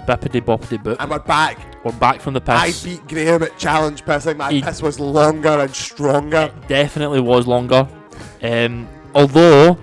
Bippity boppity boop. And we're back. We're back from the piss. I beat Graeme at challenge pissing. My piss was longer and stronger. It definitely was longer. Although,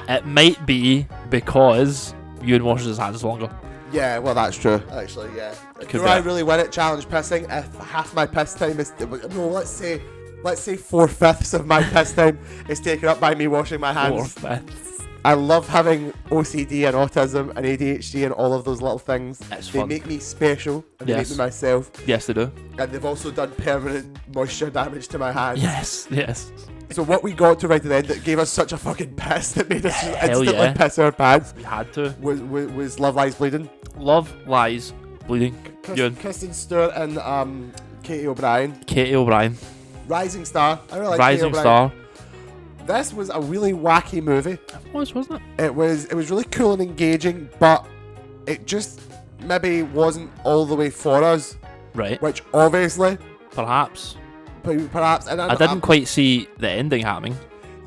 it might be because Ewan washes his hands longer. Yeah, well, that's true. Actually, yeah. Do I really win at challenge pissing if half my piss time is... No, let's say 4/5 of my piss time is taken up by me washing my hands. 4/5. I love having OCD and autism and ADHD and all of those little things. They make me special and they make me myself. Yes, they do. And they've also done permanent moisture damage to my hands. Yes. So what we got to right at the end that gave us such a fucking piss that made us instantly piss our pants. We had to. Was Love Lies Bleeding. Love Lies Bleeding. Kristen Stewart and Katie O'Brien. Rising Star. I really like Rising Star. This was a really wacky movie. It was, wasn't it? It was really cool and engaging, but it just maybe wasn't all the way for us. Right. Which obviously, perhaps, and I didn't quite see the ending happening.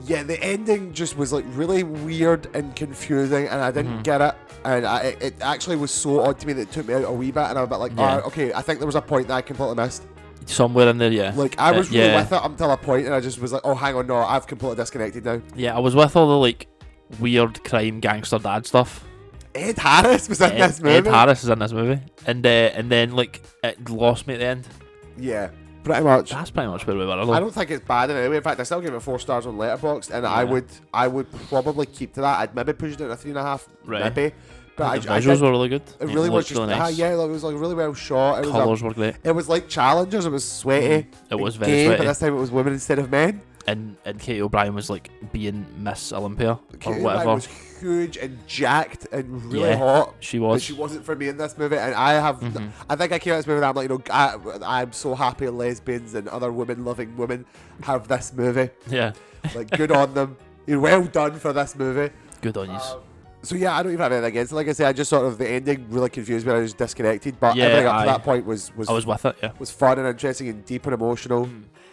Yeah, the ending just was like really weird and confusing, and I didn't get it. And it actually was so odd to me that it took me out a wee bit, and I was a bit like, oh, okay, I think there was a point that I completely missed. Somewhere in there, yeah. Like, I was really with it until a point, and I just was like, oh, hang on, no, I've completely disconnected now. Yeah, I was with all the, like, weird crime gangster dad stuff. Ed Harris was in this movie. Ed Harris is in this movie. And then, like, it lost me at the end. Yeah, pretty much. That's pretty much where we were, though. I don't think it's bad in any way. In fact, I still give it 4 stars on Letterboxd, and I would probably keep to that. I'd maybe push it to 3.5, maybe. But the visuals were really good. It really was just really nice. Yeah, it was like really well shot. Colours were great. It was like Challengers. It was sweaty. It was gay, very sweaty. But this time it was women instead of men. And Katie O'Brien was like being Miss Olympia Katie or whatever. O'Brien was huge and jacked and really hot. She was. But she wasn't for me in this movie. And I think I came out of this movie and I'm like, I'm so happy lesbians and other women-loving women have this movie. Yeah. Like, good on them. You're well done for this movie. Good on you. So yeah, I don't even have anything against it. Like I say, I just sort of, the ending really confused me. I was disconnected, but everything up to that point was I was with it. Yeah, was fun and interesting and deep and emotional.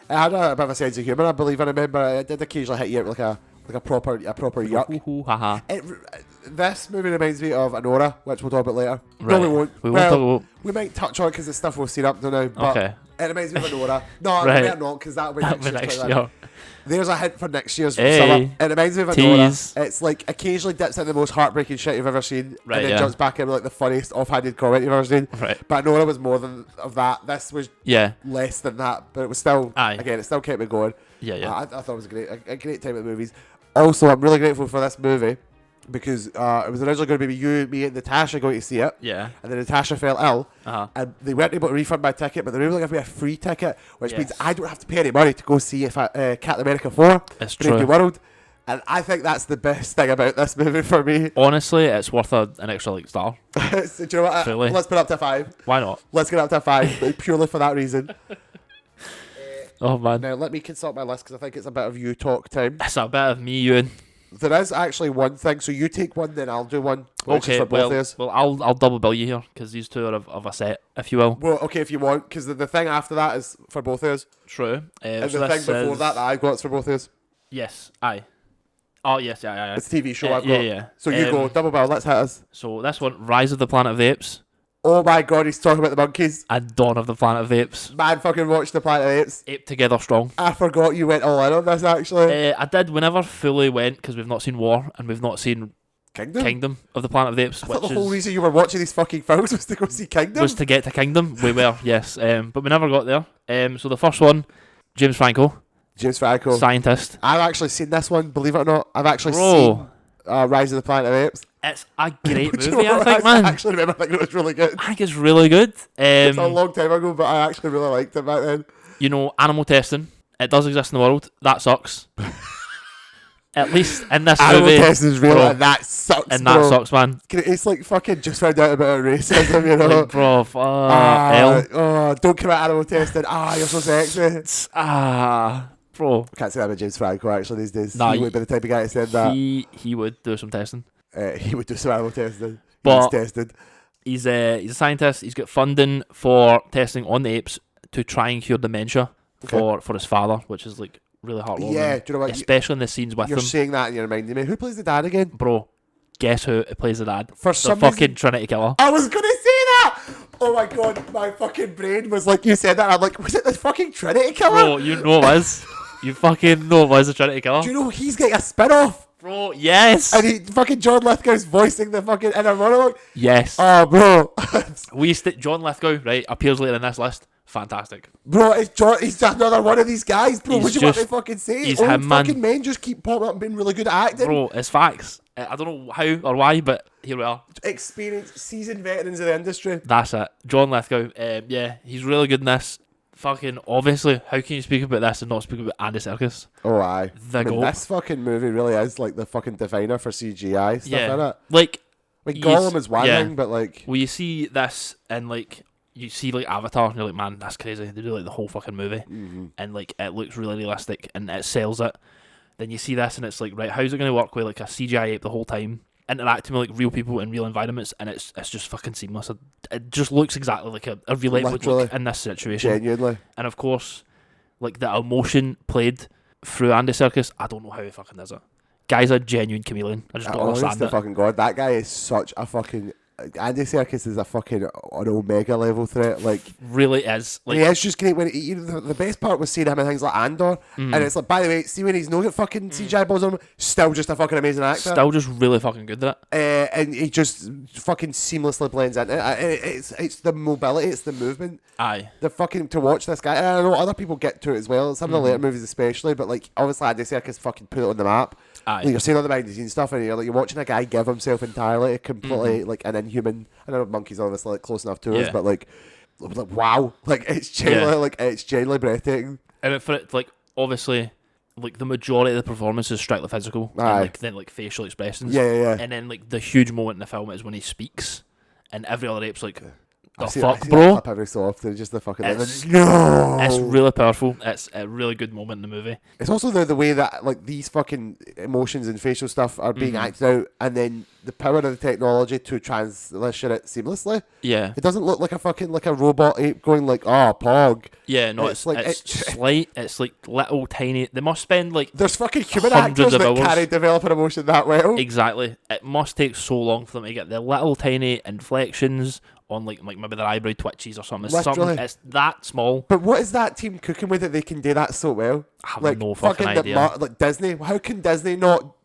It had a bit of a sense of humour, I believe. I remember it did occasionally hit you with like a proper yuck. This movie reminds me of Anora, which we'll talk about later. Right. No, we won't. We might touch on it because it's stuff we've seen up to now. But it reminds me of Anora. No, right. I better not, because that'll be next year. There's a hint for next year's summer. It reminds me of Anora. It's like occasionally dips into the most heartbreaking shit you've ever seen, and then jumps back into like the funniest offhanded comment you've ever seen. Right. But Anora was more than of that. This was less than that, but it was still again, it still kept me going. I thought it was a great time at the movies. Also, I'm really grateful for this movie because it was originally going to be you, me, and Natasha going to see it. Yeah. And then Natasha fell ill, and they weren't able to refund my ticket, but they were able to give me a free ticket, which means I don't have to pay any money to go see Captain America 4. It's Brave New true. World. And I think that's the best thing about this movie for me. Honestly, it's worth an extra like star. So, do you know what? Let's put it up to 5. Why not? Let's get it up to 5, purely for that reason. Oh man. Now let me consult my list because I think it's a bit of you talk time. It's a bit of me, Ewan. There is actually one thing, so you take one, then I'll do one. Okay, for both of us. Well, I'll double bill you here because these two are of a set, if you will. Well, okay, if you want, because the thing after that is for both of us. True. And so the thing before that I've got is for both of us. Yes, aye. Oh yes, yeah. It's a TV show I've got. Yeah. So you go double bill. Let's hit us. So this one, Rise of the Planet of the Apes. Oh my god, he's talking about the monkeys. And Dawn of the Planet of the Apes. Man, fucking watch the Planet of the Apes. Ape Together Strong. I forgot you went all in on this, actually. I did. We never fully went because we've not seen War and we've not seen Kingdom of the Planet of the Apes. I thought the whole reason you were watching these fucking films was to go see Kingdom. Was to get to Kingdom. We were, yes. But we never got there. So the first one, James Franco. Scientist. I've actually seen this one, believe it or not. I've actually seen Rise of the Planet of the Apes. It's a great movie, I think, man. I actually remember thinking it was really good. I think it's really good. It's a long time ago, but I actually really liked it back then. You know, animal testing. It does exist in the world. That sucks. At least in this movie. Animal testing is real, and that sucks, and that sucks, man. It's like fucking just found out about racism, you know? Like, bro, don't commit animal testing. You're so sexy. Bro. I can't say that about James Franco, actually, these days. Nah, he would be the type of guy that said that. He would do some testing. He would do some animal testing. But he's tested. He's a scientist. He's got funding for testing on the apes to try and cure dementia for his father, which is like really heartwarming. Yeah, do you know what? Especially in the scenes with him. You're saying that and you're reminding me. Who plays the dad again? Bro, guess who plays the dad? For the some fucking reason, Trinity Killer. I was going to say that! Oh my god, my fucking brain was like, you said that, I'm like, was it the fucking Trinity Killer? Bro, you know it was. You fucking know it was the Trinity Killer. Do you know he's getting a spin-off? Bro, yes. And he fucking John Lithgow's voicing the fucking inner monologue. Yes. Oh, bro. John Lithgow, right, appears later in this list. Fantastic. Bro, he's just another one of these guys, bro. What do you want me to fucking say? He's Old him, fucking man. men just keep popping up and being really good at acting. Bro, it's facts. I don't know how or why, but here we are. Experienced, seasoned veterans of the industry. That's it. John Lithgow. Yeah, he's really good in this. Fucking obviously, how can you speak about this and not speak about Andy Serkis? Oh, aye. The goat. This fucking movie really is like the fucking definer for CGI stuff, innit? Like Gollum is one thing, but like... Well, you see this and like... You see like Avatar and you're like, man, that's crazy. They do like the whole fucking movie. And like it looks really realistic and it sells it. Then you see this and it's like, right, how's it going to work with like a CGI ape the whole time? Interacting with like real people in real environments, and it's just fucking seamless. It just looks exactly like a real ape would look in this situation. Genuinely. And of course, like the emotion played through Andy Serkis, I don't know how he fucking does it. Guy's a genuine chameleon. I just don't understand it. Fucking god, that guy is such a fucking... Andy Serkis is a fucking an omega level threat. Like, really is. Like, he is just great. When the best part was seeing him in things like Andor, and it's like, by the way, see when he's not got fucking CGI balls on him, still just a fucking amazing actor. Still just really fucking good at it. And he just fucking seamlessly blends into it. It's the mobility, it's the movement. Aye. The fucking to watch this guy, and I know other people get to it as well. Some of the later movies especially, but like obviously Andy Serkis fucking put it on the map. Aye. Like, you're seeing all the behind the scenes stuff, and you're watching a guy give himself entirely, completely like an inhuman. I don't know if monkeys obviously like close enough to us, but like wow, like it's genuinely breathtaking. And for it, like obviously, like the majority of the performance is strictly physical, and like then like facial expressions. Yeah. And then like the huge moment in the film is when he speaks, and every other ape's like, I see bro. that clip every so often, just the fucking... No! It's really powerful. It's a really good moment in the movie. It's also the way that like these fucking emotions and facial stuff are being acted out, and then the power of the technology to translation it seamlessly. Yeah. It doesn't look like a fucking like a robot ape going like, oh, pog. Yeah, no, it's slight. It's like little tiny... They must spend like... There's fucking human actors that can't develop an emotion that well. Exactly. It must take so long for them to get the little tiny inflections on like maybe their eyebrow twitches or something. It's that small. But what is that team cooking with that they can do that so well? I have no fucking idea. Like Disney, how can Disney not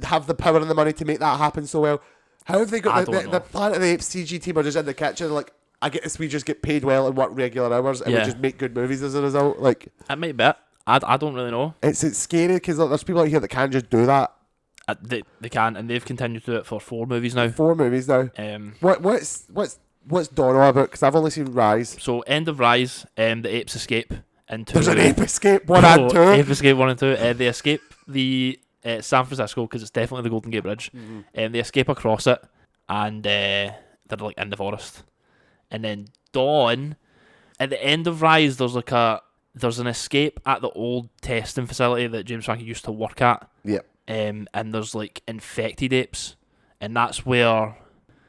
have the power and the money to make that happen so well? How have they got the Planet of the Apes CG team are just in the kitchen like, I guess we just get paid well and work regular hours and we just make good movies as a result? Like, it might be it. I don't really know. It's scary because there's people out here that can just do that. They can, and they've continued to do it for 4 movies now. What's Dawn all about? Because I've only seen Rise. So end of Rise, the apes escape into... There's an ape escape, 1 and 2. Ape escape 1 and 2. They escape the San Francisco, because it's definitely the Golden Gate Bridge. They escape across it, and they're like in the forest. And then Dawn, at the end of Rise, there's an escape at the old testing facility that James Franco used to work at. Yep. And there's like infected apes, and that's where...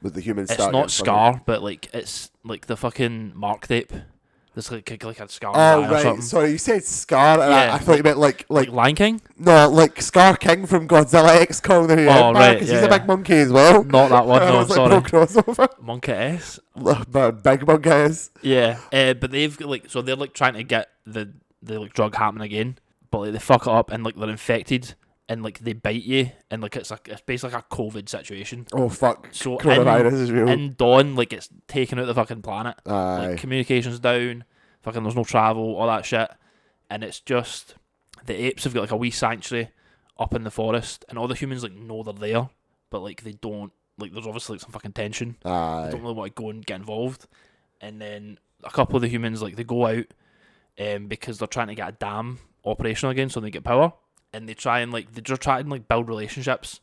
With the humans, it's not Scar, but like it's like the fucking Mark tape. There's like a Scar. Oh right, or something. Sorry, you said Scar. And I thought you meant like Lion King. No, like Scar King from Godzilla X Kong. Oh right, because he's a big monkey as well. Not that one. No, sorry. No crossover. Monkey S. But big monkey S. Yeah, but they've they're like trying to get the like drug happening again, but like they fuck it up and like they're infected. And like they bite you, and like it's basically like a COVID situation. Oh fuck! So coronavirus is real. In Dawn, like it's taking out the fucking planet. Aye. Like communications down. Fucking there's no travel, all that shit, and it's just the apes have got like a wee sanctuary up in the forest, and all the humans like know they're there, but like they don't. Like there's obviously like some fucking tension. Aye. They don't really want to go and get involved, and then a couple of the humans like they go out, because they're trying to get a dam operational again, so they get power. And they try and build relationships,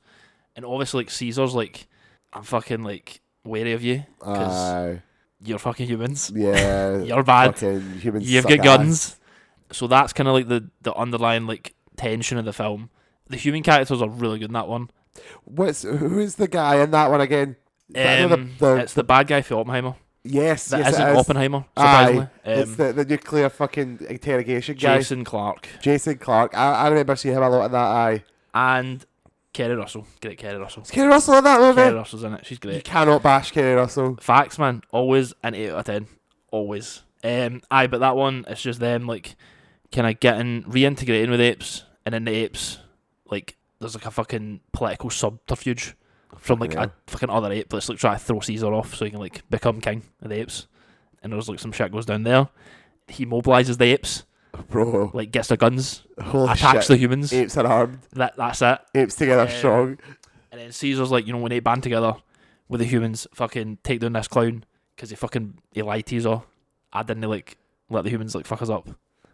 and obviously like Caesar's like, I'm fucking like wary of you because you're fucking humans. Yeah, you're bad. Fucking humans. You've got guns. So that's kind of like the underlying like tension of the film. The human characters are really good in that one. Who is the guy in that one again? It's the bad guy for Oppenheimer. Yes, that yes, isn't Oppenheimer. Surprisingly, it's the nuclear fucking interrogation guy. Jason Clarke. I remember seeing him a lot in that. And Kerry Russell, great Kerry Russell. Is Kerry Russell in that movie? Kerry Russell's in it. She's You great. cannot bash Kerry Russell. Facts, man. Always an 8 out of 10. Always. But that one, it's just them like kind of reintegrating with apes, and in the apes, like there's like a fucking political subterfuge from like a fucking other ape that's like trying to throw Caesar off so he can like become king of the apes, and there's like some shit goes down there. He mobilizes the apes, bro. like gets their guns, Holy attacks shit. the humans. Apes are armed. That's it. Apes together strong. And then Caesar's like, when they band together with the humans, fucking take down this clown because he lied to Caesar. I didn't like let the humans like fuck us up.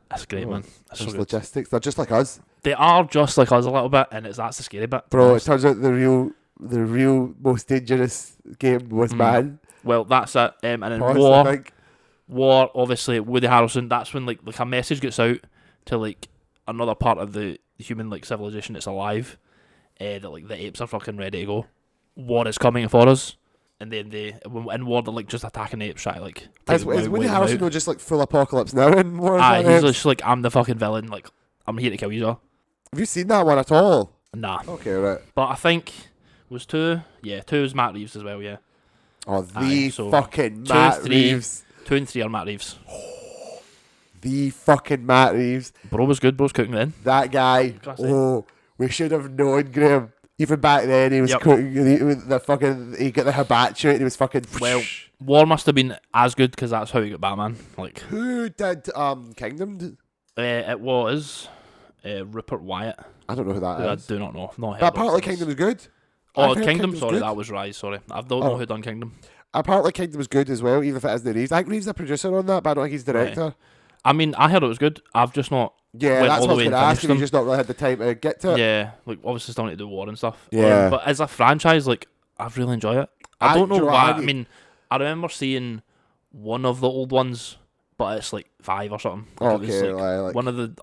That's great, man. That's so good. Logistics. They're just like us. They are just like us a little bit, and that's the scary bit. Bro, it turns out the real most dangerous game was man. Well, that's it. And then Pause, War, obviously, Woody Harrelson. That's when like a message gets out to like another part of the human like civilization that's alive. That like the apes are fucking ready to go. War is coming for us. And then in War, they're like just attacking the apes, trying to like. Is Woody Harrelson not just like full apocalypse now in War? He's just like, I'm the fucking villain. Like, I'm here to kill you. Have you seen that one at all? Nah. Okay, right. But I think was 2. Yeah, 2 is Matt Reeves as well. Yeah. Oh, So fucking 2 Matt and 3, Reeves. 2 and 3 are Matt Reeves. The fucking Matt Reeves. Bro was good. Bro's cooking then. That guy. Oh, we should have known, Graeme. Even back then, he was cooking. He got the hibachi and he was fucking. Well, War must have been as good because that's how he got Batman. Like, who did Kingdom? It was Rupert Wyatt. I don't know who that is. I do not know. Not heard but of apparently, this. Kingdom was good. Oh, Kingdom. Sorry, that was Rise. Sorry, I don't know who done Kingdom. Apparently, Kingdom was good as well, even if it isn't Reeves. I think Reeves is a producer on that, but I don't think he's director. Right. I mean, I heard it was good. I've just not. Yeah, that's what I was going to ask. You just not really had the time to get to it. Yeah, like obviously still need to do War and stuff. Yeah, but as a franchise, like I've really enjoyed it. I don't know why. I mean, I remember seeing one of the old ones, but it's like 5 or something. Like okay, it was like one of the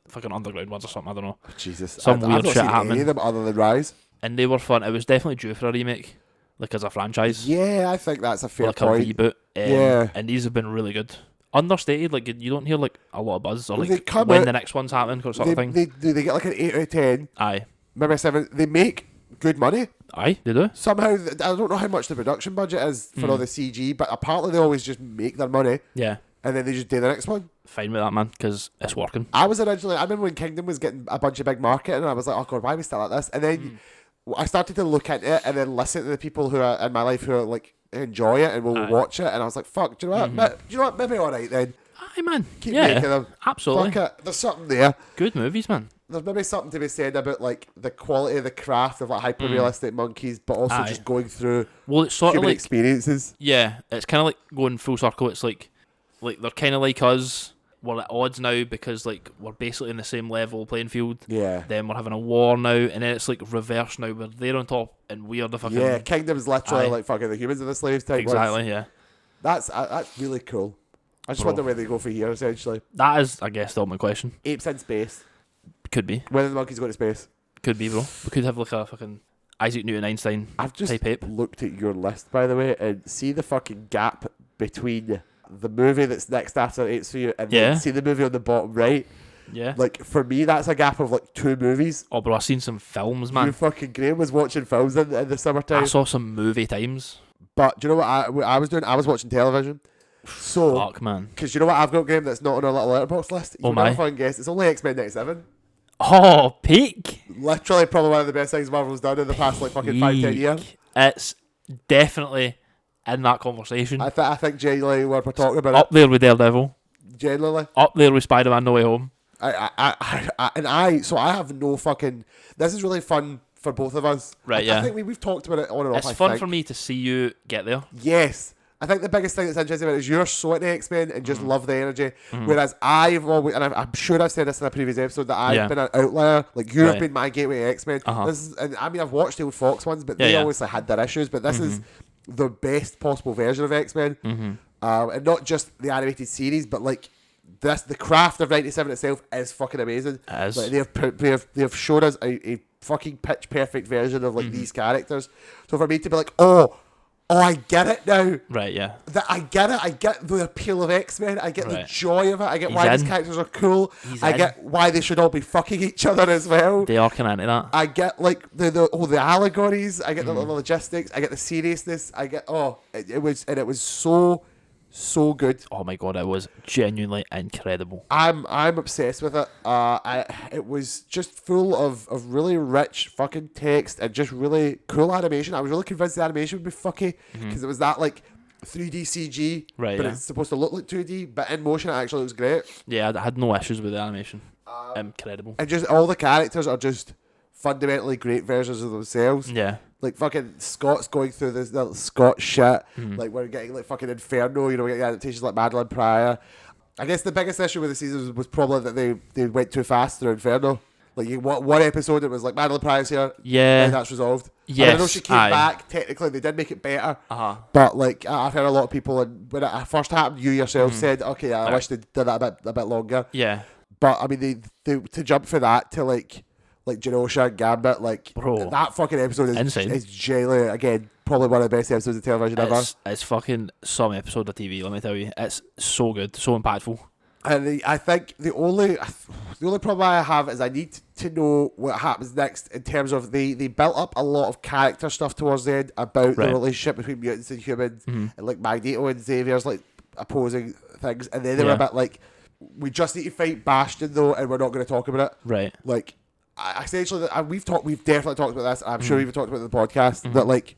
fucking underground ones or something. I don't know. Jesus, Some weird I've not shit seen happening. any of them other than Rise, and they were fun. It was definitely due for a remake, like as a franchise. Yeah, I think that's a fair like point. A reboot. Yeah, and these have been really good. Understated, like you don't hear like a lot of buzz or like when out, the next one's happening sort of thing. They get like an 8 out of 10. Aye, maybe a 7. They make good money. Aye, they do. Somehow, I don't know how much the production budget is for all the CG, but apparently they always just make their money. Yeah, and then they just do the next one. Fine with that, man, because it's working. I remember when Kingdom was getting a bunch of big marketing, and I was like, oh god, why are we still at this? And then I started to look into it and then listen to the people who are in my life who are like enjoy it and will watch it, and I was like, fuck, do you know what? Do you know what? Maybe alright then. Aye, man. Keep making them. Absolutely. Fuck it. There's something there. Good movies, man. There's maybe something to be said about like the quality of the craft of like hyper realistic monkeys, but also just going through it's sort human of like experiences. Yeah, it's kind of like going full circle. It's like they're kind of like us. We're at odds now because like we're basically in the same level playing field. Yeah. Then we're having a war now, and then it's like reverse now. Where they're on top and we are the fucking. Yeah, Kingdom's literally like fucking the humans are the slaves type. Exactly. Yeah. That's really cool. I just wonder where they go for here, essentially. That is, I guess, the ultimate question. Apes in space. Could be. When the monkeys go to space. Could be, bro. We could have like a fucking Isaac Newton Einstein I've just type ape. looked at your list, by the way, and see the fucking gap between the movie that's next after Apes for You and then see the movie on the bottom right. Yeah. Like, for me, that's a gap of like 2 movies. Oh, bro, I've seen some films, man. You fucking Graeme was watching films in the summertime. I saw some movie times. But do you know what I was doing? I was watching television. So, fuck, man. Because you know what I've got, Graeme, that's not on our little letterbox list? You'll never fucking guess. It's only X-Men 97. Oh, peak. Literally probably one of the best things Marvel's done in the past like fucking 5-10 years. It's definitely in that conversation. I think genuinely what we're talking about up there with Daredevil. Genuinely. Up there with Spider-Man No Way Home. So I have no fucking... This is really fun for both of us. Right, I think we've talked about it on and off, It's fun for me to see you get there. Yes. I think the biggest thing that's interesting about it is you're so into X-Men and just love the energy. Whereas I've always, and I'm sure I've said this in a previous episode, that I've been an outlier. Like, you've been my gateway to X-Men. And I mean, I've watched the old Fox ones, but they obviously had their issues. But this is the best possible version of X-Men. And not just the animated series, but like the craft of 97 itself is fucking amazing. It is. Like, they've showed us a fucking pitch perfect version of like these characters. So for me to be like, oh oh, I get it now. Right, yeah. I get it. I get the appeal of X-Men. I get the Right. joy of it. I get He's why in. these characters are cool. He's I in. get why they should all be fucking each other as well. They are kind of into that. I get like the allegories. I get the logistics. I get the seriousness. I get it was so good. Oh my god, it was genuinely incredible. I'm obsessed with it. It was just full of really rich fucking text and just really cool animation. I was really convinced the animation would be fucky because it was that like 3D CG, Right, but yeah. it's supposed to look like 2D, but in motion it actually looks great. Yeah, I had no issues with the animation. Incredible. And just all the characters are just fundamentally great versions of themselves. Yeah. Like fucking Scott's going through this little Scott shit. Like we're getting like fucking Inferno, we're getting adaptations like Madeline Pryor. I guess the biggest issue with the season was probably that they went too fast through Inferno. Like one episode it was like Madeline Pryor's here, Yeah. and that's resolved. Yes, I know she came aye. back, technically they did make it better. But like I've heard a lot of people, and when it first happened, you yourself said, okay, I wish they did that a bit longer. Yeah. But I mean, they to jump for that to like Genosha and Gambit, like Bro, that fucking episode is insane. Is genuinely again probably one of the best episodes of television ever. It's fucking some episode of TV. Let me tell you, it's so good, so impactful. And I think the only problem I have is I need to know what happens next in terms of they built up a lot of character stuff towards the end about the relationship between mutants and humans, and like Magneto and Xavier's like opposing things, and then they were a bit like, we just need to fight Bastion though, and we're not going to talk about it. Right. Like, essentially, we've definitely talked about this. I'm sure we've talked about it in the podcast that like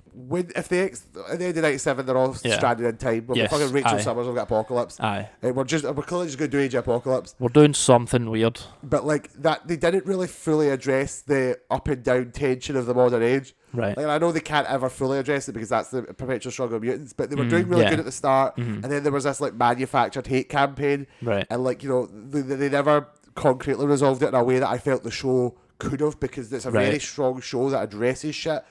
at the end of '97 they're all stranded in time. We've got fucking Rachel Summers, we've got Apocalypse. Aye. And we're clearly just going to do Age of Apocalypse. We're doing something weird. But like that, they didn't really fully address the up and down tension of the modern age. Right. Like, I know they can't ever fully address it because that's the perpetual struggle of mutants, but they were doing really good at the start, and then there was this like manufactured hate campaign, right? And like they never concretely resolved it in a way that I felt the show could have, because it's a very strong show that addresses shit.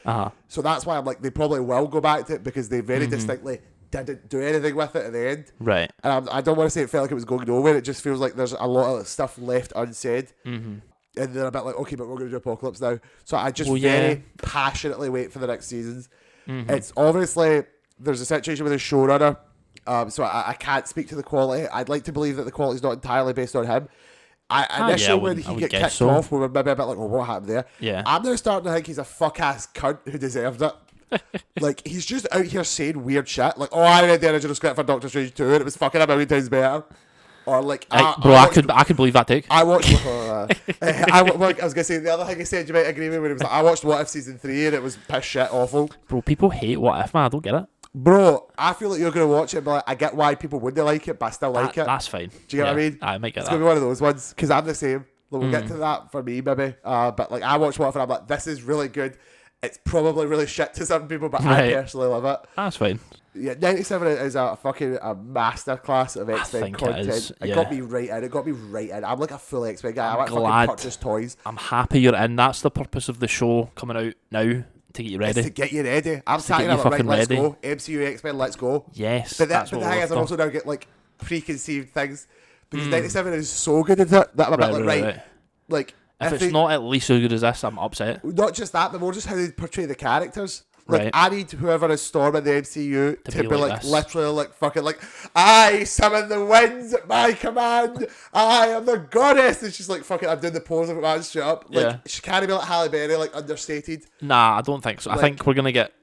So that's why I'm like, they probably will go back to it because they very distinctly didn't do anything with it at the end. Right. And I don't want to say it felt like it was going nowhere. It just feels like there's a lot of stuff left unsaid. And they're a bit like, okay, but we're going to do Apocalypse now. So I just very passionately wait for the next seasons. It's obviously, there's a situation with the showrunner. So I can't speak to the quality. I'd like to believe that the quality is not entirely based on him. Initially, when he get kicked off, we were maybe a bit like, well, what happened there? Yeah. I'm now starting to think he's a fuck-ass cunt who deserved it. Like, he's just out here saying weird shit. Like, I read the original script for Doctor Strange 2 and it was fucking a million times better. Or like, I could believe that take. I watched. I was gonna say the other thing he said, you might agree with me, when it was like, I watched What If season 3 and it was piss shit awful. Bro, people hate What If, man. I don't get it. Bro, I feel like you're gonna watch it, but like, I get why people wouldn't like it, but I still like it. That's fine. Do you get what I mean? I might get it's that. It's gonna be one of those ones because I'm the same. We'll get to that for me, maybe. But like, I watched What If and I'm like, this is really good. It's probably really shit to some people, but I personally love it. That's fine. Yeah, 97 is a fucking masterclass of X-Men content. It got me right in. I'm like a full X-Men guy. I want to fucking purchase toys. I'm happy you're in. That's the purpose of the show coming out now, to get you ready. It's to get you ready. I'm saying, right, let's go. MCU X-Men, let's go. Yes, but the thing is, I also now get like preconceived things because 97 is so good at it that I'm a bit like, right. Like, if it's not at least as good as this, I'm upset. Not just that, but more just how they portray the characters. Like, I need whoever is storming the MCU to be like literally like fucking like, I summon the winds at my command. I am the goddess. And she's like, fucking, I'm doing the pose of it, man, shut up. Like, she can't be like Halle Berry, like understated. Nah, I don't think so. Like, I think we're gonna get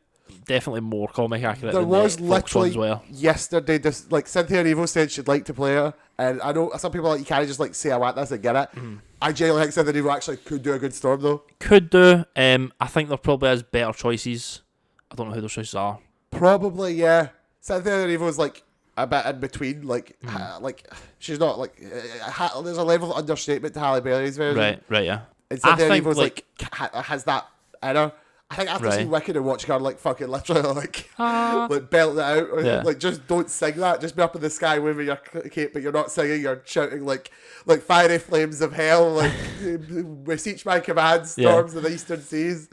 definitely more comic accurate. There than was the literally well. Yesterday, this like Cynthia Erivo said she'd like to play her, and I know some people are like, you can't just like say I want this and get it. I genuinely think Cynthia Erivo actually could do a good Storm though. Could do. I think there probably is better choices. I don't know who those choices are. Probably, yeah. Cynthia Erivo's like a bit in between. Like, like she's not like. There's a level of understatement to Halle Berry's version. Right, yeah. And Cynthia Erivo's like has that in her. I think after seeing Wicked and watching her like fucking literally like belt it out, or, like just don't sing that. Just be up in the sky waving your cape, but you're not singing. You're shouting like fiery flames of hell, like beseech my command, storms of the eastern seas.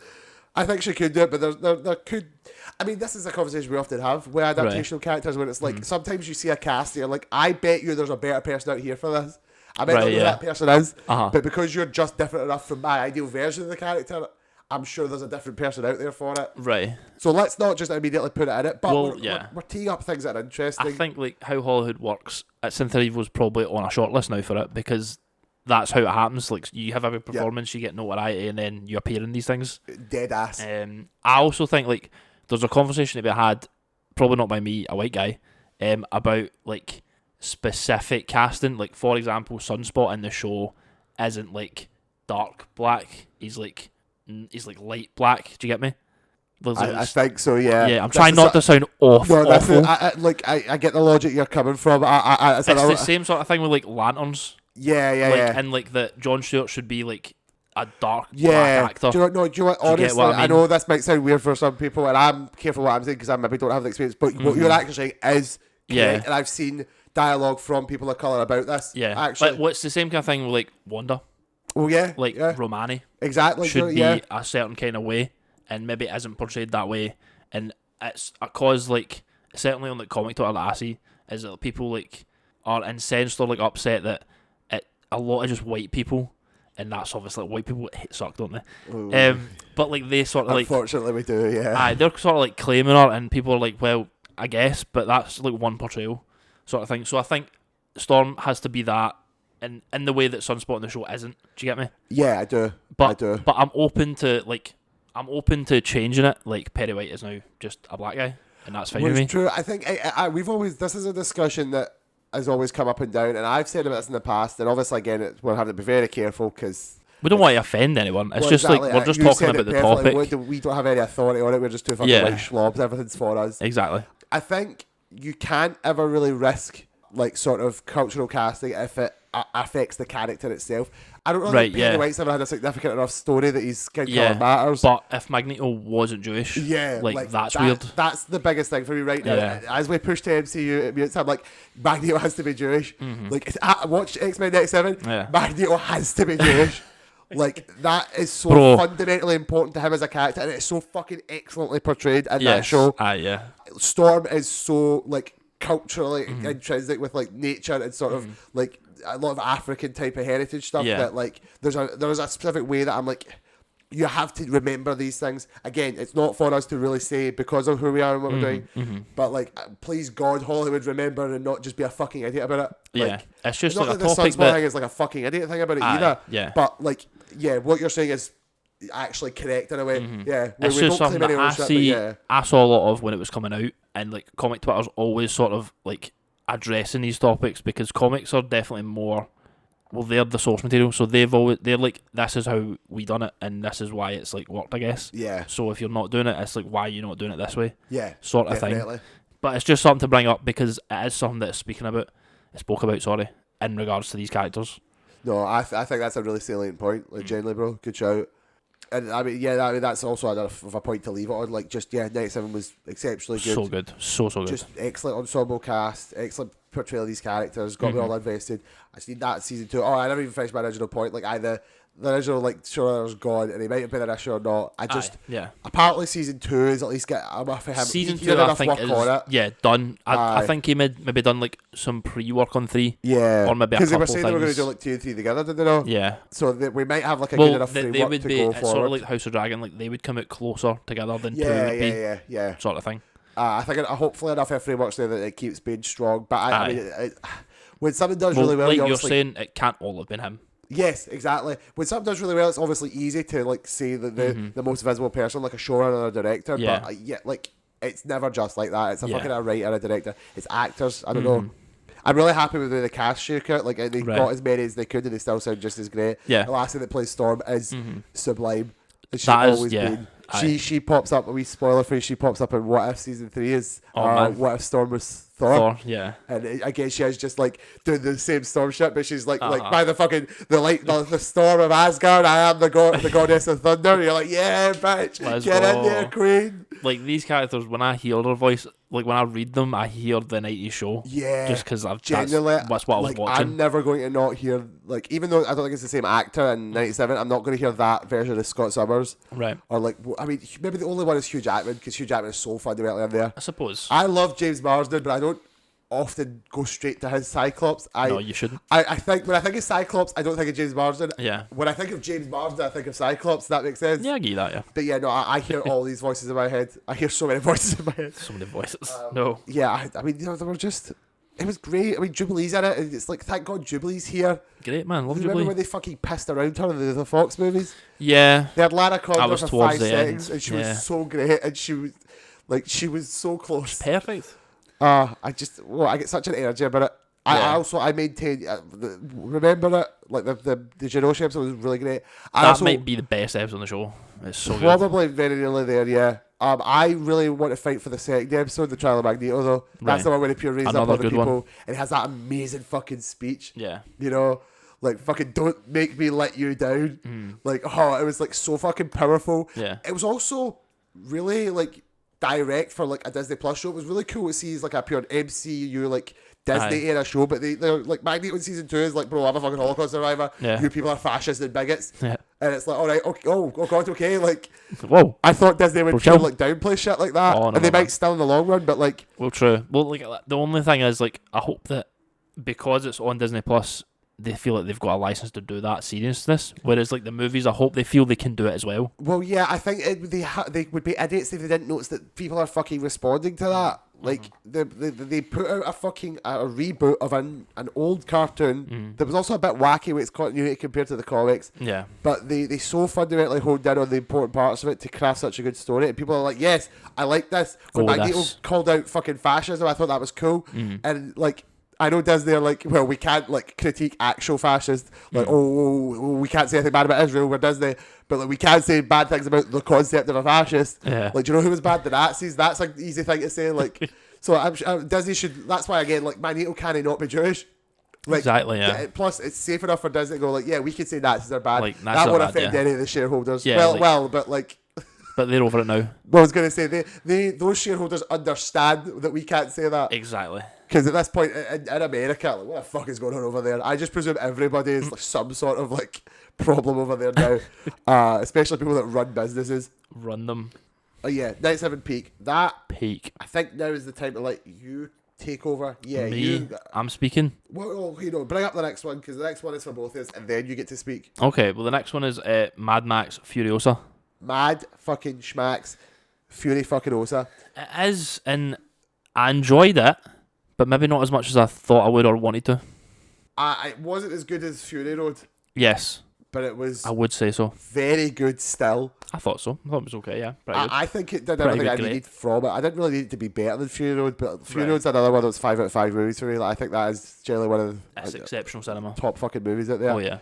I think she could do it, but there could. I mean, this is a conversation we often have with adaptational characters, when it's like sometimes you see a cast and you're like, I bet you there's a better person out here for this. I bet not who that person is, but because you're just different enough from my ideal version of the character, I'm sure there's a different person out there for it. Right. So let's not just immediately put it in it, but Well, we're teeing up things that are interesting. I think like how Hollywood works, Cynthia Erivo's probably on a shortlist now for it because that's how it happens. Like you have a big performance, you get notoriety, and then you appear in these things. Dead ass. I also think like there's a conversation to be had, probably not by me, a white guy, about like specific casting. Like for example, Sunspot in the show isn't like dark black. He's like light black. Do you get me? I think so. Yeah. Yeah. I'm trying not to sound awful. I get the logic you're coming from. It's the same sort of thing with like lanterns. Yeah. And like that Jon Stewart should be like a dark black actor. Do you know what? Honestly, I know this might sound weird for some people, and I'm careful what I'm saying because I maybe don't have the experience. But what you're actually saying is correct, and I've seen dialogue from people of colour about this. Yeah, actually, but what's the same kind of thing with like Wanda? Oh yeah, Romani exactly should be a certain kind of way, and maybe it isn't portrayed that way, and it's a cause like certainly on like comic Twitter that I see is that people like are incensed or like upset that a lot of just white people, and that's obviously like, white people suck, don't they? Ooh. But like they sort of like unfortunately we do, yeah. They're sort of like claiming her, and people are like, well, I guess, but that's like one portrayal sort of thing. So I think Storm has to be that, in the way that Sunspot in the show isn't. Do you get me? Yeah, I do. But I'm open to changing it. Like Perry White is now just a black guy, and that's fine with me. True. I think we've always, this is a discussion that has always come up and down, and I've said about this in the past, and obviously again we're having to be very careful because we don't want to offend anyone. It's just exactly, like we're just talking about the topic. We don't have any authority on it. We're just two fucking like schlobs. Everything's for us. Exactly. I think you can't ever really risk like sort of cultural casting if it affects the character itself. I don't really think Perry White's ever had a significant enough story that his skin colour matters. But if Magneto wasn't Jewish, like that's weird. That's the biggest thing for me right now. Yeah. As we push to MCU, I'm like, Magneto has to be Jewish. Mm-hmm. Like, watch X-Men Next 7. Yeah. Magneto has to be Jewish. Like, that is so fundamentally important to him as a character, and it's so fucking excellently portrayed in that show. Storm is so like culturally intrinsic with like nature and sort of like a lot of African type of heritage stuff that like there's a specific way that I'm like, you have to remember these things. Again, it's not for us to really say because of who we are and what we're doing, but like, please God, Hollywood, remember and not just be a fucking idiot about it. Like, it's just like a the topic Sunspot thing is like a fucking idiot thing about it either. Yeah, but like, what you're saying is actually correct in a way. It's just something that I saw a lot of when it was coming out, and like comic Twitter's always sort of like addressing these topics because comics are definitely more, well, they're the source material, so they're like, this is how we done it and this is why it's like worked, I guess. Yeah. So if you're not doing it, it's like, why are you not doing it this way? Yeah. Sort of thing. But it's just something to bring up because it is something that it's spoke about in regards to these characters. No, I think that's a really salient point. Like, genuinely, bro, good shout. And I mean, that's also enough of a point to leave it on. Like, just 97 was exceptionally good. So good, so good. Just excellent ensemble cast, excellent portrayal of these characters. Got me all invested. I seen that season 2. Oh, I never even finished my original point. Like, either the original like showrunner's gone, and he might have been an issue or not. Apparently season 2 is at least get enough for him. Season 2, I think, is done. I think he maybe done like some pre-work on 3. Yeah, or maybe because they were saying they were going to do like 2 and 3 together, didn't they? Know? Yeah. So we might have like a good enough framework to go forward. Sort of like House of Dragon, like they would come out closer together than 2 would be. Sort of thing. I think hopefully enough of frameworks there that it keeps being strong. But I mean, when something does really well, like you're saying, it can't all have been him. Yes, exactly. When something does really well, it's obviously easy to like say the most visible person, like a showrunner or a director. Yeah. But like it's never just like that. It's a fucking a writer, a director. It's actors. I don't know. I'm really happy with the cast shook out. Like they got as many as they could, and they still sound just as great. Yeah. The last thing that plays Storm is sublime. She's always been. She pops up. A wee spoiler free. She pops up in What If season 3 is What If Storm was Thor. Yeah. And again, she is just like doing the same Storm shit, but she's like by the fucking the storm of Asgard. I am the goddess of thunder. And you're like, yeah, bitch, get in there, queen. Like these characters, when I hear their voice, like when I read them, I hear the 90s show. Yeah. Just because that's what I was watching. I'm never going to not hear, like, even though I don't think it's the same actor in 97, I'm not going to hear that version of Scott Summers. Right. Or like, I mean, maybe the only one is Hugh Jackman, because Hugh Jackman is so fundamentally in there. I suppose. I love James Marsden, but I don't often go straight to his Cyclops. No, you shouldn't. I think when I think of Cyclops, I don't think of James Marsden. Yeah. When I think of James Marsden, I think of Cyclops. That makes sense. Yeah, I get that, yeah. But yeah, no, I hear all these voices in my head. I hear so many voices in my head. So many voices. No. Yeah, I mean, you know, they were just... It was great. I mean, Jubilee's in it, and it's like, thank God Jubilee's here. Great, man. Love Remember Jubilee. when they fucking pissed around her in the Fox movies? Yeah. They had Lara Croft was for towards 5 the seconds, end. and she Yeah. was so great, and she was so close. Perfect. I get such an energy about it. Yeah. I maintain, remember it, like the Genosha episode was really great. That might be the best episode on the show. It's so good. Probably very nearly there, yeah. I really want to fight for the second episode, the Trial of Magneto, though. That's the one where the pure raises up Another other good people, one. and it has that amazing fucking speech. Yeah. You know, like fucking don't make me let you down. Like, oh, it was like so fucking powerful. Yeah. It was also really like direct for like a Disney Plus show. It was really cool to see like a pure MCU like Disney era show, but they're like Magneto in season 2 is like, bro, I'm a fucking Holocaust survivor. Yeah. You people are fascists and bigots. Yeah. And it's like, all right, okay, oh god, okay, like, Whoa. I thought Disney would Bro, pure, chill. like downplay shit like that, Oh, no, and they no, might man. still in the long run, but like, Well, true. Well, like the only thing is, like, I hope that because it's on Disney Plus, they feel like they've got a license to do that seriousness. Whereas, like the movies, I hope they feel they can do it as well. well, yeah, I think they would be idiots if they didn't notice that people are fucking responding to that. Like they put out a reboot of an old cartoon that was also a bit wacky with its continuity compared to the comics. Yeah. But they so fundamentally honed in on the important parts of it to craft such a good story, and people are like, yes, I like this. When Go with Magneto this. called out fucking fascism, I thought that was cool. And like, I know Disney are like, well, we can't like critique actual fascists, like, we can't say anything bad about Israel, we're Disney, but like we can't say bad things about the concept of a fascist. Yeah. Like, do you know who was bad? The Nazis. That's like an easy thing to say. Like, so Disney should. That's why again, like Magneto can not be Jewish. Like, Exactly, yeah. Plus, it's safe enough for Disney to go like, yeah, we can say Nazis are bad. Like, Nazis that are won't bad, affect yeah. any of the shareholders. Yeah, But like. But they're over it now. Well, I was going to say those shareholders understand that we can't say that. Exactly. Because at this point in America, like, what the fuck is going on over there? I just presume everybody is like, some sort of like problem over there now, especially people that run businesses. Run them. Oh yeah, 97 peak. That Peak. I think now is the time to let you take over. Yeah, Me. you. I'm speaking. Well, bring up the next one because the next one is for both of us, and then you get to speak. Okay. Well, the next one is Mad Max Furiosa. Mad fucking schmacks, Fury fucking Osa. It is, and I enjoyed it, but maybe not as much as I thought I would or wanted to. It wasn't as good as Fury Road, Yes, but it was I would say so. very good still. I thought so. I thought it was okay. Yeah, pretty good. I think it did Pretty everything I good, needed from it. I didn't really need it to be better than Fury Road, but Fury Right. Road's another one that's 5 out of 5 movies for me. Like, I think that is generally one of It's the exceptional cinema. top fucking movies out there. Oh yeah.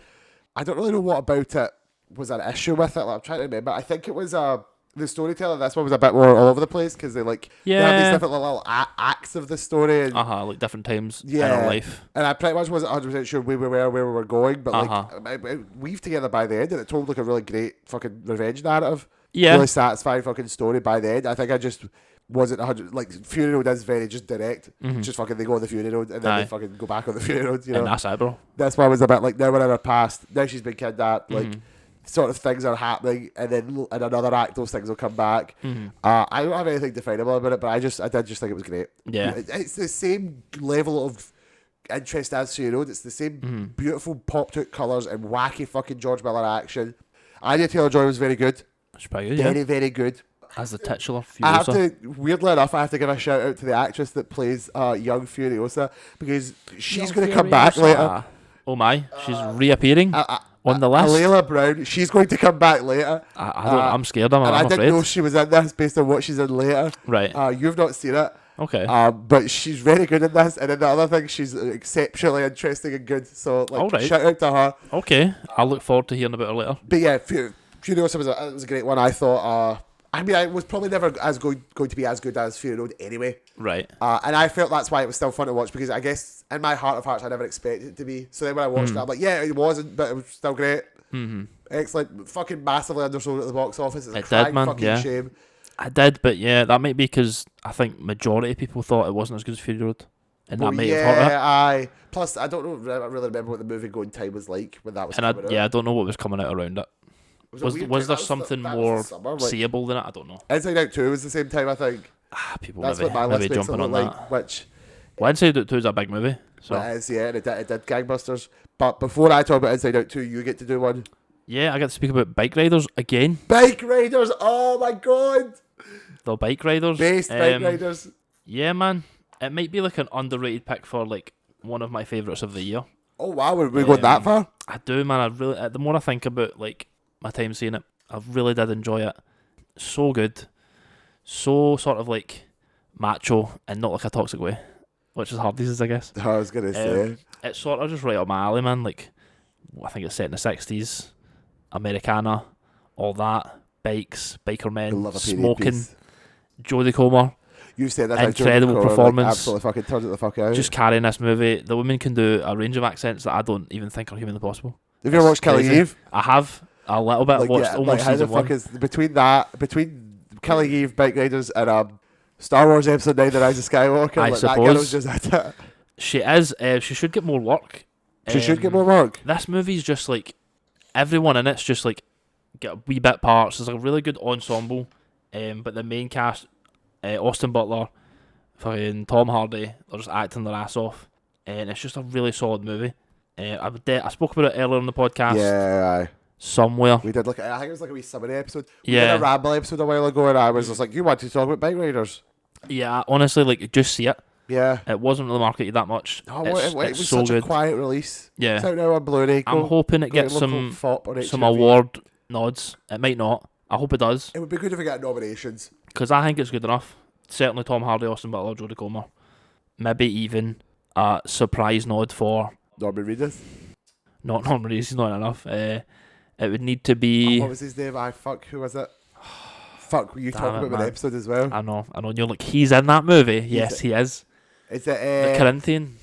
I don't really know what about it was an issue with it. Like, I'm trying to remember. I think it was the storytelling. This one was a bit more all over the place because they have these Yeah. different little acts of the story. And, Like different times in Yeah. our life. and I pretty much wasn't 100% sure where we were going, but Uh-huh. like it weaved together by the end, and it told like a really great fucking revenge narrative. Yeah. Really satisfying fucking story by the end. I think I just wasn't 100. Like Fury Road is very just direct. Just fucking they go on the Fury Road and then Aye. they fucking go back on the Fury Road. You know, And that's it, bro. that's why I was a bit like now we're in her past. Now she's been kidnapped. Like Mm-hmm. sort of things are happening, and then in another act those things will come back. Mm-hmm. I don't have anything definable about it, but I did just think it was great. Yeah. It's the same level of interest as Fury Road. It's the same beautiful popped out colours and wacky fucking George Miller action. Anya Taylor-Joy was very good. It's pretty good. Yeah. Very, very good. As the titular I have Furiosa. to, weirdly enough, I have to give a shout out to the actress that plays young Furiosa because she's going to come back later. Oh my, she's reappearing on the list. Layla Brown, she's going to come back later. I don't. I'm scared. I'm And I afraid. didn't know she was in this based on what she's in later. Right. You've not seen it. Okay. But she's very good in this, and then the other thing, she's exceptionally interesting and good. So, like, Alright. shout out to her. Okay. I'll look forward to hearing about her later. But yeah, Furiosa was a great one. I thought. I mean, I was probably never going to be as good as Fury Road anyway. Right. And I felt that's why it was still fun to watch because I guess in my heart of hearts I never expected it to be. So then when I watched it, I'm like, yeah, it wasn't, but it was still great. Mm-hmm. Excellent, fucking massively undersold at the box office. It's a It did, crying man, fucking yeah. shame. I did, but yeah, that might be because I think majority of people thought it wasn't as good as Fury Road, and that may have hurt it. Aye. Plus, I don't know. I really remember what the movie going time was like when that was And coming out. I don't know what was coming out around it. It a Was weird there time. something That was more the summer, like, seeable than it? I don't know. Inside Out 2 was the same time, I think. People That's maybe what my list makes it jumping look on like. that. Which, Well, Inside Out 2 is a big movie. So It is, yeah, and it did gangbusters. But before I talk about Inside Out 2, you get to do one. yeah, I get to speak about Bike Riders again. Bike Riders! Oh my god! The Bike Riders. Best Bike Riders. Yeah, man. It might be like an underrated pick for like one of my favourites of the year. Oh wow, we're going that far? I do, man. I really. The more I think about like my time seeing it, I really did enjoy it. So good, so sort of like macho and not like a toxic way, which is hard these days, I guess. I was gonna say It's sort of just right up my alley, man. Like, I think it's set in the 60s, Americana, all that, bikes, biker men, smoking, Jodie Comer. You said that incredible performance. Like, absolutely fucking turned it the fuck out. Just carrying this movie. The women can do a range of accents that I don't even think are humanly possible. Have you ever watched Killing Eve? I have a little bit. I've watched almost how season the fuck 1. is between Killing Eve, Bike Riders, and Star Wars Episode 9: The Rise of Skywalker? I like, suppose. That girl was just at it. She is. She should get more work. She should get more work. This movie's just like everyone in it's just like get a wee bit parts. There's a really good ensemble, but the main cast, Austin Butler, fucking Tom Hardy, they're just acting their ass off, and it's just a really solid movie. I spoke about it earlier on the podcast. Yeah, aye. Somewhere We did I think it was like a wee summary episode. We Yeah. did a ramble episode a while ago, and I was just like, "You want to talk about Bike Riders?" Yeah, honestly, like just see it. Yeah. It wasn't really marketed that much. Oh, It's it was so such good. a quiet release. Yeah, It's out now on Blu-ray. I'm hoping it gets some award nods. It might not. I hope it does, It would be good if we got nominations. because I think it's good enough. Certainly Tom Hardy, Austin Butler, Jodie Comer. Maybe even a surprise nod for Norman Reedus. not Norman Reedus. He's not enough. It would need to be. What was his name? Who was it? Fuck, were you Damn talking it, about man. the episode as well? I know. And you're like, he's in that movie. Yes, he is. Is The it Corinthian.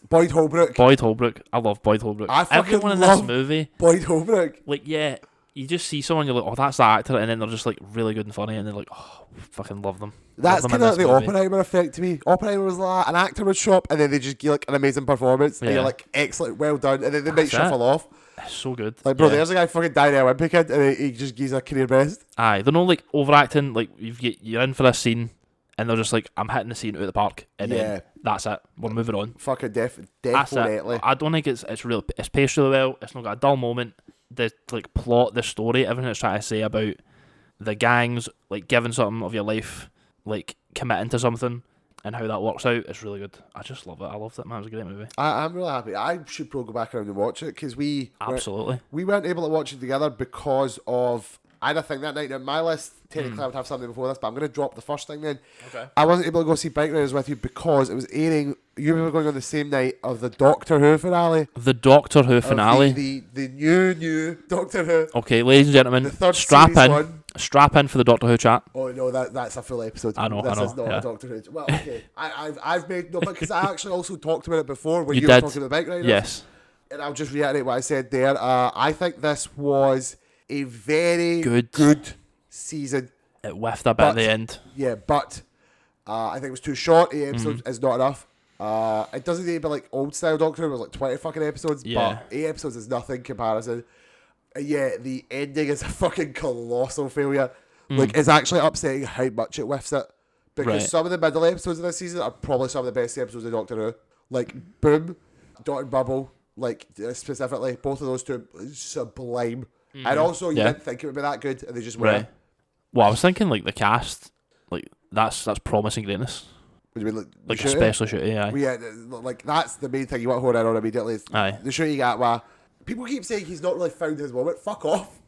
Boyd Holbrook? Boyd Holbrook. I love Boyd Holbrook. I fucking Everyone in this love movie, Boyd Holbrook. like, yeah, you just see someone, you're like, oh, that's that actor, and then they're just like really good and funny, and they're like, oh, fucking love them. That's Love kind them of in like this the movie. Oppenheimer effect to me. Oppenheimer was like an actor would show up and then they just give like an amazing performance and Yeah. you're like, excellent, well done, and then they might That's shuffle off. It's so good. Like, bro, Yeah. there's a guy fucking dying an Olympic kid and he just gives a career best. Aye, they're not like overacting. Like you're in for this scene, and they're just like, I'm hitting the scene out of the park, and Yeah. then that's it. We're moving on. Fucking That's definitely. it. I don't think it's real. It's paced really well. It's not got a dull moment. The like plot, the story, everything it's trying to say about the gangs, like giving something of your life, like committing to something, and how that works out. It's really good. I just love it. I loved it, man. It was a great movie. I'm really happy. I should probably go back around and watch it because Absolutely. we weren't able to watch it together because of I had a thing that night. Now my list technically I would have something before this, but I'm going to drop the first thing then. Okay. I wasn't able to go see Bike Riders with you because it was airing. You were going on the same night of the Doctor Who finale. The Doctor Who Of finale. The new Doctor Who. Okay, ladies and gentlemen, The third strap series in. one. Strap in for the Doctor Who chat. Oh no, that's a full episode. I know, This I know, is not yeah. a Doctor Who. Well, okay, I've made no, because I actually also talked about it before when You you were did. talking about Bike Riders. Yes. And I'll just reiterate what I said there. I think this was a very Good. season. It whiffed a bit at the end. Yeah, but I think it was too short. 8 episodes is not enough. It doesn't need to be like old style Doctor Who, it was like 20 fucking episodes, Yeah. but 8 episodes is nothing in comparison. Yeah, the ending is a fucking colossal failure. Like, it's actually upsetting how much it whiffs it. Because Right. some of the middle episodes of this season are probably some of the best episodes of Doctor Who. Like, Boom, Dot and Bubble, like, specifically, both of those two, sublime. And also, you Yeah. didn't think it would be that good, and they just were. Right. Well, I was thinking like the cast, like that's promising greatness. What do you mean, Like the shooting? especially shooting. Yeah. Well, yeah, like that's the main thing you want to hold in on immediately. Is Aye. the show you got where people keep saying he's not really found his moment. Fuck off.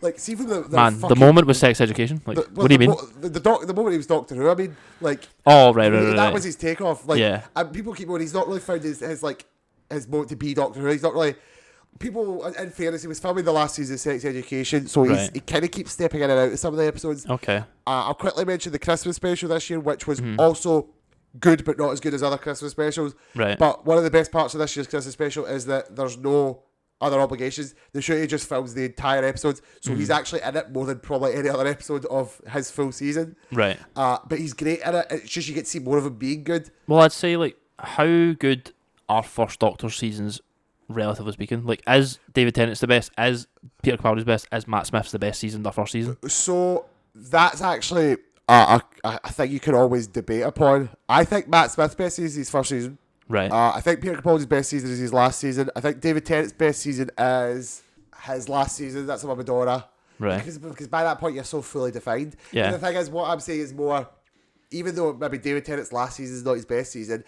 Like, see from the Man, fucking, the moment was sex education. Like, what do you mean? The moment he was Doctor Who. I mean, like, Oh, right. that was his takeoff. Like, Yeah. and people keep going. He's not really found his moment to be Doctor Who. He's not really. People, in fairness, he was filming the last season of Sex Education, so Right. he kind of keeps stepping in and out of some of the episodes. Okay. I'll quickly mention the Christmas special this year, which was Mm-hmm. also good, but not as good as other Christmas specials. Right. But one of the best parts of this year's Christmas special is that there's no other obligations. The show he just films the entire episode, so Mm-hmm. he's actually in it more than probably any other episode of his full season. Right. But he's great in it. It's just you get to see more of him being good. Well, I'd say like how good are first Doctor seasons, relatively speaking? Like, is David Tennant's the best? Is Peter Capaldi's best? Is Matt Smith's the best season? The first season. So that's actually I think you can always debate upon. I think Matt Smith's best season is his first season. Right. I think Peter Capaldi's best season is his last season. I think David Tennant's best season is his last season. That's about Medora. Right. Because by that point you're so fully defined. Yeah. And the thing is, what I'm saying is more, even though maybe David Tennant's last season is not his best season,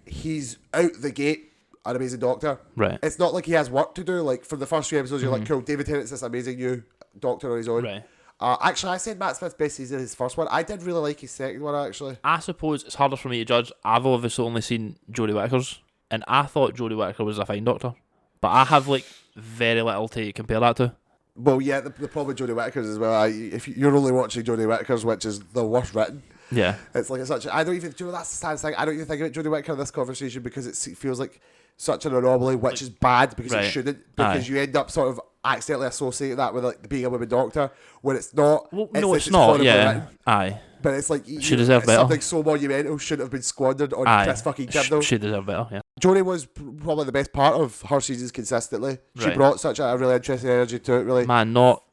he's out the gate an amazing Doctor. Right. It's not like he has work to do. Like from the first few episodes, you're like, cool, David Tennant's this amazing new Doctor on his own. Right. Actually, I said Matt Smith's best season is his first one. I did really like his second one, actually. I suppose it's harder for me to judge. I've obviously only seen Jodie Whittaker's, and I thought Jodie Whittaker was a fine Doctor, but I have like very little to compare that to. Well, yeah, the problem with Jodie Whittaker's as well. If you're only watching Jodie Whittaker's, which is the worst written, Yeah. it's like such. I don't even. Do you know that's the sad thing? I don't even think about Jodie Whittaker in this conversation because it feels like such an anomaly, which is bad because Right. it shouldn't. Because you end up sort of accidentally associating that with like being a woman Doctor when it's not. Well, it's no, like it's not. horribly Yeah. written. Aye. But it's like She deserved better. Something so monumental shouldn't have been squandered on Aye. Chris fucking Chibnall. She deserved better. Yeah. Jodie was probably the best part of her seasons consistently. She Right. brought such a really interesting energy to it. Really, Man, not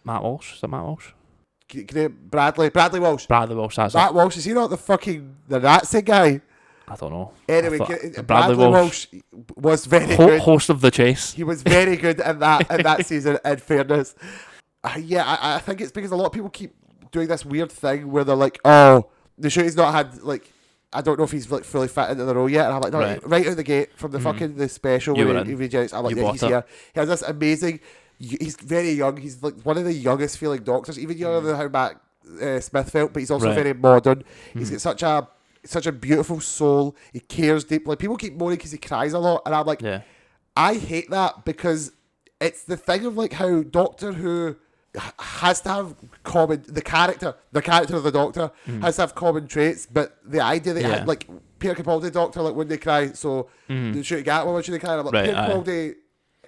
Matt Walsh. Is that Matt Walsh? Bradley Walsh. Bradley Walsh. That's Matt Walsh, is he not the Nazi guy? it. I don't know. Anyway, I thought- Bradley Walsh was very good. Host of The Chase. He was very good in that season. In fairness, I think it's because a lot of people keep doing this weird thing where they're like, "Oh, the show he's not had like." I don't know if he's like fully fit into the role yet, and I'm like, no, right out of the gate from the fucking the special You where were he in. regenerates. I'm like, You yeah, bought he's it. here. He has this amazing. He's very young. He's like one of the youngest feeling Doctors, even younger than how Matt Smith felt, but he's also Right. very modern. He's got such a beautiful soul. He cares deeply. People keep moaning because he cries a lot, and I'm like, Yeah. I hate that because it's the thing of like how Doctor Who has to have common the character of the Doctor has to have common traits, but the idea that Yeah. like Peter Capaldi Doctor, like when they cry, so the shooting at when should they cry? I'm like, Right, Peter aye. Capaldi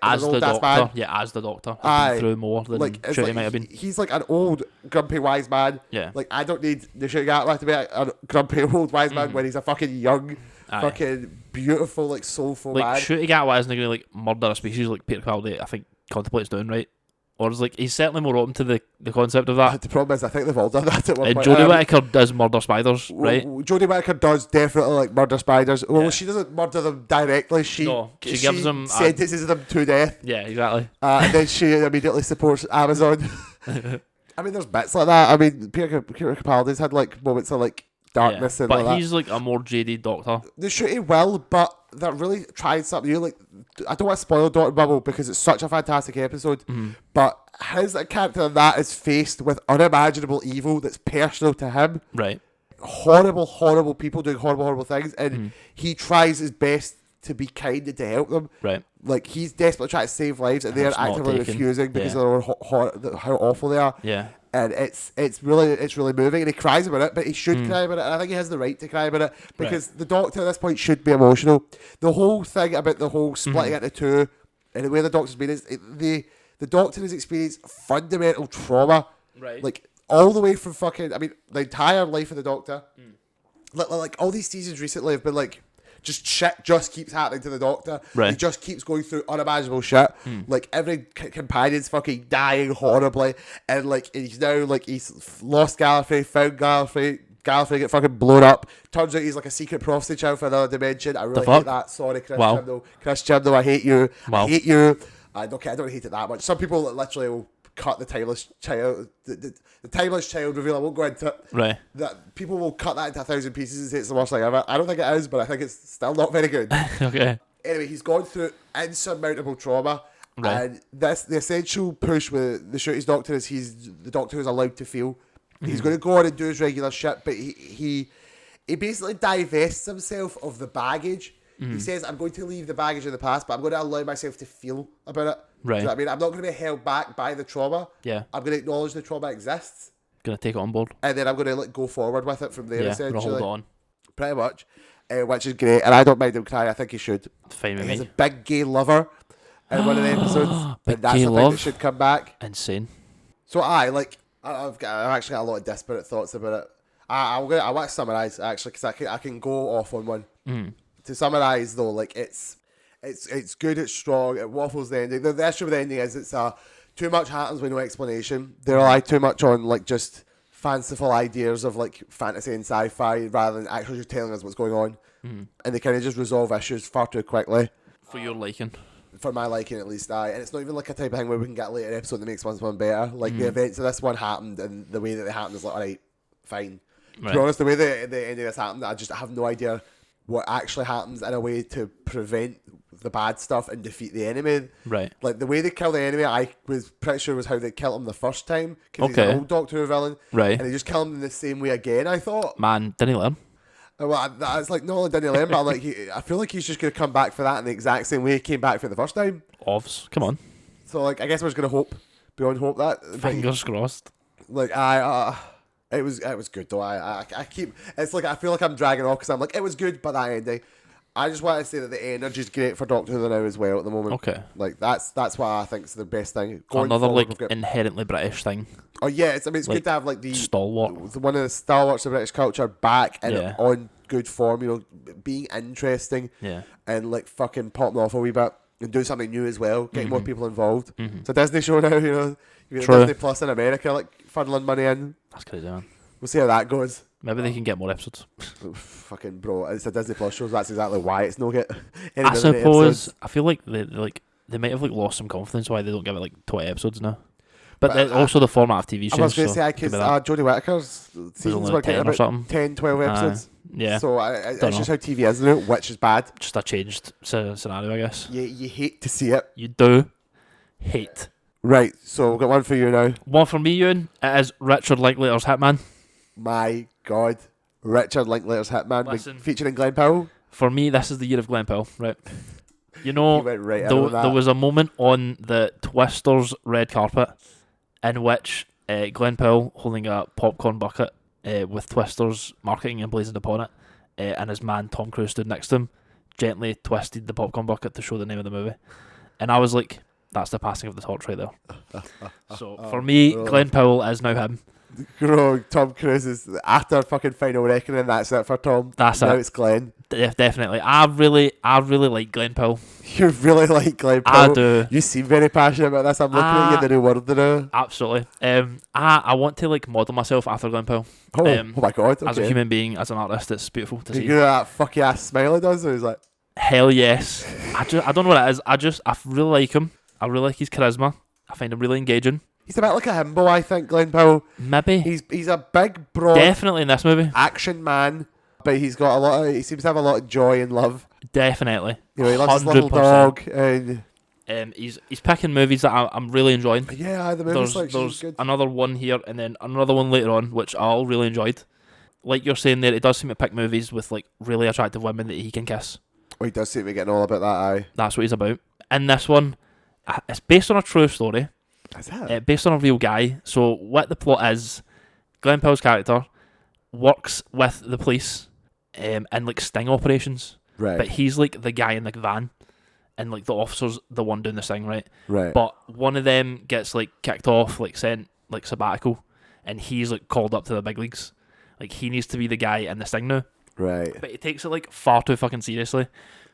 As an the old ass Doctor. man. Yeah, as the Doctor. Aye. Been through more than Like, it's Shooty like might have been. he's like an old grumpy wise man. Yeah. Like I don't need the shooting at to be a grumpy old wise man when he's a fucking young, Aye. fucking beautiful, like soulful Like, man. Shooty Gatwa isn't going to like murder a species like Peter Capaldi, I think, contemplates doing, right? Or is like, he's certainly more open to the concept of that. The problem is, I think they've all done that at one And point. Jodie Whittaker does murder spiders, right? Jodie Whittaker does definitely like murder spiders. Well, Yeah. she doesn't murder them directly. She gives them sentences them to death, Yeah, exactly. and then she immediately supports Amazon. I mean, there's bits like that. I mean, Peter Capaldi's had like moments of like darkness Yeah. and But like he's like a more jaded Doctor. that. The shooting will, but they're really trying something new. Like, I don't want to spoil Doctor Bubble because it's such a fantastic episode, but his character in that is faced with unimaginable evil that's personal to him. Right. Horrible people doing horrible things, and he tries his best to be kind and to help them. Right. Like, he's desperately trying to save lives, and they're it's not actively taken. refusing because Yeah. of how awful they are. Yeah. And it's really moving, and he cries about it, but he should cry about it. And I think he has the right to cry about it because the Doctor at this point should be emotional. The whole thing about the whole splitting into two, and the way the Doctor's been is the Doctor has experienced fundamental trauma, Right. like all the way from fucking. I mean, the entire life of the Doctor. Like all these seasons recently have been like. Just shit just keeps happening to the Doctor. Right. He just keeps going through unimaginable shit. Like every companion's fucking dying horribly, and like he's now like he's lost Gallifrey, found Gallifrey get fucking blown up. Turns out he's like a secret prophecy child for another dimension. I really hate fuck? that. Sorry, Chris Wow. Chibnall. Chris Chibnall, I hate you. Wow. I hate you. I don't hate it that much. Some people literally will cut the timeless child, the timeless child reveal. I won't go into it. Right. That people will cut that into 1,000 pieces and say it's the worst thing ever. I don't think it is, but I think it's still not very good. Okay. Anyway, he's gone through insurmountable trauma, Right. and that's the essential push with the Shooty's Doctor is he's the Doctor who's allowed to feel. He's going to go on and do his regular shit, but he basically divests himself of the baggage. He says, I'm going to leave the baggage in the past, but I'm going to allow myself to feel about it. Right. Do you know what I mean? I'm not going to be held back by the trauma. Yeah. I'm going to acknowledge the trauma exists, Gonna take it on board. and then I'm going to like go forward with it from there, Yeah. essentially. Gonna hold on. Pretty much. Which is great, and I don't mind him cry. I think he should. Fine with He has a me. big gay lover in one of the episodes. Big and that's gay the thing that love? should come back. Insane. So I've actually got a lot of disparate thoughts about it. I want to summarise actually because I can go off on one. To summarise though, like it's good, it's strong, it waffles the ending. The issue with the ending is it's too much happens with no explanation. They rely too much on like just fanciful ideas of like fantasy and sci-fi rather than actually just telling us what's going on. And they kind of just resolve issues far too quickly. For your liking. For my liking, at least, and it's not even like a type of thing where we can get a later episode that makes one better. Like the events of this one happened, and the way that they happened is like, alright, fine. To be honest, the way that the ending of this happened, I have no idea what actually happens in a way to prevent the bad stuff and defeat the enemy. Right. Like the way they kill the enemy, I was pretty sure was how they killed him the first time, because he's an old Doctor Who villain. Right. And they just kill him in the same way again, I thought. Man, didn't he learn? Well, that's like not only didn't he learn, but I'm like, I feel like he's just going to come back for that in the exact same way he came back for the first time. Ovs. Come on. So like, I guess we're just going to hope, beyond hope that. Fingers crossed. Like it was good though. I keep, it's like I feel like I'm dragging off because I'm like, it was good, but that ending. I just want to say that the energy's great for Doctor Who now as well at the moment. Okay. Like that's what I think is the best thing. Another like inherently British thing. Oh yeah, it's like, good to have like the stalwart, one of the stalwarts of British culture back and on good form. You know, being interesting. Yeah. And like fucking popping off a wee bit and doing something new as well, getting more people involved. It's a Disney show now. You know, Disney Plus in America, like funneling money in. That's crazy, man. We'll see how that goes. Maybe they can get more episodes. Fucking bro, it's a Disney Plus show. So that's exactly why it's no get. I suppose I feel like they might have like lost some confidence why they don't give it like 20 episodes now. But also the format of TV shows. I was going to say, because Jodie Whittaker's seasons were getting about 10, 12 episodes. Yeah. So it's just how TV is now, which is bad. Just a changed scenario, I guess. You hate to see it. You do hate. Right, so we've got one for you now. One for me, Ewan. It is Richard Linklater's Hitman. My God. Richard Linklater's Hitman. Listen, featuring Glenn Powell. For me, this is the year of Glenn Powell, right? You know, there was a moment on the Twisters red carpet in which Glenn Powell, holding a popcorn bucket with Twisters marketing emblazoned upon it, and his man Tom Cruise stood next to him, gently twisted the popcorn bucket to show the name of the movie. And I was like, that's the passing of the torch right there. So for me, Glenn Powell is now him. Tom Cruise is after fucking Final Reckoning. That's it for Tom. That's now it. It's Glenn. Definitely. I really like Glenn Powell. You really like Glenn Powell. I do. You seem very passionate about this. I'm looking at you in the new world now. Absolutely. I want to like model myself after Glenn Powell. Oh my God. Okay. As a human being, as an artist, it's beautiful to see. You know that fucky ass smile he does? He's like, hell yes. I don't know what it is. I really like him. I really like his charisma. I find him really engaging. He's a bit like a himbo, I think, Glenn Powell. Maybe. He's a big, broad... Definitely in this movie. ...action man, but he seems to have a lot of joy and love. Definitely. You know, he loves his little dog. And he's picking movies that I'm really enjoying. Yeah, the movie's there's good. Another one here and then another one later on, which I all really enjoyed. Like you're saying there, it does seem to pick movies with like really attractive women that he can kiss. Oh, he does seem to be getting all about that, aye. That's what he's about. In this one, it's based on a true story. Is that? Based on a real guy. So what the plot is, Glenn Powell's character works with the police in like sting operations. Right. But he's like the guy in the van and like the officer's the one doing the sting, right? Right. But one of them gets like kicked off, like sent like sabbatical, and he's like called up to the big leagues. Like he needs to be the guy in the sting now. Right. But he takes it like far too fucking seriously.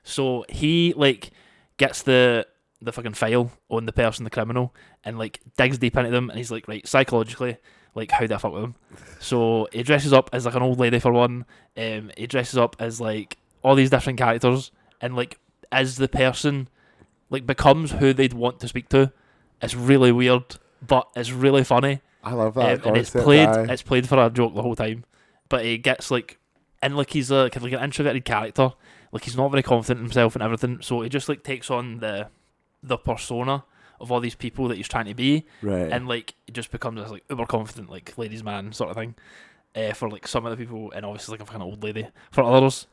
So he like gets the fucking file on the person, the criminal, and like digs deep into them, and he's like, right, psychologically, like how do I fuck with them? So he dresses up as like an old lady for one. He dresses up as like all these different characters, and like as the person like becomes who they'd want to speak to. It's really weird, but it's really funny. I love that. And it's played for a joke the whole time. But he gets like, and like he's like an introverted character. Like he's not very confident in himself and everything. So he just like takes on the persona of all these people that he's trying to be, right? And like it just becomes this like uber confident like ladies man sort of thing for like some of the people, and obviously like a fucking old lady for others.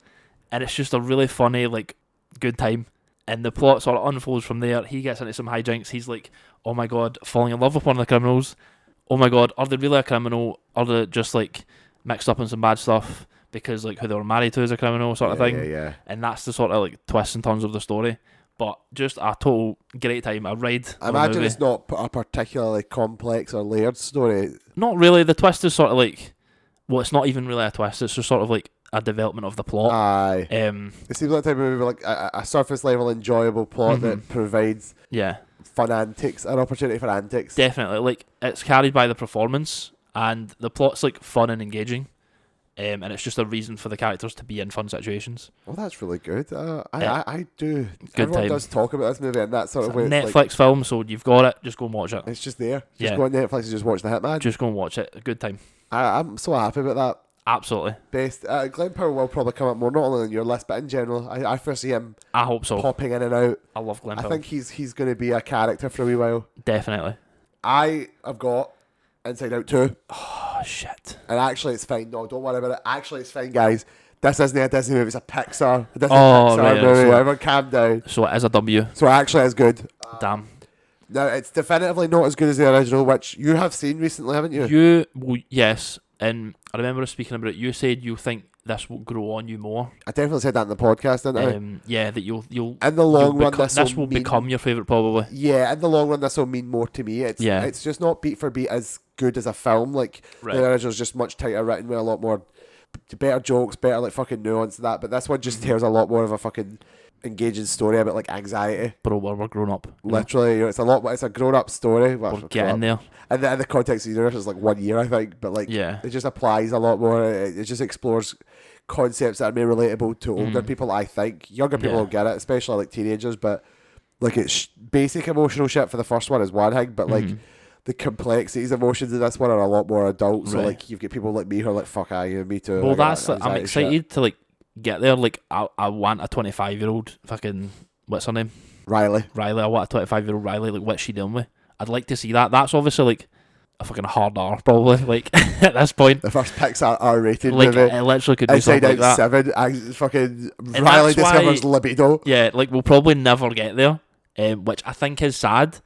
And it's just a really funny like good time, and the plot sort of unfolds from there. He gets into some hijinks. He's like, oh my God, falling in love with one of the criminals. Oh my God, are they really a criminal? Are they just like mixed up in some bad stuff because like who they were married to is a criminal sort of thing? Yeah. And that's the sort of like twists and turns of the story. But just a total great time. I imagine it's not a particularly complex or layered story. Not really. The twist is sort of like, well, it's not even really a twist. It's just sort of like a development of the plot. Aye. It seems like a type of movie like a surface level enjoyable plot that provides fun antics, an opportunity for antics. Definitely. Like it's carried by the performance. and the plot's like fun and engaging. And it's just a reason for the characters to be in fun situations. Well, that's really good. I do. Good Everyone time. does talk about this movie in that sort of way. Netflix film, so you've got it. Just go and watch it. It's just there. Just go on Netflix and just watch The Hitman. Just go and watch it. A good time. I'm so happy about that. Absolutely. Best. Glenn Powell will probably come up more, not only on your list, but in general. I foresee him. I hope so. Popping in and out. I love Glenn Powell. I think he's going to be a character for a wee while. Definitely. I have got Inside Out 2. Oh, shit. And actually, it's fine. No, don't worry about it. Actually, it's fine, guys. This isn't a Disney movie. It's a Pixar. Pixar movie. So, everyone calm down. So it is a W. So actually, it's good. Damn. Now, it's definitively not as good as the original, which you have seen recently, haven't you? Yes. And I remember us speaking about it. You said you think this will grow on you more. I definitely said that in the podcast, didn't I? Yeah, that you'll in the long run, this will become your favourite, probably. Yeah, in the long run, this will mean more to me. It's just not beat for beat as good as a film. Like the original's just much tighter written with a lot more better jokes, better like fucking nuance and that. But this one just tells a lot more of a fucking engaging story about like anxiety. Bro, we're grown up. Literally, it's a grown up story. We're getting there. And the context of the universe is like 1 year, I think. But like, it just applies a lot more. It just explores concepts that are more relatable to older people. I think younger people will get it, especially like teenagers. But like, it's basic emotional shit for the first one is one thing, but like the complexities of emotions in this one are a lot more adult. So like, you've got people like me who are like, fuck, me too. Well, that's I'm excited to like get there. Like, I want a 25-year-old fucking, what's her name? Riley. I want a 25-year-old Riley. Like, what's she dealing with? I'd like to see that. That's obviously like a fucking hard R, probably. Like at this point, the first Pixar R-rated like, movie. It literally could be something like that. 7, fucking Riley discovers libido. Yeah, like we'll probably never get there, which I think is sad.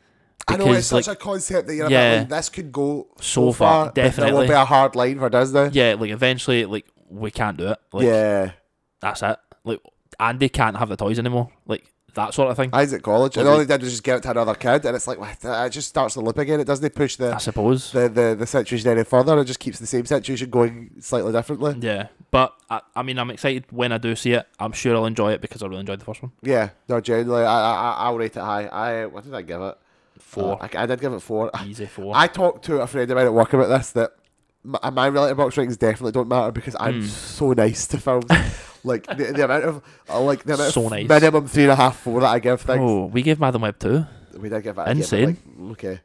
I know, it's such a concept that you're like, this could go so far. Definitely, there will be a hard line for Disney. Yeah, like eventually, like we can't do it. Like, that's it. Like Andy can't have the toys anymore. Like that sort of thing. He's at college, and all he did was just give it to another kid, and it's like, it just starts the loop again. It doesn't push the situation any further. It just keeps the same situation going slightly differently. Yeah, but I mean, I'm excited when I do see it. I'm sure I'll enjoy it because I really enjoyed the first one. Yeah, no, genuinely, I'll rate it high. What did I give it? 4. I did give it 4. Easy 4. I talked to a friend of mine at work about this, that my relative box ratings definitely don't matter because I'm so nice to films. Like the amount of so nice. Minimum 3.5, 4 that I give things. Oh, we gave Madam Web 2. We did give it. Insane. Okay.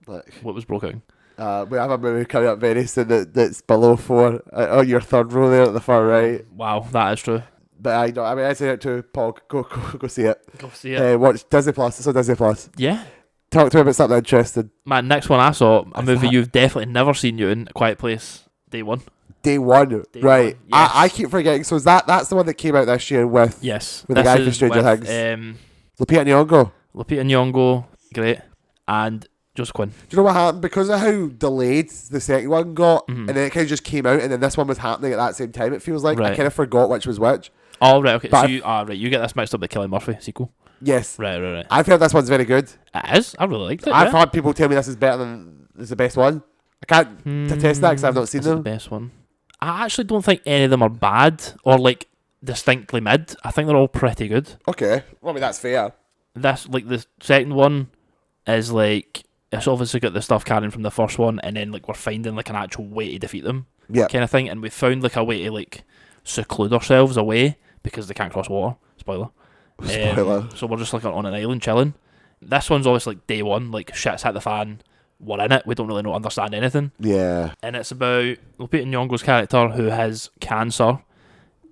What was broke out? We have a movie coming up very soon that's below 4 on your third row there at the far right. Wow, that is true. But I say it to Paul. Go see it. Go see it. Watch Disney Plus. It's on Disney Plus. Yeah. Talk to me about something interesting. Man, next one I saw, a movie you've definitely never seen, Ewan, A Quiet Place, Day 1. Day one, right? Yes. I keep forgetting. So that's the one that came out this year with the guy from Stranger Things. Lupita Nyong'o, great, and Joseph Quinn. Do you know what happened? Because of how delayed the second one got, and then it kind of just came out, and then this one was happening at that same time. It feels like I kind of forgot which was which. Oh right, okay. But so you get this mixed up with the Cillian Murphy sequel. Yes. Right. I've heard this one's very good. It is. I really liked it. I've heard people tell me this is better than this is the best one. I can't attest that because I've not seen them. The best one. I actually don't think any of them are bad or like distinctly mid. I think they're all pretty good. Okay, well, I mean that's fair. This like the second one is like it's obviously got the stuff carrying from the first one, and then like we're finding like an actual way to defeat them, kind of thing. And we found like a way to like seclude ourselves away because they can't cross water. Spoiler. So we're just like on an island chilling. This one's obviously like day one, like shit's hit the fan. We're in it. We don't really understand anything. Yeah. And it's about Lupita Nyong'o's character who has cancer,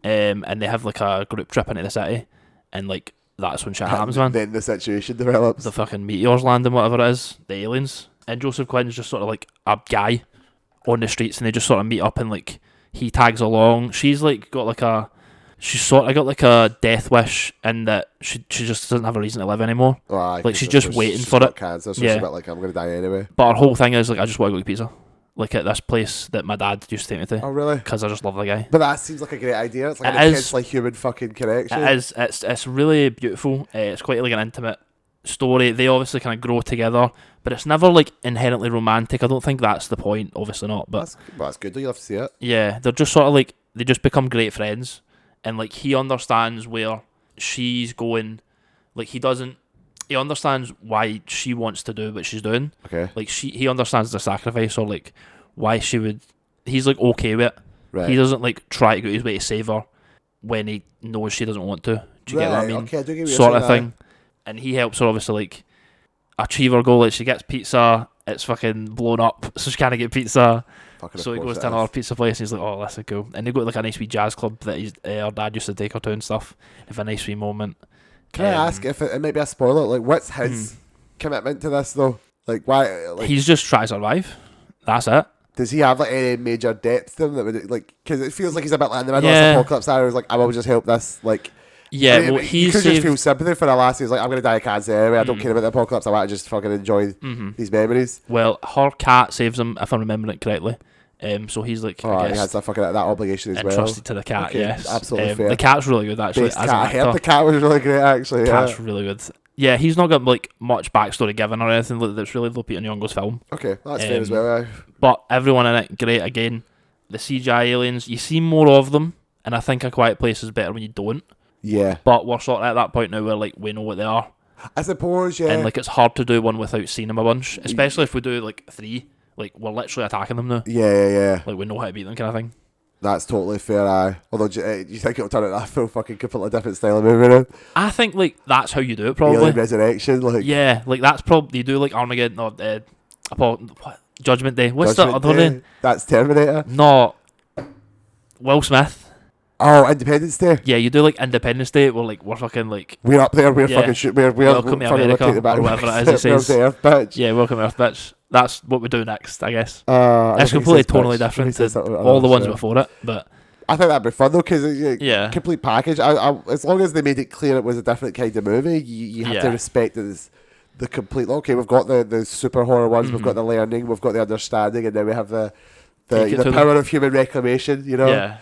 and they have like a group trip into the city, and like that's when shit happens, man. Then the situation develops. The fucking meteors land and whatever it is, the aliens. And Joseph Quinn's just sort of like a guy on the streets, and they just sort of meet up, and like he tags along. She's like got like a. She's sort of got like a death wish in that she just doesn't have a reason to live anymore. Like she's just waiting for it. Cancer, so she's a bit like, I'm going to die anyway. But her whole thing is like, I just want to go eat pizza. Like at this place that my dad used to take me to. Oh really? Because I just love the guy. But that seems like a great idea. It's like an intense like human fucking connection. It is. It's really beautiful. It's quite like an intimate story. They obviously kind of grow together, but it's never like inherently romantic. I don't think that's the point. Obviously not. But that's good though. You'll have to see it. Yeah, they're just sort of like they just become great friends. And like he understands where she's going, like he understands why she wants to do what she's doing. Okay. Like he understands the sacrifice or like why she would. He's like okay with it. Right. He doesn't like try to go his way to save her when he knows she doesn't want to. Do you get what I mean? Okay, I do get what sort you're of saying. thing. And he helps her obviously like achieve her goal. Like she gets pizza, it's fucking blown up, so she can't get pizza. So He goes to another pizza place and he's like, oh, that's cool. And they go to like a nice wee jazz club that her dad used to take her to and stuff. Have a nice wee moment. Can I ask if it might be a spoiler? Like, what's his commitment to this though? Like, why? Like, he's just trying to survive. That's it. does he have like any major depth to him that would like? Because it feels like he's a bit like in the middle of Yeah. this apocalypse. I was like, I will just help this. Like, Yeah, I mean, well, you he could saved. just feel sympathy for the lassie. He's like, I'm going to die of cancer anyway. I don't care about the apocalypse. I want to just fucking enjoy these memories. Well, her cat saves him, if I'm remembering it correctly. So he's like, Oh, I he guess, has that obligation as well. entrusted to the cat. Okay, Yes, absolutely fair. The cat's really good actually. Best As cat. an I heard actor. the cat was really great actually. Yeah. Cat's really good. Yeah, he's not got like much backstory given or anything that's really Lupita Nyong'o's film. Okay, that's fair as well. But everyone in it, great again. The CGI aliens, you see more of them, and I think A Quiet Place is better when you don't. Yeah. But we're sort of at that point now where like we know what they are, I suppose, yeah. and like it's hard to do one without seeing them a bunch, especially if we do like 3. Like we're literally attacking them now. Yeah. Like we know how to beat them, kind of thing. That's totally fair, Although, do you think it'll turn out a full fucking completely different style of movie now? I think like that's how you do it probably. Alien Resurrection, like... Yeah, like that's probably you do like Armageddon or what? Judgment Day. What's Judgment the other Day. name? That's Terminator. No, Will Smith. Oh, Independence Day. Yeah, you do like Independence Day. We're fucking like We're up there. We're Yeah. fucking shit. We're Welcome to fucking America, take the back or whatever it is he Welcome says. to Earth, bitch. yeah, welcome to Earth, bitch. That's what we do next, I guess. I It's think he completely says bitch. tonally I think different he says to something like all the that, ones so. before it, but I think that'd be fun though, because Yeah. complete package. As long as they made it clear it was a different kind of movie, you have to Yeah. respect that it's the complete. Okay, we've got the super horror ones, we've got the learning, we've got the understanding, and then we have the Take it to power of human reclamation. You know, yeah,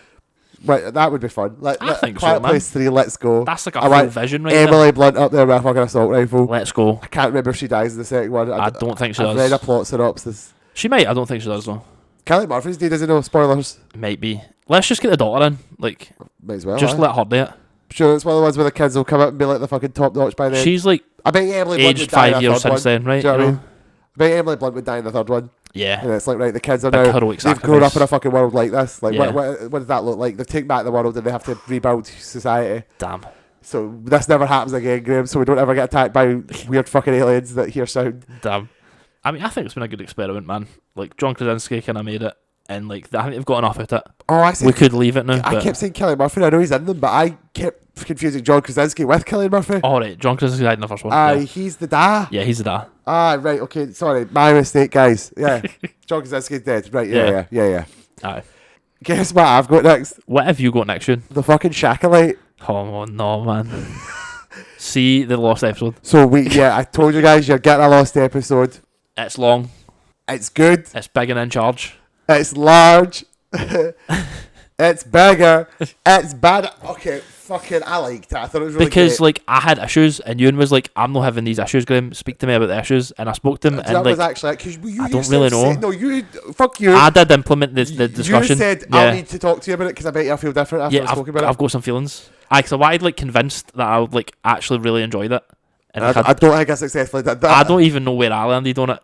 right? That would be fun. I think so, Quiet man. Place 3, let's go. that's like a I full want vision right there. Emily Blunt up there with a fucking assault rifle. Let's go. I can't remember if she dies in the second one. I don't think she I've does. read a plot synopsis. She might. I don't think she does though. Kelly Murphy's dead, doesn't know. Spoilers. Might be. Let's just get the daughter in. Like, Might as well. just let her do it. Sure, it's one of the ones where the kids will come up and be like the fucking top notch by then. She's like I bet Emily Blunt aged would die in 5 the years third since one. then, right? Do you know what I You mean? I bet Emily Blunt would die in the third one. Yeah. And it's like, right, the kids are Big now, heroic they've grown up sacrifice. in a fucking world like this. Like, Yeah. what does that look like? They take back the world and they have to rebuild society. Damn. So this never happens again, Graeme, so we don't ever get attacked by weird fucking aliens that hear sound. Damn. I mean, I think it's been a good experiment, man. Like, John Krasinski kind of made it, and like, I think they've got enough out it. Oh, I see. We could leave it now. I but... kept saying Cillian Murphy, I know he's in them, but I kept confusing John Krasinski with Cillian Murphy. All right, John Krasinski died in the first one. Aye, yeah. he's the da. Yeah, he's the dad. Right, okay, sorry, my mistake, guys. Yeah, John Krasinski's dead. Right, yeah. Aye. Guess what I've got next? What have you got next, Ewan? The fucking Shakalite. Oh no, man. See the lost episode. So I told you guys you're getting a lost episode. It's long. It's good. It's big and in charge. It's large. It's bigger. It's bad. Okay, fucking, I liked it. I thought it was really Because great. like I had issues, and Ewan was like, "I'm not having these issues, Graeme. Speak to me about the issues." And I spoke to him, that and was like actually because you. I don't said- really know. No, you. Fuck you. I did implement the discussion. You said yeah. I'll need to talk to you about it because I bet you I feel different after I yeah, spoke about it. I've got some feelings. Because I wanted like convinced that I would like actually really enjoyed it, and I don't think I successfully did that. I don't even know where I landed on it.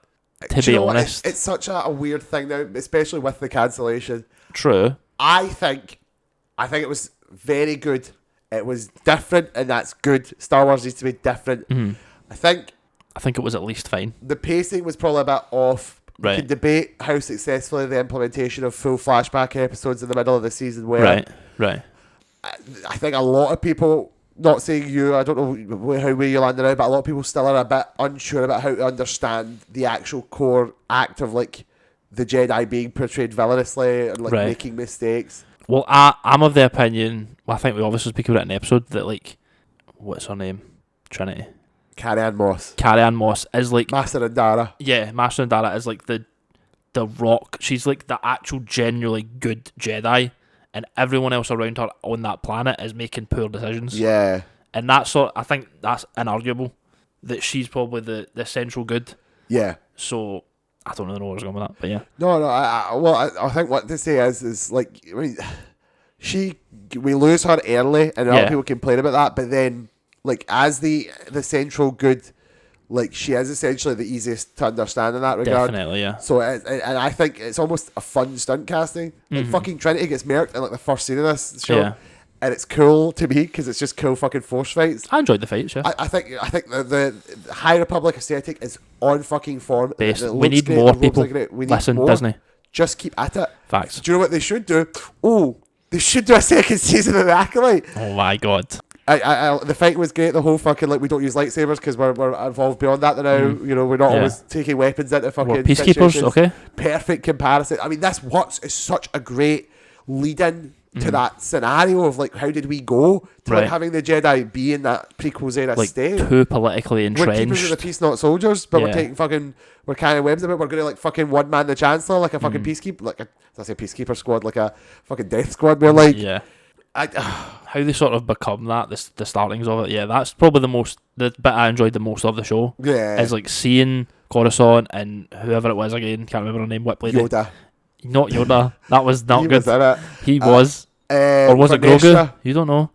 To Do be you know what? honest, It's such a weird thing now, especially with the cancellation. true. I think it was very good. It was different, and that's good. Star Wars needs to be different. Mhm. I think I think it was at least fine. the pacing was probably a bit off. Right. We can debate how successfully the implementation of full flashback episodes in the middle of the season were. Right. I think a lot of people, not saying you, I don't know where you landed now, but a lot of people still are a bit unsure about how to understand the actual core act of like the Jedi being portrayed villainously and like Right. making mistakes. Well, I'm of the opinion. Well, I think we obviously speak about it in an episode that like, what's her name? Trinity. Carrie-Anne Moss. Carrie-Anne Moss is like, Master and Dara. yeah, Master and Dara is like the rock. She's like the actual genuinely good Jedi, and everyone else around her on that planet is making poor decisions. Yeah. And I think that's inarguable. That she's probably the central good. Yeah. So I don't really know where I was going with that, but yeah. No, I think what to say is like, I mean, we lose her early, and a lot Yeah. of people complain about that, but then, like, as the central good like she is essentially the easiest to understand in that regard. Definitely, yeah. So and I think it's almost a fun stunt casting. Like fucking Trinity gets murked in like the first scene of this show. Yeah. And it's cool to me because it's just cool fucking force fights. I enjoyed the fights, yeah. I think the High Republic aesthetic is on fucking form. Best. We need more people. Listen, Disney. Just keep at it. Facts. Do you know what they should do? Oh, they should do a second season of The Acolyte. Oh my god. The fight was great. The whole fucking like we don't use lightsabers because we're evolved beyond that now. You know, we're not always taking weapons into fucking we're peacekeepers. situations. Okay. Perfect comparison. I mean, this is such a great lead-in to that scenario of like how did we go to like having the Jedi be in that prequel era like state. Too politically entrenched. We're keepers of the peace, not soldiers, but we're carrying webs about. We're gonna like fucking one man the Chancellor, like a fucking peacekeeper, like I say peacekeeper squad, like a fucking death squad. We're like, how they sort of become that, the startings of it. Yeah, that's probably the bit I enjoyed the most of the show. Yeah, is like seeing Coruscant and whoever it was again, can't remember her name. What played Yoda. Not Yoda. That was not good. He was. Or was it Grogu? You don't know.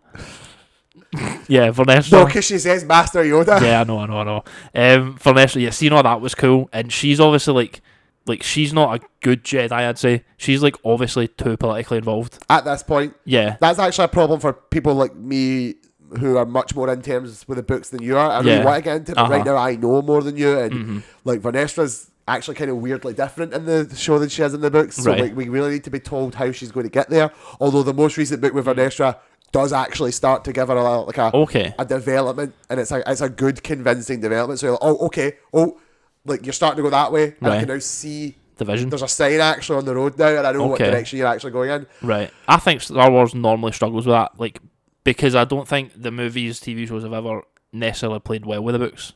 Yeah, Vernestra. No, because she says Master Yoda. Yeah, I know. Vernestra, yeah, seeing all that was cool. And she's obviously like she's not a good Jedi, I'd say. She's like obviously too politically involved. At this point. Yeah. That's actually a problem for people like me who are much more in terms with the books than you are. I really want to get into it, but right now I know more than you. And like Vernestra's actually kind of weirdly different in the show than she is in the books. So like we really need to be told how she's going to get there. Although the most recent book with Vernestra does actually start to give her a development, and it's a good convincing development. So you're like, like you're starting to go that way, and I can now see the vision. There's a sign actually on the road now, and I know what direction you're actually going in. Right. I think Star Wars normally struggles with that, like because I don't think the movies, TV shows have ever necessarily played well with the books,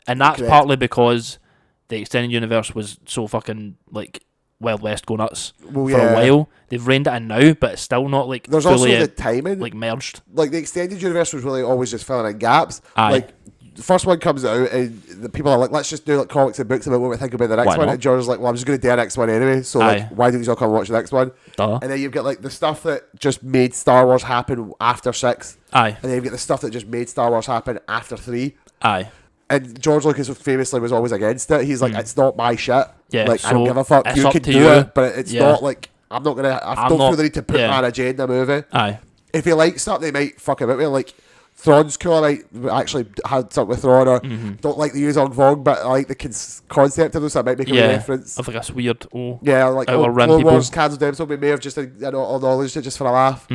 and that's partly because the extended universe was so fucking like Wild West go nuts for a while. They've reined it in now, but it's still not like there's fully also the timing like merged. Like the extended universe was really always just filling in gaps. Like the first one comes out and the people are like, let's just do like comics and books about what we think about the next one. And George's like, well, I'm just going to do the next one anyway. So like, why don't you all come and watch the next one? And then you've got like the stuff that just made Star Wars happen after 6. And then you've got the stuff that just made Star Wars happen after 3. And George Lucas famously was always against it. He's like, it's not my shit. Yeah, like, I don't give a fuck. You can do it, but it's not like, I don't feel the need to put my agenda in a movie. If you like something, they might fuck about with it. Like, Thrawn's cool. I actually had something with Thrawn, or don't like the use on Vong, but I like the concept of this. I might make a reference. Of like this weird, like Clone Wars cancelled episode. We may have just acknowledged it just for a laugh.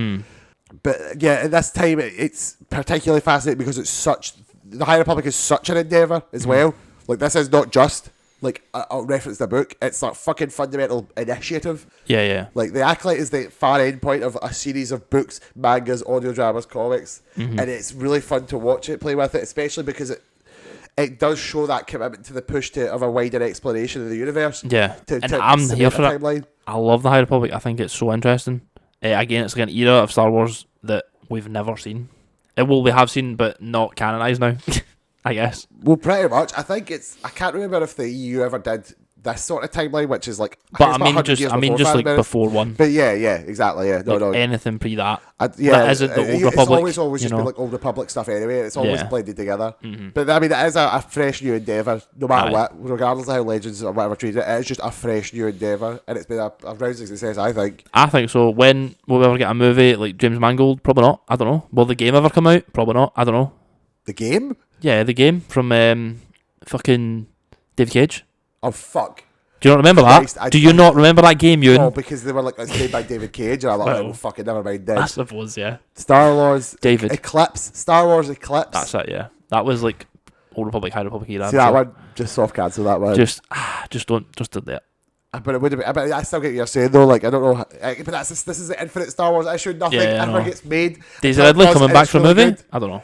But yeah, at this time, it's particularly fascinating because it's the High Republic is such an endeavour as well. Like, this is not just like a reference to a book, it's a fucking fundamental initiative. Like the Acolyte is the far end point of a series of books, mangas, audio dramas, comics, and it's really fun to watch it, play with it, especially because it does show that commitment to the push of a wider exploration of the universe. I'm here for it. I love the High Republic. I think it's so interesting. Again, it's like an era of Star Wars that we've never seen. We have seen, but not canonised now, I guess. Well, pretty much. I think I can't remember if the EU ever did this sort of timeline, which is like. But I mean, just like before one. But yeah, exactly. Yeah, no. Anything pre that. Isn't the Old Republic? It's always just been like Old Republic stuff anyway. It's always blended together. But I mean, it is a fresh new endeavour, no matter what, regardless of how Legends or whatever treated it. It's just a fresh new endeavour, and it's been a rousing success, I think. I think so. When will we ever get a movie like James Mangold? Probably not. I don't know. Will the game ever come out? Probably not. I don't know. The game? Yeah, the game from fucking David Cage. Oh fuck! Do you not remember that? Do you not remember that game, Ewan? Oh, because they were like, it's made by David Cage, and I'm like, oh fucking never mind. Dead. I suppose, yeah. Star Wars, David Eclipse, Star Wars Eclipse. That's it, yeah. That was like Old Republic, High Republic era. See that one? Just soft cancel that one. Just do that. But it would have been. But I still get what you're saying though. Like I don't know. But this is the infinite Star Wars issue. Nothing ever gets made. Daisy Ridley coming back for a movie? Good. I don't know.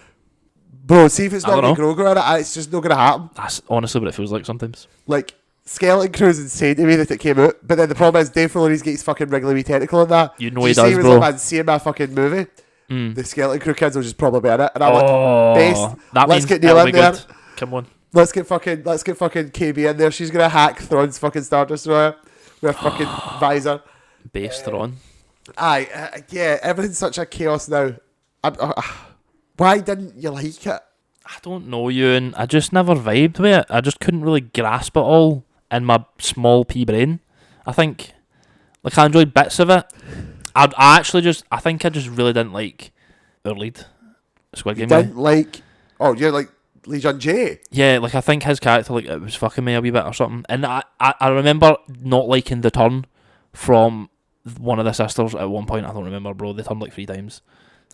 Bro, see if it's not Grogu in it, it's just not going to happen. That's honestly what it feels like sometimes. Like, Skeleton Crew's insane to me that it came out, but then the problem is Dave Filoni's got his fucking wriggly wee tentacle in that. You know he does, bro. Like, man, seeing my fucking movie, the Skeleton Crew kids will just probably be in it, and I'm like, base, let's get Neil in there. Come on. Let's get fucking KB in there. She's going to hack Thrawn's fucking Star Destroyer with a fucking visor. Base Thrawn. Yeah, everything's such a chaos now. Why didn't you like it? I don't know, Ewan. I just never vibed with it. I just couldn't really grasp it all in my small pea brain. I think, like, I enjoyed bits of it. I think I just really didn't like our lead, Squid Game guy. Didn't like. Oh, you're like Lee Jun Jae. Yeah, like, I think his character, like, it was fucking me a wee bit or something. And I remember not liking the turn from one of the sisters at one point. I don't remember, bro. They turned like 3 times.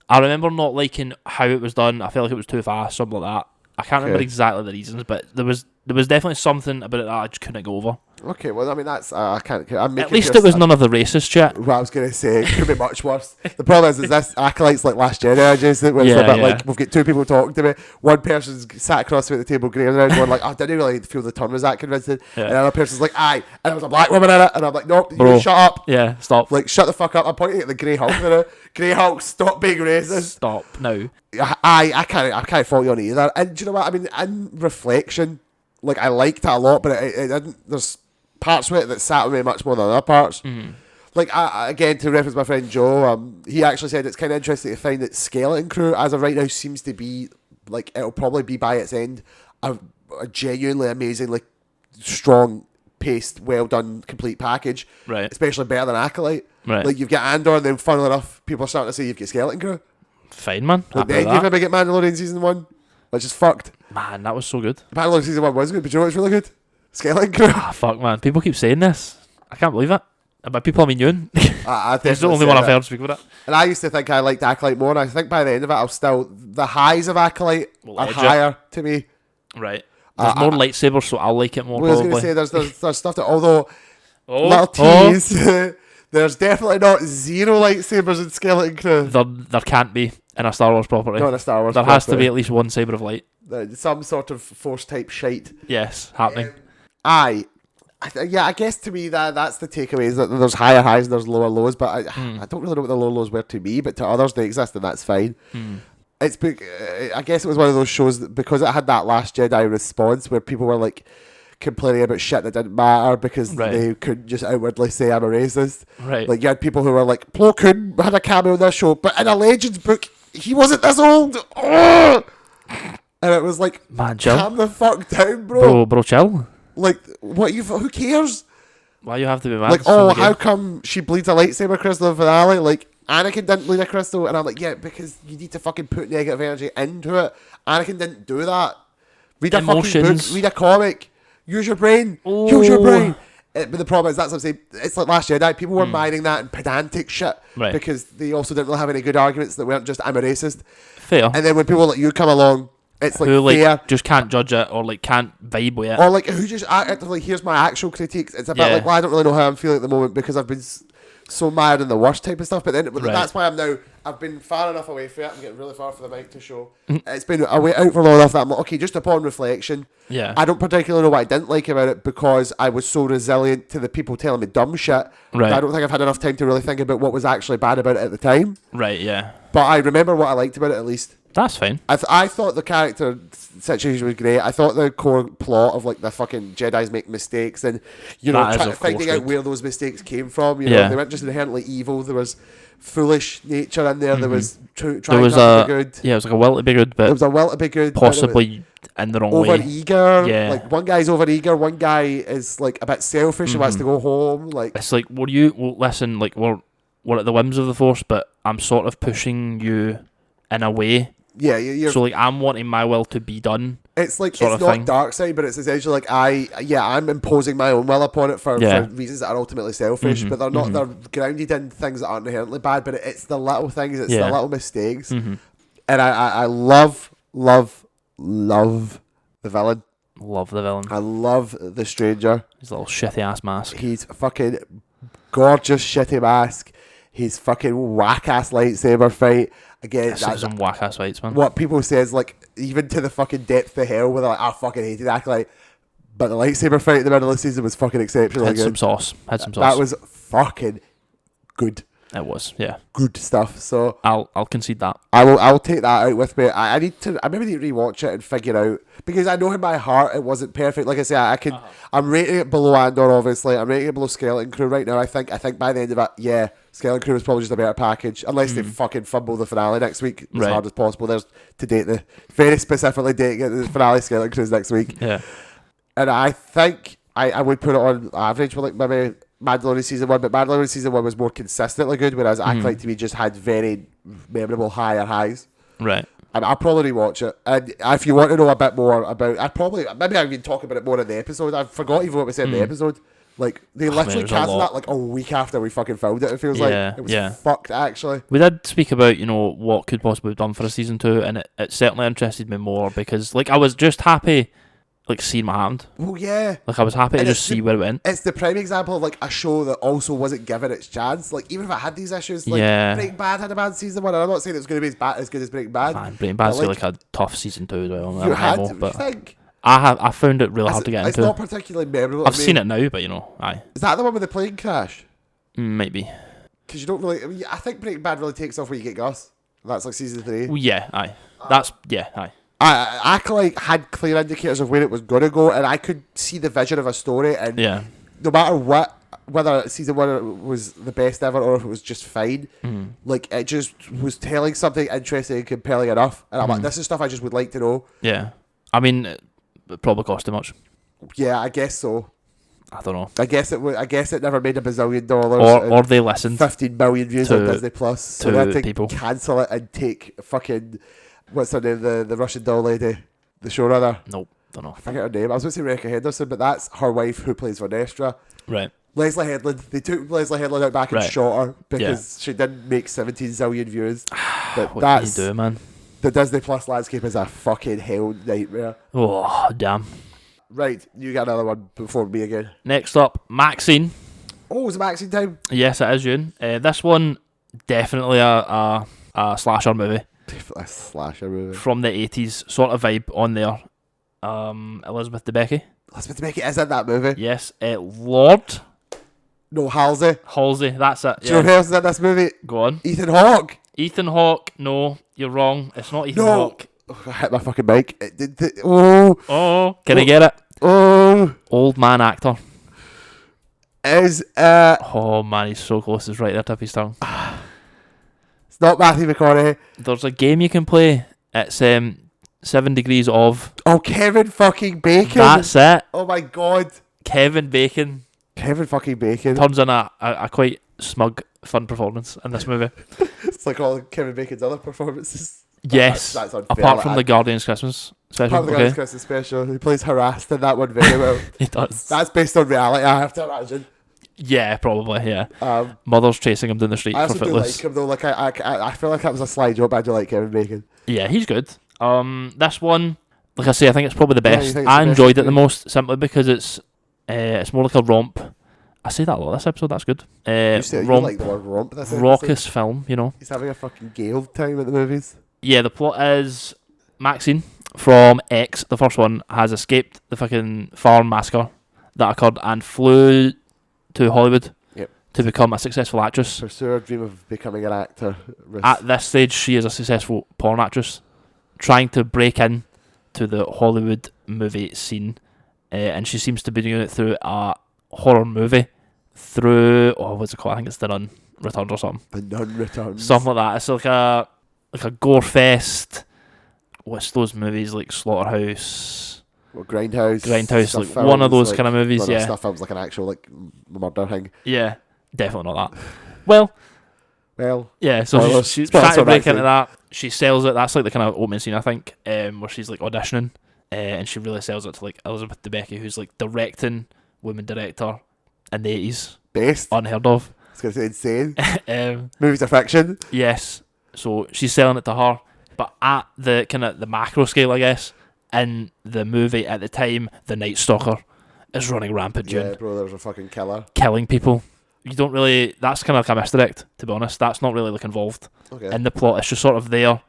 I remember not liking how it was done. I felt like it was too fast, something like that. I can't remember exactly the reasons, but there was definitely something about it that I just couldn't go over. Okay, well, I mean, that's I can't. At least it was none of the racist shit. Well, I was going to say it could be much worse. The problem is this Acolyte's like Last Jedi, Jason, where it's a bit like we've got 2 people talking to me. One person's sat across me at the table, Graeme, and going like, "I didn't really feel the turn was that convincing," and the other person's like, "Aye," and there was a black woman in it, and I'm like, "Nope, you shut up." Yeah, stop. Like, shut the fuck up. I'm pointing at the Grey Hulk there. Grey Hulk, stop being racist. Stop now. I can't fault you on it either. And do you know what I mean? In reflection, like, I liked it a lot, but it didn't. There's parts of it that sat with me much more than other parts. Like, again, to reference my friend Joe, he actually said it's kind of interesting to find that Skeleton Crew, as of right now, seems to be, like, it'll probably be by its end a genuinely amazing, like, strong paced, well done, complete package. Right. Especially better than Acolyte. Right. Like, you've got Andor, and then funnily enough, people are starting to say you've got Skeleton Crew. Fine, man. Like, the idea of maybe get Mandalorian season 1, which is fucked. Man, that was so good. Mandalorian season 1 was good, but you know what's really good? Skeleton Crew. Ah, fuck, man. People keep saying this. I can't believe it. And by people, I mean Ewan. I He's the only one I've heard speak about it. And I used to think I liked Acolyte more, and I think by the end of it, I'll still... The highs of Acolyte are higher to me. Right. There's more lightsabers, so I'll like it more, I was going to say, there's stuff that... Although, little tease... There's definitely not 0 lightsabers in Skeleton Crew. There can't be in a Star Wars property. Not in a Star Wars There has to be at least one saber of light. Some sort of Force-type shite. Yes, happening. I guess to me that's the takeaway, is that there's higher highs and there's lower lows, but I don't really know what the lower lows were to me, but to others they exist, and that's fine. It's I guess it was one of those shows that, because it had that Last Jedi response where people were like complaining about shit that didn't matter because they couldn't just outwardly say I'm a racist. Right. Like, you had people who were like, Plo Koon had a cameo in this show, but in a Legends book he wasn't this old. And it was like, man, chill. Calm the fuck down, bro. Bro, chill. Like, what who cares? Why you have to be mad? Like, oh, how come she bleeds a lightsaber crystal in the finale? Like, Anakin didn't bleed a crystal, and I'm like, yeah, because you need to fucking put negative energy into it. Anakin didn't do that. Read a fucking book, read a comic, use your brain, use your brain. But the problem is, that's what I'm saying, it's like Last Jedi. People were mining that and pedantic shit because they also didn't really have any good arguments that weren't just, I'm a racist. Fair. And then when people like you come along, it's like, who like fair, just can't judge it or like can't vibe with it, or like who just actively, here's my actual critiques. It's a bit like, well, I don't really know how I'm feeling at the moment because I've been so mired in the worst type of stuff. But then that's why I've been far enough away from it. I'm getting really far from the mic to show. It's been away out for long enough that I'm like, okay, just upon reflection, I don't particularly know what I didn't like about it because I was so resilient to the people telling me dumb shit. Right. I don't think I've had enough time to really think about what was actually bad about it at the time. Right. Yeah. But I remember what I liked about it, at least. That's fine. I thought the character situation was great. I thought the core plot of like the fucking Jedis make mistakes and, you know, finding out where those mistakes came from. You know, they weren't just inherently evil. There was foolish nature in there. There was trying to be good. Yeah, it was like a will to be good, but there was a will to be good, possibly in the wrong way. Over eager. Yeah. Like, one guy's over eager. One guy is like a bit selfish and wants to go home. Like, it's like, listen, like we're at the whims of the Force, but I'm sort of pushing you in a way. Yeah, you're, so like I'm wanting my will to be done. It's like, it's not dark side, but it's essentially like I'm imposing my own will upon it for reasons that are ultimately selfish, but they're not. They're grounded in things that aren't inherently bad, but it's the little things, it's the little mistakes, and I love the villain. Love the villain. I love the stranger. His little shitty ass mask. He's fucking gorgeous shitty mask. His fucking whack ass lightsaber fight. Again, that's some whack ass fights, man. What people say is like, even to the fucking depth of hell, where they're like, I fucking hated Acolyte, but the lightsaber fight at the middle of the season was fucking exceptional. Had some sauce. That was fucking good. It was, yeah, good stuff. So I'll concede that. I'll take that out with me. I maybe need to rewatch it and figure out, because I know in my heart it wasn't perfect. Like I say, I'm rating it below Andor. Obviously, I'm rating it below Skeleton Crew right now. I think by the end of it, Skeleton Crew was probably just a better package, unless they fucking fumble the finale next week as hard as possible. There's to date the very specifically dating it, the finale Skeleton Crew next week. Yeah, and I think I would put it on average with like maybe Mandalorian season 1, but Mandalorian season 1 was more consistently good, whereas Acolyte to me just had very memorable higher highs. Right. And I'll probably rewatch it. And if you want to know a bit more about, maybe I can talk about it more in the episode. I forgot even what we said in the episode. Like, they literally cancelled that like a week after we fucking filmed it, it feels like. It was fucked, actually. We did speak about, what could possibly be done for a season 2, and it certainly interested me more because, like, I was just happy, like, seeing what happened. Oh, yeah. Like, I was happy to just see where it went. It's the prime example of, like, a show that also wasn't given its chance. Like, even if it had these issues, like, Breaking Bad had a bad season 1, and I'm not saying it's going to be as good as Breaking Bad. Man, Breaking Bad's like a tough season 2 as well. You had to think. I found it really hard to get into. It's not particularly memorable. I've seen it now, but aye. Is that the one with the plane crash? Maybe. Because you don't really. I think Breaking Bad really takes off when you get Gus. That's like season 3. Well, yeah, aye. Aye. Acolyte had clear indicators of where it was going to go, and I could see the vision of a story. And no matter whether season 1 was the best ever or if it was just fine, like it just was telling something interesting and compelling enough. And I'm like, this is stuff I just would like to know. Yeah. I mean, it probably cost too much. Yeah, I guess so. I don't know. I guess it never made $1 bazillion. Or they listened 15 million views on Disney Plus. So they had to people cancel it and take fucking what's her name, the Russian doll lady, the showrunner. Nope, don't know. I forget her name. I was going to say Rebecca Henderson, but that's her wife who plays Vernestra. Right. Leslie Headland. They took Leslie Headland out back and shot her because she didn't make 17 zillion views. But what that's do you do, man? The Disney Plus landscape is a fucking hell nightmare. Oh, damn. Right, you got another one before me again. Next up, Maxine. Oh, is it Maxine time? Yes, it is, Ewan. This one, definitely a slasher movie. Definitely a slasher movie. From the 80s, sort of vibe on there. Elizabeth Debicki. Elizabeth Debicki is in that movie. Yes. Lord. No, Halsey. That's it. Do you know who else is in this movie? Go on. Ethan Hawke. Ethan Hawke. No, you're wrong. It's not Ethan Hawke. Oh, I hit my fucking mic. Can I get it? Oh. Old man actor. Is oh man, he's so close. It's right there, tip his tongue. It's not Matthew McConaughey. There's a game you can play. It's 7 Degrees of. Oh, Kevin fucking Bacon. That's it. Oh my god. Kevin Bacon. Kevin fucking Bacon. Turns in a quite smug, fun performance in this movie. It's like all Kevin Bacon's other performances. Yes. That's unfair. Apart from the Guardian's Christmas special. Apart from the Guardian's Christmas special. He plays harassed in that one very well. He does. That's based on reality, I have to imagine. Yeah, probably, yeah. Mother's chasing him down the street for Footloose. I also do like him though. Like, I feel like that was a sly job. I do like Kevin Bacon. Yeah, he's good. This one, like I say, I think it's probably the best. I enjoyed it the most simply because it's more like a romp. I say that a lot this episode, that's good. You like the word romp this episode? Raucous film, He's having a fucking gale time at the movies. Yeah, the plot is Maxine from X, the first one, has escaped the fucking farm massacre that occurred and flew to Hollywood to become a successful actress. Pursue her dream of becoming an actor. At this stage, she is a successful porn actress trying to break in to the Hollywood movie scene, and she seems to be doing it through a horror movie through what's it called? I think it's The Nun Returns or something. The Nun Returns. Something like that. It's like a gore fest. What's those movies like Slaughterhouse? Well, Grindhouse, like one of those kind of movies. Yeah, stuff films like an actual like murder thing. Yeah, definitely not that. Well, yeah. So she's trying to break into that. She sells it. That's like the kind of opening scene, I think, where she's like auditioning, and she really sells it to like Elizabeth Debicki, who's like directing, woman director in the 80s. Best. Unheard of. It's going to say insane. Movies are fiction. Yes. So she's selling it to her, but at the kind of the macro scale, I guess, in the movie at the time, the Night Stalker is running rampant. Yeah, bro, there's a fucking killer. Killing people. You don't really... That's kind of like a misdirect, to be honest. That's not really like involved in the plot. It's just sort of there,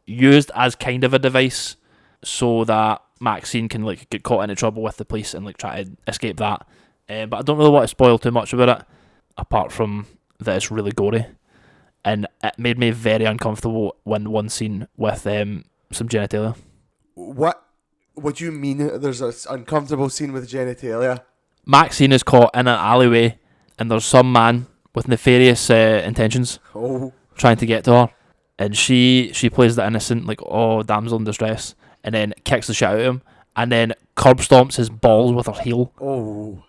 used as kind of a device so that Maxine can like get caught into trouble with the police and like try to escape that. But I don't really want to spoil too much about it, apart from that it's really gory. And it made me very uncomfortable when one scene with some genitalia. What do you mean there's an uncomfortable scene with genitalia? Maxine is caught in an alleyway and there's some man with nefarious intentions, trying to get to her, and she plays the innocent, like, oh, damsel in distress, and then kicks the shit out of him, and then curb stomps his balls with her heel. Oh,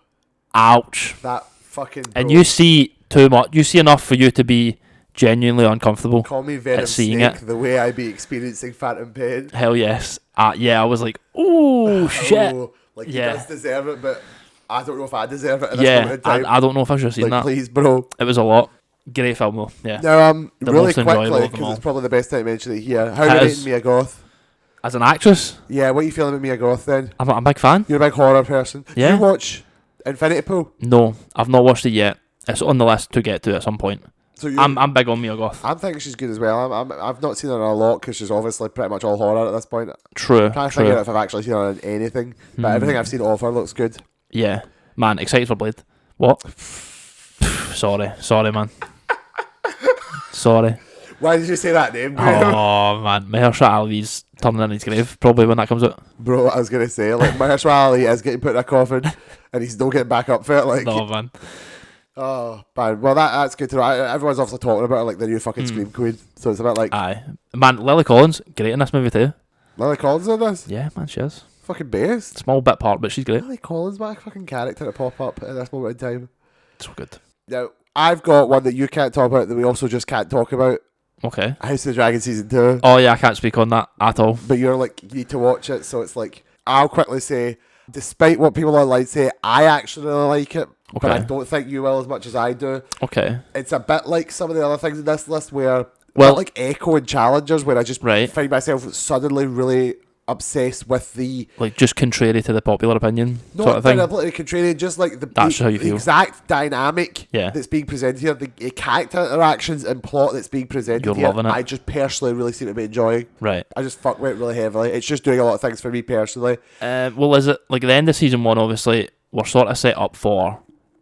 ouch! That fucking. And you see too much. You see enough for you to be genuinely uncomfortable. Call me Venom seeing Snake, it. the way I be experiencing phantom pain. Hell yes. Yeah, I was like, oh shit. Like, he does deserve it, but I don't know if I deserve it at this Yeah, moment in time. I don't know if I should have seen like, that. Please, bro. It was a lot. Great film though. Yeah. Now, The really most enjoyable quickly, of them because all. it's probably the best time to mention it here. How are you rating Mia Goth? As an actress, Yeah, what are you feeling about Mia Goth then? I'm a big fan. You're a big horror person. Yeah. You watch Infinity Pool? No, I've not watched it yet. It's on the list to get to at some point. So I'm big on Mia Goth. I'm thinking she's good as well. I've not seen her a lot because she's obviously pretty much all horror at this point. True. I'm trying to figure out if I've actually seen her in anything, but everything I've seen of her looks good. Yeah, man, excited for Blade. What? sorry, man. Sorry. Why did you say that name, bro? Oh man, Mahershala Ali's turning in his grave probably when that comes out. Bro, I was gonna say, like, Mahershala Ali is getting put in a coffin, and he's still getting back up for it. Like, No man. oh man, well that's good to know. Everyone's obviously talking about her, like the new fucking Scream Queen, so it's a bit like Aye, man. Lily Collins great in this movie too. Lily Collins in this. Yeah, man, she is. Fucking best. Small bit part, but she's great. Lily Collins, what a fucking character to pop up at this moment in time. So good. Now, I've got one that you can't talk about that we also just can't talk about. Okay. House of the Dragon Season 2. Oh yeah, I can't speak on that at all. But you're like, you need to watch it, so it's like, I'll quickly say, despite what people online say, I actually really like it. But I Okay. don't think you will as much as I do. Okay. It's a bit like some of the other things in this list where, Well- like Echo and Challengers, where I just Right. find myself suddenly really obsessed with the Like just contrary to the popular opinion sort not of thing. deliberately contrarian, just like That's how you feel. exact dynamic Yeah. that's being presented here, the character interactions and plot that's being presented You're here. loving it. I just personally really seem to be enjoying. Right. I just fuck with it really heavily. It's just doing a lot of things for me personally. Well, is it like the end of season 1? Obviously, we're sort of set up for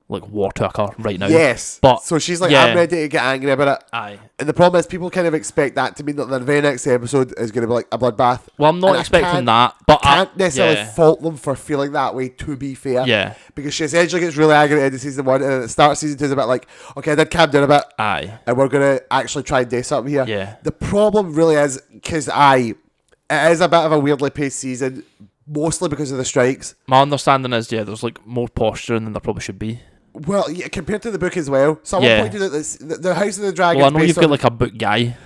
like war to occur right now. Yes, But so she's like, yeah. I'm ready to get angry about it. Aye. And the problem is, people kind of expect that to mean that the very next episode is going to be like a bloodbath. Well, I'm not And I expecting can't- that, but Can't necessarily yeah. fault them for feeling that way, to be fair. Yeah. Because she essentially gets really angry at the end of season 1, and at the start of season 2 is a bit like, okay, I did calm down a bit, Aye. and we're going to actually try and do something here. Yeah. The problem really is, because it is a bit of a weirdly paced season, mostly because of the strikes. My understanding is, yeah, there's like more posturing than there probably should be. Well, yeah, compared to the book as well. Someone Yeah. pointed out that the House of the Dragon. Well, I know you've got like a book guy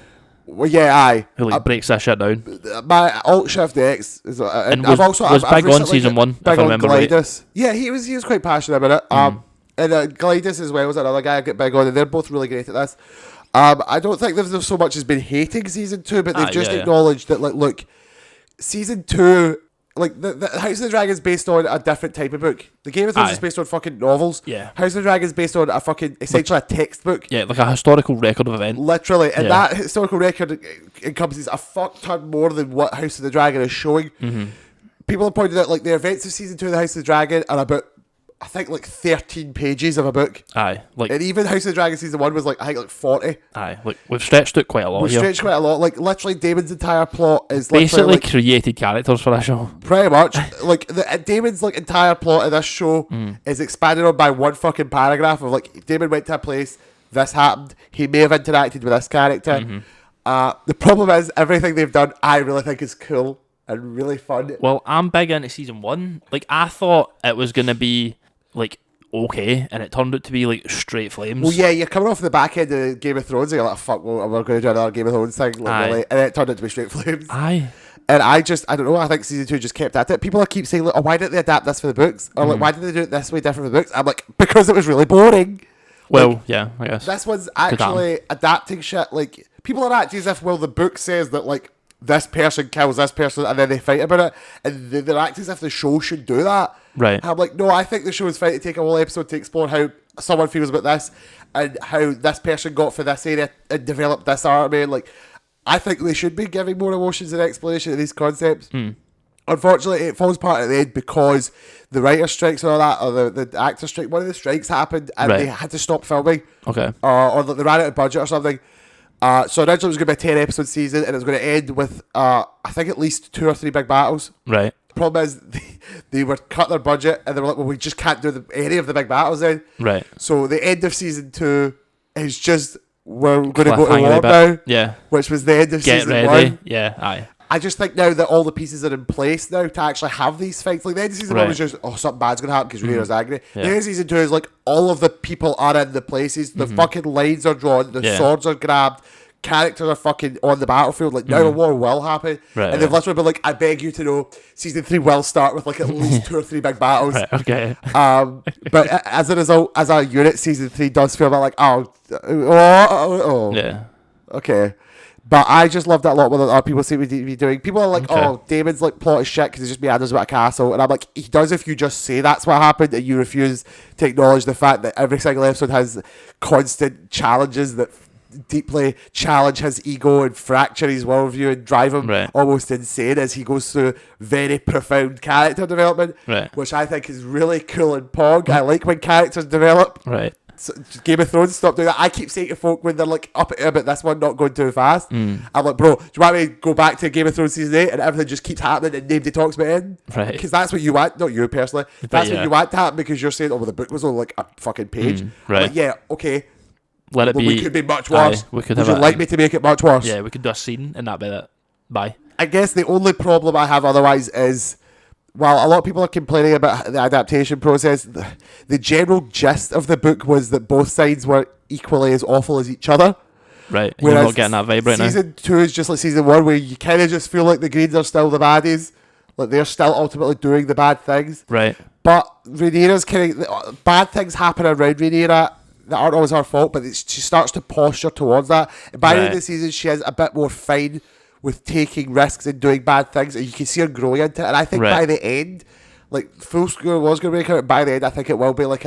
Well, yeah, aye. who like breaks that shit down. My Alt Shift X is, And I've was big on recently season 1, big if I remember right. Glidus. Yeah, he was quite passionate about it. And Glidus as well was another guy I get big on, and they're both really great at this. I don't think they've so much as been hating season 2, but they've just yeah. acknowledged that, like, look, season 2, like the House of the Dragon is based on a different type of book. The Game of Thrones is based on fucking novels. Yeah. House of the Dragon is based on a fucking essentially a textbook. Yeah, like a historical record of event. Literally, and Yeah. that historical record encompasses a fuck ton more than what House of the Dragon is showing. Mm-hmm. People have pointed out, like, the events of season 2 of the House of the Dragon are about, I think, like 13 pages of a book. Aye. Like And even House of the Dragon season 1 was like, I think, like 40. aye. Like we've stretched it quite a lot We've here. stretched quite a lot. Like, literally, Damon's entire plot is Basically literally, like, created characters for that show. pretty much, like, Damon's, like, entire plot of this show is expanded on by one fucking paragraph of, like, Damon went to a place, this happened, he may have interacted with this character. The problem is, everything they've done, I really think is cool and really fun. Well, I'm big into season 1. Like I thought it was gonna be like okay, and it turned out to be like straight flames. Well, yeah, you're coming off the back end of Game of Thrones, and you're like, fuck, well, we're going to do another Game of Thrones thing, like, Aye. really, and then it turned out to be straight flames. Aye. And I don't know, I think season 2 just kept at it. People keep saying, like, oh, why didn't they adapt this for the books? Or, like, why did they do it this way different for the books? I'm like, because it was really boring. Well, Like, yeah, I guess. this one's actually adapting shit. Like, people are acting as if, well, the book says that, like, this person kills this person and then they fight about it, and they're acting as if the show should do that. Right. And I'm like, no, I think the show is fine to take a whole episode to explore how someone feels about this and how this person got for this area and developed this army. And, like, I think they should be giving more emotions and explanation to these concepts. Unfortunately, it falls apart at the end because the writer strikes and all that, or the actor strike. One of the strikes happened and Right. they had to stop filming. Okay. Or they ran out of budget or something. So originally it was going to be a 10 episode season, and it was going to end with I think at least 2 or 3 big battles. Right. The problem is they were cut their budget, and they were like, well, we just can't do any of the big battles then. Right. So the end of season 2 is just, we're going to go to Cliffhanger war bit. now. Yeah. Which was the end of Get season ready. 1. Yeah, aye. I just think now that all the pieces are in place now to actually have these fights. Like the end of season 1 was just, something bad's going to happen because Rhaenyra's angry. Yeah. The end of season 2 is like, all of the people are in the places. The fucking lines are drawn. The swords are grabbed. Characters are fucking on the battlefield. Like, now a war will happen. Right, and they've literally been like, I beg you to know, season 3 will start with like at least 2 or 3 big battles. Right, okay. But as a result, as a unit, season 3 does feel a bit like, Yeah. okay. But I just love that a lot what other people seem to be doing. People are like, Damon's like plot is shit because he just meanders about a castle. And I'm like, he does if you just say that's what happened and you refuse to acknowledge the fact that every single episode has constant challenges that deeply challenge his ego and fracture his worldview and drive him almost insane as he goes through very profound character development, which I think is really cool and pog. I like when characters develop. Right. So Game of Thrones, stop doing that. I keep saying to folk when they're like up at it about this one not going too fast, I'm like, bro, do you want me to go back to Game of Thrones season 8 and everything just keeps happening and nobody talks about it? Right. Because that's what you want, not you personally. That's what you want to happen because you're saying, oh, well, the book was only like a fucking page. Right. Like, yeah, okay. Let it be. We could be much worse. Aye, would you like me to make it much worse? Yeah, we could do a scene and that be it. Bye. I guess the only problem I have otherwise is, while a lot of people are complaining about the adaptation process, the general gist of the book was that both sides were equally as awful as each other. Right. You're not getting that vibe right now. Season 2 is just like season 1 where you kind of just feel like the Greens are still the baddies. Like they're still ultimately doing the bad things. Right. But Rhaenyra's kind of, bad things happen around Rhaenyra that aren't always her fault, but she starts to posture towards that. And by the end of the season, she is a bit more fine with taking risks and doing bad things, and you can see her growing into it. And I think by the end, like, full score was going to break out, by the end, I think it will be like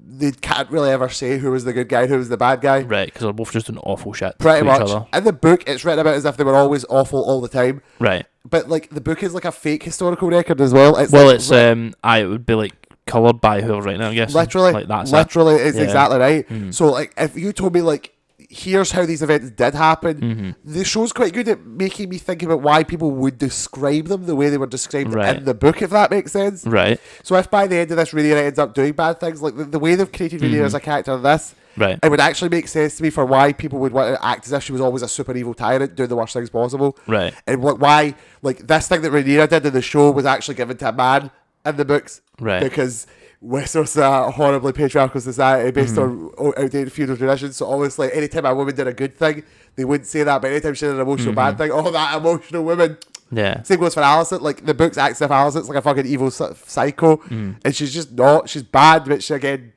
they can't really ever say who was the good guy and who was the bad guy. Right, because they're both just doing awful shit. Pretty much. Each other. In the book, it's written about as if they were always awful all the time. Right. But, like, the book is like a fake historical record as well. It's it would be like coloured by whoever's writing it, I guess. Literally. Like that's literally, it's exactly right. So, like, if you told me, like, here's how these events did happen, the show's quite good at making me think about why people would describe them the way they were described in the book, if that makes sense. Right. So if by the end of this Rhaenyra ends up doing bad things, like the way they've created Rhaenyra as a character in this, it would actually make sense to me for why people would want to act as if she was always a super evil tyrant doing the worst things possible. Right. And like why, like, this thing that Rhaenyra did in the show was actually given to a man in the books. Right. Because Westeros is a horribly patriarchal society based on outdated feudal traditions. So obviously, anytime a woman did a good thing, they wouldn't say that. But anytime she did an emotional bad thing, oh, that emotional woman. Yeah. Same goes for Alicent. Like, the books act as if Alicent's like a fucking evil psycho, and she's just not. She's bad, but she, again,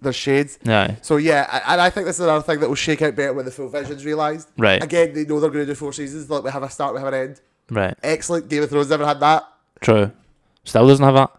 there's shades. Yeah. So yeah, and I think this is another thing that will shake out better when the full vision's realised. Right. Again, they know they're going to do 4 seasons. Like, we have a start, we have an end. Right. Excellent. Game of Thrones never had that. True. Still doesn't have that.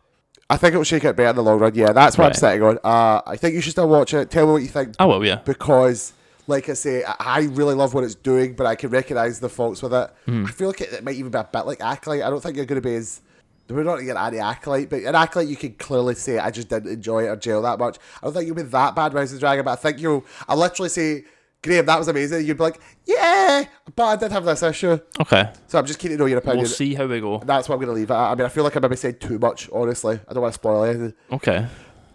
I think it will shake out better in the long run. Yeah, that's what I'm sitting on. I think you should still watch it. Tell me what you think. I will, yeah. Because, like I say, I really love what it's doing, but I can recognise the faults with it. I feel like it might even be a bit like Acolyte. I don't think you're going to be as... We're not an anti-Acolyte, but an Acolyte you can clearly say, I just didn't enjoy it or jail that much. I don't think you'll be that bad with House of the Dragon, but I think I'll literally say, Graeme, that was amazing. You'd be like, yeah, but I did have this issue. Okay. So I'm just keen to know your opinion. We'll see how we go. That's what I'm going to leave it at. I mean, I feel like I maybe said too much, honestly. I don't want to spoil anything. Okay.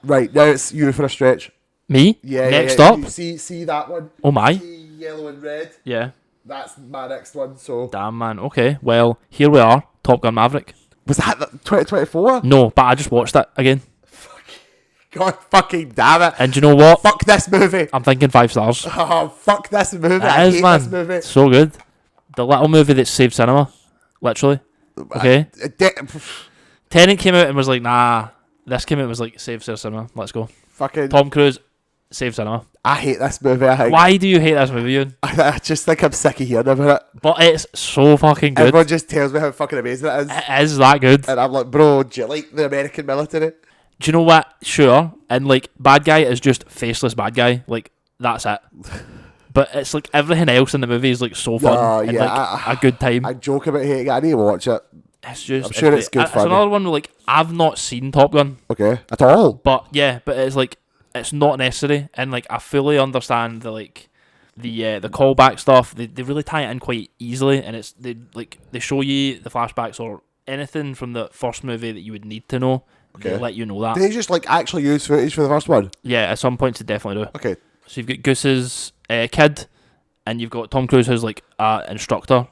Right, now it's you for a stretch. Me? Yeah. Next up? See that one? Oh my. See yellow and red? Yeah. That's my next one, so... Damn, man. Okay. Well, here we are. Top Gun Maverick. Was that 2024? No, but I just watched it again. God fucking damn it. And do you know what? Fuck this movie. I'm thinking 5 stars. Oh, fuck this movie. I hate this movie. So good. The little movie that saved cinema. Literally. Okay. Tenet came out and was like, nah. This came out and was like, save cinema. Let's go. Fucking Tom Cruise, save cinema. I hate this movie. I think. Why do you hate this movie, Ewan? I just think I'm sick of hearing about it. But it's so fucking good. Everyone just tells me how fucking amazing it is. It is that good. And I'm like, bro, do you like the American military? Do you know what? Sure. And like, bad guy is just faceless bad guy. Like, that's it. But it's like everything else in the movie is like so fun and like a good time. I joke about hating it. I need to watch it. It's just... I'm sure it's good fun. It's another one where like, I've not seen Top Gun. Okay. At all? But yeah, but it's like, it's not necessary. And like, I fully understand the like, the callback stuff. They really tie it in quite easily. And it's, they show you the flashbacks or anything from the first movie that you would need to know. Okay. They let you know that. They just like actually use footage for the first one? Yeah, at some points they definitely do. Okay. So you've got Goose's kid, and you've got Tom Cruise, who's like an instructor,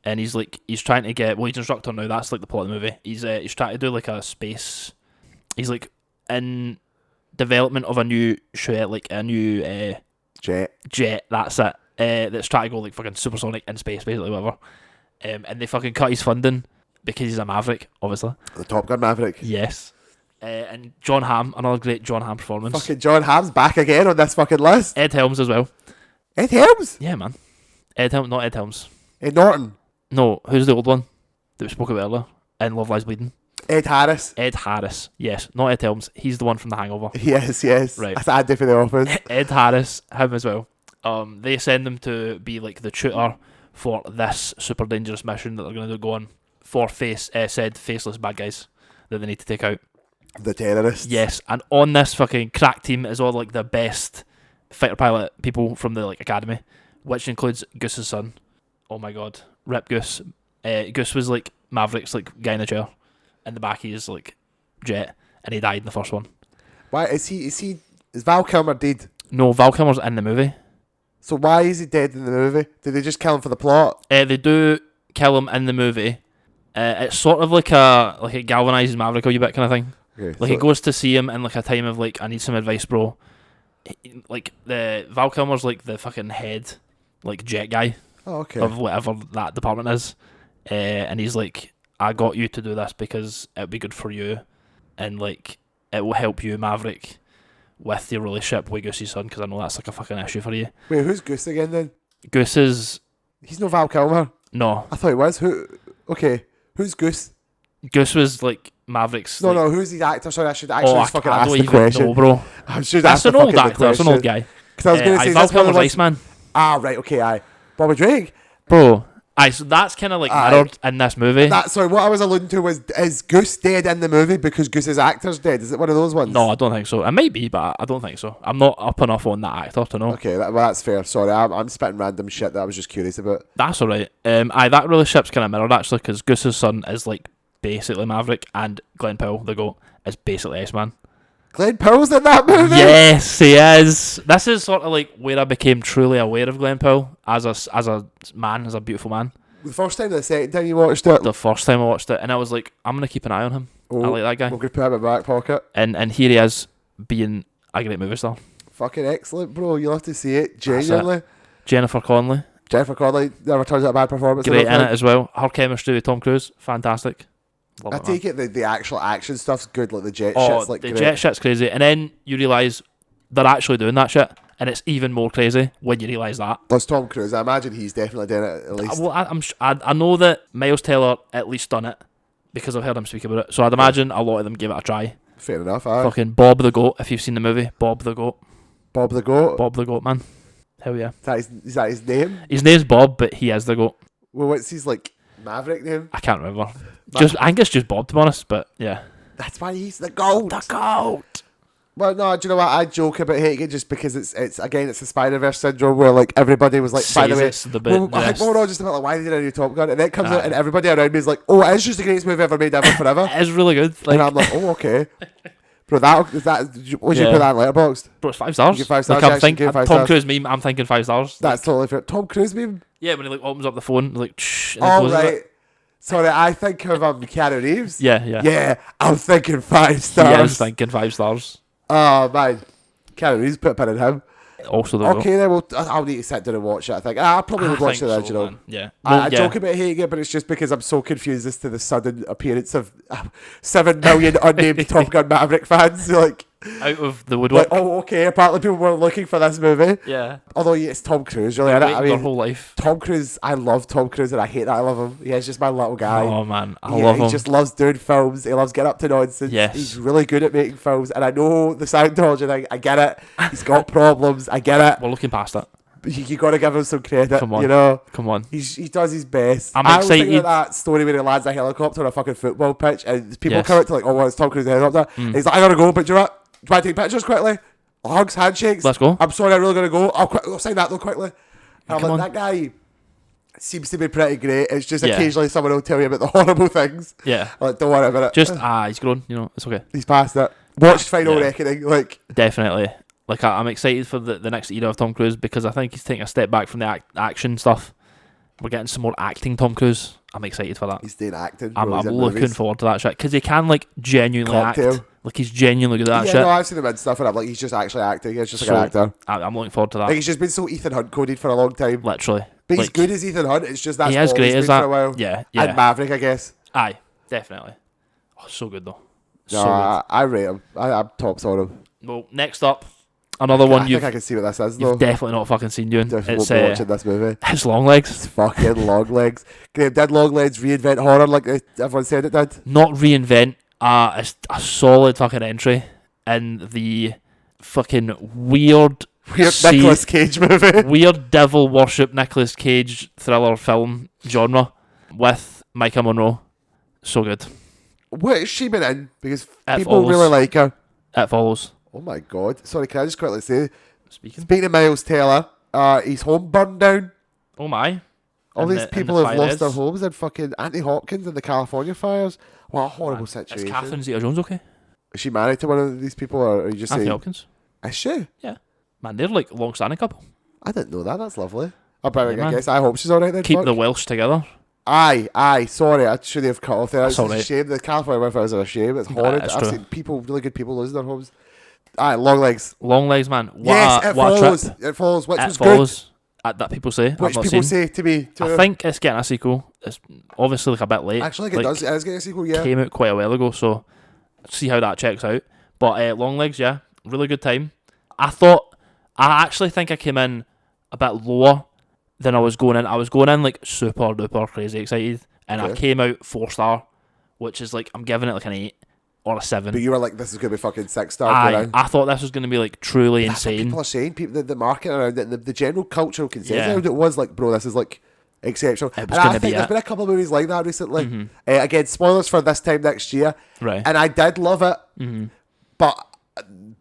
and he's trying to get, well, he's an instructor now. That's like the plot of the movie. He's trying to do like a space. He's like in development of a new jet. That's it. That's trying to go like fucking supersonic in space, basically, whatever. And they fucking cut his funding because he's a maverick, obviously. The Top Gun Maverick. Yes. And John Hamm, another great John Hamm performance. Fucking John Hamm's back again on this fucking list. Ed Helms as well. Ed Helms? Yeah, man. Ed Helms, not Ed Helms. Ed Norton. No, who's the old one that we spoke about earlier in Love Lies Bleeding? Ed Harris. Ed Harris, yes, not Ed Helms. He's the one from The Hangover. Yes. Right. That's Andy for the Office. Ed Harris, him as well. They send him to be like the tutor for this super dangerous mission that they're going to go on for said faceless bad guys that they need to take out. The terrorists. Yes, and on this fucking crack team is all like the best fighter pilot people from the like academy, which includes Goose's son. Oh my god, rip Goose. Goose was like Maverick's like guy in the chair. In the back he is like Jet, and he died in the first one. Why is Val Kilmer dead? No, Val Kilmer's in the movie. So why is he dead in the movie? Did they just kill him for the plot? They do kill him in the movie. It's sort of like a galvanizes Maverick a wee bit kind of thing. Okay, Like, he goes to see him in like a time of like, I need some advice, bro. Like the Val Kilmer's like the fucking head, like jet guy of whatever that department is, and he's like, I got you to do this because it'll be good for you, and like it will help you, Maverick, with your relationship with Goose's son, because I know that's like a fucking issue for you. Wait, who's Goose again then? Goose is... He's no Val Kilmer. No. I thought he was. Who? Okay, who's Goose? Goose was like Maverick's... No, like, no, who's the actor? Sorry, I should actually just fucking I ask don't the even question. know, bro. I should That's ask the an old fucking actor, that's an old guy. Because I was going to say, Val that's one of Kilmer's the ones... Iceman. Ah, right, okay, aye. Bobby Drake. Bro. Aye, so that's kind of like mirrored in this movie. Sorry, what I was alluding to was, is Goose dead in the movie because Goose's actor's dead? Is it one of those ones? No, I don't think so. It might be, but I don't think so. I'm not up enough on that actor to know. Okay, well, that's fair. Sorry, I'm spitting random shit that I was just curious about. That's alright. That relationship's kind of mirrored, actually, because Goose's son is like basically Maverick, and Glenn Powell, the GOAT, is basically Iceman. Glenn Powell's in that movie? Yes, he is. This is sort of like where I became truly aware of Glenn Powell as a man, as a beautiful man. The first time or the second time you watched it? The first time I watched it, and I was like, I'm going to keep an eye on him. I like that guy. We're going to put him in my back pocket. And here he is, being a great movie star. Fucking excellent, bro. You'll have to see it. Genuinely. Jennifer Connelly. Jennifer Connelly never turns out a bad performance. Great in it as well. Her chemistry with Tom Cruise, fantastic. Love I it, take it the actual action stuff's good, like the jet oh, shit's like the great. jet shit's crazy, and then you realise they're actually doing that shit, and it's even more crazy when you realise that. That's Tom Cruise. I imagine he's definitely done it at least. Well, I know that Miles Teller at least done it because I've heard him speak about it, so I'd imagine a lot of them gave it a try. Fair enough. Aye. Fucking Bob the Goat, if you've seen the movie, Bob the Goat. Bob the Goat. Bob the Goat, man. Hell yeah. Is that his name? His name's Bob, but he is the Goat. Well, what's his like Maverick name? I can't remember. I think it's just Bob, to be honest, but yeah. That's why he's the GOAT. The GOAT. Well, no, do you know what? I joke about hating it just because it's again, it's the Spider-Verse syndrome where like everybody was like, by the way, it's the bit, I think we're all just about like, why did I do Top Gun? And then it comes out and everybody around me is like, oh, it's just the greatest movie ever made ever forever. It is really good. Like, and I'm like, oh, okay. Bro, would you put that in Letterboxd? Bro, it's 5 stars. You give 5 stars, Like, you I'm thinking, give 5 Tom stars. Cruise meme, I'm thinking 5 stars. That's totally fair. Tom Cruise meme? Yeah, when he like opens up the phone, like, shh, and he Oh, closes right. it. Sorry, I think of Keanu Reeves. Yeah. Yeah, I'm thinking 5 He stars. is thinking 5 stars. Oh, man. Keanu Reeves, put a pin in him. Also, the Okay, then I'll need to sit down and watch it, I think. I probably would watch the original. Man. Yeah. I joke about hating it, but it's just because I'm so confused as to the sudden appearance of 7 million unnamed Top Gun Maverick fans. Like, out of the woodwork. like, oh, okay, apparently people were looking for this movie. Yeah. Although it's Tom Cruise, really. I Their mean, whole life. Tom Cruise, I love Tom Cruise and I hate that I love him. He's just my little guy. Oh, man. I love him. He just loves doing films. He loves getting up to nonsense. Yes. He's really good at making films. And I know the Scientology thing. I get it. He's got problems. I get it. We're looking past it. But you got to give him some credit. Come on. You know? Come on. He does his best. I'm I was thinking excited. about that story where he lands a helicopter on a fucking football pitch and people Yes. come out to like, oh, well, it's Tom Cruise in a helicopter. And he's like, I gotta go, but do you know what? Do you want to take pictures quickly? Hugs, handshakes. Let's go. I'm sorry, I really gotta go. I'll sign that though quickly. And I'm Come like, on. that guy seems to be pretty great. It's just Yeah. occasionally someone will tell you about the horrible things. Yeah. I'm like, don't worry about it. Just, he's grown. You know, it's okay. He's past it. Watched Final Yeah. Reckoning. Like, Definitely. Like, I'm excited for the next era of Tom Cruise because I think he's taking a step back from the action stuff. We're getting some more acting Tom Cruise. I'm excited for that. He's doing acting. I'm looking forward to that shit because he can like genuinely Cocktail. act. Like he's genuinely good at that yeah, shit. no, I've seen him in stuff and I'm like, he's just actually acting. He's just like an actor. I'm looking forward to that. Like he's just been so Ethan Hunt coded for a long time. Literally. But like, he's good as Ethan Hunt. It's just that's he is all great he's as been that. for a while. Yeah. And Maverick, I guess. Aye, definitely. Oh, so good though. No, So good. I rate him. I'm tops on him. Well, next up, another one I think I can see what this is though. you've definitely not fucking seen, Ewan. Definitely It's won't be watching this movie. It's Long Legs. It's fucking Long Legs. Graeme, did Long Legs reinvent horror like everyone said it did? Not reinvent a solid fucking entry in the fucking weird Nicolas Cage movie. weird devil worship Nicolas Cage thriller film genre with Micah Monroe. So good. What has she been in? Because It people Follows. really like her. It Follows. Oh my god. Sorry, can I just quickly say, Speaking of Miles Taylor, his home burned down. Oh my. All And these the people have fire lost is- their homes and fucking Anthony Hopkins and the California fires. What a horrible Is situation. Catherine Zeta-Jones okay? Is she married to one of these people or are you just Anthony saying? Hopkins. Is she? Man, they're like long-standing couple. I didn't know that. That's lovely. I man. guess I hope she's alright then. Keep fuck. the Welsh together. Aye, sorry, I should have cut off there. That's It's alright. a shame. The California wildfires are a shame. It's horrid. it's I've true. seen really good people losing their homes. Aye, Long Legs. Long Legs, man. What Yes, a, it what a follows. trip. It follows, which It was Follows. That people say. good. Which I've not people seen. say to me. I think it's getting a sequel. It's obviously like a bit late. Actually, it does. It is getting a sequel, yeah. Came out quite a while ago, so see how that checks out. But Long Legs, yeah, really good time. I actually think I came in a bit lower than I was going in. I was going in like super duper crazy excited, and I Okay. came out 4-star, which is like I'm giving it like an 8 or a 7. But you were like, this is going to be fucking 6-star. I thought this was going to be like truly That's what insane. people are saying. People, the market around it, the general cultural consensus Yeah. around it was like, bro, this is like exceptional. It And was I gonna think be there's it. been a couple of movies like that recently. Mm-hmm. Again, spoilers for this time next year. Right. And I did love it, but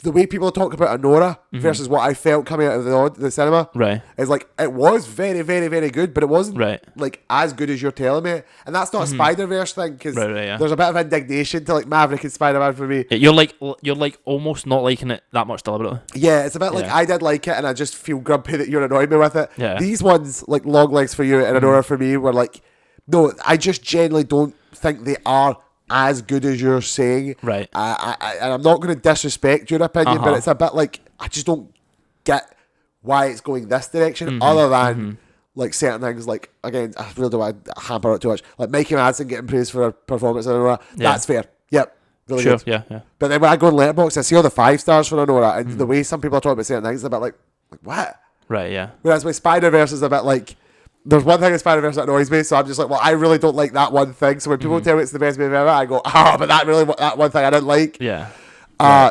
the way people talk about Anora versus what I felt coming out of the cinema Right. is like, it was very, very, very good, but it wasn't Right. like as good as you're telling me. And that's not a Spider-Verse thing, because Right, yeah. there's a bit of indignation to like Maverick and Spider-Man for me. You're like almost not liking it that much deliberately. Yeah, it's a bit like Yeah. I did like it, and I just feel grumpy that you're annoying me with it. Yeah. These ones, like Long Legs for you and Anora for me, were like, no, I just genuinely don't think they are as good as you're saying. Right. And I'm not going to disrespect your opinion, but it's a bit like, I just don't get why it's going this direction, other than like certain things. Like, again, I really don't want to hamper it too much. Like Mikey Madsen getting praised for her performance in Anora, that's fair. Yep. Really Sure. good. Yeah. But then when I go on Letterboxd, I see all the 5 stars for Anora, and the way some people are talking about certain things, it's a bit like what? Right. Yeah. Whereas with Spider-Verse is a bit like, there's one thing in Spider-Verse that annoys me, so I'm just like, well, I really don't like that one thing. So when people tell me it's the best movie ever, I go, but that one thing I didn't like. Yeah.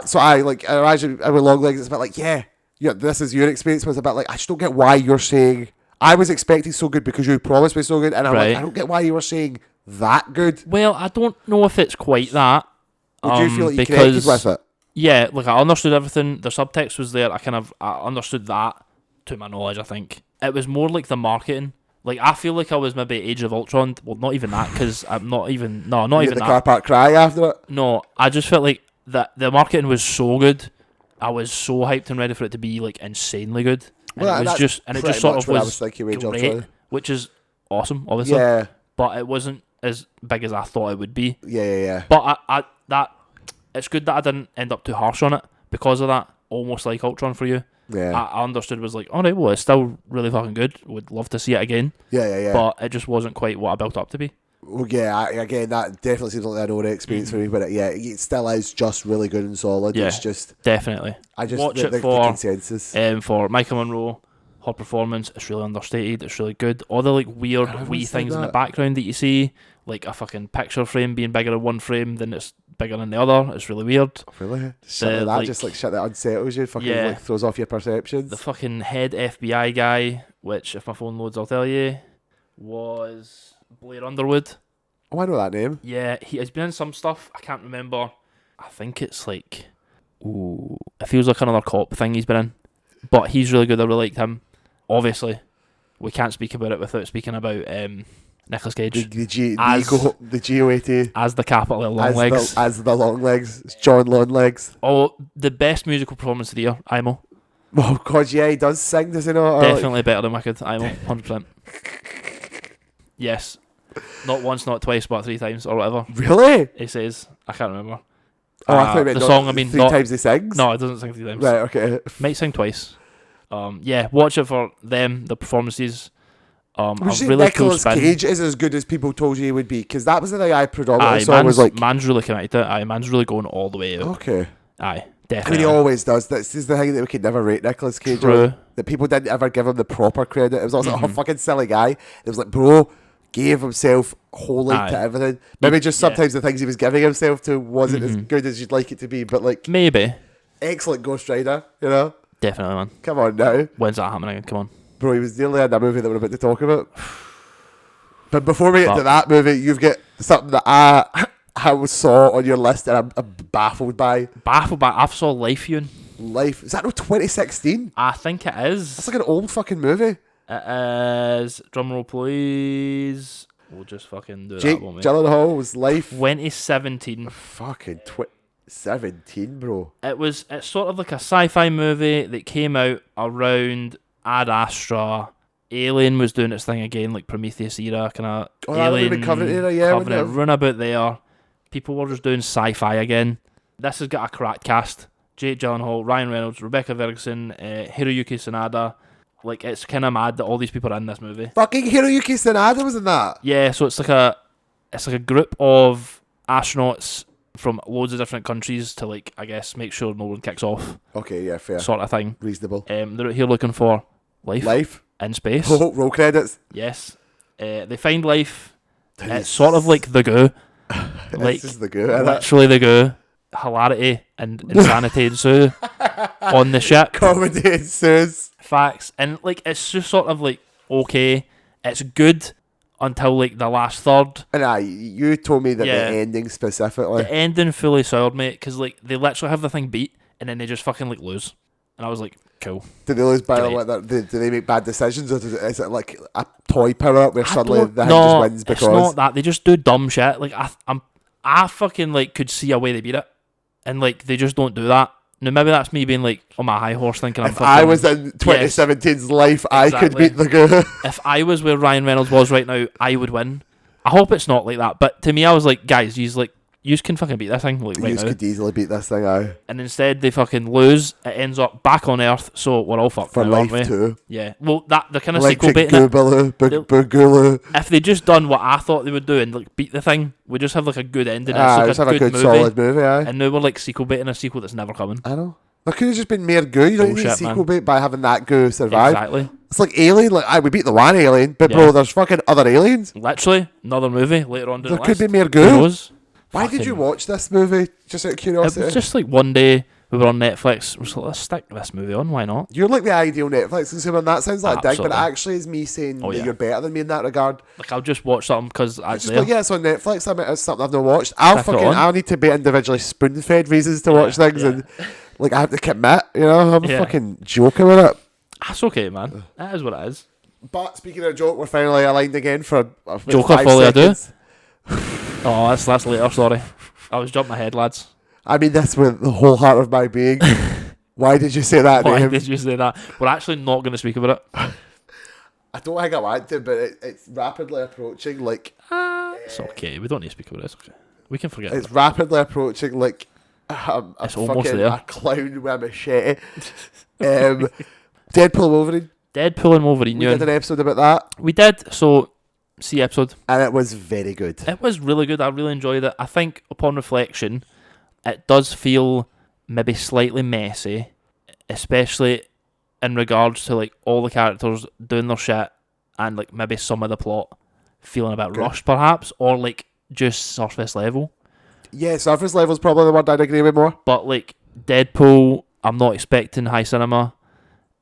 So I imagine with Long Legs, it's a bit like, yeah, this is your experience. Was a bit like, I just don't get why you're saying, I was expecting so good because you promised me so good, and I'm like, Right. I don't get why you were saying that good. Well, I don't know if it's quite that. Would you feel like you connected with it? Yeah, like I understood everything. The subtext was there. I understood that to my knowledge. I think it was more like the marketing. Like I feel like I was maybe Age of Ultron. Well, not even that, because I'm not even. No, not You even had the that. car park cry after it. No, I just felt like that the marketing was so good. I was so hyped and ready for it to be like insanely good. And Well, it was that's just, and it pretty just sort much of what I was was thinking with Age of great, Ultron. which is awesome, obviously. Yeah, But it wasn't as big as I thought it would be. yeah. But it's good that I didn't end up too harsh on it because of that. Almost like Ultron for you. Yeah. I understood was like, alright, well, it's still really fucking good. Would love to see it again. Yeah. But it just wasn't quite what I built up to be. Well, yeah, again, that definitely seems like an Anora experience for me, but it still is just really good and solid. Yeah. It's just, Definitely. I just, Watch the, it the for consensus. For Micah Monroe, her performance, it's really understated, it's really good. All the like weird Everyone wee said things in the that. background that you see, like a fucking picture frame being bigger in one frame than it's bigger in the other, it's really weird. Really? Shit like that, like- just like shit that unsettles you, fucking Yeah. like throws off your perceptions. The fucking head FBI guy, which if my phone loads I'll tell you, was Blair Underwood. Oh, I know that name. Yeah, he has been in some stuff. I can't remember. I think it's like, ooh, it feels like another cop thing he's been in. But he's really good. I really liked him. Obviously, we can't speak about it without speaking about Nicolas Cage. The GOAT. As the capital of long legs. As the long legs. It's John Longlegs. Oh, the best musical performance of the year, Imo. Oh, God, yeah, he does sing, does he not? Definitely better than Wicked, Imo, 100%. Yes. Not once, not twice, but 3 times, or whatever. Really? He says. I can't remember. Oh, I thought you meant the song, I mean... 3 times he sings? No, it doesn't sing 3 times. Right, okay. Might sing twice. Yeah, watch it for them, the performances. Would you say really Nicolas cool spin. Cage is as good as people told you he would be? Because that was the thing I predominantly saw was like... Man's really committed to it. Man's really going all the way out. Okay. Aye, I definitely. mean, he always does. This is the thing that we could never rate Nicolas Cage True. on. That people didn't ever give him the proper credit. It was also a Mhm. fucking silly guy. It was like, bro, gave himself wholly Aye. to everything. Maybe just sometimes the things he was giving himself to wasn't as good as you'd like it to be. But like, Maybe. excellent Ghost Rider, you know? Definitely, man. Come on now. When's that happening? Come on. Bro, he was nearly in a movie that we're about to talk about. But before we get to Fuck. that movie, you've got something that I saw on your list and I'm baffled by. Baffled by... I saw Life, Ewan. Life. Is that no 2016? I think it is. That's like an old fucking movie. It is. Drumroll, please. We'll just fucking do Jake that, won't we? Gyllenhaal was Life. 2017. Fucking 17, bro. It's sort of like a sci-fi movie that came out around Ad Astra. Alien was doing its thing again, like Prometheus era, kind of. Oh, that would've been Covenant era, yeah, wouldn't Covenant, it? run about there. People were just doing sci-fi again. This has got a cracked cast. Jake Gyllenhaal, Ryan Reynolds, Rebecca Ferguson, Hiroyuki Sanada. Like, it's kind of mad that all these people are in this movie. Fucking Hiroyuki Sanada was in that. Yeah, so it's like a group of astronauts from loads of different countries to, like, I guess, make sure no one kicks off, Okay, yeah, fair. sort of thing. Reasonable. They're out here looking for life in space. Oh, roll credits. Yes. They find life. It's sort of like the goo. Like, This is the good, isn't it? literally the goo. Hilarity and insanity ensue on the ship. Comedy ensues. Facts. And, like, it's just sort of, like, okay. It's good until, like, the last third. And you told me that Yeah. the ending specifically. The ending fully soured me, because, like, they literally have the thing beat, and then they just fucking, like, lose. And I was like, cool. Did they lose by Great. like that? Do they make bad decisions, or is it like a toy power up where suddenly the thing no, just wins because? it's not that. They just do dumb shit. Like, I fucking, like, could see a way they beat it. And, like, they just don't do that. Now, maybe that's me being, like, on my high horse thinking I'm If fucking... I was in 2017's life, I could Exactly. beat the goo. If I was where Ryan Reynolds was right now, I would win. I hope it's not like that. But to me, I was like, guys, you can fucking beat this thing, like, right You now. could easily beat this thing out And instead, they fucking lose. It ends up back on Earth, so we're all fucked for now, life aren't we? too. Yeah. Well, they're kind of sequel Electric baiting it. Goobaloo, Boogulu. If they just done what I thought they would do and, like, beat the thing, we just have, like, a good ending. Just It's have like a good movie. solid movie. Aye. And now we're, like, sequel baiting a sequel that's never coming. I know. There could have just been mere goo. You don't need Bullshit, sequel man. bait by having that goo survive. Exactly. It's like Alien. Like, we beat the one alien, but Yeah. bro, there's fucking other aliens. Literally, another movie later on. There could be mere Who goo. knows? Why did you Fucking- watch this movie? Just out of It curiosity. was just like one day we were on Netflix. We was like, let's stick this movie on. Why not? You're like the ideal Netflix consumer, and that sounds like a dig, but Absolutely. actually is me saying Oh, that yeah. you're better than me in that regard. Like, I'll just watch something because It's it's just there. like, yeah, it's on Netflix. I mean, it's something I've not watched. Stick it on. I'll need to be individually spoon-fed reasons to watch things, yeah. and like I have to commit. You know, I'm Yeah. fucking joking with it. That's okay, man. That is what it is. But speaking of joke, we're finally aligned again for about Joker 5 folly I do. seconds. Oh, that's later. Sorry, I was jumping ahead, lads. I mean this with the whole heart of my being. Why did you say that Why name? did you say that? We're actually not going to speak about it. I don't think I want to, but it's rapidly approaching. Like It's okay. We don't need to speak about it. It's okay. We can forget. it's rapidly approaching. Like It's almost there. a clown with a machete. Deadpool Wolverine. Deadpool and Wolverine. We Ewan. did an episode about that, We did. So, see episode. and it was very good. It was really good. I really enjoyed it. I think upon reflection, it does feel maybe slightly messy, especially in regards to, like, all the characters doing their shit and, like, maybe some of the plot feeling a bit Okay. rushed perhaps, or, like, just surface level. Yeah, surface level's probably the word I'd agree with more. But, like, Deadpool, I'm not expecting high cinema.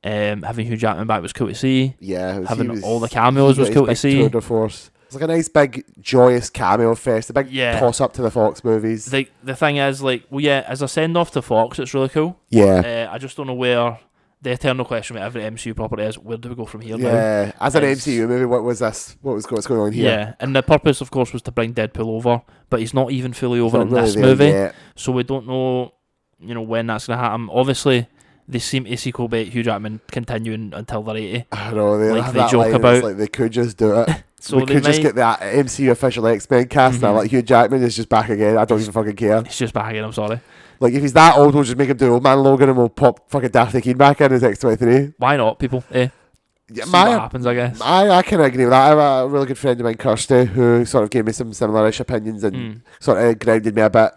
Having Hugh Jackman back was cool to see. Yeah, Having all the cameos was cool to see. Tour de force. It's like a nice big joyous cameo fest, a big Yeah. toss up to the Fox movies. The thing is, like, well, yeah, as a send off to Fox, it's really cool. Yeah, I just don't know where the eternal question with every MCU property is, where do we go from here now? Yeah, as an MCU movie, what was this? What's going on here? Yeah, and the purpose, of course, was to bring Deadpool over, but he's not even fully over in Really this movie, yet. so we don't know, when that's going to happen. Obviously, they seem to sequel bait Hugh Jackman continuing until they're 80. I know, they Like have they that joke line, about. it's like they could just do it. So we could just get that MCU official X-Men cast now. Like Hugh Jackman is just back again. I don't even fucking care. He's just back again, I'm sorry. Like, if he's that old, we'll just make him do Old Man Logan and we'll pop fucking Daphne Keane back in as X-23. Why not, people? Yeah, see what happens, I guess. I kind of agree with that. I have a really good friend of mine, Kirsty, who sort of gave me some similar-ish opinions and sort of grounded me a bit.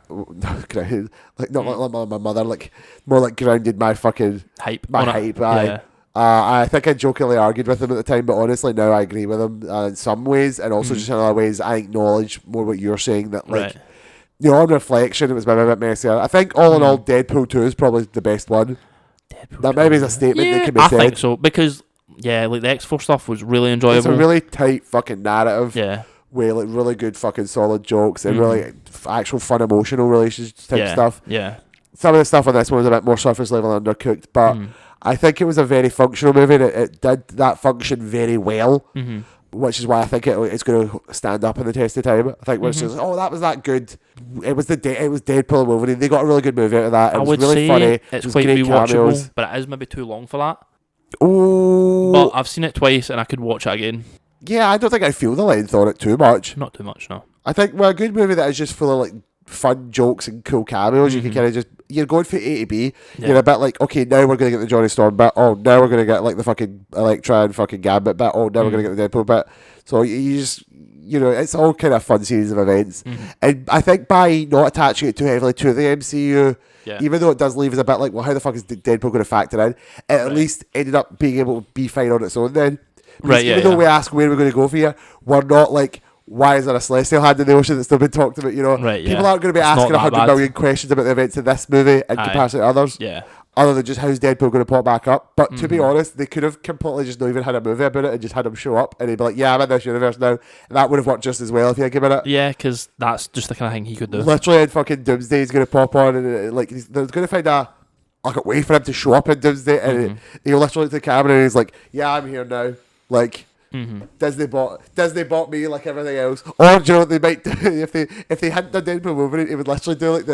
Grounded, like, not like my mother, like, more like grounded my fucking... Hype. Aye. I think I jokingly argued with him at the time, but honestly now I agree with him in some ways, and also just in other ways I acknowledge more what you're saying, that like... Right. On reflection, it was maybe a bit messier. I think all in all, Deadpool 2 is probably the best one. That maybe is a statement that can be said. I think so, because, like the X-Force stuff was really enjoyable. It's a really tight fucking narrative. Yeah. With like really good fucking solid jokes and really actual fun emotional relationships type stuff. Yeah. Some of the stuff on this one was a bit more surface level and undercooked, but I think it was a very functional movie and it did that function very well. Which is why I think it's going to stand up in the test of time. I think it's just, that was that good. It was Deadpool and Wolverine. They got a really good movie out of that. It was really funny. It's quite rewatchable, but it is maybe too long for that. Oh, but I've seen it twice and I could watch it again. Yeah, I don't think I feel the length on it too much. Not too much, no. I think a good movie that is just full of like fun jokes and cool cameos. You can kind of just, you're going for A to B. Yeah. You're a bit like, okay, now we're going to get the Johnny Storm bit. Oh, now we're going to get like the fucking Elektra and fucking Gambit bit. Oh, now we're going to get the Deadpool bit. So you just, it's all kind of fun series of events. And I think by not attaching it too heavily to the MCU, even though it does leave us a bit like, well, how the fuck is Deadpool going to factor in? It at least ended up being able to be fine on its own then. Because even though we ask where we're going to go for here, we're not like, why is there a celestial hand in the ocean that's still been talked about? People aren't going to be asking 100 million questions about the events of this movie in comparison to others. Yeah. Other than just how's Deadpool going to pop back up. But to be honest, they could have completely just not even had a movie about it and just had him show up and he'd be like, yeah, I'm in this universe now. And that would have worked just as well if you think about it. Yeah, because that's just the kind of thing he could do. Literally in fucking Doomsday, he's going to pop on and like they're going to find a way for him to show up in Doomsday and he'll literally look at the camera and he's like, yeah, I'm here now. Like... Disney bought me like everything else. Or do you know what they might do if they hadn't done Deadpool Wolverine, it would literally do like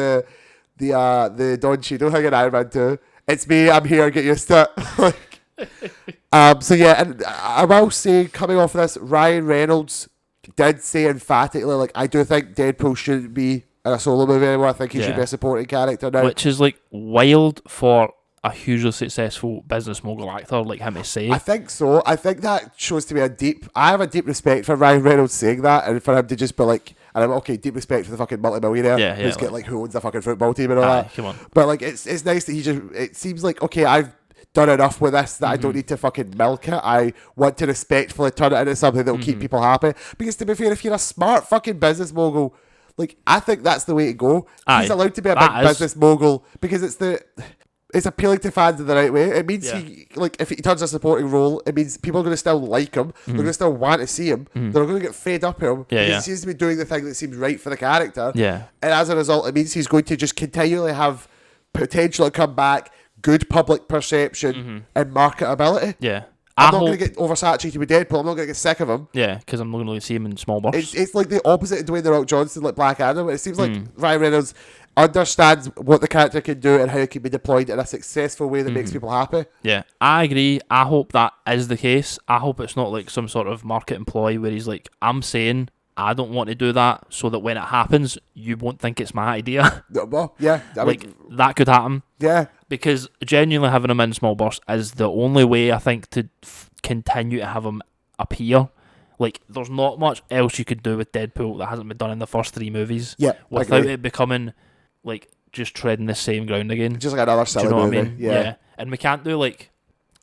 the Don Cheadle thing in Iron Man 2. It's me, I'm here, get used to it. So yeah, and I will say, coming off of this, Ryan Reynolds did say emphatically, like, I do think Deadpool shouldn't be in a solo movie anymore. I think he should be a supporting character now. Which is like wild for a hugely successful business mogul actor like him to say. I think so. I think that shows to me I have a deep respect for Ryan Reynolds saying that, and for him to just be like, and I'm okay, deep respect for the fucking multi-millionaire who's got like who owns the fucking football team and all that. Come on. But like it's nice that it seems like, okay, I've done enough with this that I don't need to fucking milk it. I want to respectfully turn it into something that will keep people happy. Because to be fair, if you're a smart fucking business mogul, like, I think that's the way to go. He's allowed to be a big business mogul because it's appealing to fans in the right way. It means if he turns a supporting role, it means people are going to still like him. They're going to still want to see him. They're going to get fed up with him. He seems to be doing the thing that seems right for the character. Yeah. And as a result, it means he's going to just continually have potential to come back, good public perception, and marketability. Yeah. I'm not going to get oversaturated with Deadpool. I'm not going to get sick of him. Yeah, because I'm not going to see him in small bursts. It's like the opposite of Dwayne The Rock Johnson, like Black Adam. It seems like Ryan Reynolds understands what the character can do and how it can be deployed in a successful way that makes people happy. Yeah, I agree. I hope that is the case. I hope it's not like some sort of market employee where he's like, I'm saying I don't want to do that so that when it happens, you won't think it's my idea. Well, yeah. That could happen. Yeah. Because genuinely having him in small bursts is the only way, I think, to continue to have him appear. Like, there's not much else you could do with Deadpool that hasn't been done in the first 3 movies. Yeah, without it becoming like just treading the same ground again. Just like another silly movie. What I mean? Yeah. And we can't do like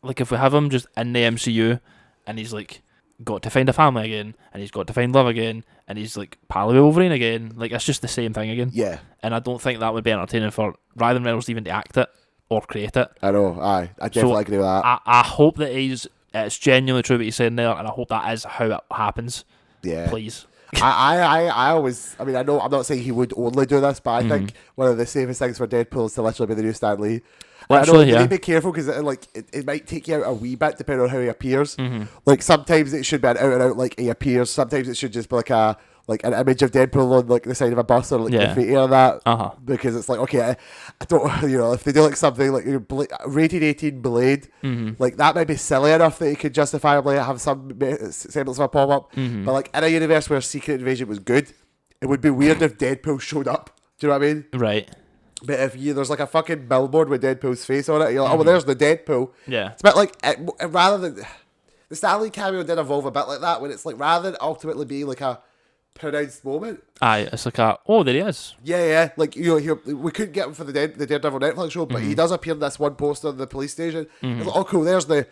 if we have him just in the MCU and he's like got to find a family again and he's got to find love again and he's like pal with Wolverine again. Like, it's just the same thing again. Yeah. And I don't think that would be entertaining for Ryan Reynolds even to act it or create it. I know. I definitely agree with that. I hope that it's genuinely true what he's saying there, and I hope that is how it happens. Yeah. Please. I always, I mean, I know I'm not saying he would only do this, but I think one of the safest things for Deadpool is to literally be the new Stan Lee. Well, Literally, I know, yeah. you need to be careful because it might take you out a wee bit depending on how he appears. Like sometimes it should be an out and out like he appears. Sometimes it should just be like an image of Deadpool on like the side of a bus or like graffiti or that. Because it's like, okay, I don't, you know, if they do like something like rated 18 Blade, like that might be silly enough that he could justifiably have some semblance of a pop up. But like in a universe where Secret Invasion was good, it would be weird if Deadpool showed up. Do you know what I mean? Right. But if there's like a fucking billboard with Deadpool's face on it, you're like, oh, well, there's the Deadpool. Yeah. It's a bit like, rather than, the Stan Lee cameo did evolve a bit like that, when it's like, rather than ultimately being like a pronounced moment. Aye, it's like oh, there he is. Yeah. Like, you know, we couldn't get him for the Daredevil Netflix show, but he does appear in this one poster in the police station. It's like, oh, cool, there's the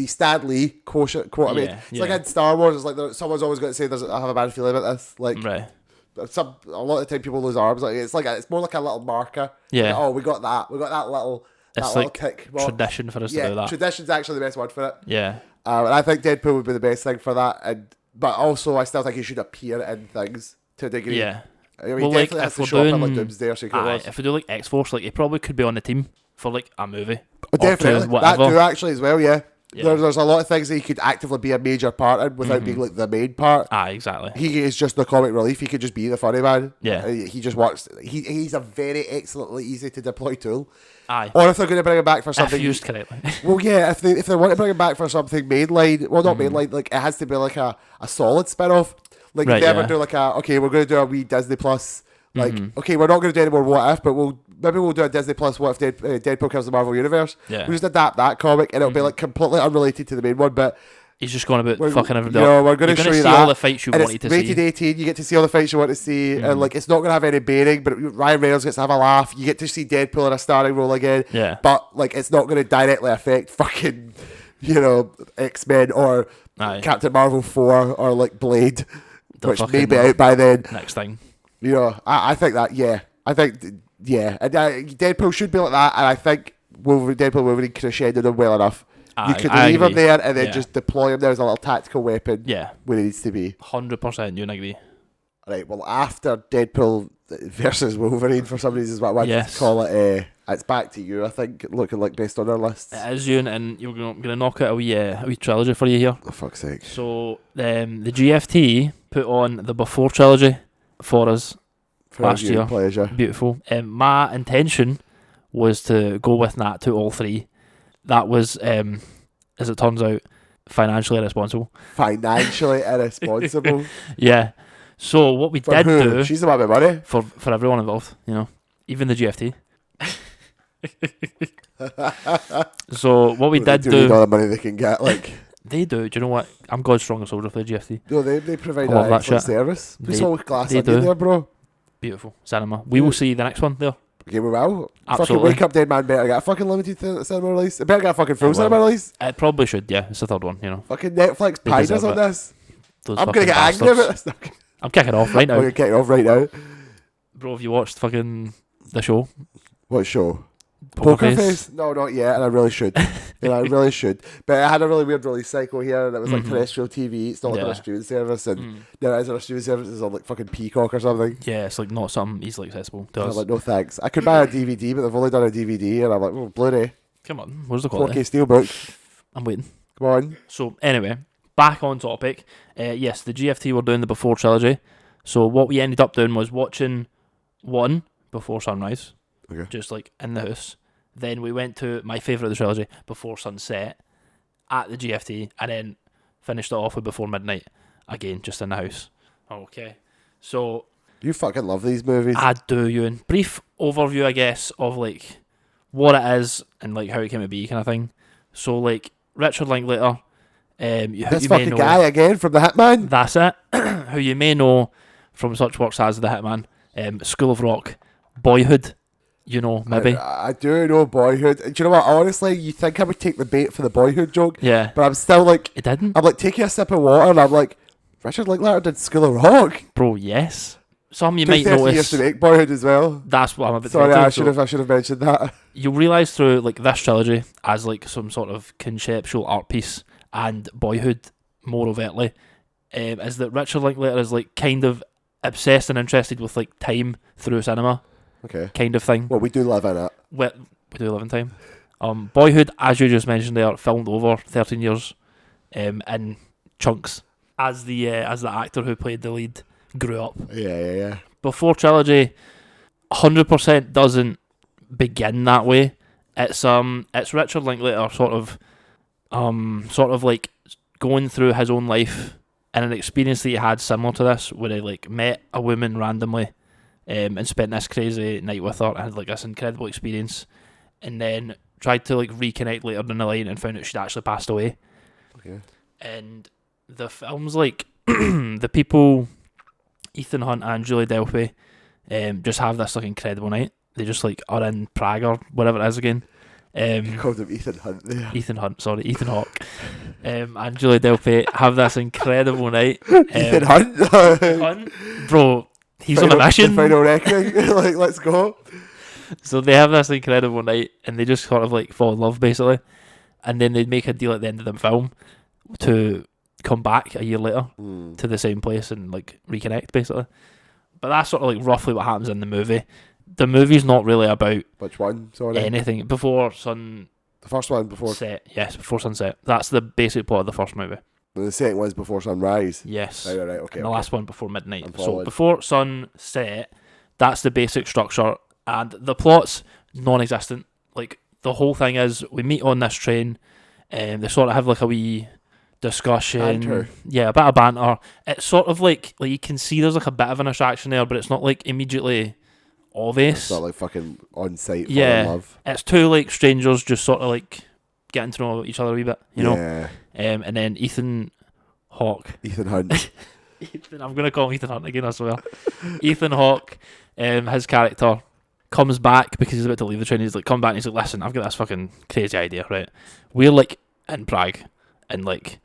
Stan Lee quote. I mean, it's like in Star Wars, it's like someone's always going to say, I have a bad feeling about this. Like, right. A lot of the time people lose arms. Like it's more like a little marker. Yeah. Like, oh, we got that little. It's that like tick. tradition for us to do that. Tradition's actually the best word for it. Yeah. And I think Deadpool would be the best thing for that. But also, I still think he should appear in things to a degree. Yeah. I mean, he definitely has to show up in like Doomsday or Secret Wars. If we do like X-Force, like he probably could be on the team for like a movie. Oh, definitely. That too, actually, as well, yeah. Yeah. There's a lot of things that he could actively be a major part in without being like the main part. Exactly. He is just the comic relief. He could just be the funny man. Yeah. He just works. He's a very excellently easy to deploy tool. Aye. Or if they're going to bring him back for something, if used correctly. Well, yeah. If they want to bring him back for something mainline, well, not mainline. Like it has to be like a solid spin off. Like if they ever do like okay, we're going to do a wee Disney Plus. Like okay, we're not going to do any more What If, but maybe we'll do a Disney Plus What If Deadpool kills the Marvel Universe. Yeah. We'll just adapt that comic and it'll be like completely unrelated to the main one, but he's just going about fucking everybody. No, we're going to show you all the fights you wanted to see. Rated 18, you get to see all the fights you want to see, and like it's not going to have any bearing, but Ryan Reynolds gets to have a laugh. You get to see Deadpool in a starring role again. Yeah. But like it's not going to directly affect fucking, you know, X-Men or Captain Marvel 4 or like Blade, which may be out by then. Next thing. You know, I think that, yeah. I think, yeah. And, Deadpool should be like that, and I think Deadpool Wolverine crescendoed him well enough. You could leave him there and then just deploy him there as a little tactical weapon where he needs to be. 100%, you agree. Right, well, after Deadpool versus Wolverine, for some reason, is what I want to call it. It's back to you, I think, looking like based on our list. It is, Ewan, and you're going to knock out a wee trilogy for you here. For fuck's sake. So, the GFT put on the Before trilogy for us last year. Pleasure. Beautiful. My intention was to go with Nat to all three. That was, as it turns out, financially irresponsible. Financially irresponsible? Yeah. So what we did do... She's about my money. For everyone involved, you know. Even the GFT. So what we did do... all the money they can get, like... They do. Do you know what? I'm God's strongest soldier for the GFT. No, they provide an excellent service. We saw glass in there, bro. Beautiful. Cinema. We will see the next one there. Okay, we will. Absolutely. Fucking Wake Up Dead Man better get a fucking limited cinema release. It better get a fucking full cinema release. It probably should, yeah. It's the third one, you know. Fucking Netflix pied us on this. I'm going to get bastards. angry about this. I'm kicking off right now. I'm kicking off right now. Bro, have you watched fucking the show? What show? Poker Face? No, not yet, and I really should. I really should. But I had a really weird release cycle here, and it was like terrestrial TV. It's not like on a streaming service, and now it is on a streaming service. It's on like fucking Peacock or something. Yeah, it's like not something easily accessible to us. I'm like, no thanks. I could buy a DVD, but they've only done a DVD, and I'm like, oh, Blu-ray. Come on, where's the quality? 4K Steelbook. I'm waiting. Come on. So anyway, back on topic. Yes, the GFT were doing the Before trilogy. So what we ended up doing was watching one before sunrise, just like in the house. Then we went to my favourite of the trilogy, Before Sunset, at the GFT, and then finished it off with Before Midnight, again, just in the house. Okay. So... You fucking love these movies. I do, Ewan. Brief overview, I guess, of, like, what it is and, like, how it came to be kind of thing. So, like, Richard Linklater... this fucking guy again from The Hitman? That's it. Who you may know from such works as The Hitman, School of Rock, Boyhood... You know, maybe. I do know Boyhood. Do you know what? Honestly, you think I would take the bait for the Boyhood joke. Yeah. But I'm still like... It didn't. I'm like taking a sip of water and I'm like, Richard Linklater did School of Rock. Bro, yes. Some you might notice... years to make Boyhood as well. That's what I'm a bit... Sorry, I should have mentioned that. You'll realise through like this trilogy as like some sort of conceptual art piece, and Boyhood, more overtly, is that Richard Linklater is like kind of obsessed and interested with like time through cinema, Okay. kind of thing. Well, we do live in it. We do live in time. Boyhood, as you just mentioned, there filmed over 13 years, in chunks. As the actor who played the lead grew up. Yeah. Before trilogy, 100% doesn't begin that way. It's Richard Linklater sort of like going through his own life and an experience that he had similar to this, where he like met a woman randomly, and spent this crazy night with her and had like this incredible experience, and then tried to like reconnect later down the line and found out she'd actually passed away. Okay. And the film's like the people, Ethan Hunt and Julie Delpy, just have this like incredible night. They just like are in Prague or whatever it is again. You called him Ethan Hunt there. Ethan Hawke. And Julie Delpy have this incredible night. Ethan Hunt? Bro, he's on a mission. Final reckoning. Like, let's go. So they have this incredible night and they just sort of like fall in love basically. And then they make a deal at the end of the film to come back a year later to the same place and like reconnect basically. But that's sort of like roughly what happens in the movie. The movie's not really about which one? Sorry. anything. Before Sun. The first one before Set. Yes, Before Sunset. That's the basic plot of the first movie. The second one's Before Sunrise. Yes. Right. Okay. And the last one Before Midnight. I'm So following. Before Sunset, that's the basic structure, and the plot's non-existent. Like the whole thing is, we meet on this train, and they sort of have like a wee discussion. Banter. Yeah, a bit of banter. It's sort of like you can see there's like a bit of an attraction there, but it's not like immediately obvious. It's not like fucking on site for Yeah. love. It's two like strangers just sort of like getting to know each other a wee bit, you know. Yeah. And then Ethan Hawke. Ethan Hunt. I'm gonna call him Ethan Hunt again, I swear. Ethan Hawke, his character comes back because he's about to leave the train. He's like, come back and he's like, listen, I've got this fucking crazy idea, right? We're like in Prague and like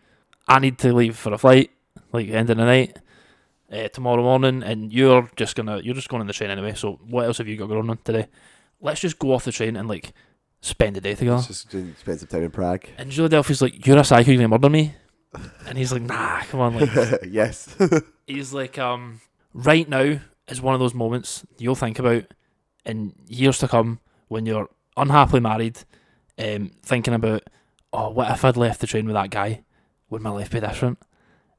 I need to leave for a flight, like end of the night, tomorrow morning, and you're just going on the train anyway, so what else have you got going on today? Let's just go off the train and like spend the day together. Let's just spend some time in Prague. And Julie Delpy's like, you're a psycho, you're gonna murder me? And he's like, nah, come on, like Yes. he's like, right now is one of those moments you'll think about in years to come when you're unhappily married, thinking about, oh, what if I'd left the train with that guy? Would my life be different?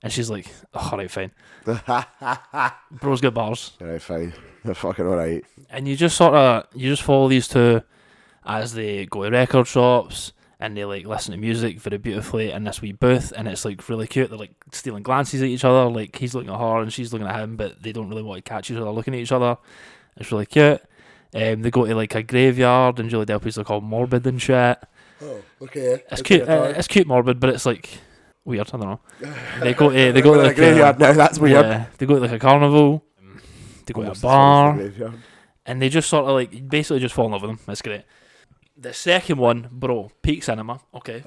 And she's like, oh, alright, fine. Bro's got bars. Alright, fine. They're fucking alright. And you just follow these two as they go to record shops and they like listen to music very beautifully in this wee booth, and it's like really cute. They're like stealing glances at each other, like he's looking at her and she's looking at him, but they don't really want to catch each other looking at each other. It's really cute. They go to like a graveyard and Julie Delpy's like all morbid and shit. Oh, okay. It's cute. It's cute morbid, but it's like weird. I don't know. They go to like like a graveyard now. That's weird. yeah, they go to like a carnival. They go to a bar, and they just sort of like basically just fall in love with them. That's great. The second one, bro, peak cinema. Okay.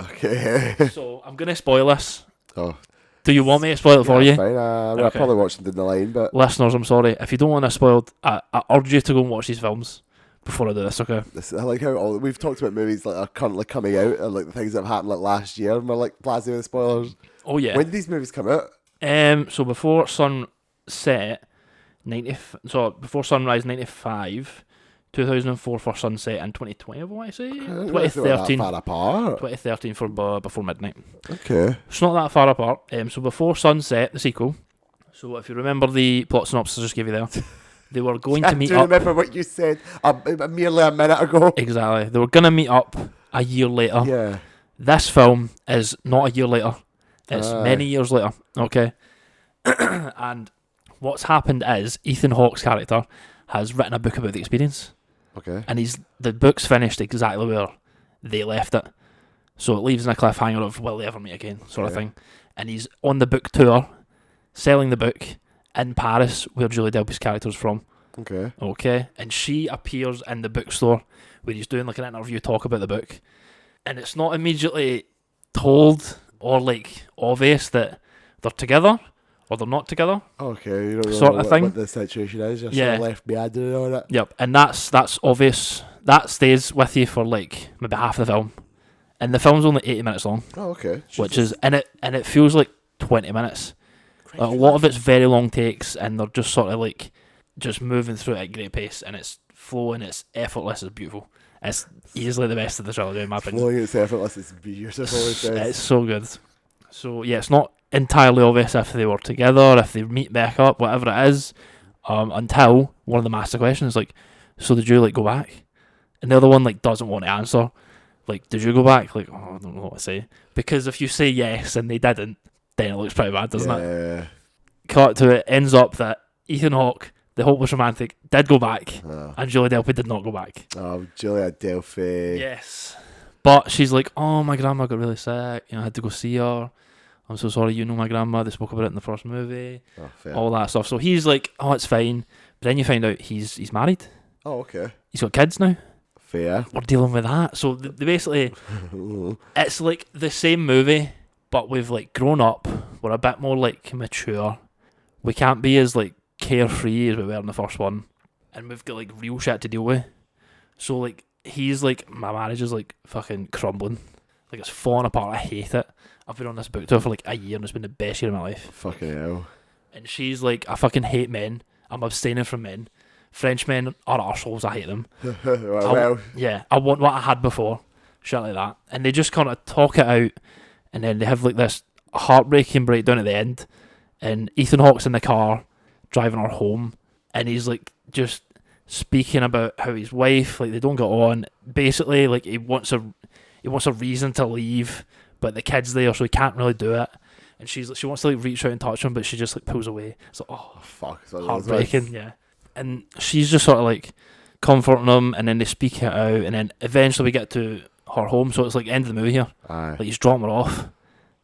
So I'm gonna spoil this. Oh. Do you want me to spoil it for you? Fine. I probably watched them down the line, but Listeners, I'm sorry if you don't want it spoiled. I urge you to go and watch these films before I do this. Okay. I like how we've talked about movies that are currently coming out and like the things that have happened like last year, and we're like blasé with spoilers. Oh yeah. When did these movies come out? So before Sunset, before Sunrise 95, 2004 for Sunset, and 2020 I want to say. 2013. Far apart. 2013 for Before Midnight. Okay. It's not that far apart. So before Sunset, the sequel. So if you remember the plot synopsis I just gave you there, they were going to meet up. Do you remember what you said merely a minute ago? Exactly. They were going to meet up a year later. Yeah. This film is not a year later. It's many years later. Okay. And what's happened is Ethan Hawke's character has written a book about the experience. Okay. And the book's finished exactly where they left it. So it leaves in a cliffhanger of will they ever meet again, sort of thing. And he's on the book tour, selling the book in Paris, where Julie Delpy's character's from. Okay. And she appears in the bookstore where he's doing like an interview talk about the book. And it's not immediately told or like obvious that they're together or they're not together. Okay, you don't know sort of thing. What the situation is. You're sort of left behind on it. Yep, and that's obvious. That stays with you for like maybe half of the film, and the film's only 80 minutes long. Oh, okay. Which is and it feels like 20 minutes A lot of it's very long takes, and they're just sort of like just moving through it at great pace, and it's flowing, it's effortless, it's beautiful. It's easily the best of the trilogy in my opinion. Flowing, it's effortless, it's beautiful. It's so good. So yeah, it's not entirely obvious if they were together, if they meet back up, whatever it is, until one of them asks the questions like, so did you like go back? And the other one like doesn't want to answer. Like, did you go back? Like, oh, I don't know what to say. Because if you say yes and they didn't, then it looks pretty bad, doesn't it? Cut to it, ends up that Ethan Hawke, the hopeless romantic, did go back, and Julia Delpy did not go back. Oh, Julia Delpy. Yes. But she's like, oh, my grandma got really sick, I had to go see her. I'm so sorry, you know my grandma, they spoke about it in the first movie. Oh, fair. All that stuff. So he's like, oh, it's fine. But then you find out he's married. Oh, okay. He's got kids now. Fair. We're dealing with that. So they basically, it's like the same movie, but we've like grown up. We're a bit more like mature. We can't be as like carefree as we were in the first one, and we've got like real shit to deal with. So like he's like, my marriage is like fucking crumbling, like it's falling apart. I hate it. I've been on this book tour for like a year, and it's been the best year of my life. Fucking hell. And she's like, I fucking hate men. I'm abstaining from men. French men are arseholes. I hate them. I want what I had before. Shit like that. And they just kind of talk it out, and then they have like this heartbreaking breakdown at the end. And Ethan Hawke's in the car driving her home, and he's like just speaking about how his wife, like they don't get on. Basically, like he wants a reason to leave, but the kid's there, so he can't really do it. And she wants to like reach out and touch him, but she just like pulls away. It's like, oh fuck, heartbreaking, yeah. And she's just sort of like comforting him, and then they speak it out, and then eventually we get to her home. So it's like end of the movie here. Aye. Like he's dropping her off,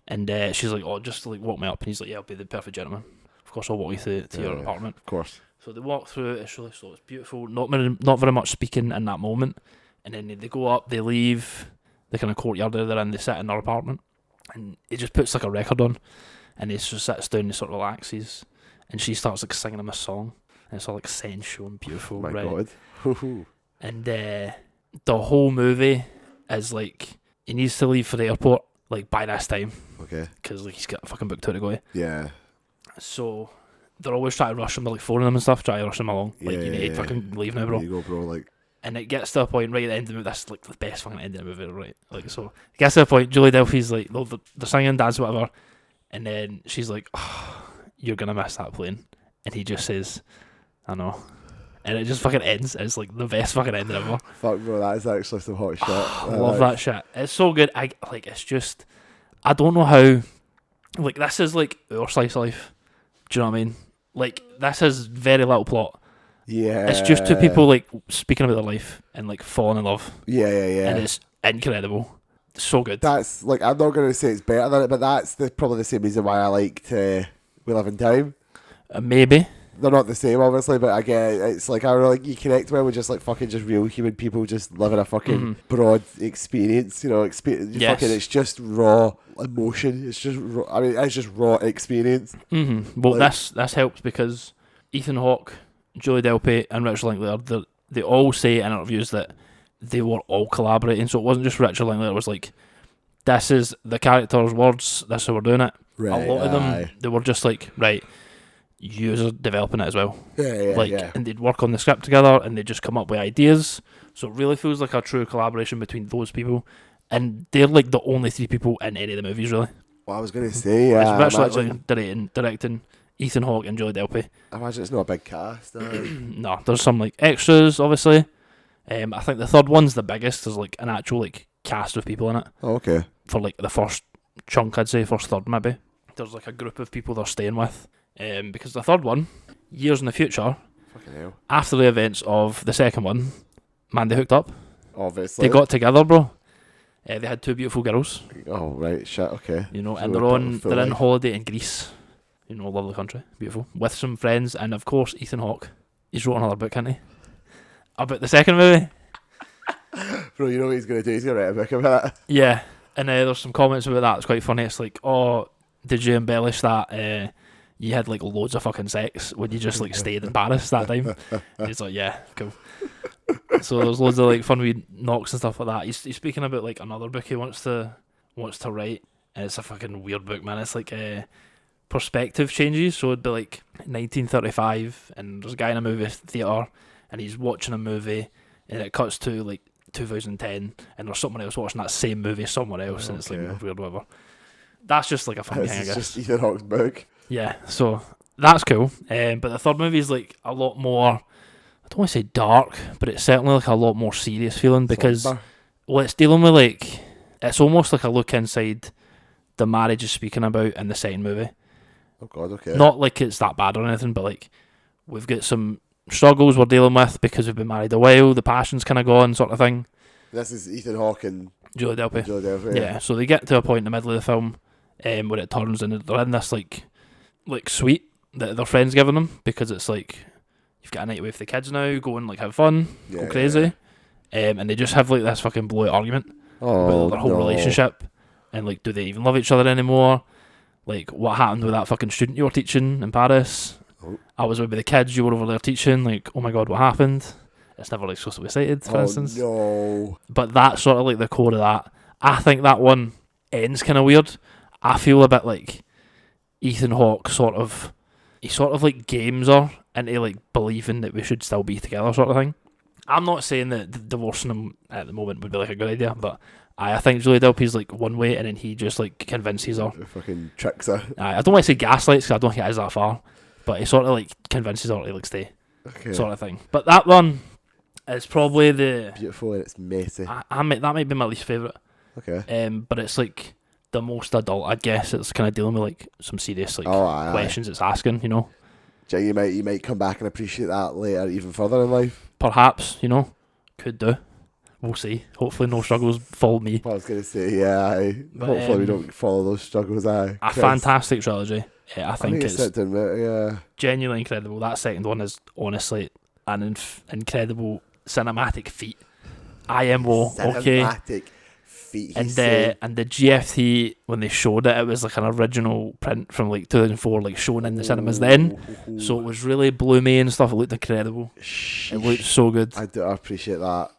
and she's like, oh, just like walk me up, and he's like, yeah, I'll be the perfect gentleman. Of course, I'll walk you to your apartment. Of course. So they walk through it. It's really slow. It's beautiful. Not very much speaking in that moment. And then they go up. They leave the kind of courtyard they're in. They sit in their apartment, and he just puts like a record on, and he just sits down and sort of relaxes, and she starts like singing him a song, and it's all like sensual and beautiful. My right? God. And the whole movie is like he needs to leave for the airport like by this time. Okay. Because like he's got a fucking book tour to go to. Yeah. So they're always trying to rush him. They're like phoning him and stuff, trying to rush him along. Like, you need to fucking leave now, bro. There you go, bro. Like, and it gets to a point right at the end of the movie. That's like the best fucking end of the movie, right? Like, so it gets to a point. Julie Delpy's like, they're singing, dancing, whatever, and then she's like, oh, "You're gonna miss that plane," and he just says, "I know," and it just fucking ends. It's like the best fucking ending ever. Fuck, bro, that is actually some hot shit. I love that shit. It's so good. It's just, I don't know how. Like, this is like our slice of life. Do you know what I mean? Like, this is very little plot. Yeah. It's just two people, like, speaking about their life and, like, falling in love. Yeah. And it's incredible. So good. That's, like, I'm not going to say it's better than it, but that's probably the same reason why I liked We Live in Time. Maybe. They're not the same, obviously, but again, it's like, I really, like, you connect well with just, like, fucking just real human people just living a fucking broad experience, you know, yes. Fucking, it's just raw emotion. It's just raw, I mean, it's just raw experience. Well, like, this helps because Ethan Hawke, Julie Delpy, and Richard Linklater, they all say in interviews that they were all collaborating, so it wasn't just Richard Linklater. It was like, this is the character's words, this is how we're doing it. Right, a lot of them, they were just like, right, you're developing it as well. And they'd work on the script together, and they'd just come up with ideas, so it really feels like a true collaboration between those people, and they're like the only three people in any of the movies, really. Well, I was going to say, yeah, it's Richard directing Ethan Hawke and Julie Delpy. I imagine it's not a big cast. No, there's some like extras, obviously. I think the third one's the biggest. There's like an actual like cast of people in it. Oh, okay. For like the first chunk, I'd say, first third maybe. There's like a group of people they're staying with. Because the third one, years in the future, fucking hell, after the events of the second one, man, they hooked up. Obviously. They got together, bro. They had two beautiful girls. Oh, right, shit, okay. You know, so and they're in holiday in Greece. You know, lovely country, beautiful. With some friends, and of course, Ethan Hawke. He's wrote another book, hasn't he? About the second movie. Bro, you know what he's going to do? He's going to write a book about that. Yeah, and there's some comments about that. It's quite funny. It's like, oh, did you embellish that? You had like loads of fucking sex when you just like stayed in Paris that time. And he's like, yeah, cool. So there's loads of like fun wee knocks and stuff like that. He's speaking about like another book he wants to write, and it's a fucking weird book, man. It's like perspective changes. So it'd be like 1935, and there's a guy in a movie theatre, and he's watching a movie, and it cuts to like 2010, and there's someone else watching that same movie somewhere else, and it's like weird, whatever. That's just like a funny thing, I guess. It's just Ethan Hawke's book. Yeah, so that's cool. But the third movie is like a lot more, I don't want to say dark, but it's certainly like a lot more serious feeling, because it's dealing with like, it's almost like a look inside the marriage is speaking about in the second movie. Oh God, okay. Not like it's that bad or anything, but like we've got some struggles we're dealing with because we've been married a while, the passion's kind of gone, sort of thing. This is Ethan Hawke and Julie Delpy. Yeah, so they get to a point in the middle of the film where it turns, and they're in this like suite that their friend's giving them, because it's like, you've got a night away with the kids now, go and like have fun, go crazy, and they just have like this fucking blowout argument about their whole relationship, and like, do they even love each other anymore? Like, what happened with that fucking student you were teaching in Paris? I was with the kids, you were over there teaching, like, oh my God, what happened? It's never like supposed to be cited, for instance. No. But that's sort of like the core of that. I think that one ends kind of weird. I feel a bit like Ethan Hawke he sort of like games her into like believing that we should still be together, sort of thing. I'm not saying that divorcing him at the moment would be like a good idea, but I think Julie Delpy's like one way, and then he just like convinces her. Fucking tricks her. I don't want to say gaslights, because I don't think it is that far, but he sort of like convinces her to like stay, sort of thing. But that one is probably beautiful, and it's messy. that might be my least favourite. Okay. But it's like the most adult, I guess. It's kind of dealing with like some serious like questions it's asking, you know. You might come back and appreciate that later, even further in life. Perhaps, you know, could do. We'll see. Hopefully, no struggles fall me. I was gonna say, hopefully we don't follow those struggles. A fantastic trilogy. Yeah, I think it's genuinely incredible. That second one is honestly an incredible cinematic feat. IMO, okay. Cinematic feat. And the GFT, when they showed it, it was like an original print from like 2004, like shown in the cinemas then. So it was really blew me and stuff. It looked incredible. It looked so good. I appreciate that.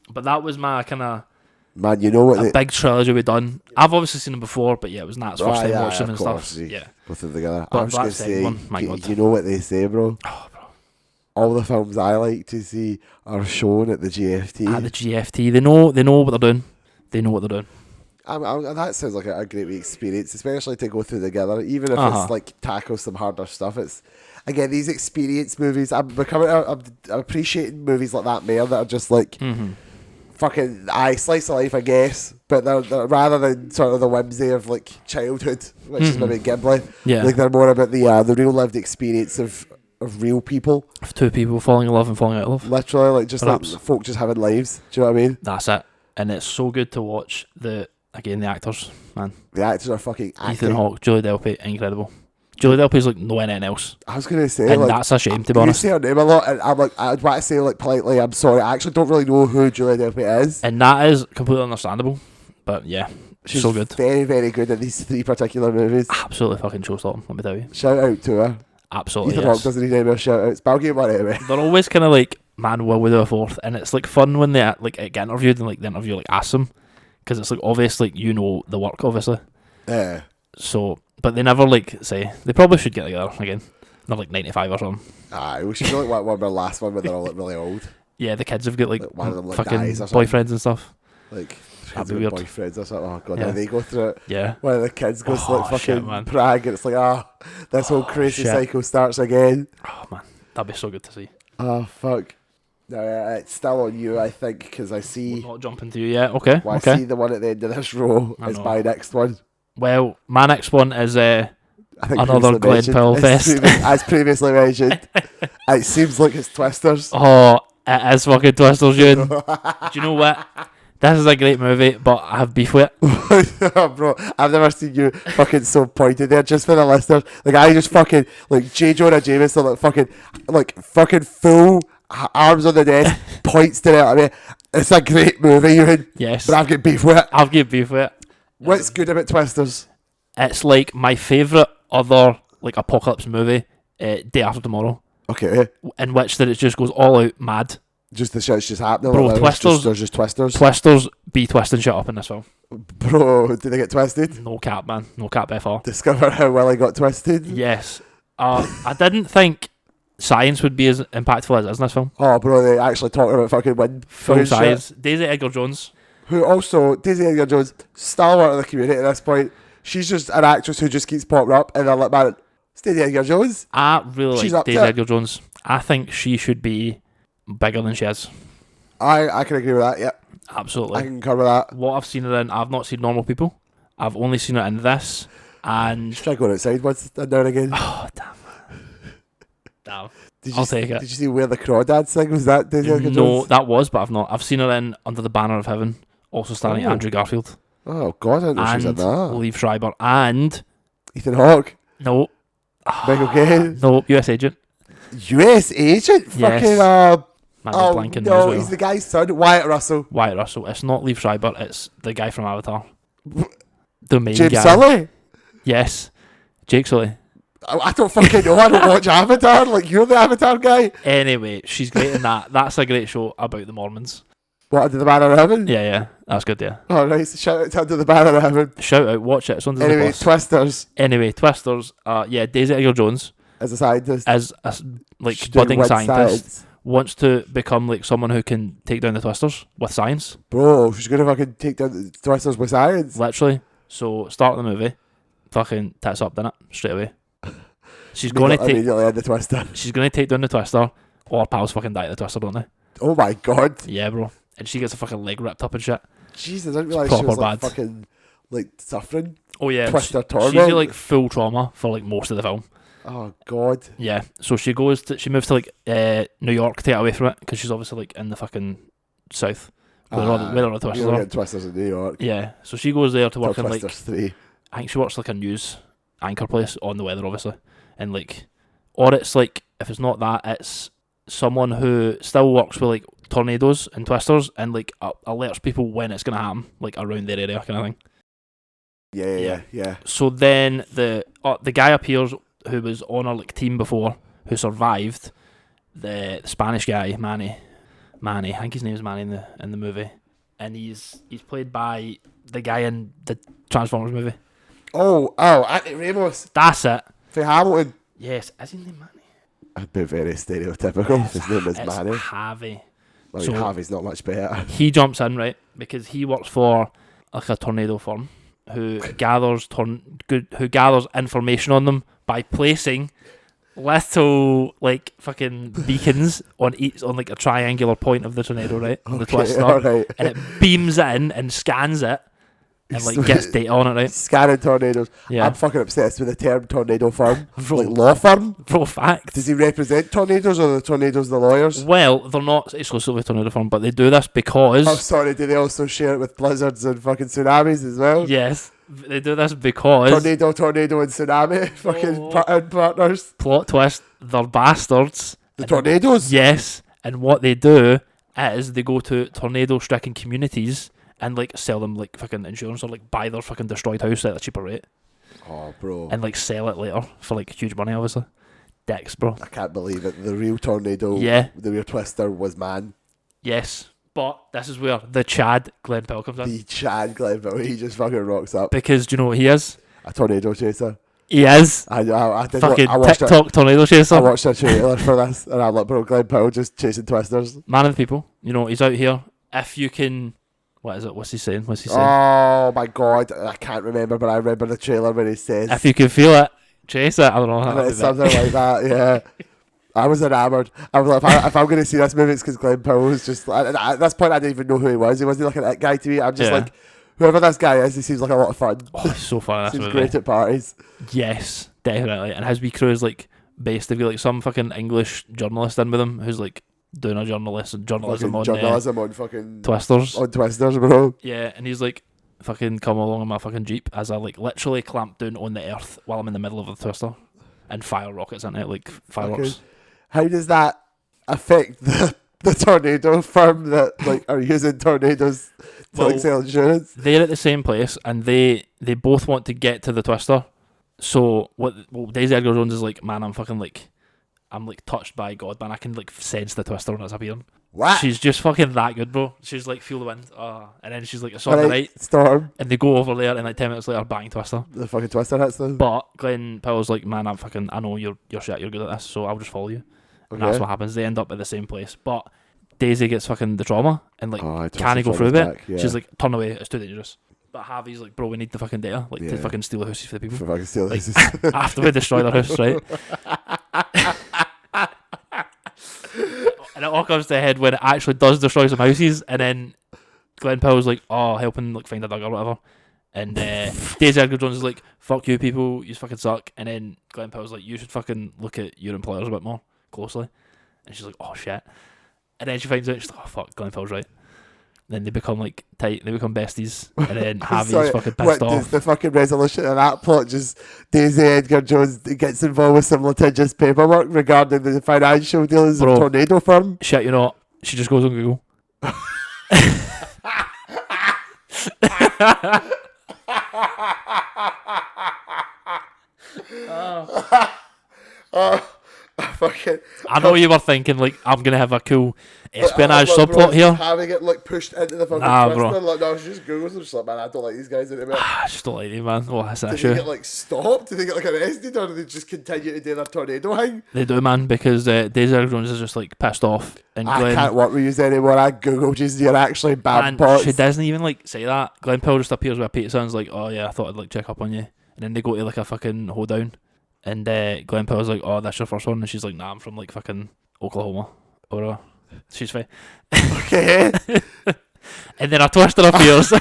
But that was my kind of, man, you know what, big trilogy we've done. I've obviously seen them before, but yeah, it was Nat's first time watching and course, stuff. Yeah, both of them together. But I'm just gonna say, God. You know what they say, bro? Oh, bro. All the films I like to see are shown at the GFT. At the GFT, they know what they're doing. They know what they're doing. That sounds like a great experience, especially to go through together, even if it's like tackle some harder stuff. It's again these experience movies. I'm appreciating movies like that more that are just like fucking slice of life, I guess. But they're rather than sort of the whimsy of like childhood, which is maybe Ghibli. Yeah, like they're more about the real lived experience of real people. Of two people falling in love and falling out of love. Literally, like just like folk just having lives. Do you know what I mean? That's it. And it's so good to watch the actors, man. The actors are fucking acting. Ethan Hawke, Julie Delpy, incredible. Julie Delpy's like no anything else. I was gonna say, and like, that's a shame, to be honest. You say her name a lot, and I'm like, I'd want to say like politely, I'm sorry, I actually don't really know who Julie Delpy is. And that is completely understandable. But yeah, she's so good. Very, very good in these three particular movies. Absolutely fucking showstopping, let me tell you. Shout out to her. Absolutely. Ethan Hawke doesn't need any more shout outs, but I'll give one anyway. They're always kind of like, man, will we do a fourth? And it's like fun when they like get interviewed and like the interviewer like asks them. Because it's like obvious, like you know the work, obviously. Yeah. So, but they never like say they probably should get together again. They're like 95 or something. We should do like one of our last one, but they're all like really old. Yeah, the kids have got like one of them like fucking boyfriends and stuff. Like that'd be weird. Boyfriends or something. Oh god, they go through it. Yeah. One of the kids goes to like fucking Prague, and it's like this whole crazy cycle starts again. Oh man, that'd be so good to see. Oh fuck. No, it's still on you, I think, because I see... We're not jumping to you yet, okay. Well, I see the one at the end of this row is my next one. Well, my next one is another Glen Powell Fest. As previously mentioned, it seems like it's Twisters. Oh, it is fucking Twisters, Ewan. Do you know what? This is a great movie, but I have beef with it. Bro, I've never seen you fucking so pointed there, just for the listeners. Like, I just fucking, like, J. Jonah Jameson, like fucking full... arms on the desk, points to it. I mean, it's a great movie, Ewan. Yes. But I've got beef with it. What's good about Twisters? It's like my favourite other like apocalypse movie, Day After Tomorrow. Okay. In which that it just goes all out mad. Just the shit's just happening. Bro, like, Twisters. There's just twisters. Twisters be twisting shit up in this film. Bro, did they get twisted? No cap, man. No cap by far. Discover how well he got twisted. Yes. I didn't think science would be as impactful as it is in this film. Oh, bro, they actually talking about fucking wind. Full fucking science. shit. Daisy Edgar Jones. Who also, Daisy Edgar Jones, stalwart of the community at this point. She's just an actress who just keeps popping up, and they're like, man, it's Daisy Edgar Jones. I really She's like up Daisy to it. Edgar Jones. I think she should be bigger than she is. I can agree with that, yeah. Absolutely. I can cover that. What I've seen her in, I've not seen Normal People. I've only seen her in this, and Try going outside once and now and again. oh damn, damn. Did I'll take it. Did you see Where the Crawdads thing? Was that Daisy Edgar No, Jones? that was, but I've not. I've seen her in Under the Banner of Heaven, also starring Oh. Andrew Garfield Oh, God, I didn't know she was in and that. Liev Schreiber, and Ethan Hawke. no, Michael Caine. no, US Agent. US agent? Yes. Fucking, Man, oh, blanking no, as well. he's the guy's son, Wyatt Russell. Wyatt Russell. It's not Liev Schreiber. It's the guy from Avatar. The main James guy. Sully? Yes, Jake Sully. I don't fucking know. I don't watch Avatar. Like, you're the Avatar guy. Anyway, she's great in that. That's a great show about the Mormons. What, Under the Banner of Heaven? Yeah, that's good. Yeah. Oh, nice. Shout out to Under the Banner of Heaven. Shout out, watch it. It's on Disney Anyway, Plus. Twisters Anyway, Twisters. Yeah, Daisy Edgar Jones as a scientist. as a like She's doing budding wind scientist science. wants to become like someone who can take down the Twisters with science, Bro, she's going to fucking take down the Twisters with science. literally. So start the movie, fucking tits up, didn't it? Straight away. She's going to take. Immediately end the Twister. She's going to take down the Twister. All her pals fucking die at the Twister, don't they? Oh my God. Yeah, bro. And she gets a fucking leg ripped up and shit. Jesus, I didn't realise she proper was like bad. fucking like suffering. Oh yeah, Twister she's torment. like full trauma for like most of the film. Oh God. Yeah, so she moves to like New York to get away from it because she's obviously like in the fucking south where all the Twisters You don't are. get Twisters in New York. Yeah, so she goes there to Till work in like Twisters 3. I think she works like a news anchor place on the weather, obviously, and like, or it's like if it's not that, it's someone who still works with like tornadoes and twisters and like alerts people when it's gonna happen, like around their area, kind of thing. Yeah. So then the guy appears who was on our like team before, who survived, the Spanish guy, Manny. I think his name is Manny in the movie, and he's played by the guy in the Transformers movie. Oh, Anthony Ramos. That's it. For Hamilton. Yes, is his name Manny? I'd be very stereotypical. His name is It's Manny. Harvey. I mean, so- Harvey's not much better. He jumps in, right, because he works for like a tornado firm who gathers information on them by placing little like fucking beacons on like a triangular point of the tornado, right? On the twister, alright. and it beams in and scans it and like gets data on it, right? Scanning tornadoes. Yeah. I'm fucking obsessed with the term tornado firm. Bro. Like law firm. Bro, fact. Does he represent tornadoes or the tornadoes the lawyers? Well, they're not exclusively tornado firm, but they do this because Oh, sorry, do they also share it with blizzards and fucking tsunamis as well? yes, they do this because Tornado and tsunami fucking Oh. partners. plot twist, they're bastards. The tornadoes? Yes, and what they do is they go to tornado-stricken communities and like sell them like fucking insurance or like buy their fucking destroyed house at a cheaper rate Oh, bro. and like sell it later for like huge money, obviously. Dicks, bro. I can't believe it. The real tornado, Yeah. the real twister was man. Yes, but this is where the Chad Glenn Powell comes in The Chad Glenville, he just fucking rocks up. because do you know what he is? A tornado chaser. He is I did fucking I watched TikTok tornado I chaser, watched a trailer for this, and I'm like, bro, Glenn Powell just chasing twisters. man of the people. You know he's out here. If you can, what is it? What's he saying? Oh my God, I can't remember, but I remember the trailer when he says, If you can feel it, chase it. I don't know. and That'd it's be it. something like that. Yeah, I was enamored. I was like, if I'm going to see this movie, it's because Glenn Powell was just. At this point, I didn't even know who he was. He wasn't like an it guy to me. I'm just Yeah. like, whoever this guy is, he seems like a lot of fun. Oh, it's so fun. This Seems movie. great at parties. Yes, definitely. And his wee crew is like based. They've got like some fucking English journalist in with him who's like doing a journalism Fucking on journalism on fucking Twisters. on twisters, bro. Yeah, and he's like fucking come along in my fucking Jeep as I like literally clamp down on the earth while I'm in the middle of the twister and fire rockets into it, like fireworks. How does that affect the tornado firm that like are using tornadoes to like Well, sell insurance? They're at the same place and they both want to get to the twister. So Daisy Edgar Jones is like, man, I'm like touched by God, man. I can like sense the twister when it's appearing. What? She's just fucking that good, bro. She's like, feel the wind. And then she's like, it's on the right. Storm. And they go over there, and like 10 minutes later, bang, Twister. The fucking Twister hits them. But Glenn Powell's like, man, I know you're shit, you're good at this, so I'll just follow you. And that's what happens. They end up at the same place. But Daisy gets fucking the trauma, and like, can he go through it? Yeah. She's like, turn away, it's too dangerous. But Harvey's like, bro, we need the fucking data, like, to fucking steal the houses for the people. For fucking steal the houses. After we destroy their house, right? And it all comes to a head when it actually does destroy some houses, and then Glenn Powell's like, helping like find a dog or whatever. And Daisy Edgar Jones is like, fuck you people, you fucking suck. And then Glenn Powell's like, you should fucking look at your employers a bit more closely. And she's like, oh shit. And then she finds out, she's like, oh fuck, Glenn Powell's right. Then they become like tight, they become besties. And then Javi's fucking pissed off. Does the fucking resolution of that plot just Daisy Edgar Jones gets involved with some litigious paperwork regarding the financial dealings of Tornado firm? Shit, you know, she just goes on Google. I know you were thinking like, I'm gonna have a cool espionage subplot here. Having it like pushed into the fucking Twister. Like, no, she just Googles and she's like, man, I don't like these guys anymore. I just don't like them, man. Oh, that's an issue. issue. Did they get like stopped? Did they get like arrested, or did they just continue to do their tornado thing? They do, man, because Daisy Jones is just like pissed off. And I can't work with you anymore. I Googled you, you're actually bad bots. She doesn't even like say that. Glenn Powell just appears with a pizza and is like, oh yeah, I thought I'd like check up on you. And then they go to like a fucking hoedown. And Glenn Powell's like, oh, that's your first one? And she's like, nah, I'm from like fucking Oklahoma. Or whatever. She's fine. Okay. And then a Twister appears. Bro,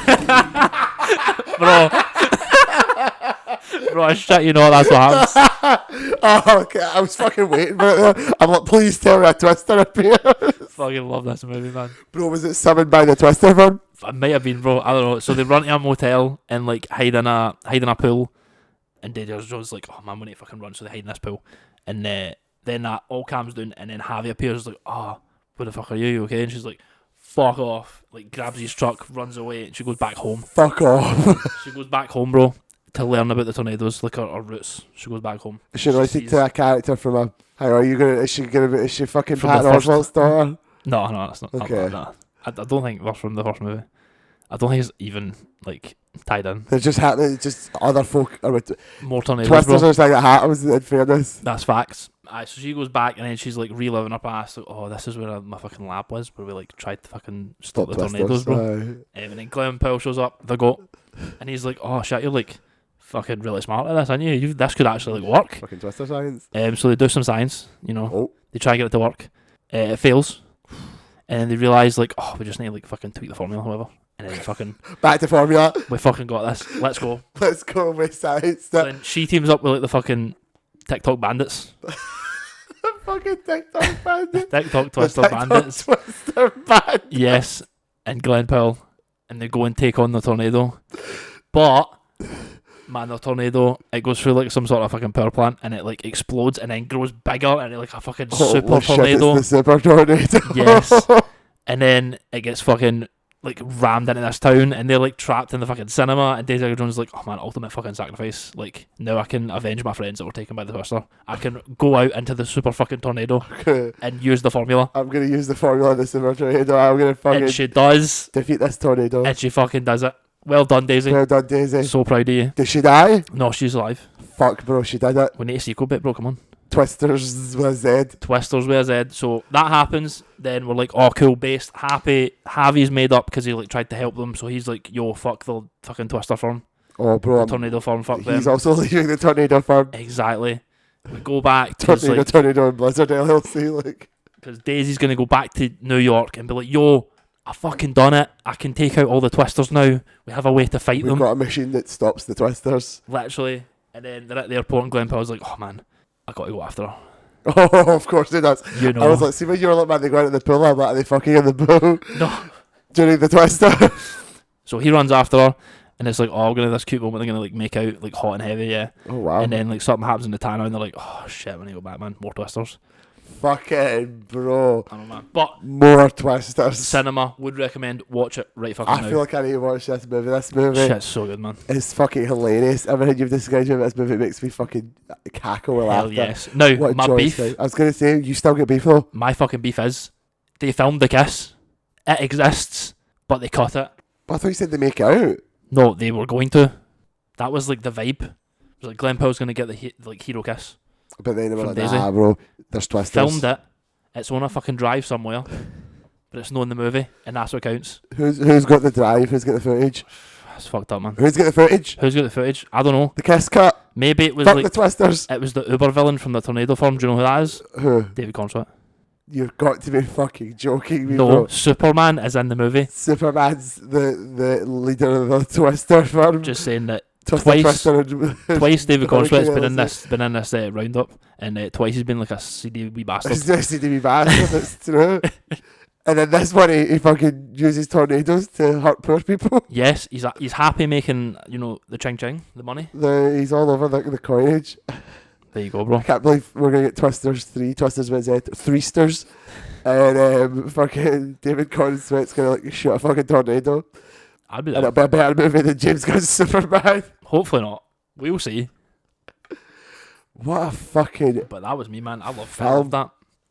I shit, you know that's what happens. Oh, okay. I was fucking waiting for it. I'm like, please tell me a Twister appears. Fucking love this movie, man. Bro, was it summoned by the Twister firm? It might have been, bro. I don't know. So they run to a motel and like hide in a pool. And Daisy Jones like, oh man, we need to fucking run, so they hide in this pool. And then that all calms down, and then Javi appears like, oh, where the fuck are you okay? And she's like, fuck off. Like, grabs his truck, runs away, and she goes back home. Fuck off. She goes back home, bro, to learn about the tornadoes, like her roots. She goes back home. Is she related to a character from a... How are you gonna... Is she fucking Patton Oswalt's daughter? No, that's not. Okay. No. I don't think that's from the first movie. I don't think it's even like tied in. They're just happening. Just other folk are with more tornadoes. Twisters are like that happens. In fairness, that's facts. So she goes back and then she's like reliving her past. Like, oh, this is where my fucking lab was, where we like tried to fucking stop the tornadoes, bro. And then Glenn Powell shows up, the goat, and he's like, oh shit, you're like fucking really smart at this, aren't you? This could actually like work. Fucking Twister science. So they do some science, you know. They try to get it to work. It fails, and then they realise like, oh, we just need to like fucking tweak the formula, however. And then fucking back to formula. We fucking got this. Let's go. Let's go with science. So then she teams up with like the fucking TikTok bandits. Fucking TikTok bandits. TikTok Twister bandits. Twister bandits. Yes, and Glenn Powell, and they go and take on the tornado. But man, the tornado, it goes through like some sort of fucking power plant, and it like explodes and then grows bigger and like a fucking super tornado. It's the super tornado. Yes. And then it gets fucking like rammed into this town, and they're like trapped in the fucking cinema, and Daisy Jones is like, oh man, ultimate fucking sacrifice. Like, now I can avenge my friends that were taken by the Twister. I can go out into the super fucking tornado and use the formula. I'm gonna use the formula of the super tornado. I'm gonna fucking... And she does. Defeat this tornado. And she fucking does it. Well done, Daisy. Well done, Daisy. So proud of you. Did she die? No, she's alive. Fuck, bro, she did it. We need a sequel bit, bro, come on. Twisters with a Z. Twisters with a Z. So that happens. Then we're like, oh, cool, based. Happy. Javi's made up because he like tried to help them. So he's like, yo, fuck the fucking Twister firm. Oh, bro. The tornado firm, fuck them. He's also leaving the tornado firm. Exactly. We go back to tornado and Blizzard LLC, like. Because Daisy's going to go back to New York and be like, yo, I fucking done it. I can take out all the Twisters now. We have a way to fight them. We've got a machine that stops the Twisters. Literally. And then they're at the airport and Glenn Powell's like, oh man, I got to go after her. Oh, of course he does. You know. I was like, see when you were like, man, they go out in the pool, I'm like, are they fucking in the pool? No. During the Twister. So he runs after her, and it's like, oh, we're going to have this cute moment, they're going to like make out like hot and heavy, yeah. Oh, wow. And then like something happens in the tannoy, and they're like, oh shit, we need to go back, man. More Twisters. Fucking bro. I don't know, man. But more Twisters. Cinema, would recommend, watch it right fucking now. I feel like I need to watch this movie. This movie. Shit's so good, man. It's fucking hilarious. Everything you've described about this movie makes me fucking cackle with laughter. Hell yes. Now, my beef. I was going to say, you still get beef though? My fucking beef is They filmed the kiss. It exists, but they cut it. But I thought you said they make it out. No, they were going to. That was like the vibe. It was like Glenn Powell's going to get the hero kiss. But then they were From like, Daisy. nah, bro, there's twisters. Filmed it. It's on a fucking drive somewhere, but it's not in the movie, and that's what counts. Who's got the drive? Who's got the footage? It's fucked up, man. Who's got the footage? Who's got the footage? I don't know. The kiss cut. Maybe it was Fuck like the twisters. it was the Uber villain from the Tornado film. Do you know who that is? Who? David Cornswet. You've got to be fucking joking me, No, bro. Superman is in the movie. Superman's the leader of the twister firm. Just saying that Twister, twice- Twister and twice David Cornswet's been in Hurricane this roundup, and twice he's been like a CD wee bastard. It's just to be bastard, it's true. And then this one, he fucking uses tornadoes to hurt poor people. Yes, he's happy making the ching ching, the money. He's all over the coinage. There you go, bro. I can't believe we're going to get Twisters with Z, Threesters. And fucking David Cornswet's going to like shoot a fucking tornado. I'll be And there. it'll be a better movie than James Gunn's Superman. Hopefully not. We'll see. What a fucking... But that was me, man. I love Film. that.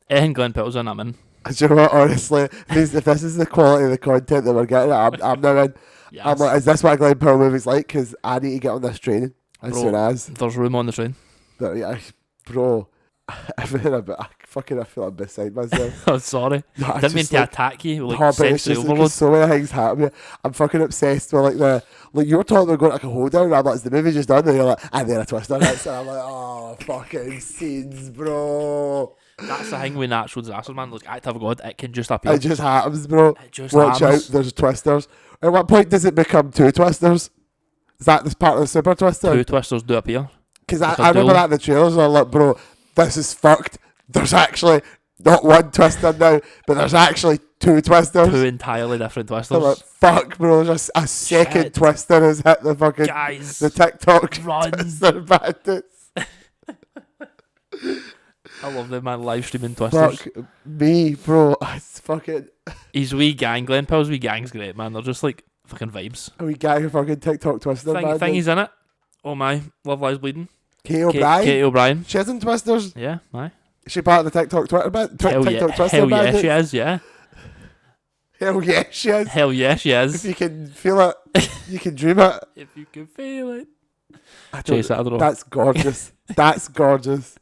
Anything Glenn Powell's in, I'm in. Do you know what, honestly, if this is the quality of the content that we're getting, I'm now in. Yes. I'm like, is this what a Glenn Powell movie's like? Because I need to get on this train as Bro. soon as. There's room on the train. But yeah, bro, I feel like I'm beside myself. I'm sorry. No, I Didn't mean just, to like, attack you with oh, like but it's sensory just like, overload. so many things happening. I'm fucking obsessed with like you were talking about going like a hold down. And I'm like, is the movie just done? And you're like, and then a twist on it. So I'm like, oh, fucking scenes, bro. That's the thing with natural disasters, man. Like, act of God, it can just appear. It just happens, bro. It just Watch happens. out, there's twisters. At what point does it become two twisters? Is that this part of the super twister? Two twisters do appear. Because Like a I remember duel. that in the trailers, and I'm like, bro, this is fucked. There's actually not one twister now, but there's actually two twisters. Two entirely different I'm twisters. like, fuck, bro, there's a second Shit. twister has hit the fucking Guys, the TikTok run. twister bandits. I love them, man. Live streaming twisters. Fuck me, bro. It's fucking His wee gang, Glenn Powell's wee gang's great, man. They're just like fucking vibes. a wee gang of fucking TikTok twister bandits. Thing he's in it. Oh my, Love Lies Bleeding. Kate O'Brien. Katie O'Brien. She's in twisters. Yeah, aye. Is she part of the TikTok Twitter band? Hell TikTok yeah, twister hell yeah, bandits? she is. Yeah, Hell yeah, she is. hell yeah, she If is. you can feel it, you can dream it. If you can feel it. I don't- Chase, I don't know. That's gorgeous. That's gorgeous.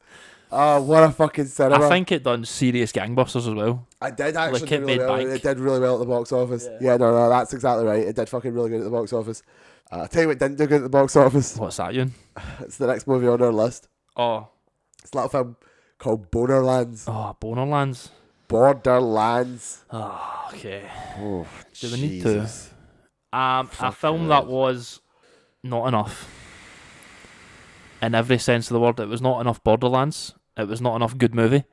Oh, what a fucking cinema. I think it done serious gangbusters as well. I did actually like do it really made well. bank. It did really well at the box office. Yeah. Yeah, no, that's exactly right. It did fucking really good at the box office. I'll tell you what didn't do good at the box office. What's that, Ewan? It's the next movie on our list. Oh, It's a little film called Bonerlands. Bonerlands. Borderlands. Oh, okay. Oh, Do we need Jesus. A Fuck film yeah. that was not enough. In every sense of the word, it was not enough Borderlands. It was not enough good movie.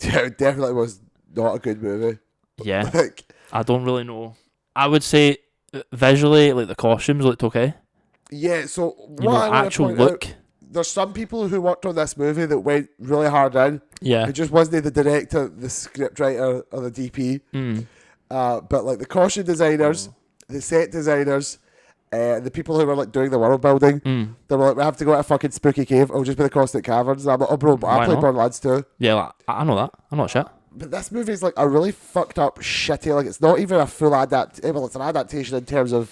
Yeah, it definitely was not a good movie. Yeah, Like, I don't really know. I would say visually, like the costumes looked okay. yeah, so You know, what I want to actual point look. out, there's some people who worked on this movie that went really hard in. Yeah. It just wasn't the director, the scriptwriter, or the DP. Mm. But like the costume designers, the set designers, the people who were like doing the world building, Mm. they were like, we have to go to a fucking spooky cave. It'll just be the Caustic Caverns. And I'm like, oh bro, but I Why play not? Borderlands too. Yeah, like, I know that. I'm not shit. But this movie's like a really fucked up, shitty. Like it's not even a full well, it's an adaptation in terms of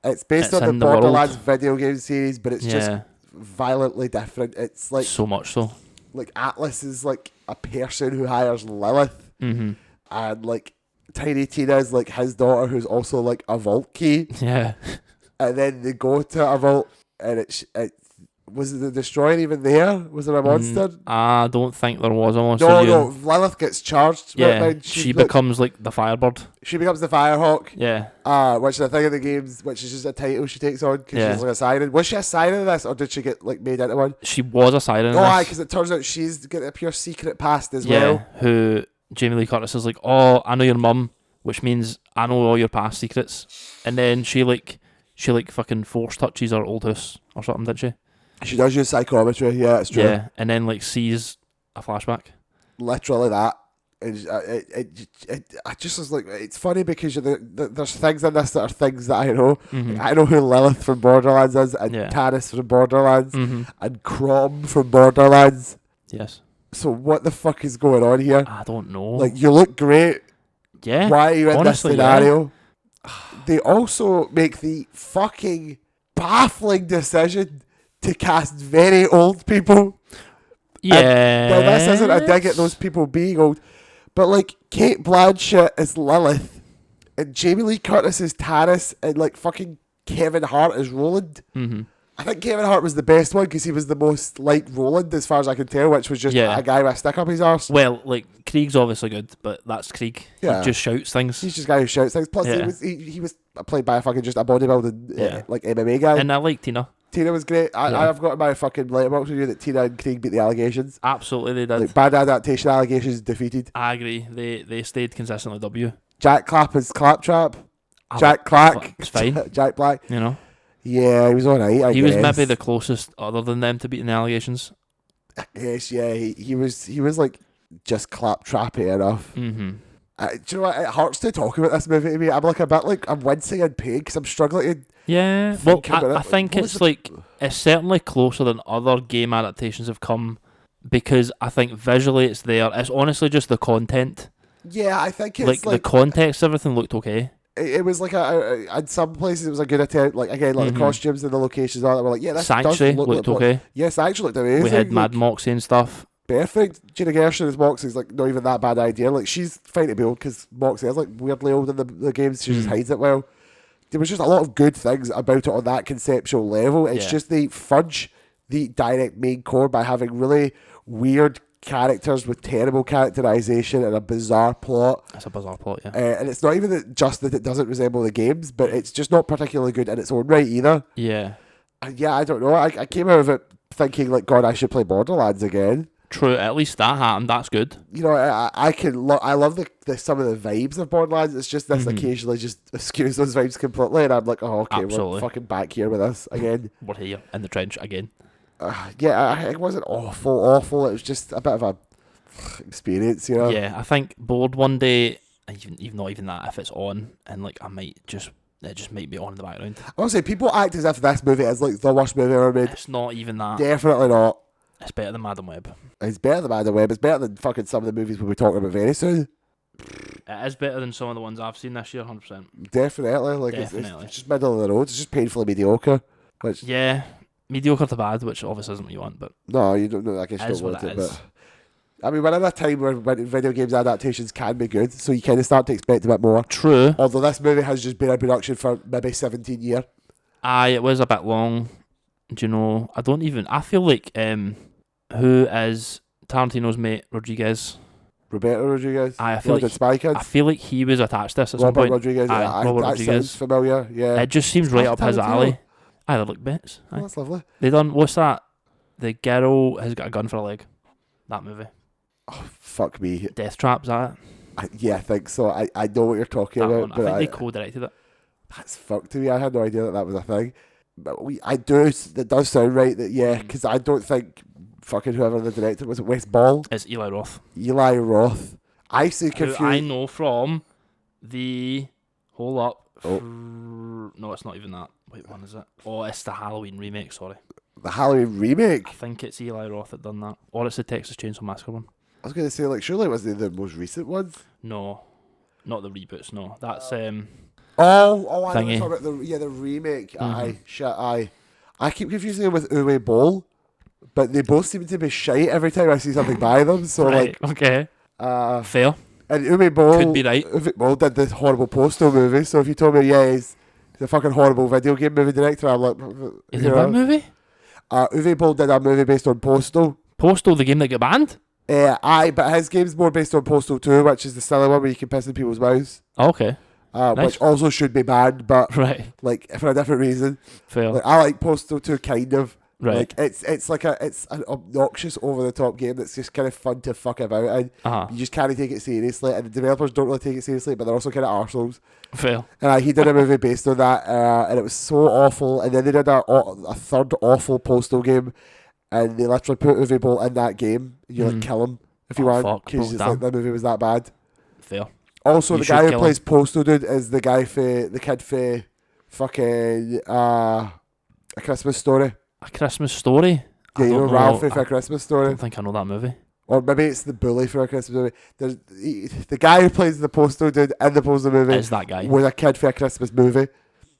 it's based It's on in the the world. Borderlands video game series, but it's just Yeah, violently different. It's like so much so. like Atlas is like a person who hires Lilith, Mm-hmm. and like Tiny Tina is like his daughter, who's also like a vault key. Yeah. And then they go to a vault, and it was the destroyer even there? Was there a monster? I don't think there was a monster. No, Ewan. Lilith gets charged. Yeah, then she like, becomes like the Firebird. she becomes the Firehawk. Yeah. Which is a thing in the games, which is just a title she takes on because Yeah. she's like a siren. Was she a siren in this, or did she get like made into one? She was a siren. Oh, aye, because it turns out she's got a pure secret past as well. Who Jamie Lee Curtis is like, oh, I know your mum, which means I know all your past secrets. And then she fucking force touches her old house or something, did she? She does use psychometry. Yeah, it's true. Yeah, and then like sees a flashback. Literally that. I just was like, it's funny because there's things in this that are things that I know. Mm-hmm. I know who Lilith from Borderlands is, and Yeah. Tannis from Borderlands, Mm-hmm. and Crom from Borderlands. Yes. So what the fuck is going on here? I don't know. Like, you look great. Yeah. Why are you in honestly, this scenario? They also make the fucking baffling decision to cast very old people. Yeah. Now, this isn't a dig at those people being old, but like Kate Blanchett is Lilith, and Jamie Lee Curtis is Tanis, and like fucking Kevin Hart is Roland. Mm-hmm. I think Kevin Hart was the best one because he was the most like Roland as far as I can tell, which was just a guy with a stick up his arse. Well, like Krieg's obviously good, but that's Krieg. Yeah. He just shouts things. He's just a guy who shouts things. Plus, he was played by a fucking just a bodybuilding like MMA guy. And I like Tina. Tina was great. I've got in my fucking letterbox review that Tina and Krieg beat the allegations. Absolutely, they did. Like, bad adaptation allegations defeated. I agree. They stayed consistently W. Jack Clapper's Claptrap. Jack Clack. It's fine. Jack Black. You know. Yeah, he was alright. He was maybe the closest, other than them, to beating the allegations. Yes, yeah, he was like just claptrappy enough. Mm-hmm. Do you know what? It hurts to talk about this movie to me. I'm like a bit like I'm wincing in pain because I'm struggling to. Yeah, well, I think it's like it's certainly closer than other game adaptations have come, because I think visually it's there. It's honestly just the content. Yeah, I think it's like the context, everything looked okay. It was like in some places it was a good attempt. Like again, like the costumes and the locations all that were like, yeah, this Sanctuary does looked okay. Yes, Sanctuary looked amazing. We had Mad Moxie and stuff. Perfect. Gina Gershon as Moxie's like not even that bad idea. Like she's fine to be old because Moxie is like weirdly old in the games. She just hides it well. There was just a lot of good things about it on that conceptual level. It's just they fudge the direct main core by having really weird characters with terrible characterization and a bizarre plot. It's a bizarre plot, yeah. And it's not even that it doesn't resemble the games, but it's just not particularly good in its own right either. Yeah. And yeah, I don't know. I came out of it thinking like, God, I should play Borderlands again. True, at least that happened. That's good. You know, I love the some of the vibes of Borderlands. It's just this occasionally just eschews those vibes completely, and I'm like, oh, okay, we're fucking back here with this again. We're here in the trench again. It wasn't awful. It was just a bit of a experience, you know. Yeah, I think bored one day, even not even that, if it's on, and like it just might be on in the background. I want to say people act as if this movie is like the worst movie ever made. It's not even that. Definitely not. It's better than Madam Web. It's better than Madam Web. It's better than fucking some of the movies we'll be talking about very soon. It is better than some of the ones I've seen this year, 100%. Definitely. Like Definitely. It's just middle of the road. It's just painfully mediocre. Which mediocre to bad, which obviously isn't what you want, but no, you don't know. I guess you don't want it. But I mean, we're in a time where video games adaptations can be good, so you kind of start to expect a bit more. True. Although this movie has just been in production for maybe 17 years. Aye, it was a bit long. Do you know? I feel like who is Tarantino's mate, Rodriguez? Roberto Rodriguez. I feel like he was attached to this at some point. Rodriguez. Robert Rodriguez. Sounds familiar. Yeah. It just seems right up his alley. They look bits. Oh, that's lovely. They done, what's that? The girl has got a gun for a leg. That movie. Oh, fuck me. Death Trap, is that it? I think so. I know what you're talking about. But I think they co-directed it. That's fucked to me. I had no idea that was a thing. But it does sound right that, because I don't think fucking whoever the director was, Wes Ball? It's Eli Roth. I see confused. I know from the... Hold up. No, it's not even that. Wait, when is it? Oh, it's the Halloween remake, sorry. The Halloween remake? I think it's Eli Roth that done that. Or it's the Texas Chainsaw Massacre one. I was going to say, like, surely it wasn't the most recent ones? No. Not the reboots, no. That's, I know about the remake. Mm-hmm. I keep confusing them with Uwe Boll, but they both seem to be shite every time I see something by them, so, right, okay. Fair. And Uwe Boll... Could be right. Uwe Boll did this horrible Postal movie, so if you told me, he's the fucking horrible video game movie director, I'm like... Is it a movie? Uwe Boll did a movie based on Postal. Postal, the game that got banned? But his game's more based on Postal 2, which is the silly one where you can piss in people's mouths. Okay. Nice. Which also should be banned, but like for a different reason. Fair. Like, I like Postal 2 kind of. Right. Like it's an obnoxious over the top game that's just kind of fun to fuck about in. You just can't take it seriously, and the developers don't really take it seriously, but they're also kind of arseholes. Fair. And he did a movie based on that, and it was so awful. And then they did a third awful Postal game, and they literally put Uwe Boll in that game, and you kill him if you want, because like the movie was that bad. Fair. Also, the guy who plays Postal Dude is the guy for the kid for fucking A Christmas Story. A Christmas Story? Yeah, Ralphie for A Christmas Story. I don't think I know that movie. Or maybe it's the bully for a Christmas movie. The guy who plays the postal dude in the postal movie Is that guy? was a kid for a Christmas movie.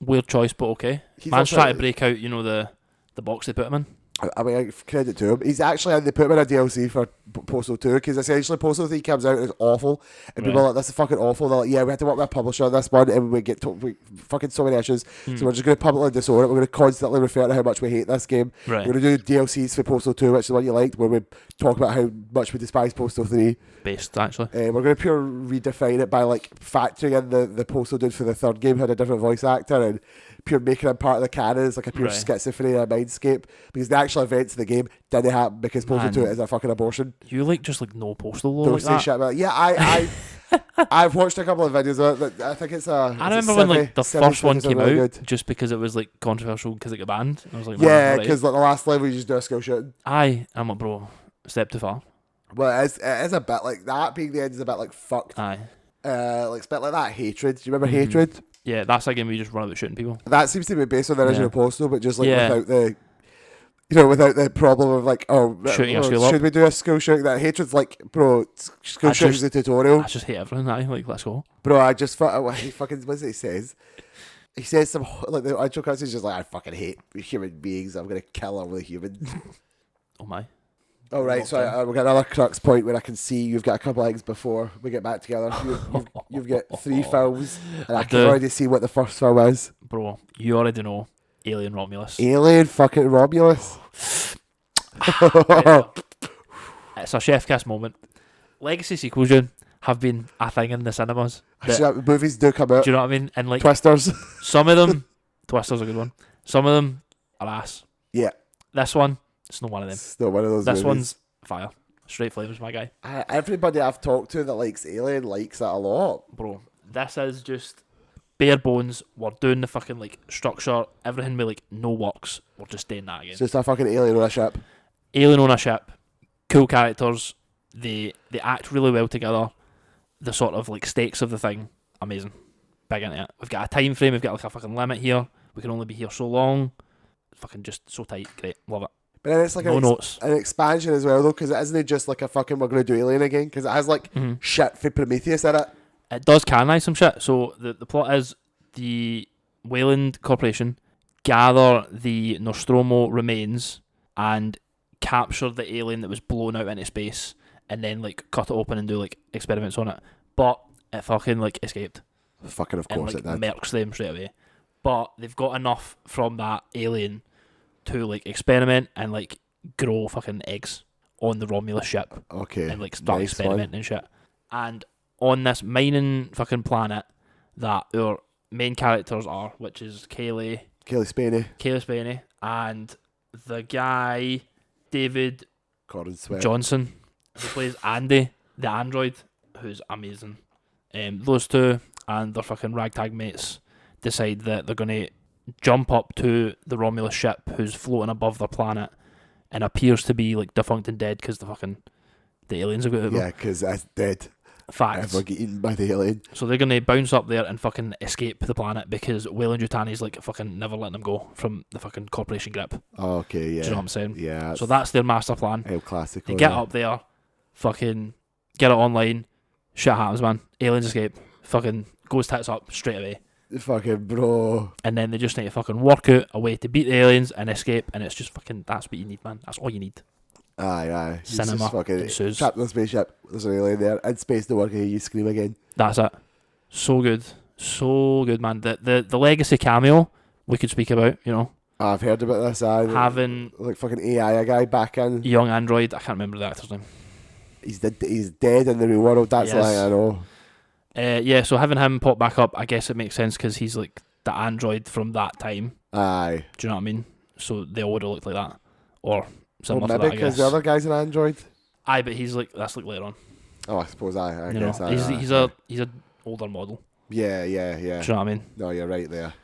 Weird choice, but okay. Man's trying to break out, the box they put him in. I mean, credit to him. He's actually, they put him in a DLC for Postal 2 because essentially Postal 3 comes out and it's awful. And people are like, this is fucking awful. They're like, yeah, we had to work with a publisher on this one and we get fucking so many issues. So we're just going to publicly disown it. We're going to constantly refer to how much we hate this game. Right. We're going to do DLCs for Postal 2, which is the one you liked, where we talk about how much we despise Postal 3. Based, actually. We're going to pure redefine it by like factoring in the Postal dude for the third game had a different voice actor and pure making him part of the canon is like a pure schizophrenia mindscape because the actual events of the game didn't happen because Postal 2 is a fucking abortion. You just like Postal lore Don't like say that? shit about it. Yeah, I've watched a couple of videos of it. I think it's a. I remember when like the first one came out just because it was like controversial because it got banned. I was like, yeah, because like the last level you just do a skill shooting. I'm like, bro, step too far. Well, it is a bit like that. Being the end is a bit like fucked. Aye. Like it's a bit like that. Hatred. Do you remember Hatred? Yeah, that's a game where you just run about shooting people. That seems to be based on the original Postal, but just like without the, without the problem of like, shooting a school should we do a school shooting? That Hatred's like, bro, school shooting's a tutorial. I just hate everything. Like, let's go. Bro, I just what he fucking what he says. He says some like the intro cuts. He's just like, I fucking hate human beings. I'm gonna kill all the humans. Oh my. Oh right, so we've got another crux point where I can see you've got a couple of eggs before we get back together. You've got 3 films, and I can already see what the first film is. Bro, you already know Alien Romulus. Alien fucking Romulus. It's a chef kiss moment. Legacy sequels, June, have been a thing in the cinemas. Actually, movies do come out. Do you know what I mean? And like Twisters. Some of them, Twister's a good one. Some of them are ass. Yeah. This one, it's not one of them. It's not one of those. This movies. One's fire. Straight flames, my guy. Everybody I've talked to that likes Alien likes that a lot. Bro, this is just bare bones. We're doing the fucking like structure, everything with like no works. We're just doing that again. It's just a fucking alien on a ship. Alien on a ship, cool characters. They act really well together. The sort of like stakes of the thing, amazing. Big into it. We've got a time frame. We've got like a fucking limit here. We can only be here so long. Fucking just so tight. Great, love it. But then it's like an expansion as well though, because it isn't just like a fucking we're going to do Alien again, because it has like shit for Prometheus in it. It does canonise some shit. So the plot is the Wayland Corporation gather the Nostromo remains and capture the alien that was blown out into space and then like cut it open and do like experiments on it. But it fucking like escaped. Fucking of course and, it did. Mercs them straight away. But they've got enough from that alien to like experiment and like grow fucking eggs on the Romulus ship. Okay. And like start experimenting and shit. And on this mining fucking planet that our main characters are, which is Kaylee Spaney, and the guy David Johnson, who plays Andy, the android, who's amazing. Those two and their fucking ragtag mates decide that they're going to jump up to the Romulus ship who's floating above their planet and appears to be like defunct and dead because the aliens have got it. Yeah, because that's dead. Facts. Ever get eaten by the alien. So they're going to bounce up there and fucking escape the planet because Weyland-Yutani's like fucking never letting them go from the fucking corporation grip. Oh, okay, yeah. Do you know what I'm saying? Yeah. So that's their master plan. El Clasico. They get up there, fucking get it online, shit happens, man. Aliens escape, fucking goes tits up straight away. Fucking bro. And then they just need to fucking work out a way to beat the aliens and escape, and it's just fucking, that's what you need, man. That's all you need. Aye. Cinema. Fucking trapped in the spaceship. There's an alien there. In space, the work you scream again. That's it. So good. So good, man. The legacy cameo we could speak about, you know. I've heard about this. Having like fucking AI, a guy back in. Young android. I can't remember the actor's name. He's dead in the real world. That's yes. like I know. Yeah, so having him pop back up, I guess it makes sense because he's like the android from that time. Aye. Do you know what I mean? So they all would have looked like that. Or similar maybe to that, I guess. because the other guy's an android. Aye, but he's like, that's like later on. Oh, I suppose I you guess. Know, he's a older model. Yeah. Do you know what I mean? No, you're right there.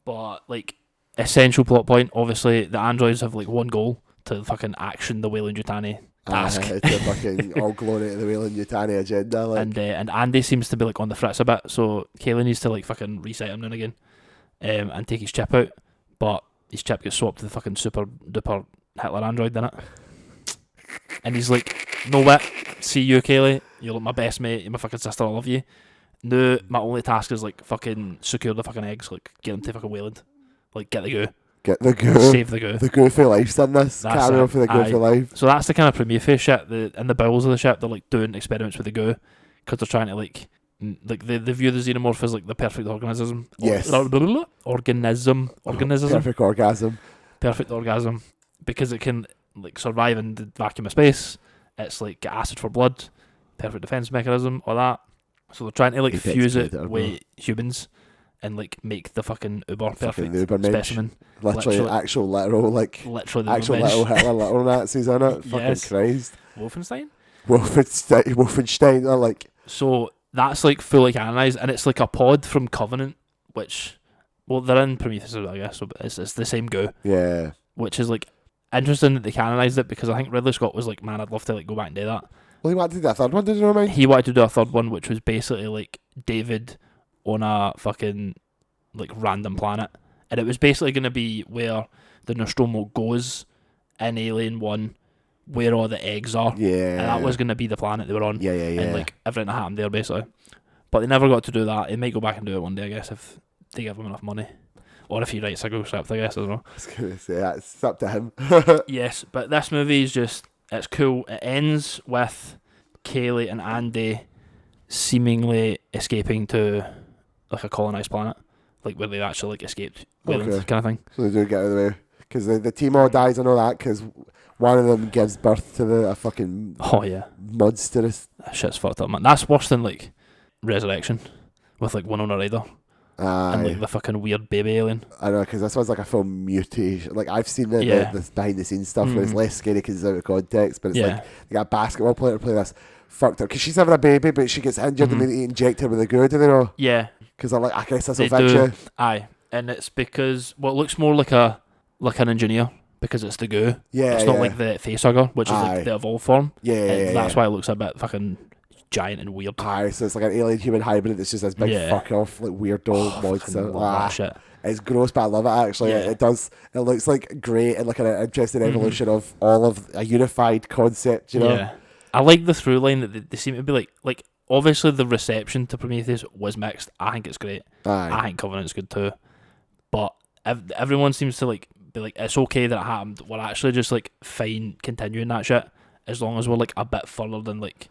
But like, essential plot point, obviously, the androids have like one goal to fucking action the Weyland-Yutani task. It's a fucking all glory to the Weyland-Yutani agenda. Like. And Andy seems to be like on the fritz a bit, so Kaylee needs to like fucking reset him now and again, and take his chip out. But his chip gets swapped to the fucking super duper Hitler android, didn't it? And he's like, No wit. See you, Kaylee. You're like my best mate. You're my fucking sister. I love you. No, my only task is like fucking secure the fucking eggs. Like get them to fucking Wayland. Like get the goo. Get the goo. Save the goo. The goo for life's in this. That's Cameo it. for the goo for life. So that's the kind of Prometheus shit. In the bowels of the ship, they're like doing experiments with the goo because they're trying to like they view the xenomorph as like the perfect organism. Yes. Organism. Perfect orgasm. Perfect orgasm because it can like survive in the vacuum of space. It's like get acid for blood. Perfect defense mechanism. All that. So they're trying to like Apex fuse it predator, with humans and like make the fucking uber perfect Fucking uber mensch. specimen. Literally actual literal like Literally the actual mensch. little Hitler, little Nazis in it. Fucking Yes. Christ. Wolfenstein. Wolfenstein. They're like So that's like fully canonized, and it's like a pod from Covenant, which, well, they're in Prometheus, I guess, so it's the same goo, yeah. which is like interesting that they canonized it because I think Ridley Scott was like, man, I'd love to like go back and do that. Well, he wanted to do that third one, did you know what I mean? He wanted to do a third one, which was basically like David on a fucking like random planet, and it was basically going to be where the Nostromo goes in Alien 1, where all the eggs are. Yeah. And that was going to be the planet they were on. Yeah. And like everything that happened there basically. But they never got to do that. They might go back and do it one day, I guess, if they give him enough money. Or if he writes a good script, I guess, I don't know. I was going to say that. It's up to him. Yes, but this movie is just, it's cool. It ends with Kaylee and Andy seemingly escaping to like a colonised planet. Like where they actually like escaped Wayland kind of thing. So they do get out of the way. Because the team all dies, I know that, because one of them gives birth to a fucking monstrous. That shit's fucked up, man. That's worse than like Resurrection with like Winona Ryder and like the fucking weird baby alien. I know, because this one's like a full mutation. Like I've seen the behind the scenes stuff where it's less scary because it's out of context, but it's like they got a basketball player play this fucked up because she's having a baby, but she gets injured and they inject her with a goo. Do they know? Yeah. Because they're like, I guess this will fix you. Aye, and it's because it looks more like an engineer. Because it's the goo. Yeah, it's not like the facehugger, which is like the evolved form. That's why it looks a bit fucking giant and weird. Aye, so it's like an alien human hybrid that's just this big fuck off like weirdo monster. Shit. It's gross, but I love it actually. It does. It looks like great and like an interesting evolution of all of a unified concept. You know. Yeah. I like the through line that they seem to be like. Obviously, the reception to Prometheus was mixed. I think it's great. I think Covenant's good too, but everyone seems to like. Be like, it's okay that it happened. We're actually just like fine continuing that shit as long as we're like a bit further than like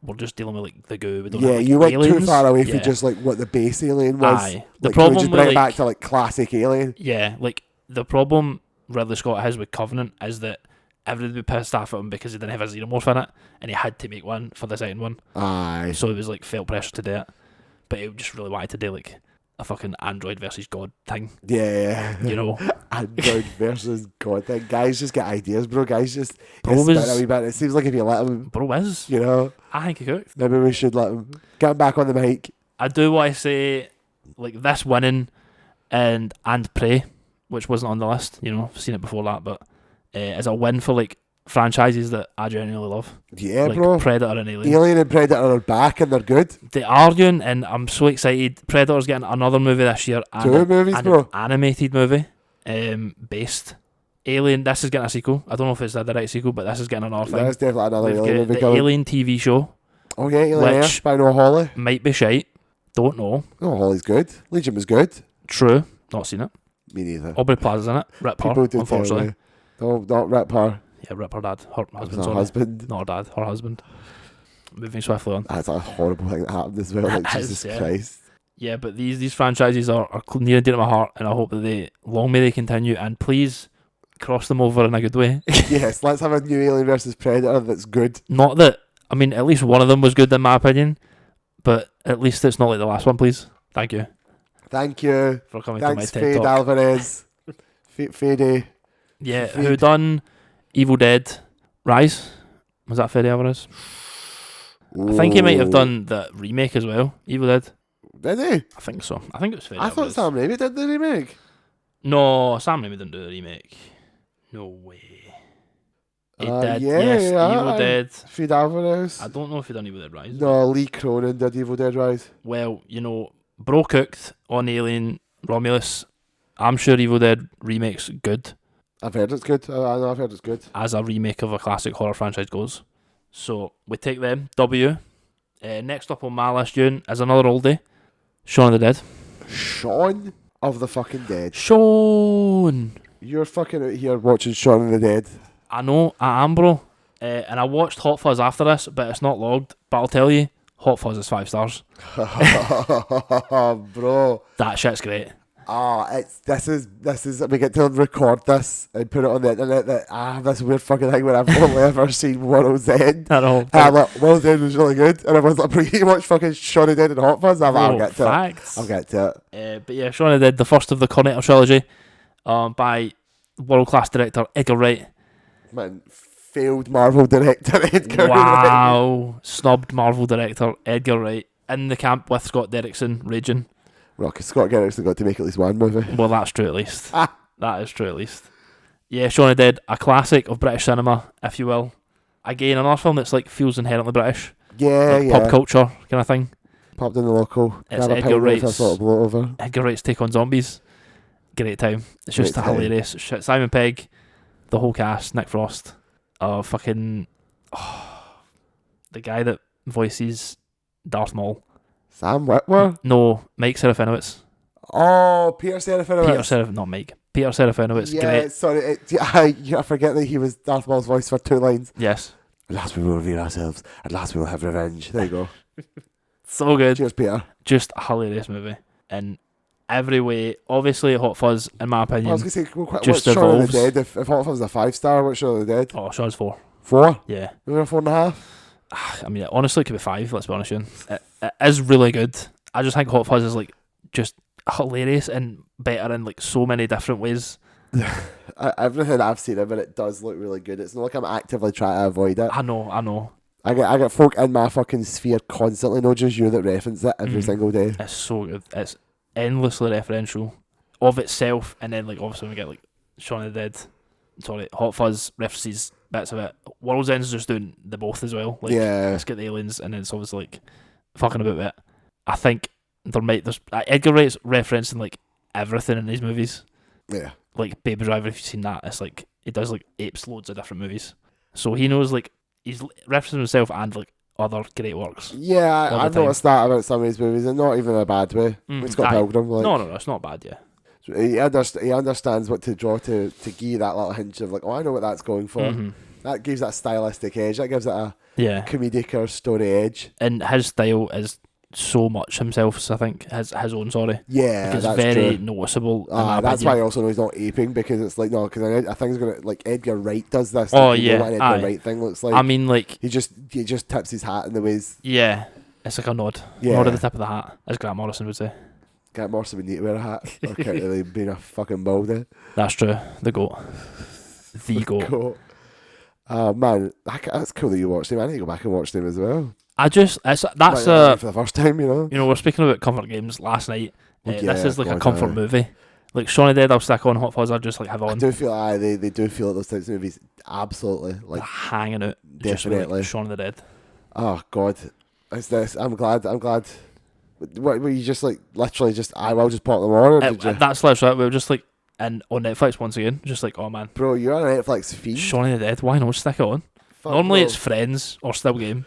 we're just dealing with like the goo. We don't have, like, you went aliens. too far away from just like what the base alien was. Aye. The problem just bring it back to like classic Alien. Yeah, like the problem Ridley Scott has with Covenant is that everybody would be pissed off at him because he didn't have a xenomorph in it and he had to make one for the second one. Aye. So he was like felt pressure to do it, but he just really wanted to do like a fucking Android versus God thing. Yeah. You know? Android versus God thing. Guys just get ideas, bro. Guys just spin a wee bit. It seems like if you let them... Bro is. You know? I think he cooked. Maybe we should let him get him back on the mic. I do want to say, like, this winning and Prey, which wasn't on the list, you know, I've seen it before that, but is a win for, like, franchises that I genuinely love. Yeah, like bro. Predator and Alien. Alien and Predator are back and they're good. They are doing, and I'm so excited. Predator's getting another movie this year. Two movies, bro. An animated movie based. Alien, this is getting a sequel. I don't know if it's a direct sequel, but this is getting another thing. There's definitely another Alien movie the coming. Alien TV show. Oh yeah, Alien Earth by Noah Hawley. Might be shite. Don't know. Noah Hawley's good. Legion was good. True. Not seen it. Me neither. Aubrey Plaza's in it. Rip her, unfortunately. No, not Rip her. Yeah, Rip her dad. Her husband. Her husband. Not her dad. Her husband. Moving swiftly on. That's a horrible thing that happened as well. Like, Jesus Christ. Yeah, but these franchises are near and dear to my heart, and I hope that long may they continue, and please cross them over in a good way. Yes, let's have a new Alien versus Predator that's good. Not that, I mean, at least one of them was good in my opinion, but at least it's not like the last one, please. Thank you. Thank you. For coming Thanks, to my TED Fade Talk. Alvarez. Fade. Yeah, who done Evil Dead Rise? Was that Fede Alvarez? Ooh. I think he might have done the remake as well, Evil Dead. Did he? I think so. I think it was Fede Alvarez. I thought Sam Raimi did the remake. No, Sam Raimi didn't do the remake. No way. He did, yeah, yes, yeah, Evil Dead. Fede Alvarez. I don't know if he done Evil Dead Rise. No, Lee Cronin did Evil Dead Rise. Well, you know, bro cooked on Alien Romulus. I'm sure Evil Dead remake's good. I've heard it's good. I know I've heard it's good. As a remake of a classic horror franchise goes. So we take them. W. Next up on my list, Ewan, is another oldie. Shaun of the Dead. Shaun of the fucking Dead. Shaun! You're fucking out here watching Shaun of the Dead. I know, I am, bro. And I watched Hot Fuzz after this, but it's not logged. But I'll tell you, Hot Fuzz is 5 stars. Bro. That shit's great. This is we get to record this and put it on the internet that I have this weird fucking thing where I've only ever seen World's End. I know. And I'm like, World's End was really good. And everyone's like, bro, you watch fucking Shaun of the Dead and Hot Fuzz? I'm like, I'll get to facts. it. I'll get to it. But yeah, Shaun of the Dead, the first of the Cornetto trilogy, by world-class director Edgar Wright. Man, failed Marvel director Edgar Wright. Wow. Snubbed Marvel director Edgar Wright. In the camp with Scott Derrickson, raging. Well, because Scott Derrickson got to make at least one movie. Well, that's true at least. That is true at least. Yeah, Shaun of the Dead, a classic of British cinema, if you will. Again, another film that's like feels inherently British. Yeah, like pop culture kind of thing. Popped in the local. It's grab a Edgar pint Wright's, with a sort of blow over. Edgar Wright's take on zombies. Great time. It's just Great time. hilarious. Shit, Simon Pegg, the whole cast, Nick Frost, the guy that voices Darth Maul. Sam Witwer? No, Mike Serafinowicz. Oh, Peter Serafinowicz. Not Mike. Peter Serafinowicz. Yeah, Great. sorry. I forget that he was Darth Maul's voice for 2 lines. Yes. At last we will reveal ourselves. At last we will have revenge. There you go. So good. Cheers, Peter. Just a hilarious movie. In every way. Obviously, Hot Fuzz, in my opinion. I was going to say, just what's Shaun of evolves. the Dead? If Hot Fuzz is a 5-star, what's Shaun of the Dead? Oh, Shaun's 4. 4? Yeah. Maybe a 4.5? I mean, honestly, it could be 5, let's be honest, Ewan. It is really good. I just think Hot Fuzz is like just hilarious and better in like so many different ways. Everything I've seen of it does look really good. It's not like I'm actively trying to avoid it. I know. I get folk in my fucking sphere constantly, not just you, that reference it every single day. It's so good. It's endlessly referential of itself, and then like obviously we get like Shaun of the Dead. Sorry, Hot Fuzz references bits of it. World's End's just doing the both as well. Like, yeah. Let's get the aliens, and then it's obviously like fucking about it. I think there's Edgar Wright's referencing like everything in these movies. Yeah. Like Baby Driver, if you've seen that, it's like he does like apes loads of different movies. So he knows like he's referencing himself and like other great works. Yeah, I've noticed that about some of these movies, and not even in a bad way. Scott Pilgrim, like, no, it's not bad. Yeah, so he understands what to draw to give you that little hint of like, oh, I know what that's going for. That gives that stylistic edge. That gives it a comedic or story edge. And his style is so much himself. So I think his own. Sorry. Yeah, like it's that's very true. noticeable. That's why I also know he's not aping, because it's like, no, because I think he's gonna like Edgar Wright does this. Oh like, yeah, what an Edgar Wright thing looks like. I mean, like he just tips his hat in the ways. Yeah, it's like a nod. Yeah. Nod at the tip of the hat, as Grant Morrison would say. Grant Morrison would need to wear a hat. Or can't really being a fucking baldy. That's true. The goat. The goat. Man, that's cool that you watched him. I need to go back and watch him as well. That's for the first time, you know. You know, we're speaking about comfort games last night. This is like a God, comfort movie. Like Shaun of the Dead, I'll stick on. Hot Fuzz, I'll just like have on. I do feel they do feel like those types of movies. Absolutely, like they're hanging out. Definitely, just with, like, Shaun of the Dead. Oh God, it's this. I'm glad. What were you just like? Literally, just I will just pop them on. Or did you? That's literally. We were just like, and on Netflix once again, just like, oh man, bro, you're on a Netflix feed. Shaun of the Dead. Why not stick it on? Fuck, normally bro. it's Friends or Still Game.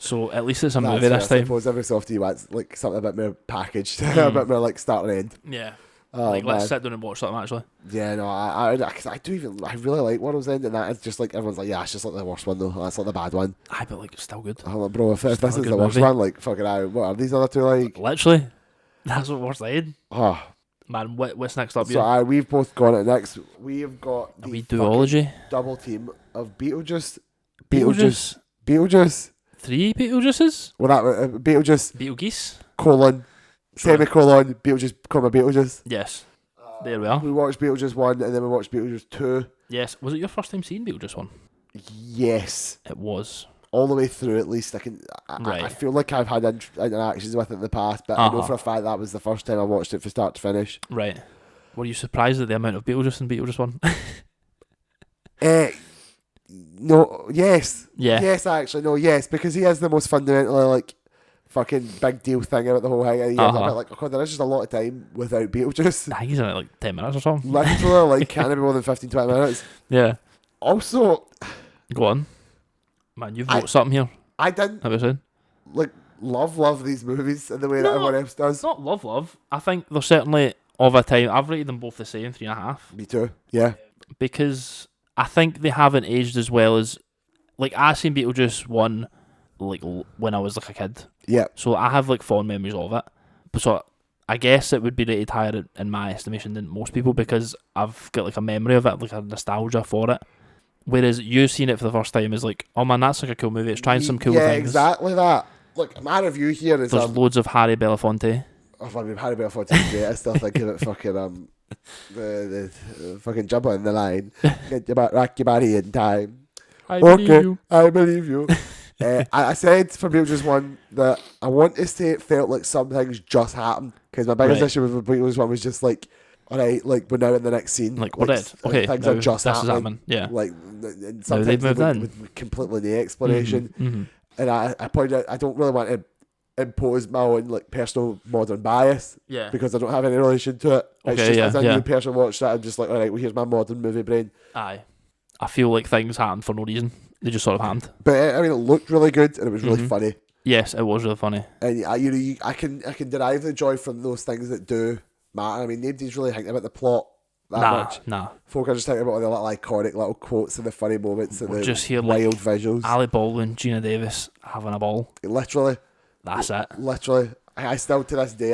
So at least it's a movie That's this time. I suppose every so often you want like something a bit more packaged, a bit more like start and end. Yeah. Oh, like, man. let's sit down and watch something actually. Yeah, no, I really like World's End, and that it's just like everyone's like, yeah, it's just like the worst one though. That's like the bad one. Aye, but like it's still good. I'm like, bro, if this is a the good worst movie. one, like fucking what are these other two like? Literally, that's what we're saying. Oh man, what's next up? So we've both got it next. We've got a wee duology. Double team of Beetlejuice. 3 Beetlejuices? Well, that Beetlejuice. Beetlegeese? Colon. Sure. Semicolon. Beetlejuice, comma Beetlejuice. Yes. There we are. We watched Beetlejuice 1 and then we watched Beetlejuice 2. Yes. Was it your first time seeing Beetlejuice 1? Yes. It was. All the way through, at least. Right. I feel like I've had interactions with it in the past, but I know for a fact that was the first time I watched it from start to finish. Right. Were you surprised at the amount of Beetlejuice in Beetlejuice 1? No, yes. Yeah. Yes, actually, no, yes, because he is the most fundamentally, like, fucking big deal thing about the whole thing. And he is a bit like, oh God, there is just a lot of time without Beetlejuice. I think he's in it like 10 minutes or something. Literally, like, can't be more than 15, 20 minutes. Yeah. Also, Go on. Man, you've wrote something here. I didn't Have you said? like love these movies in the way that everyone else does. It's not love. I think they're certainly of a time. I've rated them both the same, 3.5. Me too. Yeah. Because I think they haven't aged as well as, like, I seen Beetlejuice 1, like, when I was like a kid. Yeah. So I have like fond memories of it. So I guess it would be rated higher in my estimation than most people because I've got like a memory of it, like a nostalgia for it. Whereas you seen it for the first time is like, oh man, that's like a cool movie. It's trying some cool things. Yeah, exactly that. Look, my review here is there's loads of Harry Belafonte. Oh, I mean, Harry Belafonte is great. I still think of it fucking the fucking jump on the line, get your rock your body in time. I believe you. I said for Beetlejuice 1 that I want to say it felt like some things just happened because my biggest issue with Beetlejuice 1 was just like, alright, like we're now in the next scene. Like what did? Okay, things are just happening. Yeah. Like and sometimes they've moved in with completely the explanation. Mm-hmm. And I pointed out I don't really want to impose my own like personal modern bias. Yeah. Because I don't have any relation to it. It's Okay, just as a new person watched that, I'm just like, alright, well here's my modern movie brain. Aye. I feel like things happen for no reason. They just sort of happened. But I mean, it looked really good and it was really funny. Yes, it was really funny. And I can derive the joy from those things that do matter. I mean, nobody's really thinking about the plot that much. Nah. Folk are just thinking about all the little iconic little quotes and the funny moments and the just hear, wild like, visuals. Alec Baldwin, Gina Davis having a ball. Literally. That's it. Literally. I still to this day,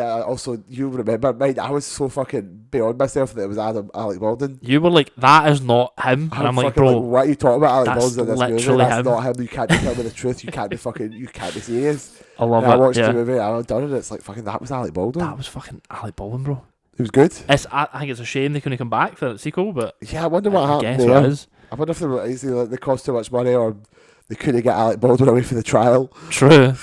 you remember, mate, I was so fucking beyond myself that it was Alec Baldwin. You were like, that is not him. And I'm like, bro, like, what are you talking about? Alec Baldwin in this movie? That's him. not him. You can't tell me the truth. You can't be serious. I love it. I watched the movie, I've done it, it's like fucking, that was Alec Baldwin. That was fucking Alec Baldwin, bro. It was good. I think it's a shame they couldn't come back for the sequel, but yeah, I wonder what happened there. What it is. I wonder if they cost too much money or they couldn't get Alec Baldwin away for the trial. True.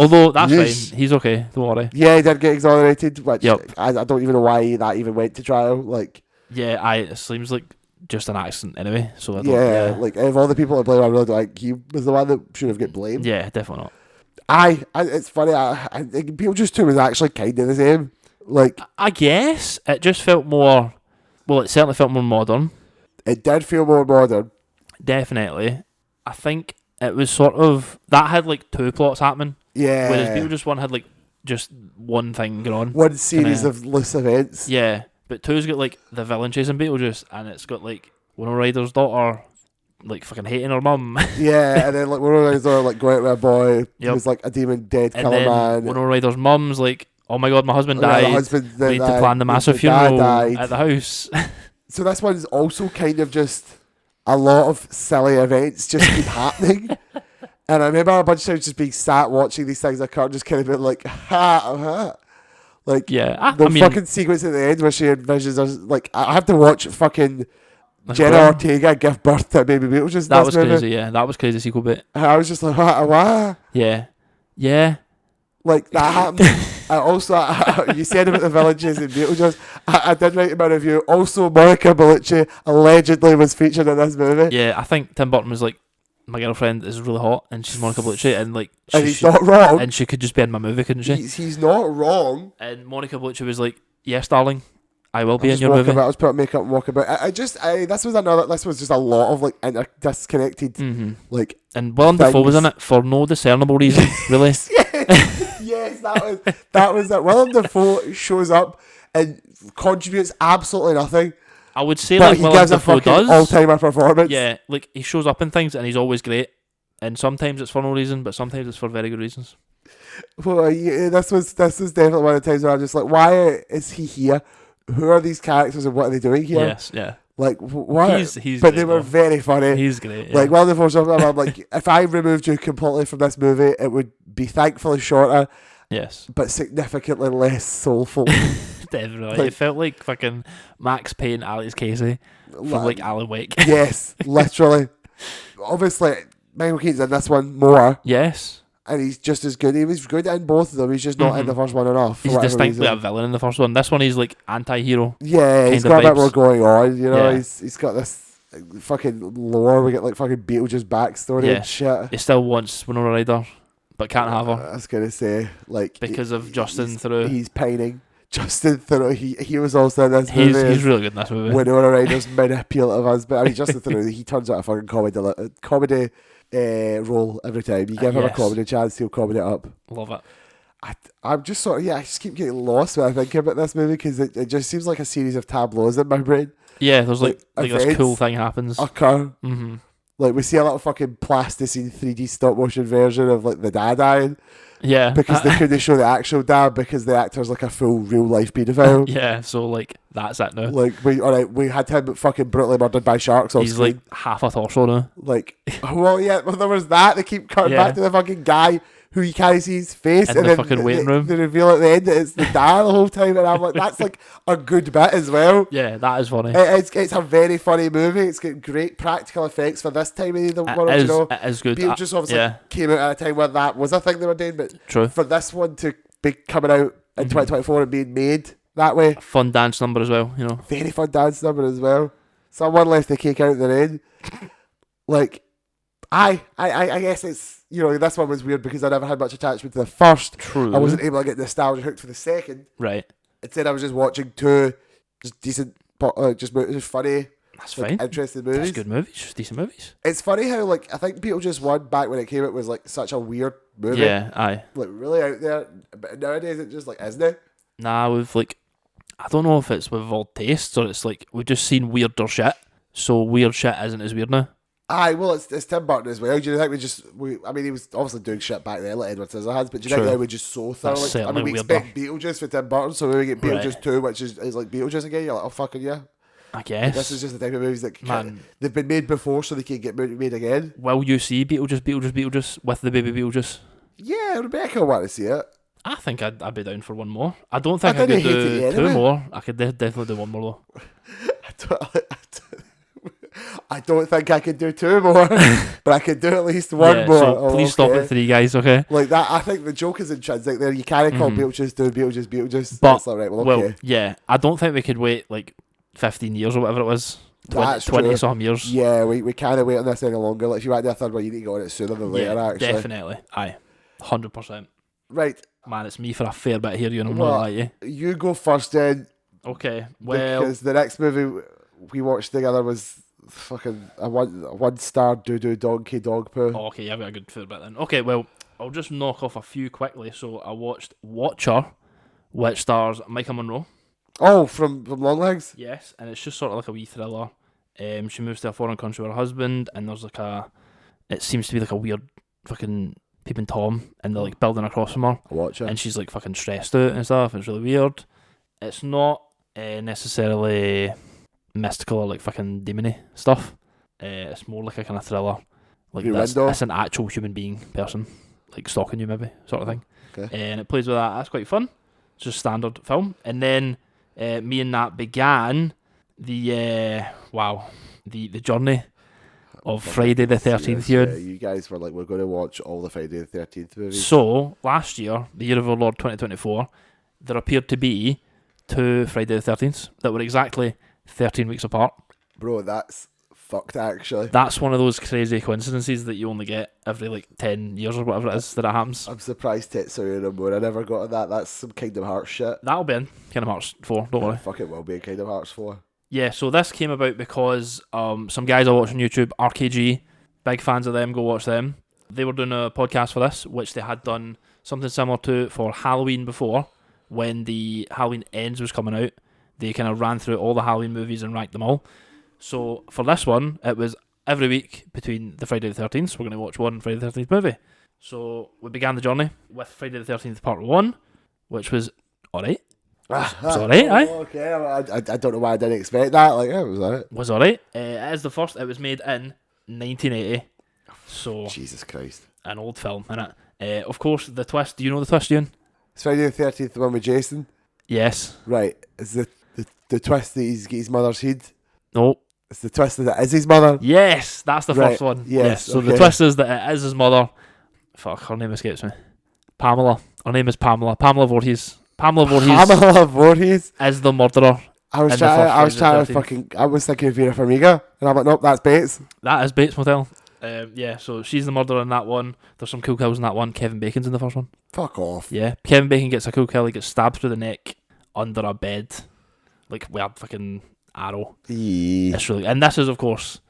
Although, that's fine. He's okay. Don't worry. Yeah, he did get exonerated, which I don't even know why that even went to trial. Like, yeah, it seems like just an accident anyway. So like, of all the people I blame, I really don't like, he was the one that should have got blamed. Yeah, definitely not. It's funny, I think Beetlejuice 2 was actually kind of the same. Like, I guess it just felt more, well, it certainly felt more modern. It did feel more modern. Definitely. I think it was sort of, that had like two plots happening. Yeah. Whereas Beetlejuice 1 had like just one thing going on. One series of loose events. Yeah. But 2's got like the villain chasing Beetlejuice, and it's got like Winona Ryder's daughter like fucking hating her mum. Yeah, and then like Winona Ryder's daughter like going out with a boy who's like a demon dead killer man. Winona Ryder's mum's like, oh my god, my husband died. We need to plan the massive funeral at the house. So this one's also kind of just a lot of silly events just keep happening. And I remember a bunch of times just being sat watching these things occur, just kind of being like, like, yeah, the fucking sequence at the end where she envisions us, like, I have to watch fucking Jenna Ortega give birth to a baby Beetlejuice. That was crazy, yeah. That was crazy sequel bit. And I was just like, what? Yeah. Yeah. Like, that happened. And also, you said about the villages in Beetlejuice. I did write in my review. Also, Monica Bellucci allegedly was featured in this movie. Yeah, I think Tim Burton was like, my girlfriend is really hot, and she's Monica Bellucci, and like, and he's not wrong. And she could just be in my movie, couldn't she? He's not wrong. And Monica Bellucci was like, "Yes, darling, I will be in your movie." I was putting makeup and walk about. This was just a lot of like disconnected, like. And Willem Dafoe was in it for no discernible reason, really. Yes, that was it. Willem Dafoe shows up and contributes absolutely nothing. I would say but like he Willem gives Dafoe a fucking does. all-timer performance. Yeah, like he shows up in things and he's always great. And sometimes it's for no reason, but sometimes it's for very good reasons. Well, this was definitely one of the times where I'm just like, why is he here? Who are these characters and what are they doing here? Yes, yeah. Like, what? He's but great, they were very funny. He's great. Yeah. Like, Willem Dafoe, I'm like, if I removed you completely from this movie, it would be thankfully shorter. Yes. But significantly less soulful. Definitely. Like, it felt like fucking Max Payne, Alex Casey from like Alan Wake. Yes, literally. Obviously, Michael Keaton's in this one more. Yes. And he's just as good. He was good in both of them. He's just not in the first one enough. He's distinctly a villain in the first one. This one he's like anti-hero. Yeah, he's got a bit more going on. You know, he's got this fucking lore. We get like fucking Beetlejuice backstory and shit. He still wants Winona Ryder, but can't have her. I was gonna say, like, because of Justin through. He's pining. Justin Theroux, he was also in this movie. He's really good in this movie. Winona Ryder's manipulative husband. I mean, Justin Theroux, he turns out a fucking comedy role every time. You give him a comedy chance, he'll comedy it up. Love it. I'm just sort of, I just keep getting lost when I think about this movie because it just seems like a series of tableaus in my brain. Yeah, there's like this cool thing happens. Occur. Like, we see a little fucking plasticine 3D stop motion version of like the dad dying. Yeah. Because they couldn't show the actual dad because the actor's like a full real life paedophile. Yeah, so like that's it now. Like we had him fucking brutally murdered by sharks on He's screen. like half a torso now. Like, well, there was that. They keep cutting back to the fucking guy who you can't see his face, in and the then fucking waiting room. They reveal at the end that it's the dad the whole time, and I'm like, that's like a good bit as well. Yeah, that is funny. It's a very funny movie. It's got great practical effects for this time of the world. It is good. Beetlejuice obviously came out at a time where that was a thing they were doing, but true. For this one to be coming out in 2024 and being made that way, a fun dance number as well. You know, very fun dance number as well. Someone left the cake out at the end. Like, I guess it's, you know, this one was weird because I never had much attachment to the first. True. I wasn't able to get nostalgia hooked for the second. Right. Instead, I was just watching two just decent, just funny. That's like, fine. Interesting movies. That's good movies. Just decent movies. It's funny how, like, I think Beetlejuice 1 back when it came out was like such a weird movie. Yeah, aye. Like, really out there. But nowadays it just like isn't it? Nah, we've like, I don't know if it's with all tastes or it's like we've just seen weirder shit. So weird shit isn't as weird now. Aye, well, it's Tim Burton as well. Do you think I mean, he was obviously doing shit back then, like Edward Scissorhands, but do you think that we just so thoroughly? I mean, we expect Beetlejuice for Tim Burton, so when we get Beetlejuice 2, which is like Beetlejuice again, you're like, oh, fucking yeah. I guess. This is just the type of movies that they've been made before, so they can get made again. Will you see Beetlejuice with the baby Beetlejuice? Yeah, Rebecca will want to see it. I think I'd be down for one more. I don't think I could do two more. I could definitely do one more though. I don't think I could do two more, but I could do at least one more. So please stop at 3, guys, okay? Like that, I think the joke is intrinsic there. You can't call Beetlejuice doing Beetlejuice. But, that's not right. Well, okay. Well, yeah, I don't think we could wait like 15 years or whatever it was. 20 some years. Yeah, we can't wait on this any longer. Like, if you want to do a third one, you need to go on it sooner than later, actually. Definitely. Aye. 100%. Right. Man, it's me for a fair bit here, you know, I'm not like you. You go first then. Okay, well... Because the next movie we watched together was fucking a one-star doo-doo donkey dog poo. Oh, okay, yeah, I've got a good fair bit then. Okay, well, I'll just knock off a few quickly. So I watched Watcher, which stars Micah Monroe. Oh, from Longlegs? Yes, and it's just sort of like a wee thriller. She moves to a foreign country with her husband, and there's like it seems to be like a weird fucking peeping Tom, and they're like building across from her. Watcher. And she's like fucking stressed out and stuff. It's really weird. It's not necessarily mystical or like fucking demony stuff. It's more like a kind of thriller. Like that's an actual human being person, like stalking you maybe, sort of thing. Okay. And it plays with that. That's quite fun. It's just standard film. And then me and Nat began the journey of Friday the 13th. Yeah, you guys were like, we're going to watch all the Friday the 13th movies. So last year, the year of our Lord 2024, there appeared to be 2 Friday the 13th that were exactly 13 weeks apart. Bro, that's fucked actually. That's one of those crazy coincidences that you only get every like 10 years or whatever it is that it happens. I'm surprised Tetsuya Nomura I never got on that. That's some Kingdom Hearts shit. That'll be in Kingdom Hearts 4, don't worry. Fuck it will be in Kingdom Hearts 4. Yeah, so this came about because some guys I watch on YouTube, RKG, big fans of them, go watch them. They were doing a podcast for this, which they had done something similar to for Halloween before, when the Halloween Ends was coming out. They kind of ran through all the Halloween movies and ranked them all. So for this one, it was every week between the Friday the 13th. So we're going to watch one Friday the 13th movie. So we began the journey with Friday the 13th Part 1, which was alright. Was alright, aye? Okay, I don't know why I didn't expect that. Like, yeah, it was alright. Was alright. It is the first. It was made in 1980. So Jesus Christ. An old film, innit? Of course, the twist. Do you know the twist, Ewan? It's Friday the 13th, the one with Jason? Yes. Right. Is the twist that he's got his mother's head? No. It's the twist that it is his mother? Yes, that's the first one. Yes. So the twist is that it is his mother. Fuck, her name escapes me. Pamela. Her name is Pamela. Pamela Voorhees. Pamela Voorhees is the murderer. I was thinking of Vera Farmiga, and I'm like, nope, that's Bates. That is Bates Motel. Yeah, so she's the murderer in that one. There's some cool kills in that one. Kevin Bacon's in the first one. Fuck off. Yeah, Kevin Bacon gets a cool kill. He gets stabbed through the neck. under a bed, like with a fucking arrow. Yeah. It's really, and this is of course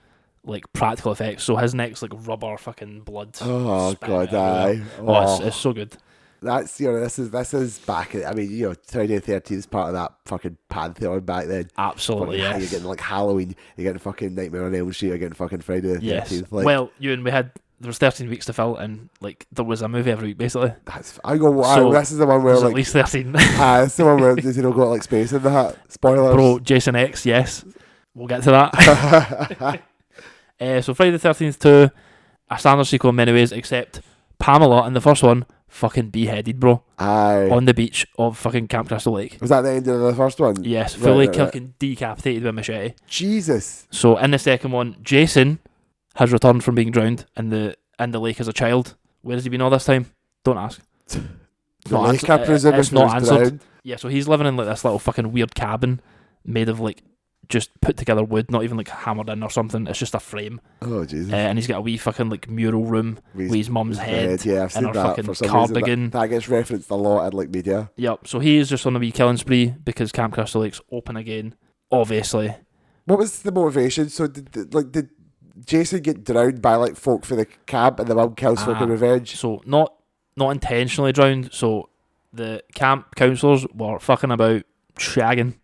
like practical effects. So his neck's like rubber fucking blood. Oh spitting god, out everywhere. aye. Oh, it's so good. That's this is back. I mean, Friday the 13th is part of that fucking pantheon back then. Absolutely, Fucking, yes. You're getting like Halloween. You're getting fucking Nightmare on Elm Street. You're getting fucking Friday the 13th. Yes. Like, Well, Ewan, there was 13 weeks to fill, and like there was a movie every week basically. I go. So, this is the one where There's like at least 13. it's the one where got like space in the hat. Spoilers. Bro, Jason X, yes. We'll get to that. So Friday the 13th 2, a standard sequel in many ways, except Pamela in the first one fucking beheaded, bro. Aye. On the beach of fucking Camp Crystal Lake. Was that the end of the first one? Yes, fully right. fucking decapitated with a machete. Jesus. So in the second one, Jason has returned from being drowned in the lake as a child. Where has he been all this time? Don't ask. The lake, I presume, it's if not he was answered. drowned. Yeah, so he's living in like this little fucking weird cabin made of like just put together wood, not even like hammered in or something. It's just a frame. Oh Jesus. And he's got a wee fucking like mural room with his mum's head. Yeah, I've seen and her that fucking for some cardigan. reason. That gets referenced a lot in like media. Yep. So he is just on a wee killing spree because Camp Crystal Lake's open again. Obviously. What was the motivation? So did Jason get drowned by like folk for the camp, and the mum kills folk in revenge? So not intentionally drowned. So the camp counsellors were fucking about shagging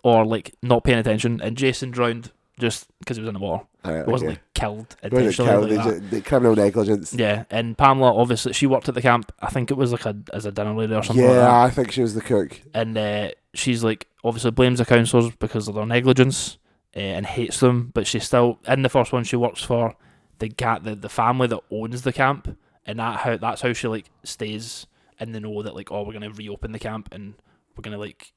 or like not paying attention, and Jason drowned just because he was in the water. Right, He wasn't okay. like killed Wasn't intentionally. killed, Like that. the criminal negligence. Yeah, and Pamela, obviously, she worked at the camp. I think it was like as a dinner lady or something like Yeah, that. I think she was the cook. And she's like, obviously blames the counsellors because of their negligence and hates them. But she's still, in the first one, she works for the family that owns the camp. And that's how she like stays in the know that like, oh, we're going to reopen the camp and we're going to like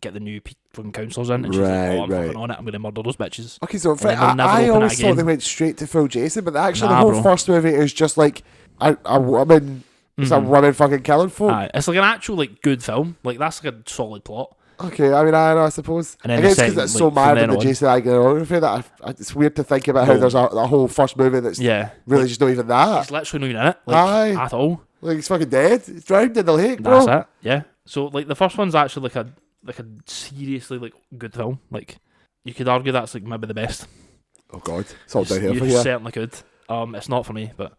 get the new fucking counsellors in. And she's like, oh, I'm fucking on it. I'm going to murder those bitches. Okay, so open I it always thought again. they went straight to full Jason, but actually Nah, the whole bro. first movie is just like a woman. It's a woman fucking killing folk. Aye, it's like an actual like good film. Like that's like a solid plot. Okay, I mean, I know, I suppose. And then I guess the because second, it's so like, mad from in then the on- Jason iconography that it's weird to think about how there's a whole first movie that's really just not even that. He's literally not in it, like, Aye. at all. Like he's fucking dead. He's drowned in the lake, bro. That's it. Yeah. So like the first one's actually like a seriously like good film. Like you could argue that's like maybe the best. Oh god, it's all You downhill for you. certainly could. It's not for me, but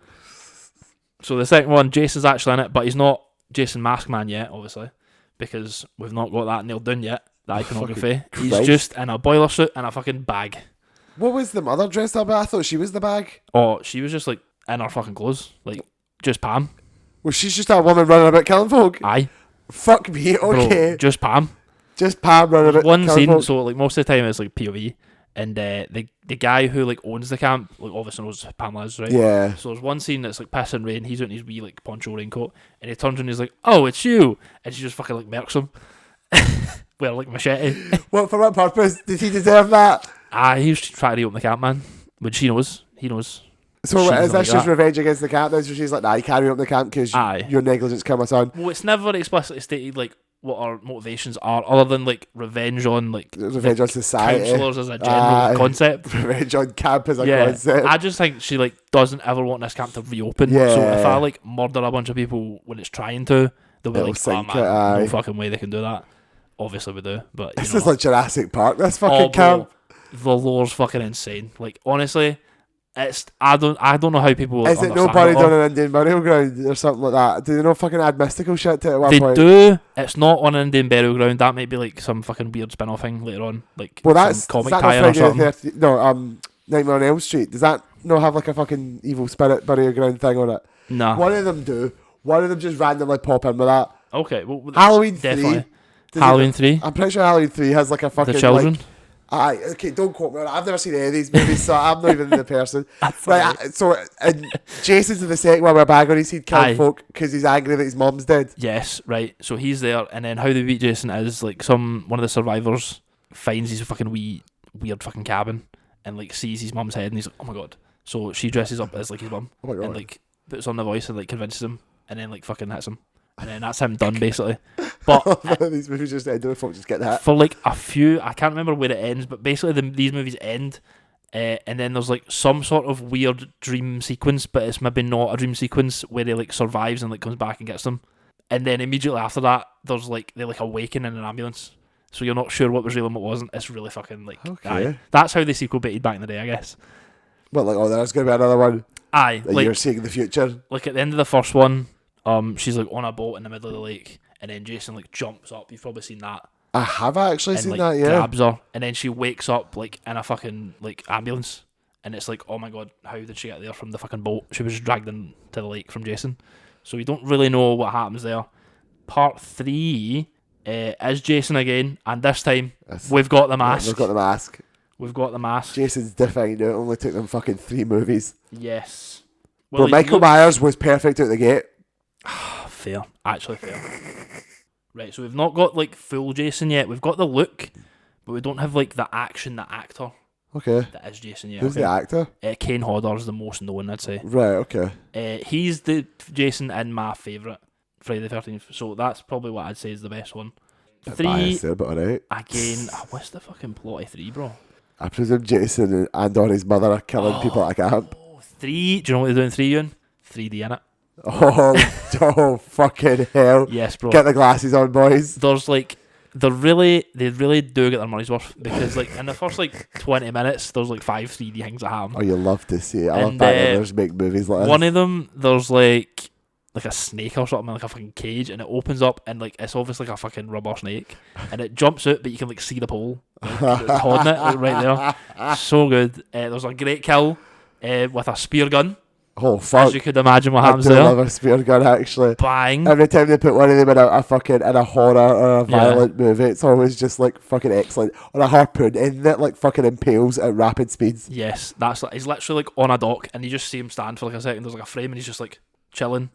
so the second one, Jason's actually in it, but he's not Jason Maskman yet, obviously, because we've not got that nailed down yet. The iconography. He's Christ. just in a boiler suit and a fucking bag. What was the mother dressed up? I thought she was the bag. Oh, she was just like in her fucking clothes, like just Pam. Well, she's just a woman running about killing folk. Aye, Fuck me, okay. bro, just Pam. Just Pam running about One killing scene, folk. so like most of the time it's like POV, and the guy who like owns the camp, like obviously knows Pamela is, right? Yeah. So there's one scene that's like pissing rain. He's in his wee like poncho raincoat, and he turns and he's like, "Oh, it's you!" And she just fucking like murks him. Well, like machete. What, for what purpose? Did he deserve that? He was trying to reopen the camp, man. Which he knows. So She's is like this just that. revenge against the camp then? So she's like, nah, you can't reopen the camp because Aye. your negligence killed my son. Well, it's never explicitly stated like what our motivations are, other than like revenge on like Revenge on society. counsellors as a general concept. Revenge on camp as a Yeah, concept. I just think she like doesn't ever want this camp to reopen. Yeah. So if I like murder a bunch of people when it's trying to, they'll be It'll like, "Oh sink man, it, aye." no fucking way they can do that." Obviously we do, but you This know is like Jurassic Park, this what? fucking camp. Bro, the lore's fucking insane. Like honestly, it's I don't know how people Is it understand no buried all. on an Indian burial ground or something like that? Do they not fucking add mystical shit to it at one They point? do. It's not on an Indian burial ground. That might be like some fucking weird spin-off thing later on, like Well, some that's comic is that not tie-in or Friday the something. 13th? No, Nightmare on Elm Street. Does that not have like a fucking evil spirit burial ground thing on it? Nah. One of them do. One of them just randomly pop in with that. Okay. Well, Halloween 3. definitely. Does Halloween it- 3. I'm pretty sure Halloween 3 has like a fucking The children. Like, okay, don't quote me on it. I've never seen any of these movies, so I'm not even the person. Right, so and Jason's in the second one where bag on his head killing Aye. folk because he's angry that his mom's dead. Yes, right. So he's there, and then how they beat Jason is like one of the survivors finds his fucking weird fucking cabin and like sees his mum's head, and he's like, "Oh my god!" So she dresses up as like his mum Oh my god. and like puts on the voice and like convinces him, and then like fucking hits him, and then that's him done basically. But These movies just end with folk just get that. for like a few, I can't remember where it ends, but basically these movies end, and then there's like some sort of weird dream sequence, but it's maybe not a dream sequence where he like survives and like comes back and gets them, And then immediately after that, there's like they like awaken in an ambulance, so you're not sure what was real and what wasn't. It's really fucking like, Okay. That's how they sequel baited back in the day, I guess. Well, like, oh, there's going to be another one that Like you're seeing in the future. Like at the end of the first one, she's like on a boat in the middle of the lake, and then Jason like jumps up. You've probably seen that. I have actually And seen like that, yeah. grabs her, and then she wakes up like in a fucking like ambulance, and it's like, oh my god, how did she get there from the fucking boat? She was dragged into the lake from Jason, so we don't really know what happens there. Part 3 is Jason again, and this time we've got the mask. We've got the mask. We've got the mask. Jason's defined it. Only took them fucking 3 movies. Yes. Well, Michael Myers was perfect out the gate. Fair. Actually fair. Right, so we've not got like full Jason yet. We've got the look, but we don't have like the action, the actor. Okay. That is Jason yet. Who's the actor? Kane Hodder is the most known, I'd say. Right, okay. He's the Jason in my favourite Friday the 13th, so that's probably what I'd say is the best one. 3, there, but alright. again, what's the fucking plot of 3, bro? I presume Jason and or his mother are killing people at a camp. 3, do you know what they do in 3, Ewan? 3D in it. Oh, fucking hell. Yes, bro. Get the glasses on, boys. There's like, they really do get their money's worth, because like in the first like 20 minutes, there's like 5 3D things that happen. Oh, you love to see it. I love And, Batmaners make movies like this. One of them, there's like a snake or something in like a fucking cage, and it opens up, and like it's obviously like a fucking rubber snake, and it jumps out, but you can like see the pole like, holding it like, right there. So good. There's a great kill with a spear gun. Oh, fuck. As you could imagine what happens I do there. love a spear gun, actually. Bang. Every time they put one of them in a horror or a violent movie, it's always just like fucking excellent. Or a harpoon in that like fucking impales at rapid speeds. Yes, that's like, he's literally like on a dock, and you just see him stand for like a second. There's like a frame, and he's just like chilling,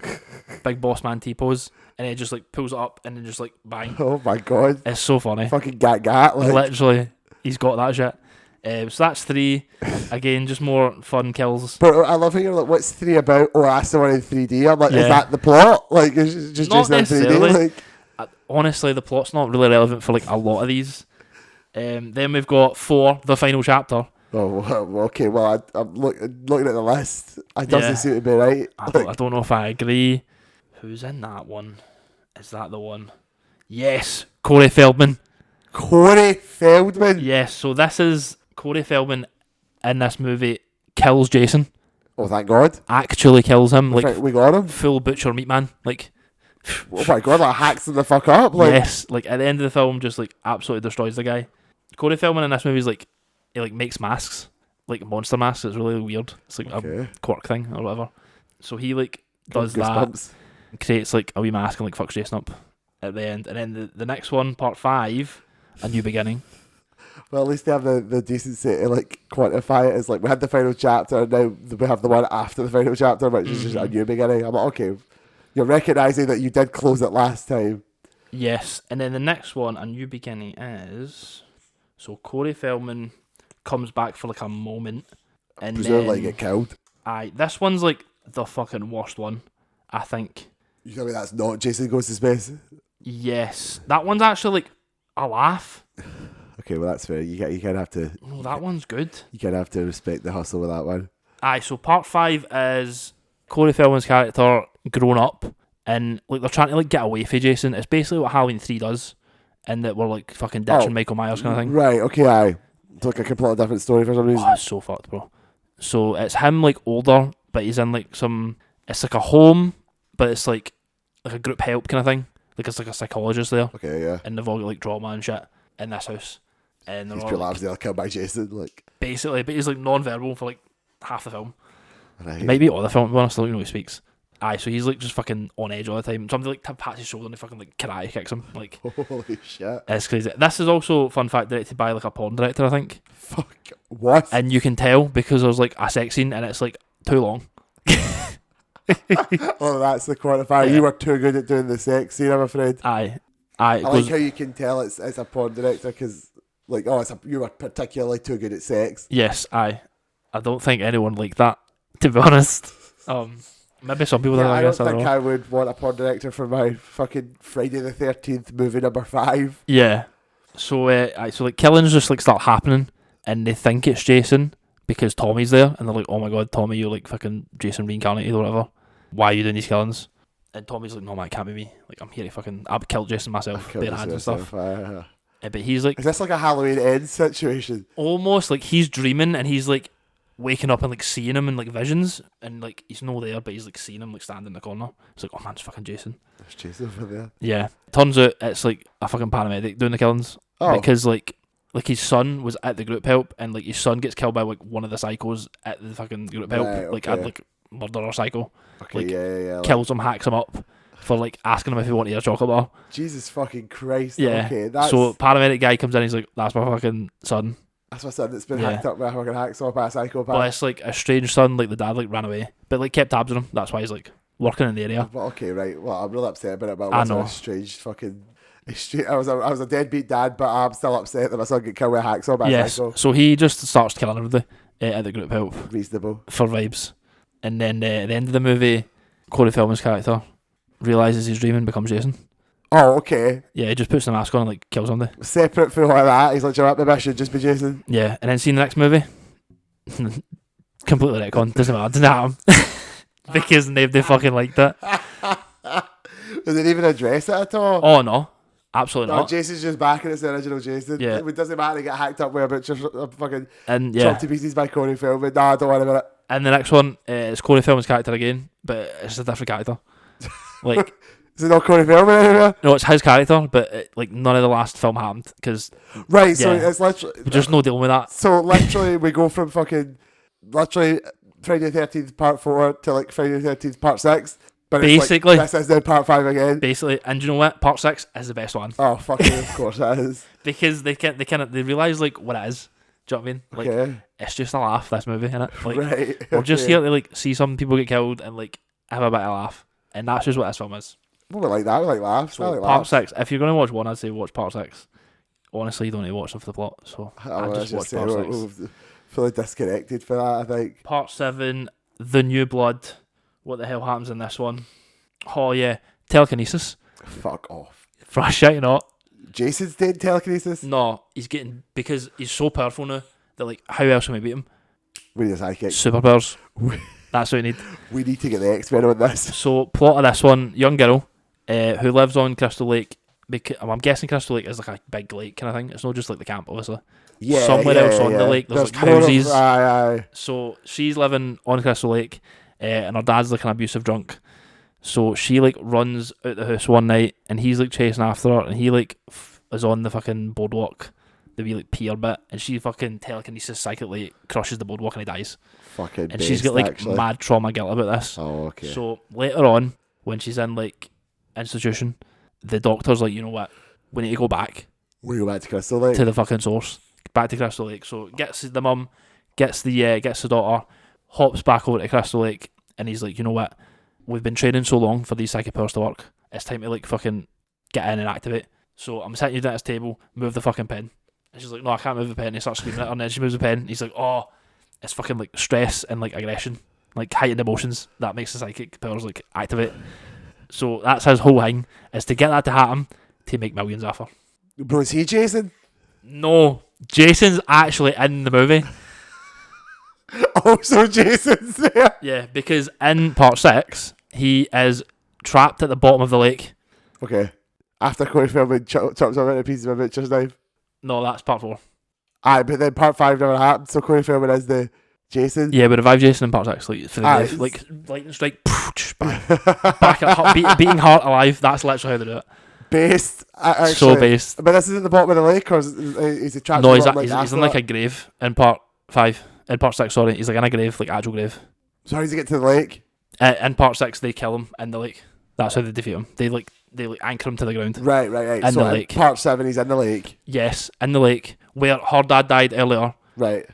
big boss man T-pose, and he just like pulls it up, and then just like bang. Oh my god. It's so funny. Fucking gat. Like. Literally, he's got that shit. So that's 3. Again, just more fun kills. But I love how you're like, what's 3 about? Oh, that's the one in 3D. I'm like, is that the plot? Like, it's just Not in 3D? Like, honestly, the plot's not really relevant for like a lot of these. Then we've got 4, the final chapter. oh, well, okay. Well, I'm looking at the list. It doesn't seem to be right. I don't know if I agree. Who's in that one? Is that the one? Yes, Corey Feldman. Corey Feldman? Yes, so this is Corey Feldman in this movie kills Jason. Oh, thank God. Actually kills him. Like, we got him. Full butcher meat man. Like, oh my God, like hacks him the fuck up. Like. Yes, like at the end of the film, just like absolutely destroys the guy. Corey Feldman in this movie is like, he like makes masks, like monster masks. It's really weird. It's like a quirk thing or whatever. So he like does that, creates like a wee mask and like fucks Jason up at the end. And then the next one, part 5, A New Beginning. Well, at least they have the decency to like quantify it as like we had the final chapter, and now we have the one after the final chapter, which is just a new beginning. I'm like, okay, you're recognising that you did close it last time. Yes, and then the next one, A New Beginning, is so Corey Feldman comes back for like a moment, and presumably then get killed. This one's like the fucking worst one, I think. You tell me that's not Jason Goes to Space? Yes, that one's actually like a laugh. Okay, well that's fair. You kind of have to. No, that one's good. You kind of have to respect the hustle with that one. So part 5 is Corey Feldman's character grown up, and like they're trying to like get away from Jason. It's basically what Halloween 3 does, and that we're like fucking ditching Michael Myers kind of thing. Right. Okay. Aye. It's like a completely different story for some reason. Oh, it's so fucked, bro. So it's him like older, but he's in like it's like a home, but it's like a group help kind of thing. Like it's like a psychologist there. Okay. Yeah. And they've all got like trauma and shit in this house. And he's all pure like, labs there, killed by Jason, like basically, but he's like non-verbal for like half the film. Right. Maybe all the film, to be honest, I don't even know he speaks. So he's like just fucking on edge all the time. Somebody like pats his shoulder and he fucking like karate kicks him. Like, holy shit. It's crazy. This is also, fun fact, directed by like a porn director, I think. Fuck. What? And you can tell because there's like a sex scene and it's like too long. Oh, that's the quantifier. Yeah. You were too good at doing the sex scene, I'm afraid. I like how you can tell it's a porn director because, like, you were particularly too good at sex. Yes, I don't think anyone like that, to be honest. Maybe some people. Yeah, I guess don't think I would want a porn director for my fucking Friday the 13th movie number 5. Yeah. So like killings just like start happening, and they think it's Jason because Tommy's there, and they're like, "Oh my god, Tommy, you're like fucking Jason reincarnated or whatever. Why are you doing these killings?" And Tommy's like, no man, it can't be me. Like, I'm here to fucking, I've killed Jason myself, bare hands and stuff. But he's like, is this like a Halloween Ends situation? Almost like he's dreaming and he's like waking up and like seeing him in like visions, and like he's no there, but he's like seeing him like standing in the corner. It's like, oh man, it's fucking Jason. It's Jason over there. Yeah. Turns out it's like a fucking paramedic doing the killings. Oh. Because like his son was at the group help, and like his son gets killed by like one of the psychos at the fucking group help. Right, Like okay. at like murderer psycho. Okay, like, yeah. Kills him, hacks him up for like asking him if he wanted a chocolate bar. Jesus fucking Christ. Yeah. Okay, that's... So paramedic guy comes in, he's like, that's my fucking son. That's my son that's been hacked up by a fucking hacksaw by a psychopath. But it's like a strange son, like the dad like ran away, but like kept tabs on him. That's why he's like working in the area. But okay, right. Well, I'm really upset about it, but I it know. was a strange fucking... I was a deadbeat dad, but I'm still upset that my son got killed with a hacksaw by a psycho. So he just starts killing everybody at the group help. Reasonable. For vibes. And then at the end of the movie, Corey Feldman's character realises he's dreaming, becomes Jason. Oh, okay. Yeah, he just puts the mask on and like kills somebody. Separate from all that, he's like, "You're up, maybe I should just be Jason." Yeah, and then seeing the next movie, completely retcon. Doesn't matter, doesn't happen. Because they fucking liked it. Does it even address it at all? Oh no, absolutely No, not. Jason's just back and it's the original Jason. Yeah. It doesn't matter to get hacked up with a bunch of fucking And yeah, chopped to pieces by Corey Feldman. Nah, don't worry about it. and the next one is Corey Feldman's character again, but it's a different character. Like, Is it not Corey Feldman anymore? no, it's his character, but like none of the last film happened because Right, so Yeah. it's literally... just no dealing with that. So literally we go from fucking... Literally Friday the 13th part 4 to like Friday the 13th part 6. But Basically. it's like, this is now part 5 again. Basically, and you know what? Part 6 is the best one Oh, fucking of course that is. because they realise like what it is. Do you know what I mean? Like, Okay. it's just a laugh. This movie, innit? Like, Right. we're just okay. here to like see some people get killed and like have a bit of a laugh, and that's just what this film is. Well, we like that. We like laughs. So I like part laughs. 6. If you're gonna watch one, I'd say watch part 6. Honestly, you don't need to watch them for the plot. So I just watch part 6. We're fully disconnected for that, I think. Part 7, The New Blood. What the hell happens in this one? Oh yeah, telekinesis. Fuck off. For a shite, not. Jason's dead telekinesis? No, he's getting, because he's so powerful now that like, how else can we beat him? We need a sidekick. Superpowers. That's what you need. We need to get the X-Men on this. So plot of this one: young girl who lives on Crystal Lake. I'm guessing Crystal Lake is like a big lake kind of thing. It's not just like the camp, obviously. Yeah, Somewhere yeah, else on yeah. the lake, there's like more of- houses. aye. So she's living on Crystal Lake, and her dad's like an abusive drunk. So she like runs out the house one night, and he's like chasing after her, and he like is on the fucking boardwalk, the wee like pier bit, and she fucking telekinesis psychically crushes the boardwalk and he dies. Fucking And she's got like actually. mad trauma guilt about this. Oh, okay. So later on, when she's in like institution, the doctor's like, you know what, we need to go back We go back to Crystal Lake. to the fucking source, back to Crystal Lake. So gets the mum, gets the daughter, hops back over to Crystal Lake, and he's like, you know what, we've been training so long for these psychic powers to work. It's time to like fucking get in and activate. So I'm sitting you down at this table, move the fucking pen. And she's like, no, I can't move the pen. And he starts screaming at her, and then she moves the pen. He's like, oh, it's fucking like stress and like aggression, like heightened emotions that makes the psychic powers like activate. So that's his whole thing, is to get that to happen, to make millions off her. Bro, is he Jason? No, Jason's actually in the movie. Oh, so Jason's there. Yeah, because in part 6, he is trapped at the bottom of the lake. Okay. After Corey Feldman chops him into pieces with a butcher's knife. No, that's part 4. Aye, but then part 5 never happened, so Corey Feldman is the Jason. Yeah, we revive Jason in part 6, like for the Aye. grave, like lightning strike, back at heart, beating heart alive. That's literally how they do it. Based, actually. So based. But this is at the bottom of the lake, or is he trapped No, at the he's bottom, he's in like a grave in part 5. In part 6, sorry, he's like in a grave, like actual grave. So how does he get to the lake? In part 6, they kill him in the lake. That's how they defeat him. They anchor him to the ground. Right. In so the lake. Part 7, he's in the lake. Yes, in the lake where her dad died earlier. Right.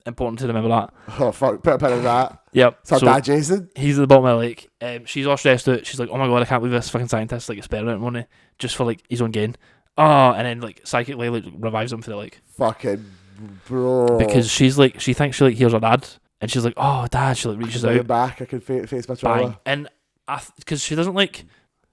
Important to remember that. Oh, fuck. Put a pin in that. Yep. So dad Jason? He's at the bottom of the lake. She's all stressed out. She's like, oh my god, I can't believe this fucking scientist like experimenting on it just for like his own gain. Oh, and then like psychically like revives him for the lake. Fucking bro. Because she's like, she thinks she like hears her dad, and she's like, oh dad. She like reaches Bring out, him back. I can face my bang, trauma. and because she doesn't like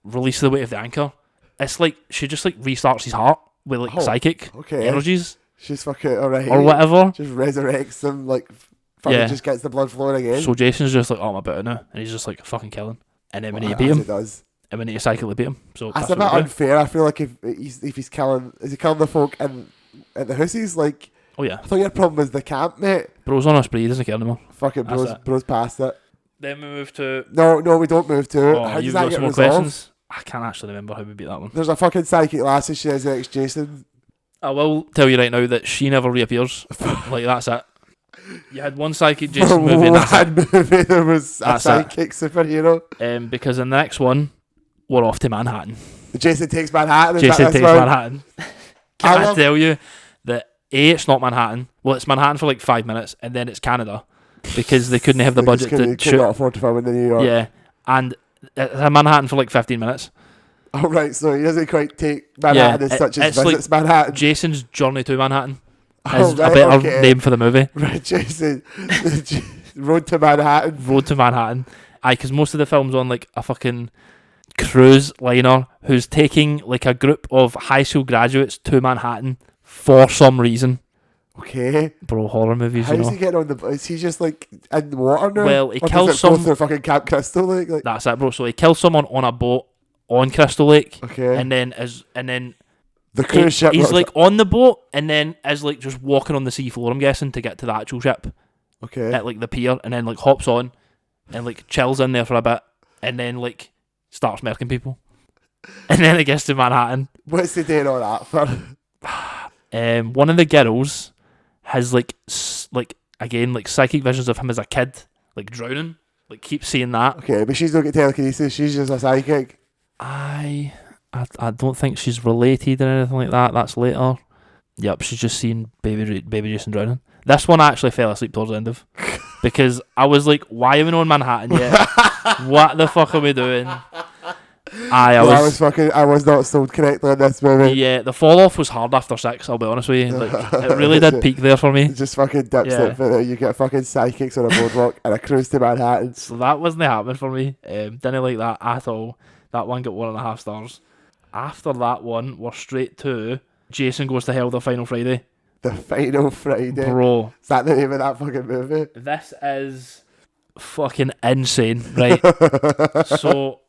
release the weight of the anchor. It's like she just like restarts his heart with like psychic energies She's fucking alright. or whatever. Just resurrects him, like fucking just gets the blood flowing again. So Jason's just like, oh, I'm about it now, and he's just like fucking killing. and then we need to As beat him. it does. And we need to psychically beat him. So That's that's a what bit we do. unfair. I feel like if he's killing, is he killing the folk in at the houses? Like, Oh yeah, I thought your problem was the camp, mate. bro's on a spree. He doesn't care anymore. Fucking That's bro's past it. Then we move to. No, we don't move to it. Oh, How does you've that got get some more resolved? questions. I can't actually remember how we beat that one. There's a fucking psychic lass and she has the next Jason. I will tell you right now that she never reappears. Like, that's it. You had one psychic Jason movie and that's it. One movie there was a That's psychic superhero. Because in the next one, we're off to Manhattan. Jason Takes Manhattan. Jason Takes one? Manhattan. Can I tell you that it's not Manhattan. Well, it's Manhattan for like 5 minutes and then it's Canada because they couldn't have the budget to couldn't shoot. afford to film in New York. Yeah, and it's Manhattan for like 15 minutes. Oh, right, so he doesn't quite take Manhattan as such as visits Manhattan. Jason's Journey to Manhattan Oh, is right, a better okay. name for the movie. Right, Jason. Road to Manhattan. Road to Manhattan. Aye, because most of the film's on like a fucking cruise liner who's taking like a group of high school graduates to Manhattan for some reason. Okay. Bro, horror movies, How's you know. he getting on the... Is he just like in the water now? Well, he Or kills does it go some... through fucking Camp Crystal Lake? Like, That's it, bro. So he kills someone on a boat on Crystal Lake. okay. And then The cruise ship... he's looks like on the boat and then is like just walking on the sea floor, I'm guessing, to get to the actual ship okay. at like the pier, and then like hops on and like chills in there for a bit and then like starts murking people. And then it gets to Manhattan. What's he doing all that for? One of the girls has like again like psychic visions of him as a kid, like drowning, like keeps seeing that. Okay, but she's not getting telekinesis, she's just a psychic. I don't think she's related or anything like that. That's later. Yep, she's just seen baby Jason drowning. This one I actually fell asleep towards the end of because I was like, why are we not in Manhattan yet? What the fuck are we doing? I was not sold correctly on this movie. Yeah, the fall off was hard after 6, I'll be honest with you. Like, it really did peak there for me. It just fucking dips it, but you get fucking psychics on a boardwalk and a cruise to Manhattan. So that wasn't happening for me. Didn't like that at all. That one got 1.5 stars. After that one, we're straight to Jason Goes to Hell the Final Friday. The Final Friday. Bro. Is that the name of that fucking movie? This is fucking insane, right? So,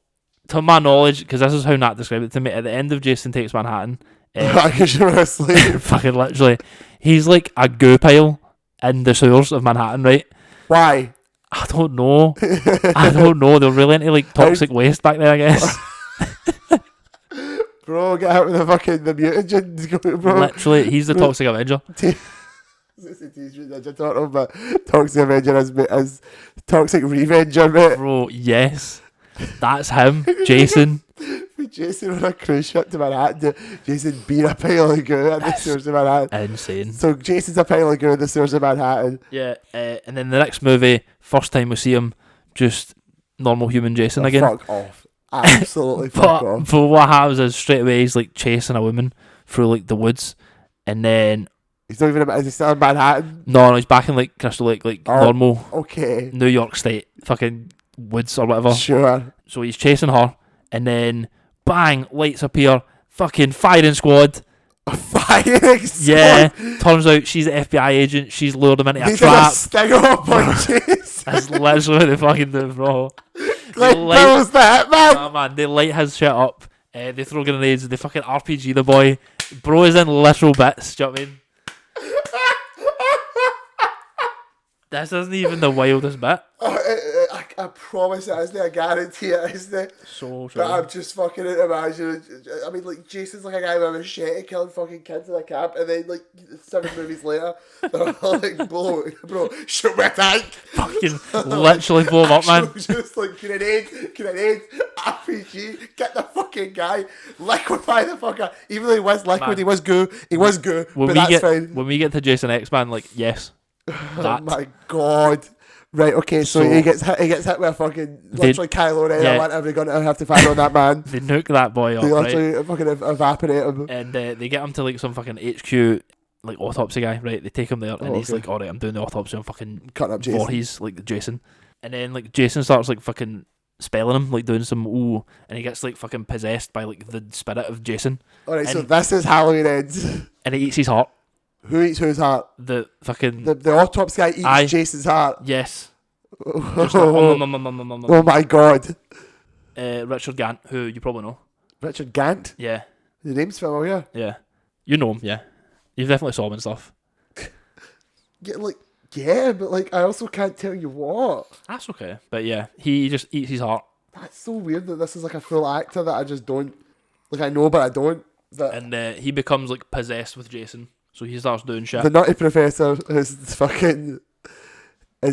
to my knowledge, because this is how Nat described it to me, at the end of Jason Takes Manhattan, Because you were asleep. fucking literally, he's like a goo pile in the sewers of Manhattan, right? Why? I don't know. They're really into like toxic waste back there, I guess. Bro, get out with the mutagens, bro. Literally, he's the toxic Avenger. Ninja Turtle, but Toxic Avenger as Toxic Revenger, mate. Bro, yes. That's him, Jason. With Jason on a cruise ship to Manhattan, Jason being a pile of goo in the sewers of Manhattan. Insane. So Jason's a pile of goo in the sewers of Manhattan. Yeah, and then the next movie, first time we see him, just normal human Jason again. Fuck off. Absolutely fuck off. But what happens is straight away he's like chasing a woman through like the woods, and then He's not even. Is he still in Manhattan? no, he's back in like Crystal Lake, like normal Okay. New York State, fucking woods or whatever. Sure. So he's chasing her, and then bang, lights appear, fucking firing squad. A firing squad? Yeah, turns out she's an FBI agent. She's lured him into a These trap. are stinger up on Jason. That's literally what they fucking do, bro. Like Bill's the hitman. Nah, man, they light his shit up. They throw grenades. They fucking RPG the boy. Bro is in literal bits. Do you know what I mean? This isn't even the wildest bit. I promise it isn't. I guarantee it isn't. So But I'm just fucking imagining. I mean, like, Jason's like a guy with a machete killing fucking kids in a camp, and then, like, 7 movies later, they're all like, bro, shoot me a tank. fucking literally blow him up, man. Just like, grenade, RPG, get the fucking guy, liquefy the fucker. Even though he was liquid, Man. he was goo, but that's fine. When we get to Jason X, man, like, yes. Oh my god. Right, okay, so he gets hit with a fucking literally Kylo Ren. yeah. I want every gun to have to fire on that man. They nuke that boy up, They right? literally fucking evaporate him. And they get him to like some fucking HQ like autopsy guy, right? They take him there, and he's okay. like, "Alright, I'm doing the autopsy on fucking Cutting up Jason. Voorhees, like Jason." And then like Jason starts like fucking spelling him, like doing some ooh, and he gets like fucking possessed by like the spirit of Jason. Alright, so and- this is Halloween Ends. And he eats his heart. Who eats whose heart? The fucking The autopsy guy eats Aye. Jason's heart. yes. Just like, Oh my god. Richard Gant, who you probably know. Richard Gant? Yeah. The name's familiar. Yeah. You know him, yeah. You've definitely saw him and stuff. Yeah, but like I also can't tell you what. That's okay. But yeah, he just eats his heart. That's so weird that this is like a full actor that I just don't... Like, I know, but I don't. But And he becomes, like, possessed with Jason. So he starts doing shit. the Nutty Professor is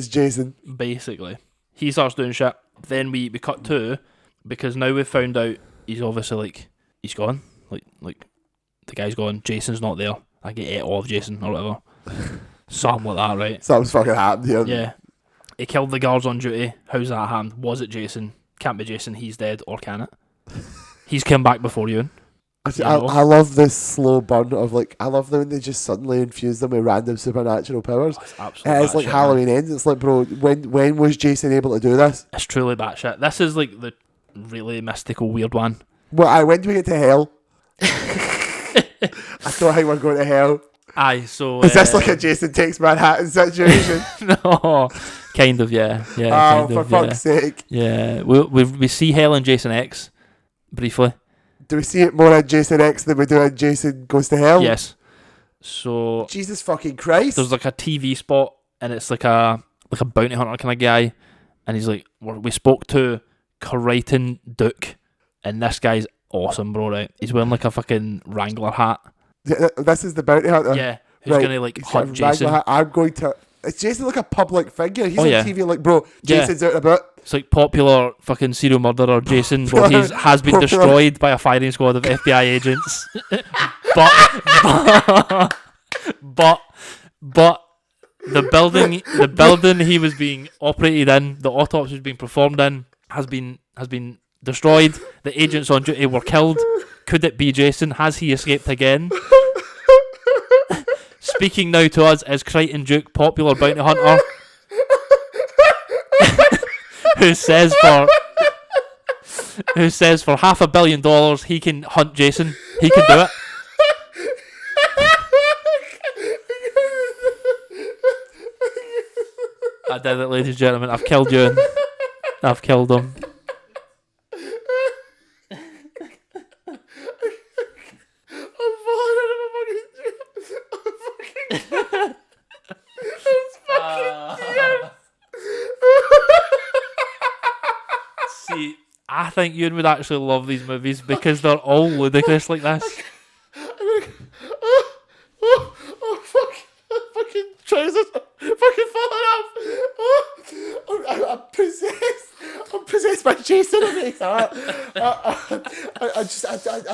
Jason. Basically. He starts doing shit. Then we cut to... Because now we've found out he's obviously, like... He's gone. Like the guy's gone. Jason's not there. I get ate off Jason or whatever. Something like that, right? Something's fucking happened here. Yeah. He killed the guards on duty. How's that happened? Was it Jason? Can't be Jason. He's dead. Or can it? He's come back before Ewan. I love this slow burn of like... I love when they just suddenly infuse them with random supernatural powers. It's absolutely It's like Halloween ends. It's like, bro, when was Jason able to do this? It's truly batshit. This is like the really mystical, weird one. Well, when do we get to hell? I thought how we're going to hell. Aye, so... Is this like a Jason Takes Manhattan situation? No, kind of, yeah. Oh, Kind for of, fuck's sake. Yeah, we see hell in Jason X, briefly. Do we see it more in Jason X than we do in Jason Goes to Hell? Yes. So... Jesus fucking Christ. There's like a TV spot, and it's like a bounty hunter kind of guy, and he's like, we spoke to Crichton Duke, and this guy's awesome, bro, right? He's wearing like a fucking Wrangler hat. Yeah, this is the bounty hunter. Yeah, who's going to like hunt Jason. I'm going to... Is Jason like a public figure? He's on yeah. TV like, bro, Jason's out about. It's like popular fucking serial murderer Jason, but he has been destroyed by a firing squad of FBI agents. but the building he was being operated in, the autopsy was being performed in, has been destroyed. The agents on duty were killed. Could it be Jason? Has he escaped again? Speaking now to us is Crichton Duke, popular bounty hunter, who says for $500 million he can hunt Jason. He can do it. I did it, ladies and gentlemen. I've killed Ewan. I've killed him. See, I think Ewan would actually love these movies because they're all ludicrous like this. Fucking trousers fucking falling off. I'm possessed by Jason. I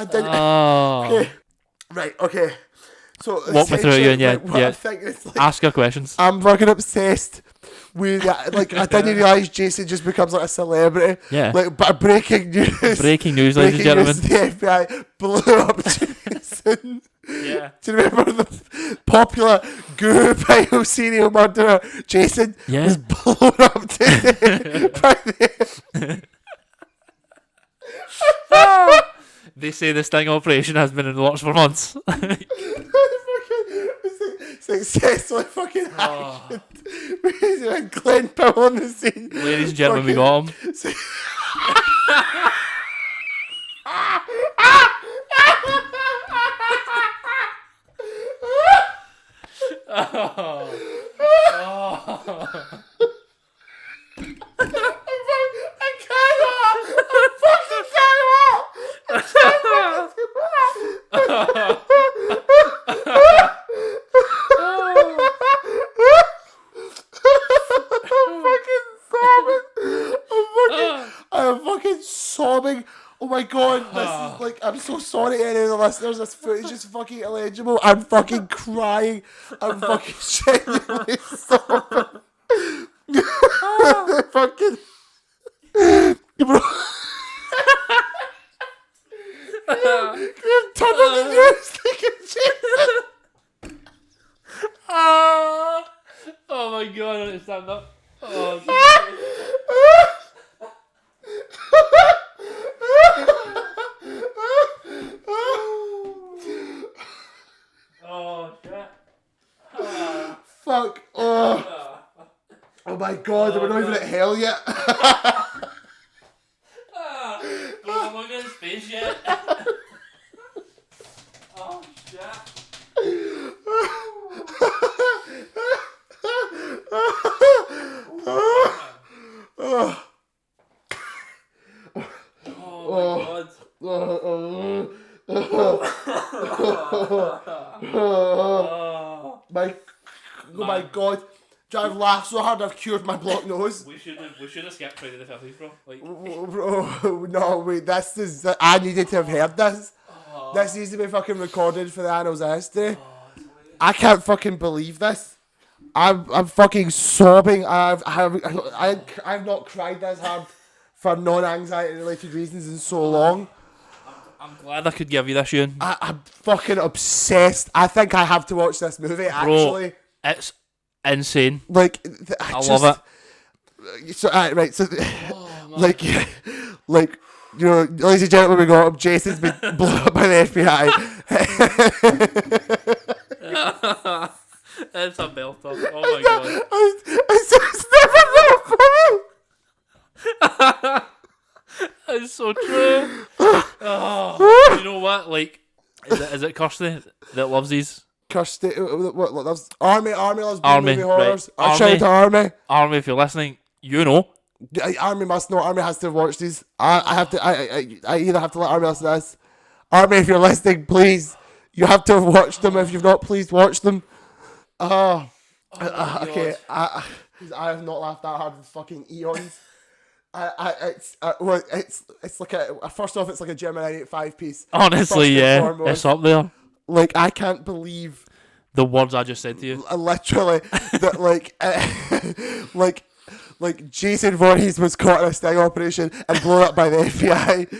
didn't. Okay. Right, okay. So walk me through it, Ewan, yeah. I think it's like, ask your questions. I'm fucking obsessed with that. Like, I didn't realise Jason just becomes like a celebrity. Yeah. Like, but breaking news. Breaking news, ladies and gentlemen. The FBI blew up Jason. Yeah. Do you remember the popular guru pile serial murderer Jason was blown up today by the... They say the sting operation has been in the works for months. Successfully fucking happened. And Glenn Powell on the scene. Ladies and gentlemen, we got him. I'm fucking sobbing. Oh my god, this is like, I'm so sorry to any of the listeners, this footage is fucking illegible. I'm fucking crying. I'm fucking genuinely sobbing. Fucking... Bro. Turn on the news, thinking Jason. Oh my god, I don't stand up. Oh, oh shit. Fuck. Oh my god, we're not even at hell yet. face yet. Oh shit. Oh my god. My god. I've laughed so hard I've cured my blocked nose. We should have skipped Friday the 13th, bro. Like, bro, no, wait, this is... I needed to have heard this. This needs to be fucking recorded for the annals of history. I can't fucking believe this. I'm fucking sobbing. I've not cried this hard for non-anxiety related reasons in so long. I'm glad I could give you this, Ewan. I'm fucking obsessed. I think I have to watch this movie, actually. Bro, it's insane. Like, I love it. So, right, so, like, you know, ladies and gentlemen, we got him. Jason's been blown up by the FBI. It's a belter. Oh my god. It's never funny. It's so true. Oh, you know what? Like, is it Kirsty that loves these? Kirsty, what loves Army loves Army, movie horrors. Right. Shout out to Army. Army, if you're listening, you know. Army must know. Army has to watch these. I have to. I either have to let Army listen to this. Army, if you're listening, please, you have to watch them. If you've not, please watch them. Okay. I have not laughed that hard in fucking eons. It's like a first off, it's like a Gemini 5-piece. Honestly, yeah, it's up there. Like, I can't believe the words I just said to you. Literally, that like Jason Voorhees was caught in a sting operation and blown up by the FBI.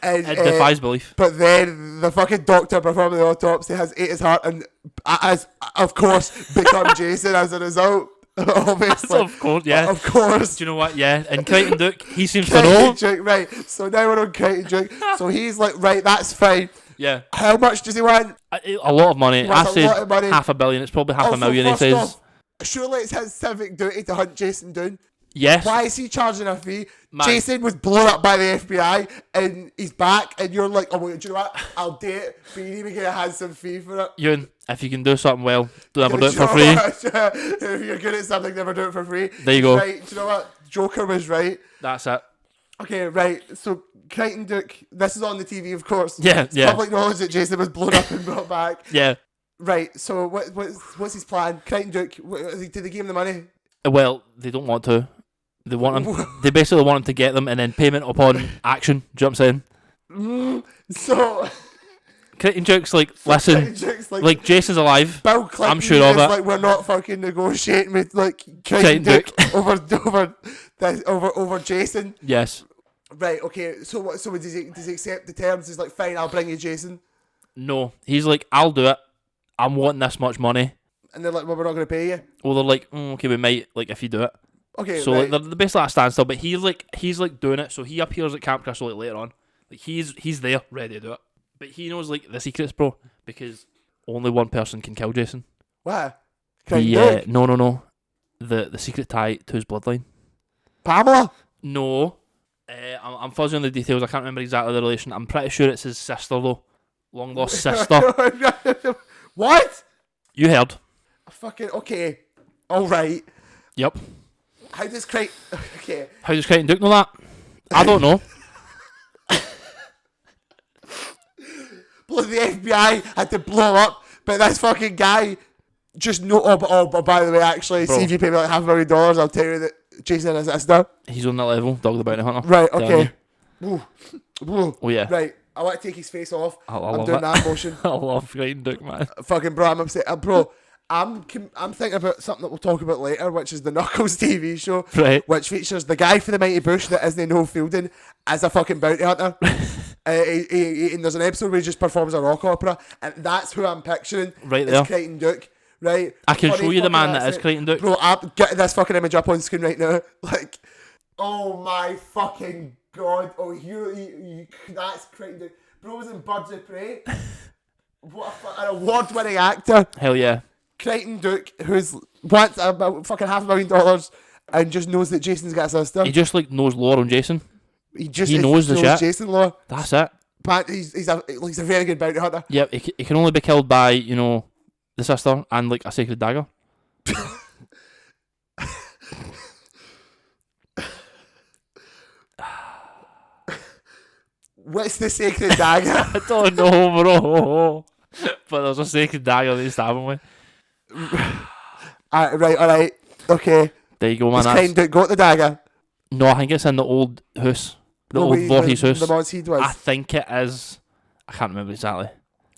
And, it defies belief. But then the fucking doctor performing the autopsy has ate his heart and has, of course, become Jason as a result. Obviously. Of course, yeah. Of course. Do you know what? Yeah. And Crichton Duke, he seems to know. Duke, right. So now we're on Crichton Duke. So he's like, right, that's fine. Yeah. How much does he want? A lot of money. I said money. $500 million. It's probably $500,000, he says. Off, surely it's his civic duty to hunt Jason down. Yes. Why is he charging a fee? Man. Jason was blown up by the FBI and he's back and you're like, oh, well, do you know what? I'll do it, but you need to get a handsome fee for it. Ewan, if you can do something well, never do it for free. If you're good at something, never do it for free. There you go. Right, do you know what? Joker was right. That's it. Okay, right. So, Crichton Duke, this is on the TV, of course. Yeah, it's yeah. Public knowledge that Jason was blown up and brought back. Yeah. Right, so what's his plan? Crichton Duke, did they give him the money? Well, they don't want to. They want him. They basically want him to get them, and then payment upon action. Do you know what I'm saying? So, Crichton Duke's like, listen, like Jason's alive. Bill Clinton, I'm sure of it. Like, we're not fucking negotiating with like Crichton Duke over Jason. Yes. Right. Okay. So what? So does he accept the terms? He's like, fine, I'll bring you Jason. No, he's like, I'll do it. I'm wanting this much money. And they're like, well, we're not going to pay you. Well, they're like, okay, we might, like, if you do it. Okay. So right. like, they're basically at a standstill, but he's like doing it. So he appears at Camp Crystal like later on. Like he's there, ready to do it. But he knows like the secrets, bro, because only one person can kill Jason. What? No. The secret tie to his bloodline. Pamela? No. I'm fuzzy on the details. I can't remember exactly the relation. I'm pretty sure it's his sister though. Long lost sister. What? You heard. Fucking okay. All right. Yep. How does Crichton... Okay. How does Crichton Duke know that? I don't know. Well, the FBI had to blow up, but this fucking guy just know. But by the way, actually, Bro. see if you pay me like $500,000, I'll tell you that Jason is a sister. He's on that level. Dog the Bounty Hunter. Right. Okay. Ooh. Oh yeah. Right. I want to take his face off. I'm doing that motion. I love Crichton Duke, man. Fucking bro, I'm upset. Bro, I'm thinking about something that we'll talk about later, which is the Knuckles TV show, Right. which features the guy for the Mighty Bush that isn't Noel Fielding as a fucking bounty hunter. And there's an episode where he just performs a rock opera, and that's who I'm picturing. Right there. It's Crichton Duke, right? I can Funny show you the man fucking that is accent. Crichton Duke. Bro, I'm getting this fucking image up on screen right now. Like, oh my fucking god. Oh, you that's Crichton Duke. Bro was in Birds of Prey. What an award-winning actor. Hell yeah. Crichton Duke, who's wants about fucking $500,000 and just knows that Jason's got a sister. He just like knows lore on Jason. He knows the shit. Jason lore. That's it. But he's a very good bounty hunter. Yep, he can only be killed by, the sister and like a sacred dagger. What's the sacred dagger? I don't know, bro. But there's a sacred dagger that he's stabbing with. Alright. Okay. There you go, man. He's kind of got the dagger. No, I think it's in the old house. Old Vorty's house. The Mods was. I think it is. I can't remember exactly.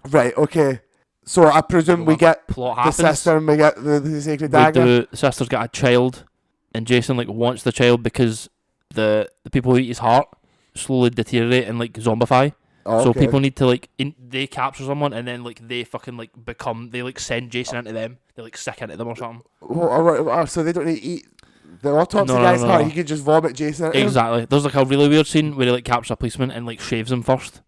Right, okay. So I presume we get plot the happens. sister and we get the sacred dagger. The sister's got a child, and Jason like wants the child because the people who eat his heart slowly deteriorate and like zombify. Oh, so okay. people need to like they capture someone and then like they fucking like become, they like send Jason into them. They like sick into them or something. So they don't need to eat the autopsy guy's heart. No. He can just vomit Jason into Exactly. him. There's like a really weird scene where he like captures a policeman and like shaves him first.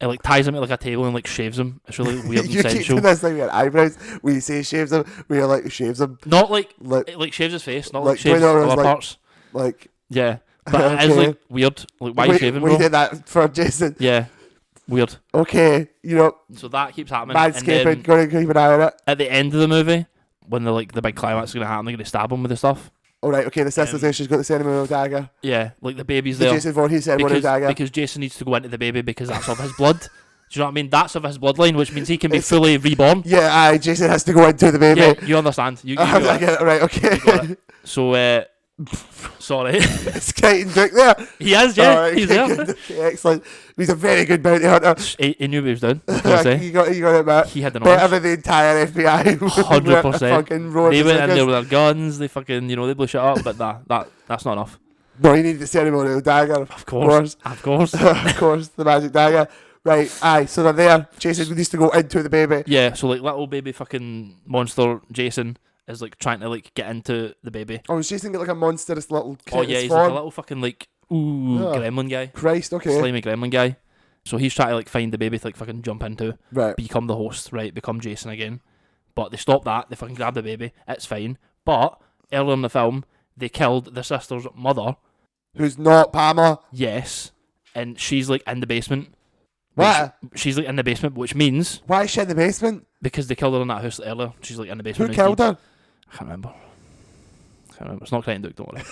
It like ties him at like a table and like shaves him. It's really weird and You keep sensual. doing this thing with your eyebrows. When you say shaves him, we are like shaves him. Not like Like- it like shaves his face, not like like shaves Dwayne other Roberts, parts. Like Yeah. But it is Okay. like weird. Like why are you shaving, we bro? did that for Jason. Yeah. Weird. Okay, So that keeps happening. And manscaping. then Gotta keep an eye on it. at the end of the movie, when the big climax is gonna happen, they're gonna stab him with the stuff. All right. Okay, the sister's there. She's got the ceremonial dagger. Yeah, like the baby's The there. Jason Voorhees ceremonial dagger. Because Jason needs to go into the baby because that's of his blood. Do you know what I mean? That's of his bloodline, which means he can be It's- fully reborn. Yeah, Jason has to go into the baby. Yeah, you understand. You I got it. get it. Right. Okay. You got it. So, sorry. It's Kate Dick there. He is, yeah. Alright, He's there. okay, excellent. He's a very good bounty hunter. He knew what he was doing. What can I say? you got it, Matt. He had the Better knowledge. than the entire FBI. 100%. Fucking road They went in bazookas. there with their guns. They fucking, they blew shit up. But that's not enough. No, he needed the ceremonial dagger. Of course. Of course. Of course, the magic dagger. Right, aye, so they're there. Jason needs to go into the baby. Yeah, so like little baby fucking monster Jason is like trying to like get into the baby. Oh, is Jason get like a monstrous little kid? Oh yeah, he's like a little fucking like gremlin guy. Christ, okay. Slimy gremlin guy. So he's trying to like find the baby to like fucking jump into, Right. become the host, right? Become Jason again. But they stop that. They fucking grab the baby. It's fine. But earlier in the film, they killed the sister's mother. Who's not Pamela? Yes, and she's like in the basement. What? She's like in the basement, which means Why is she in the basement? because they killed her in that house earlier. She's like in the Who basement. killed her? I can't remember. It's not Clayton Duke, don't worry.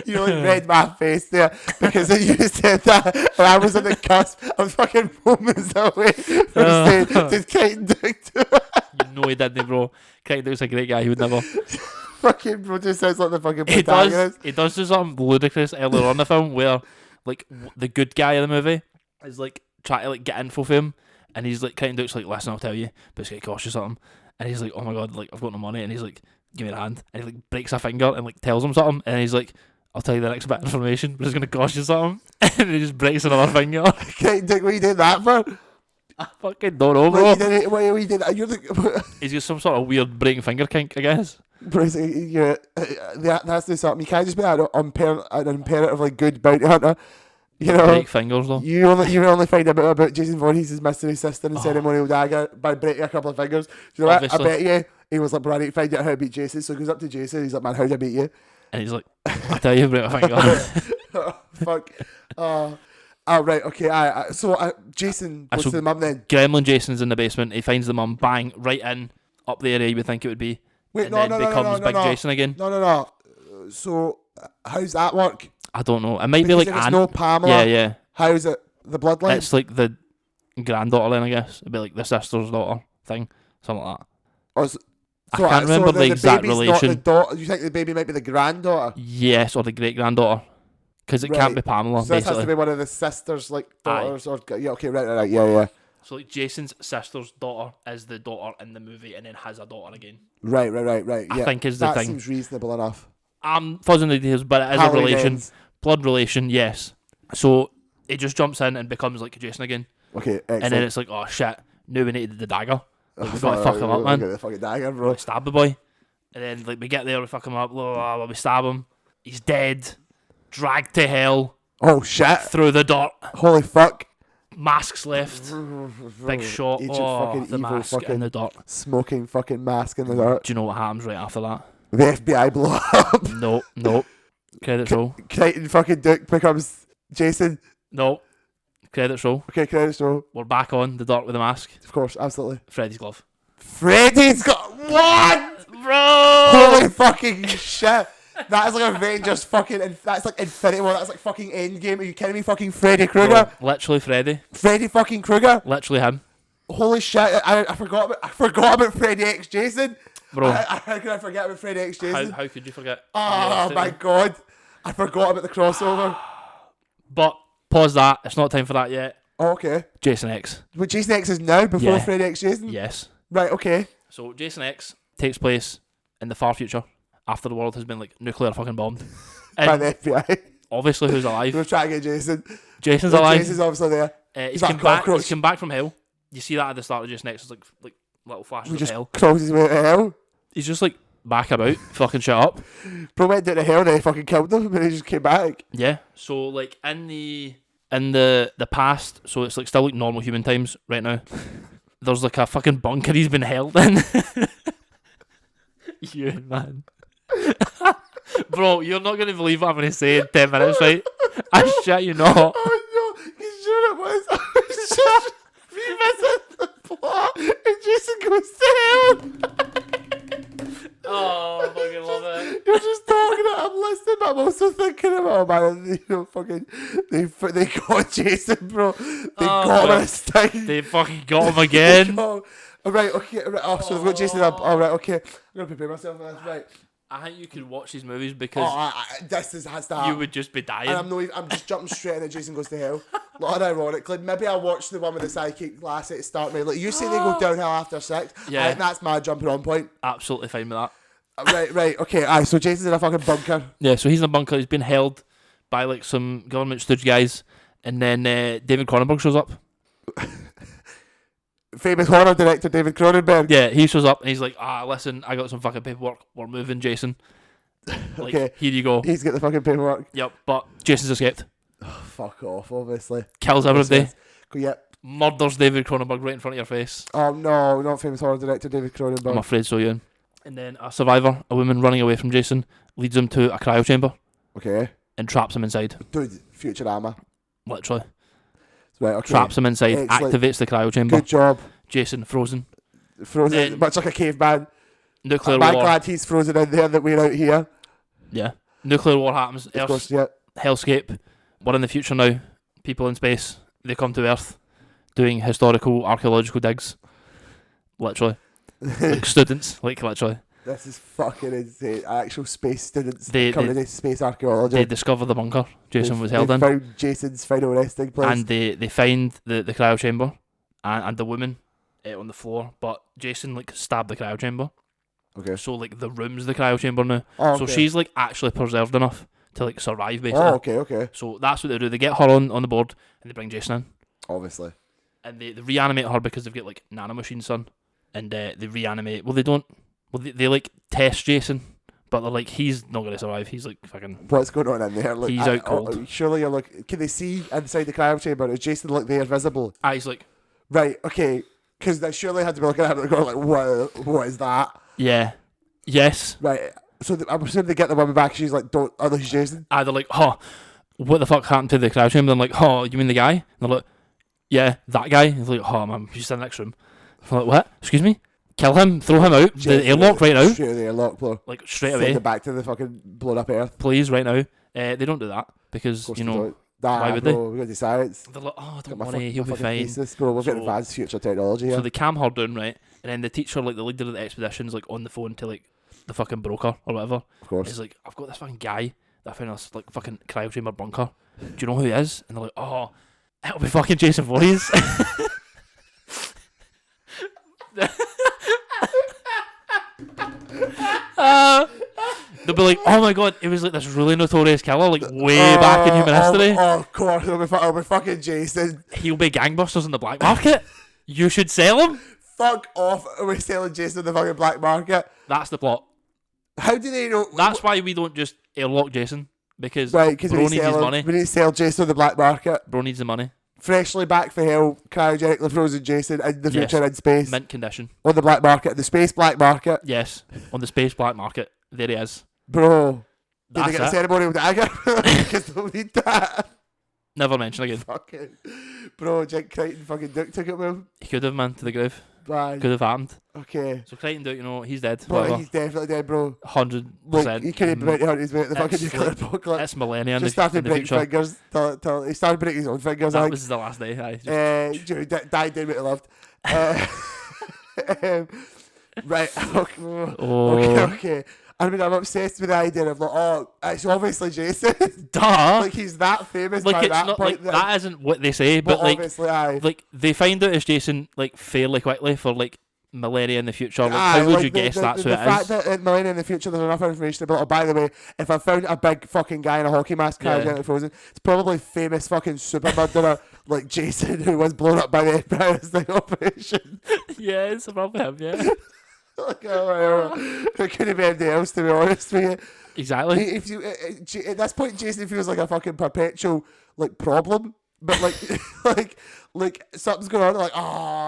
You only read my face there because you said that and I was on the cusp of fucking moments away from saying, did Kate Dick do it? You know he didn't, bro. Clayton Duke's a great guy. He would never. Fucking bro just sounds like the fucking He protagonist. does do something ludicrous earlier on in the film where like the good guy of the movie is like trying to like get info for him, and he's like Clayton Duke's like, listen, I'll tell you, but it's gonna cost you something. And he's like, oh my god, like I've got no money, and he's like, give me a hand, and he like breaks a finger and like tells him something, and he's like, I'll tell you the next bit of information, but it's gonna cost you something. And he just breaks another finger. Kate Dick, what you did that for? I fucking don't know, bro. What you did that? You're the He's got some sort of weird breaking finger kink, I guess. bro, that's the something. You can't just be an imperatively good bounty hunter. You know, Break fingers though. you only find out about Jason Voorhees' mystery sister and ceremonial dagger by breaking a couple of fingers. You know what? Obviously. I bet you he was like, bro, I need to find out how to beat Jason. So he goes up to Jason. He's like, man, how do I beat you? And he's like, I'll tell you, break a finger. Oh, fuck. Oh, right. Okay. So Jason goes So to the mum then. Gremlin Jason's in the basement. He finds the mum, bang, right in, up the area you would think it would be. Wait, and no, then no, no, becomes no, Big no, Jason again. No. So how's that work? I don't know. It might Because be like if it's Aunt. no Pamela. Yeah. How's it the bloodline? It's like the granddaughter then, I guess. It'd be like the sister's daughter thing. Something like that. I can't remember the exact baby's relation. Not the daughter. You think the baby might be the granddaughter? Yes, or the great granddaughter. Because it can't Right. be Pamela, So this has basically. to be one of the sisters, like Aye. daughters, or yeah. Okay, right. Yeah. So like Jason's sister's daughter is the daughter in the movie and then has a daughter again. Right. I Yeah. think is the that thing. seems reasonable enough. I'm fuzzing the details, but it is a Halloween relation. ends. Blood relation, yes. So it just jumps in and becomes like Jason again. Okay, excellent. And then it's like, oh shit, now we needed the dagger. Like, we've got to Oh, fuck him up, man. Get the fucking dagger, bro. Like, stab the boy. And then like we get there, we fuck him up, blah, blah, blah, we stab him. He's dead. Dragged to hell. Oh shit! Through the dirt. Holy fuck! Masks left. Big shot. Agent Oh, fucking the evil mask in fucking the dirt. Smoking fucking mask in the dirt. Do you know what happens right after that? The FBI blow up. No. Credits roll. Crichton fucking Duke becomes Jason. No. Credits roll. Okay, credits roll. We're back on The Dark with the Mask. Of course, absolutely. Freddy's glove. Freddy's got what? Bro! Holy fucking shit. That is like Avengers fucking, that's like Infinity War, that's like fucking Endgame. Are you kidding me? Fucking Freddy Krueger. Bro, literally Freddy. Freddy fucking Krueger. Literally him. Holy shit, I forgot about Freddy X Jason. Bro. How could I forget about Freddy X Jason? How could you forget? Oh my god. I forgot about the crossover. But, pause that. It's not time for that yet. Oh, okay. Jason X. Well, Jason X is now before Yeah. Freddy X Jason? Yes. Right, okay. So, Jason X takes place in the far future after the world has been, like, nuclear fucking bombed. By And the FBI. obviously, who's alive? We're trying to get Jason. Jason's alive. Jason's obviously there. He's like come a back. cockroach. He's come back from hell. You see that at the start of Jason X. It's like little flashes We of just hell. crawls his way out of hell. He's just like back about, fucking shut up. Bro went down to hell and then he fucking killed them and he just came back. Yeah. So like in the past, so it's like still like normal human times right now. There's like a fucking bunker he's been held in. You man. Bro, you're not gonna believe what I'm gonna say in 10 minutes, right? I shit you not. Oh no, you sure it was? I was just revisiting the plot and Jason goes to hell. Oh, I fucking love it. You're just talking it, I'm listening, but I'm also thinking about, oh man, you know, fucking, they got Jason, bro. They got him this time. They fucking got him again. Oh, right, okay, right. Oh, so they've got Jason up. All right, okay. I'm gonna prepare myself for this. Right. I think you could watch these movies because This has to happen. you would just be dying. And I'm just jumping straight in and Jason goes to hell. Not ironically, maybe I'll watch the one with the psychic lassie to start me. Like you say, they go downhill after 6. Yeah. I think that's my jumping on point. Absolutely fine with that. Right, okay. Aye, so Jason's in a fucking bunker. Yeah, so he's in a bunker. He's been held by like some government stooge guys, and then David Cronenberg shows up. Famous horror director David Cronenberg. Yeah, he shows up and he's like, listen, I got some fucking paperwork. We're moving, Jason. Like, Okay. here you go. He's got the fucking paperwork. Yep, but Jason's escaped. Oh, fuck off, obviously. Kills everybody. Yep. Murders David Cronenberg right in front of your face. Oh no, not famous horror director David Cronenberg. I'm afraid so, Ewan. And then a survivor, a woman running away from Jason, leads him to a cryo chamber Okay. and traps him inside. Dude, Futurama. Literally. Right, okay. Traps him inside, Excellent. activates the cryo chamber. Good job. Jason frozen. Frozen, Then- much like a caveman. Nuclear I'm war. glad he's frozen in there that we're out here. Yeah. Nuclear war happens. Of course, yeah. Hellscape. We're in the future now. People in space. They come to Earth doing historical archaeological digs. Literally. Like students. Like literally. This is fucking insane. Actual space students They- coming into space archaeology. They discover the bunker Jason was held they in. found Jason's final resting place. And they find the cryo chamber and the woman on the floor. But Jason like stabbed the cryo chamber. okay. So like the room's the cryo chamber now. Oh, So okay. she's like actually preserved enough to like survive basically. Oh, okay. So that's what they do. They get her on the board and they bring Jason in. Obviously. And they reanimate her because they've got like nanomachines son. And they reanimate. Well, they don't. Well, they like test Jason, but they're like, he's not going to survive. He's like fucking. What's going on in there? Like, He's out cold. Surely you're like, can they see inside the cryo chamber? Is Jason like there visible? He's like, Right, okay. Because they surely had to be looking at it and going like, what is that? yeah, yes. Right. So I'm assuming they get the woman back. She's like, don't unleash Jason. They're like, what the fuck happened to the cryo chamber? I'm like, you mean the guy? And they're like, yeah, that guy. And they're like, man, he's in the next room. I'm like, what? Excuse me? Kill him, throw him out, the airlock right now. Straight out the airlock, bro. Like, straight Send away. it back to the fucking blown up Earth. Please, right now. They don't do that because, you know, why would bro, they? we got to science. they're like, don't Got my worry, he'll be fucking fine. thesis, bro. We've got So- advanced future technology here. So they cam her down, right? And then the teacher, like the leader of the expedition's like on the phone to like the fucking broker or whatever. Of course. He's like, I've got this fucking guy that I found in this like fucking cryo chamber bunker. Do you know who he is? And they're like, it'll be fucking Jason Voorhees. They'll be like, oh my god, it was like this really notorious killer, like way back in human history. Of course, it'll be fucking Jason. He'll be gangbusters in the black market. You should sell him. Fuck off. We're selling Jason in the fucking black market. That's the plot. How do they know? That's why we don't just airlock Jason. Because Right, because bro needs his money. we need to sell Jason in the black market. Bro needs the money. Freshly back for hell, cryogenically frozen Jason in the Yes. future in space. Mint condition. On the black market, the space black market. Yes. On the space black market. There he is. Bro. Did they That's get a it. ceremonial dagger? Because they'll need that. Never mention again. Fucking bro, Jake Crichton fucking Duke took it with him. He could have, man, to the grave. Man. Could have happened. Okay. So Crichton Duke, he's dead. Bro, he's definitely dead, bro. 100%. Like, he couldn't prevent his mate, the fucking nuclear apocalypse. It's millennia in Just the started breaking future. fingers. Till he started breaking his own fingers. That was the last day. Died doing what he loved. Right. Okay. Okay. I mean, I'm obsessed with the idea of like, it's obviously Jason. Duh. Like he's that famous Like by it's that not point. like that isn't what they say, but like obviously, aye. like they find out it's Jason like fairly quickly for like millennia in the future. Like, Aye, how would like you guess that's who the it fact is? that in millennia in the future there's enough information about. Oh, by the way, if I found a big fucking guy in a hockey mask carrying frozen, it's probably famous fucking super murderer like Jason who was blown up by the Empire State Operation. Yeah, it's probably him. Yeah, Like, it couldn't be anybody else, to be honest with you. exactly. If you at this point, Jason feels like a fucking perpetual like problem, but like something's going on. Like,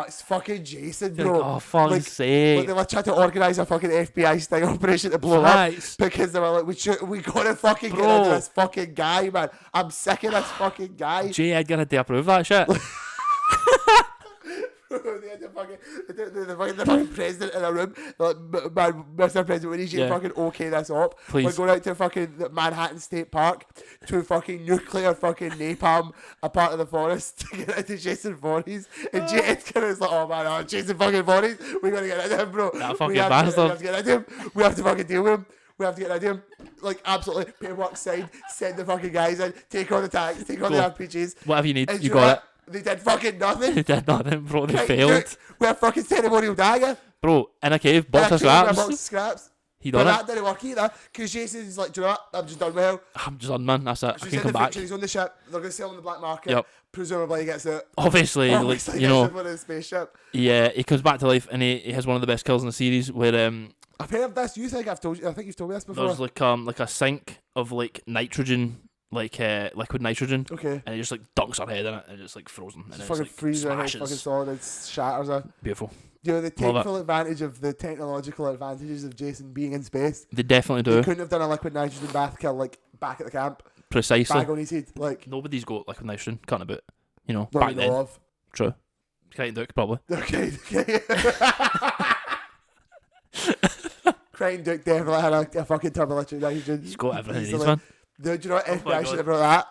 it's fucking Jason, You're bro. like, oh, fuck's like sake. they were trying to organise a fucking FBI sting operation to blow up because they were like, we gotta fucking get rid of this fucking guy, man. I'm sick of this fucking guy. J. Edgar had to approve that shit. They had the fucking president in a room. Like, man, Mr. President, we need you to fucking okay this up. Please. We're going out to fucking Manhattan State Park to fucking nuclear fucking napalm a part of the forest to get into Jason Voorhees. And J. Edgar is like, oh man, Jason fucking Voorhees, we gotta get rid of him, bro. That fucking we have bastard. to get rid of him. We have to fucking deal with him. We have to get rid of him. Like, absolutely, paperwork signed, send the fucking guys in, take on the tanks, take on the RPGs. Whatever you need, And you got it. They did fucking nothing. They did nothing, bro. They Right, failed. We have fucking ceremonial dagger. Bro, in a cave, box of scraps. He done But it. that didn't work either, because Jason's like, do you know what? I'm just done with him. I'm just on, man. That's it. So I he's can in come the back. future, he's on the ship. They're going to sell him on the black market. Yep. Presumably he gets it. Obviously, like, Gets you know, him on his spaceship. he comes back to life and he has one of the best kills in the series where I've heard of this. I think you've told me this before. there's like a sink of like nitrogen, like liquid nitrogen, Okay. and he just like dunks her head in it and it's like frozen and Just it's fucking like freezes her head, smashes. fucking solid, it shatters her. Beautiful. You know, they Love take it. full advantage of the technological advantages of Jason being in space. They definitely They do. couldn't have done a liquid nitrogen bath kill like back at the camp. Precisely. Bag on his head. Like, Nobody's got liquid nitrogen. Can't about. You know, not back we then. know of. True. Crichton Duke probably. Okay. Crichton Duke definitely had a fucking turbo nitrogen. He's got everything he needs, Easily. man. Do you know what? my FBI should God. have brought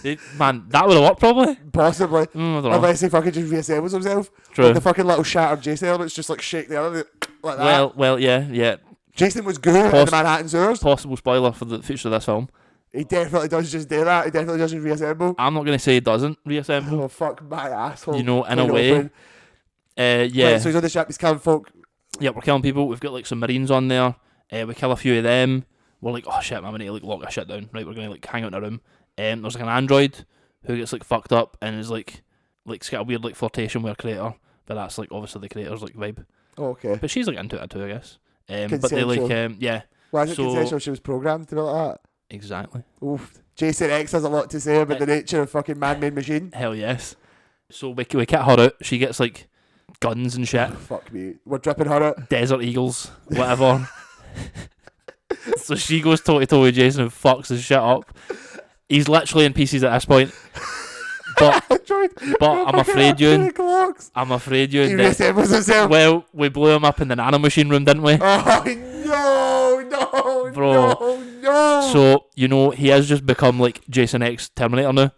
that. Man, that would have worked probably. Possibly. I don't know. Unless he fucking just reassembles himself. True. Like the fucking little shattered Jason elements just like shake the other like that. Well, yeah. Jason was good in the Manhattan sewers. Possible spoiler for the future of this film. He definitely does just do that. He definitely does just reassemble. I'm not going to say he doesn't reassemble. Oh, fuck my asshole. You know, in a Clean way. open. Yeah. Right, so he's on the ship, he's killing folk. Yeah, we're killing people. We've got like some Marines on there. We kill a few of them. We're like, oh shit, man, we need to like lock our shit down. Right, we're going to like hang out in a room. There's like an android who gets like fucked up and is like got a weird like flirtation with her creator. But that's like obviously the creator's like vibe. Oh, okay. But she's like into it too, I guess. But they like, yeah. Why is it consensual? She was programmed to be like that. Exactly. Oof. Jason X has a lot to say about the nature of fucking man-made machine. Hell yes. So we kick her out. She gets like guns and shit. Fuck me. We're dripping her out. Desert Eagles, whatever. So she goes toe to toe with Jason and fucks his shit up. He's literally in pieces at this point. But I'm afraid you. He reassembles himself. Well, we blew him up in the nanomachine room, didn't we? Oh no, Bro. no. So, you know, he has just become like Jason X Terminator now.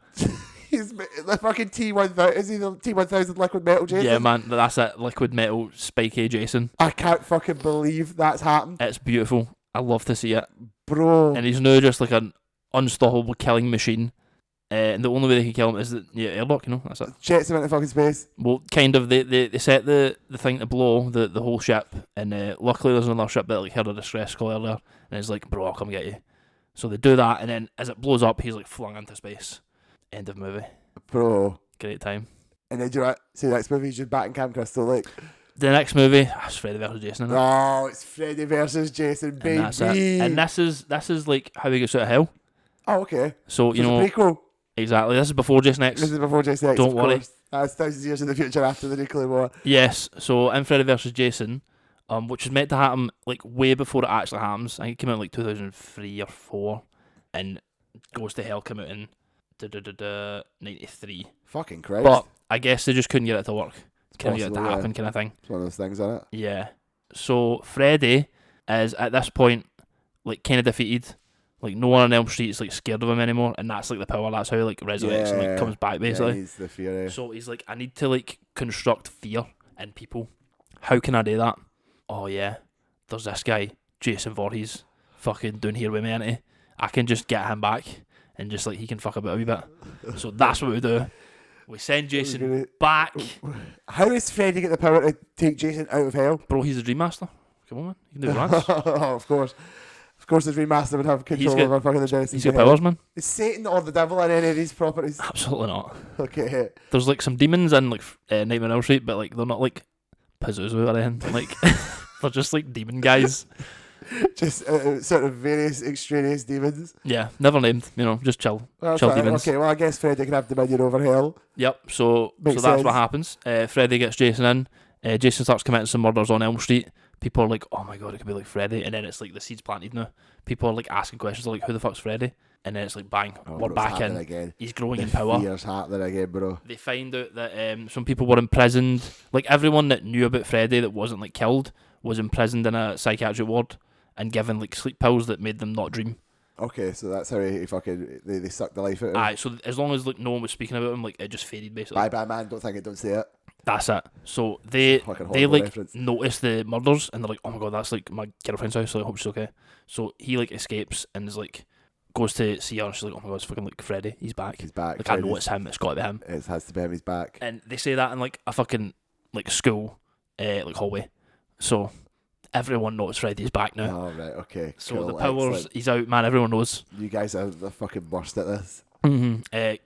He's the fucking T-1000. Is he the T-1000 liquid metal Jason? Yeah, man, that's it. Liquid metal, spiky Jason. I can't fucking believe that's happened. It's beautiful. I love to see it. Bro. And he's now just like an unstoppable killing machine. And the only way they can kill him is that, airlock, you know, that's it. Jets him into fucking space. Well, kind of, they set the thing to blow, the whole ship, and luckily there's another ship that like heard a distress call earlier, and it's like, bro, I'll come get you. So they do that, and then as it blows up, he's like flung into space. End of movie. Bro. Great time. And then do you know what? See, the next movie is just back in Camp Crystal Lake. The next movie, it's Freddy vs. Jason, isn't it? Oh, it's Freddy versus Jason, baby. And that's it. And this is like how he gets out of hell. Oh, okay. So, you it's know, a prequel. exactly. This is before Jason X. This is before Jason X. Don't of worry. course. That's thousands of years in the future after the nuclear war. Yes. So in Freddy vs. Jason, which is meant to happen like way before it actually happens. I think it came out in like 2003 or 4, and Goes to Hell came out in 93. Fucking Christ. But I guess they just couldn't get it to work. Couldn't get it to Possible, happen, kind of thing. It's one of those things, isn't it? Yeah. So Freddy is at this point like kind of defeated. Like no one on Elm Street is like scared of him anymore, and that's like the power. That's how he like resurrects and like comes back basically. Yeah, he's the fear. So he's like, I need to like construct fear in people. How can I do that? Oh yeah, there's this guy, Jason Voorhees, fucking down here with me, ain't he? I can just get him back and just like he can fuck about a wee bit. So that's what we do. We send Jason back. How does Freddy get the power to take Jason out of hell? Bro, he's a Dream Master. Come on, man. You can do it. Oh, of course. Of course, the remaster would have control over fucking the Genesis. He's got powers, man. Is Satan or the devil in any of these properties? Absolutely not. Okay. There's like some demons in like Nightmare on Elm Street, but like they're not like Pazuzu or anything. Like they're just like demon guys. Just sort of various extraneous demons. Yeah, never named. You know, just chill Well, demons. Okay, well I guess Freddy can have dominion over hell. Yep. So Makes that's sense. what happens. Freddy gets Jason in. Jason starts committing some murders on Elm Street. People are like, oh my god, it could be like Freddy. And then it's like the seed's planted now. People are like asking questions like, who the fuck's Freddy? And then it's like, bang, we're back in. Again. He's growing The in power. fear's happening again, bro. They find out that some people were imprisoned. Like everyone that knew about Freddy that wasn't like killed was imprisoned in a psychiatric ward and given like sleep pills that made them not dream. Okay, so that's how he fucking they sucked the life out of him. Aye, so as long as like no one was speaking about him, like it just faded basically. Bye man, don't think it, don't say it. That's it. So they Fucking like reference. notice the murders and they're like, oh my god, that's like my girlfriend's house, so I hope she's okay. So he like escapes and is like goes to see her and she's like, oh my god, it's fucking like Freddy, he's back. He's back. Like I know it's him, it's gotta be him. It has to be him, he's back. And they say that in like a fucking like school like hallway. So everyone knows Freddy's back now. Oh right, okay. So cool. the powers, he's out, man, everyone knows. You guys are the fucking worst at this. Mm-hmm.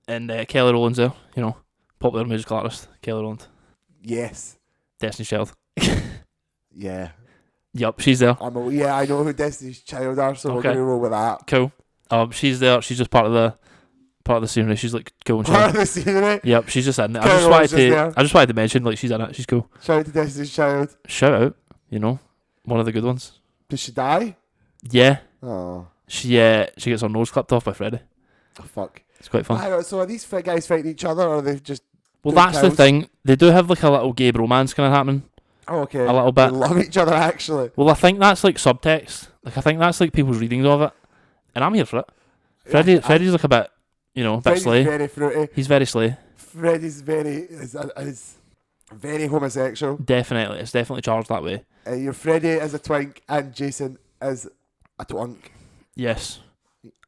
And Kelly Rowland's there, you know, popular musical artist, Kelly Rowland. Yes. Destiny's Child. Yeah. Yup, she's there. I know who Destiny's Child are, so we're Okay. gonna roll with that. Cool. She's there. She's just part of the scenery. She's like cool and Part chill. of the scenery. Yep, she's just in there. Kelly Rowland's just there. I just wanted to mention like she's in it. She's cool. Shout out to Destiny's Child. Shout out, you know, one of the good ones. Did she die? Yeah, Oh. she gets her nose clipped off by Freddy. Oh fuck. It's quite fun. Hang on, so are these guys fighting each other, or are they just? Well, doing that's the cows? thing. They do have like a little gay romance kind of happening. Oh, okay. A little They bit. love each other, actually. Well, I think that's like subtext. Like I think that's like people's readings of it, and I'm here for it. Freddy's like a bit, you know, a bit Freddy's slay. very fruity. He's very slay. Freddy's is very homosexual. Definitely, it's definitely charged that way. Your Freddy is a twink, and Jason is a twunk. Yes,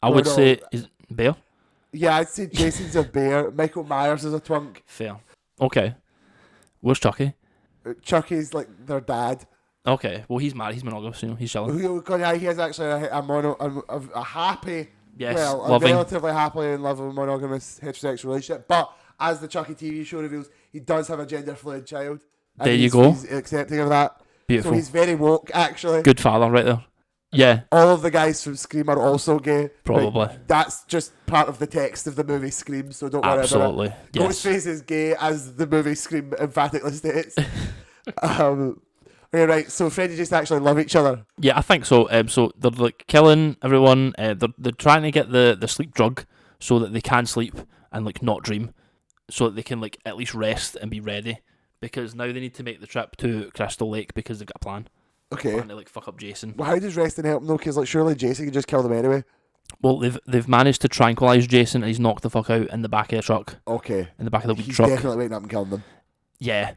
I would say is Bear. Yeah, I'd say Jason's a bear. Michael Myers is a twunk. Fair. Okay. Where's Chucky? Chucky's like their dad. Okay. Well, he's mad. He's monogamous. You know, he's chilling. He has actually a happy, Yes. a Loving. relatively happily in love with a monogamous heterosexual relationship. But as the Chucky TV show reveals, he does have a gender fluid child. And There you go. He's accepting of that. Beautiful. So he's very woke, actually. Good father, right there. Yeah. All of the guys from Scream are also gay. Probably. Like, that's just part of the text of the movie Scream, so don't worry Absolutely. about it. Yes. Ghostface is gay, as the movie Scream emphatically states. Okay, right, so Freddy just actually love each other. Yeah, I think so. So they're like killing everyone. They're trying to get the sleep drug so that they can sleep and like not dream, so that they can like at least rest and be ready. Because now they need to make the trip to Crystal Lake because they've got a plan. Okay. Plan to like fuck up Jason. Well, how does resting help them though? Because like surely Jason can just kill them anyway. Well, they've managed to tranquilize Jason and he's knocked the fuck out in the back of the truck. Okay. In the back of the weed He's truck. definitely waking up and killing them. Yeah.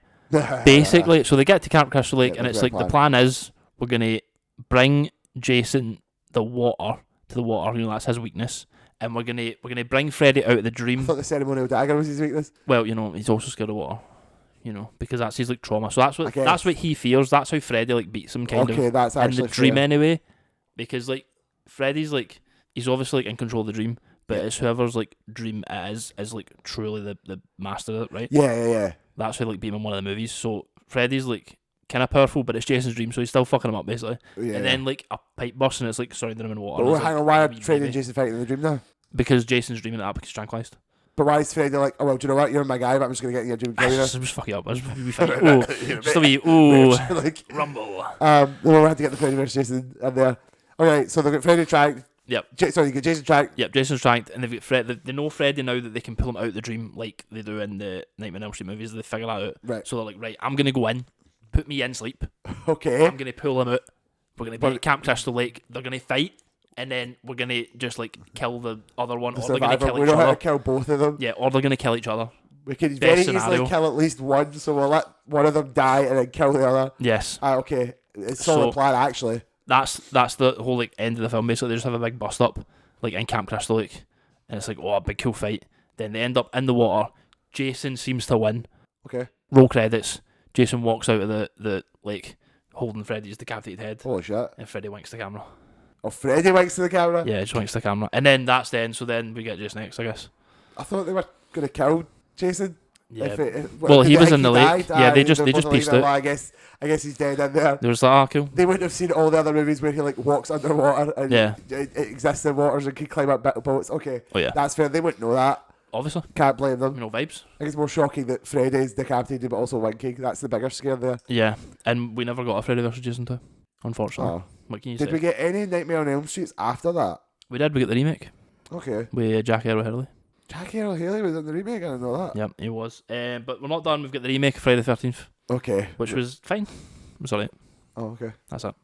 Basically, so they get to Camp Crystal Lake, Yeah, and it's great like the plan is we're gonna bring Jason the water. You know, that's his weakness, and we're gonna bring Freddy out of the I dream. thought the ceremonial dagger was his weakness. Well, you know, he's also scared of water. You know, because that's his like trauma. So I guess. that's what he fears. That's how Freddy like beats him kind of Okay, that's in actually the dream fair. anyway. Because like Freddy's like he's obviously like in control of the dream, but it's whoever's like dream it is like truly the master of it, right? Yeah. That's how like beat him in one of the movies. So Freddy's like kind of powerful, but it's Jason's dream, so he's still fucking him up basically. Yeah. And then like a pipe bursts and it's like surrounding him in water. Well, It's, hang like, on, why are a wee Freddy baby. and Jason fighting in the dream now? Because Jason's dreaming that because he's tranquilized. But why is Freddy like, oh, well, do you know what? You're my guy, but I'm just going to get in your dream and kill you. Just fuck you up. Just a wee, ooh, like, rumble. We had to get the Freddy versus Jason in there. Okay, so they've got Freddy tracked. Yep. Sorry, you get Jason tracked. Yep, Jason's tracked, and they've got Fred. They know Freddy now that they can pull him out of the dream like they do in the Nightmare on Elm Street movies. They figure that out. Right. So they're like, right, I'm going to go in, put me in sleep. Okay. I'm going to pull him out. We're going to be at Camp Crystal Lake. They're going to fight. And then we're going to just, like, kill the other one. Or they're going to kill each other. We know how to kill both of them. Yeah, or they're going to kill each other. We can very easily kill at least one, so we'll let one of them die and then kill the other. Yes. Okay. It's a solid plan, actually. That's the whole, like, end of the film. Basically, they just have a big bust-up, like, in Camp Crystal Lake. And it's like, oh, a big cool fight. Then they end up in the water. Jason seems to win. Okay. Roll credits. Jason walks out of the lake, holding Freddy's decapitated head. Holy shit. And Freddy winks the camera. Oh, Freddy winks to the camera? Yeah, just winks to the camera. And then that's the end, so then we get Jason X, I guess. I thought they were going to kill Jason. Yeah. Well, he was in the lake. Yeah, they just pieced it. I guess he's dead in there. They were just like, oh, cool. They wouldn't have seen all the other movies where he like walks underwater and it exists in waters and can climb up boats. Okay. Oh, yeah. That's fair. They wouldn't know that. Obviously. Can't blame them. Vibes. I think it's more shocking that Freddy's decapitated but also winking. That's the bigger scare there. Yeah. And we never got a Freddy vs. Jason 2, unfortunately. Oh. What can you say? Did we get any Nightmare on Elm Streets after that? We did. We got the remake. Okay. With Jack Earl Haley. Jack Earl Haley was in the remake? I didn't know that. Yep, he was. But we're not done. We've got the remake of Friday the 13th. Okay. Which was fine. It was alright. Oh, okay. That's it.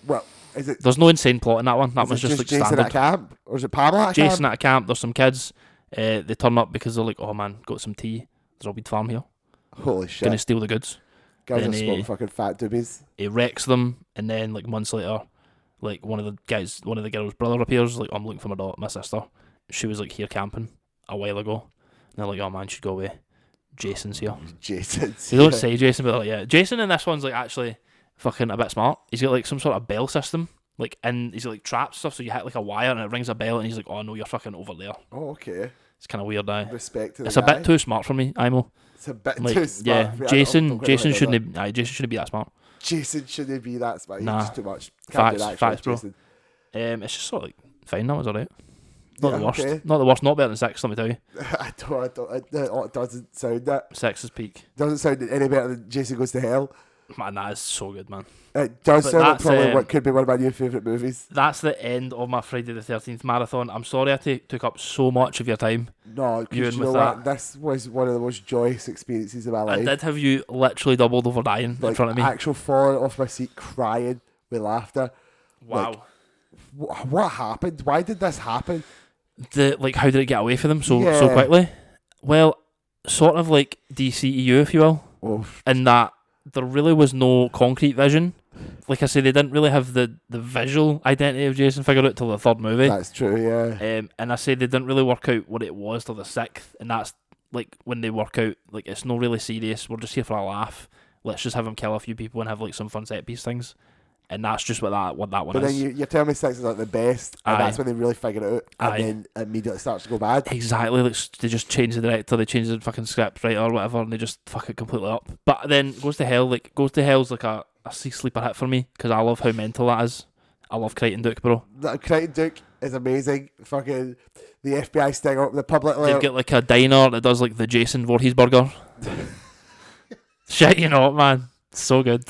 Well, is it... There's no insane plot in that one. That was just like Jason standard. At camp? Or is it Pamela at Jason camp? at a camp. There's some kids. They turn up because they're like, oh man, got some tea. There's a weed farm here. Holy shit. Gonna steal the goods. Guys are smoking fucking fat doobies. He wrecks them, and then like months later, like one of the girls' brother appears. Like, I'm looking for my sister. She was like here camping a while ago. And they're like, oh man, she'd go away. Jason's here. They don't say Jason, but they're like, yeah. Jason in this one's like actually fucking a bit smart. He's got like some sort of bell system. Like, and he's got like traps stuff, so you hit like a wire and it rings a bell, and he's like, oh no, you're fucking over there. Oh, okay. It's kind of weird, Respect to it's the a guy. bit too smart for me, Imo. It's a bit like, too smart. Yeah, Jason shouldn't be that smart. Jason shouldn't be that smart. Nah. He's just too much. Can't Facts, bro. Jason. It's just sort of like fine. That was alright. Not Yeah, the worst. okay. Not the worst. Not better than 6. Let me tell you. It doesn't sound that. 6 is peak. Doesn't sound any better than Jason Goes to Hell. Man, that is so good, man. It does But sound like that's, probably what could be one of my new favourite movies. That's the end of my Friday the 13th marathon. I'm sorry I took up so much of your time. No, because Ewan you with know that. what? This was one of the most joyous experiences of my I life. did have you literally doubled over dying in front of me. Actual falling off my seat, crying with laughter. Wow. Like, what happened? Why did this happen? How did it get away from them so Yeah. quickly? Well, sort of like DCEU, if you will, Oh, in that there really was no concrete vision. Like I say, they didn't really have the visual identity of Jason figured out till the 3rd movie. that's true, yeah. And I say they didn't really work out what it was till the 6th, and that's like when they work out, like, it's not really serious, we're just here for a laugh, let's just have him kill a few people and have like some fun set piece things. And that's just what that one But is. then you're telling me 6 is like the best, and that's when they really figure it out, and then it immediately starts to go bad. Exactly, like they just change the director, they change the fucking script writer or whatever, and they just fuck it completely up. But then Goes to Hell's like a sleeper hit for me, because I love how mental that is. I love Crichton Duke, bro. Crichton Duke is amazing. Fucking the FBI sting up the public. They've got like a diner that does like the Jason Voorhees burger. Shit, you know what, man? So good.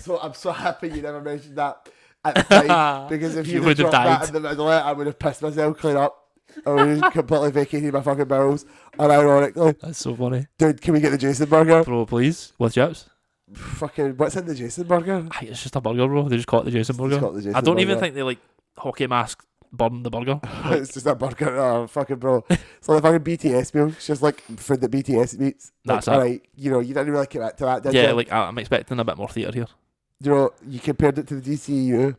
So I'm so happy you never mentioned that at the time, because if you would have dropped died that in the middle of it, I would have pissed myself clean up. I would have completely vacated my fucking barrels. And ironically, That's so funny. dude, can we get the Jason burger? Bro, please. With chips? Fucking, what's in the Jason burger? It's just a burger, bro. They just call it the Jason burger. call it the Jason I don't even burger. think they like hockey mask burn the burger. It's just a burger. Oh, fucking bro. It's like a fucking BTS meal. It's just like food that BTS eats. That's like, it. alright, you didn't really commit to that, did Yeah, you? like I'm expecting a bit more theatre here. You compared it to the DCEU,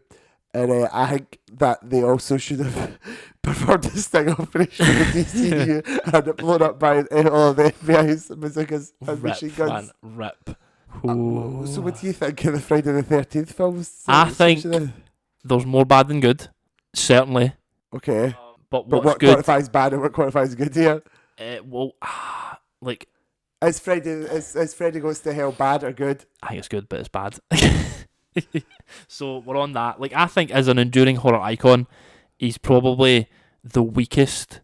and I think that they also should have performed the sting operation in the DCEU and had it blown up by all of the FBI's bazookas and machine guns. Man, rip. So what do you think of the Friday the 13th films? I think there's more bad than good, certainly. Okay. But But what's what good? qualifies bad and what qualifies good here? Like, Is Freddy Goes to Hell bad or good? I think it's good, but it's bad. So we're on that. Like, I think as an enduring horror icon, he's probably the weakest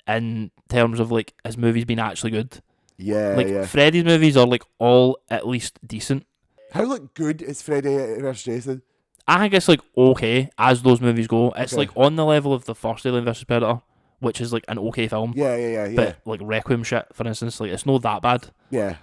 in terms of like his movies being actually good. Yeah, Like yeah. Freddy's movies are like all at least decent. How like good is Freddy versus Jason? I think it's like okay as those movies go. It's Okay. like on the level of the first Alien vs Predator, which is like an okay film. Yeah. But like Requiem shit, for instance, like it's not that bad. Yeah.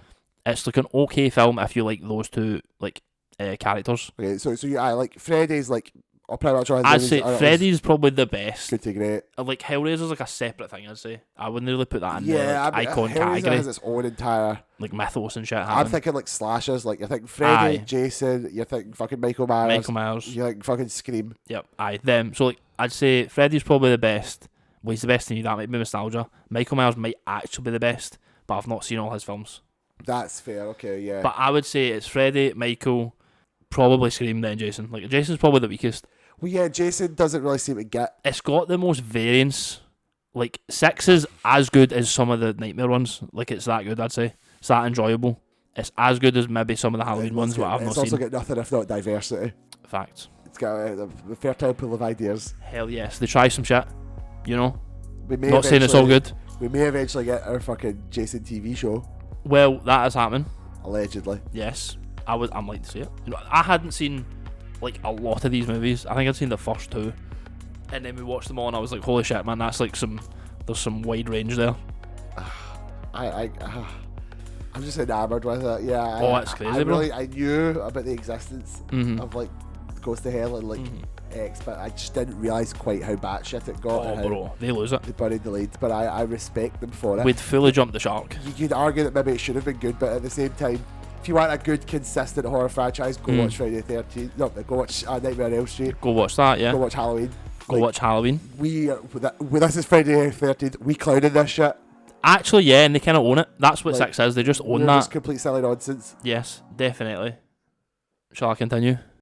It's like an okay film if you like those two like characters. Okay, so I like Freddy's like pretty much all his I'd movies say are at least Freddy's probably the best. good to great. Like Hellraiser's like a separate thing. I'd say I wouldn't really put that in the Yeah, like, icon Hellraiser category. has its own entire. Like mythos and shit. I'm thinking like slashers. Like you think Freddy, Aye. Jason. You think fucking Michael Myers. Michael Myers. You think fucking Scream. Yep, aye, them. So like, I'd say Freddy's probably the best. Well, he's the best to you. That might be nostalgia. Michael Myers might actually be the best, but I've not seen all his films. That's fair. Okay, yeah. But I would say it's Freddy, Michael, probably Scream, then Jason. Like Jason's probably the weakest. Well, yeah, Jason doesn't really seem to get. It's got the most variance. Like 6 is as good as some of the Nightmare ones. Like it's that good. I'd say it's that enjoyable. It's as good as maybe some of the Halloween ones, but I've not It's also seen. got nothing if not diversity. Facts. It's got a fertile pool of ideas. Hell yes, they try some shit. You know, We may not saying it's all good. We may eventually get our fucking Jason TV show, Well, that is happening. allegedly. Yes, I'm like to see it. You know, I hadn't seen like a lot of these movies. I think I'd seen the first 2, and then we watched them all, and I was like, "Holy shit, man! That's like there's some wide range there." I'm just enamored with it. Yeah. Oh, it's crazy, bro. I knew about the existence Mhm. of like Goes to Hell and like X, but I just didn't realise quite how batshit it got. Oh, and how bro, they lose it. they buried the lead. But I respect them for it. We'd fully jumped the shark. You could argue that maybe it should have been good, but at the same time, if you want a good, consistent horror franchise, go watch Friday the 13th. No, go watch Nightmare on Elm Street. Go watch that, yeah. Go watch Halloween. Go watch Halloween. This is Friday the 13th. We clouded this shit. Actually, yeah, and they kind of own it. That's what Like, 6 is. They just own We're that. just complete silly nonsense. Yes, definitely. Shall I continue?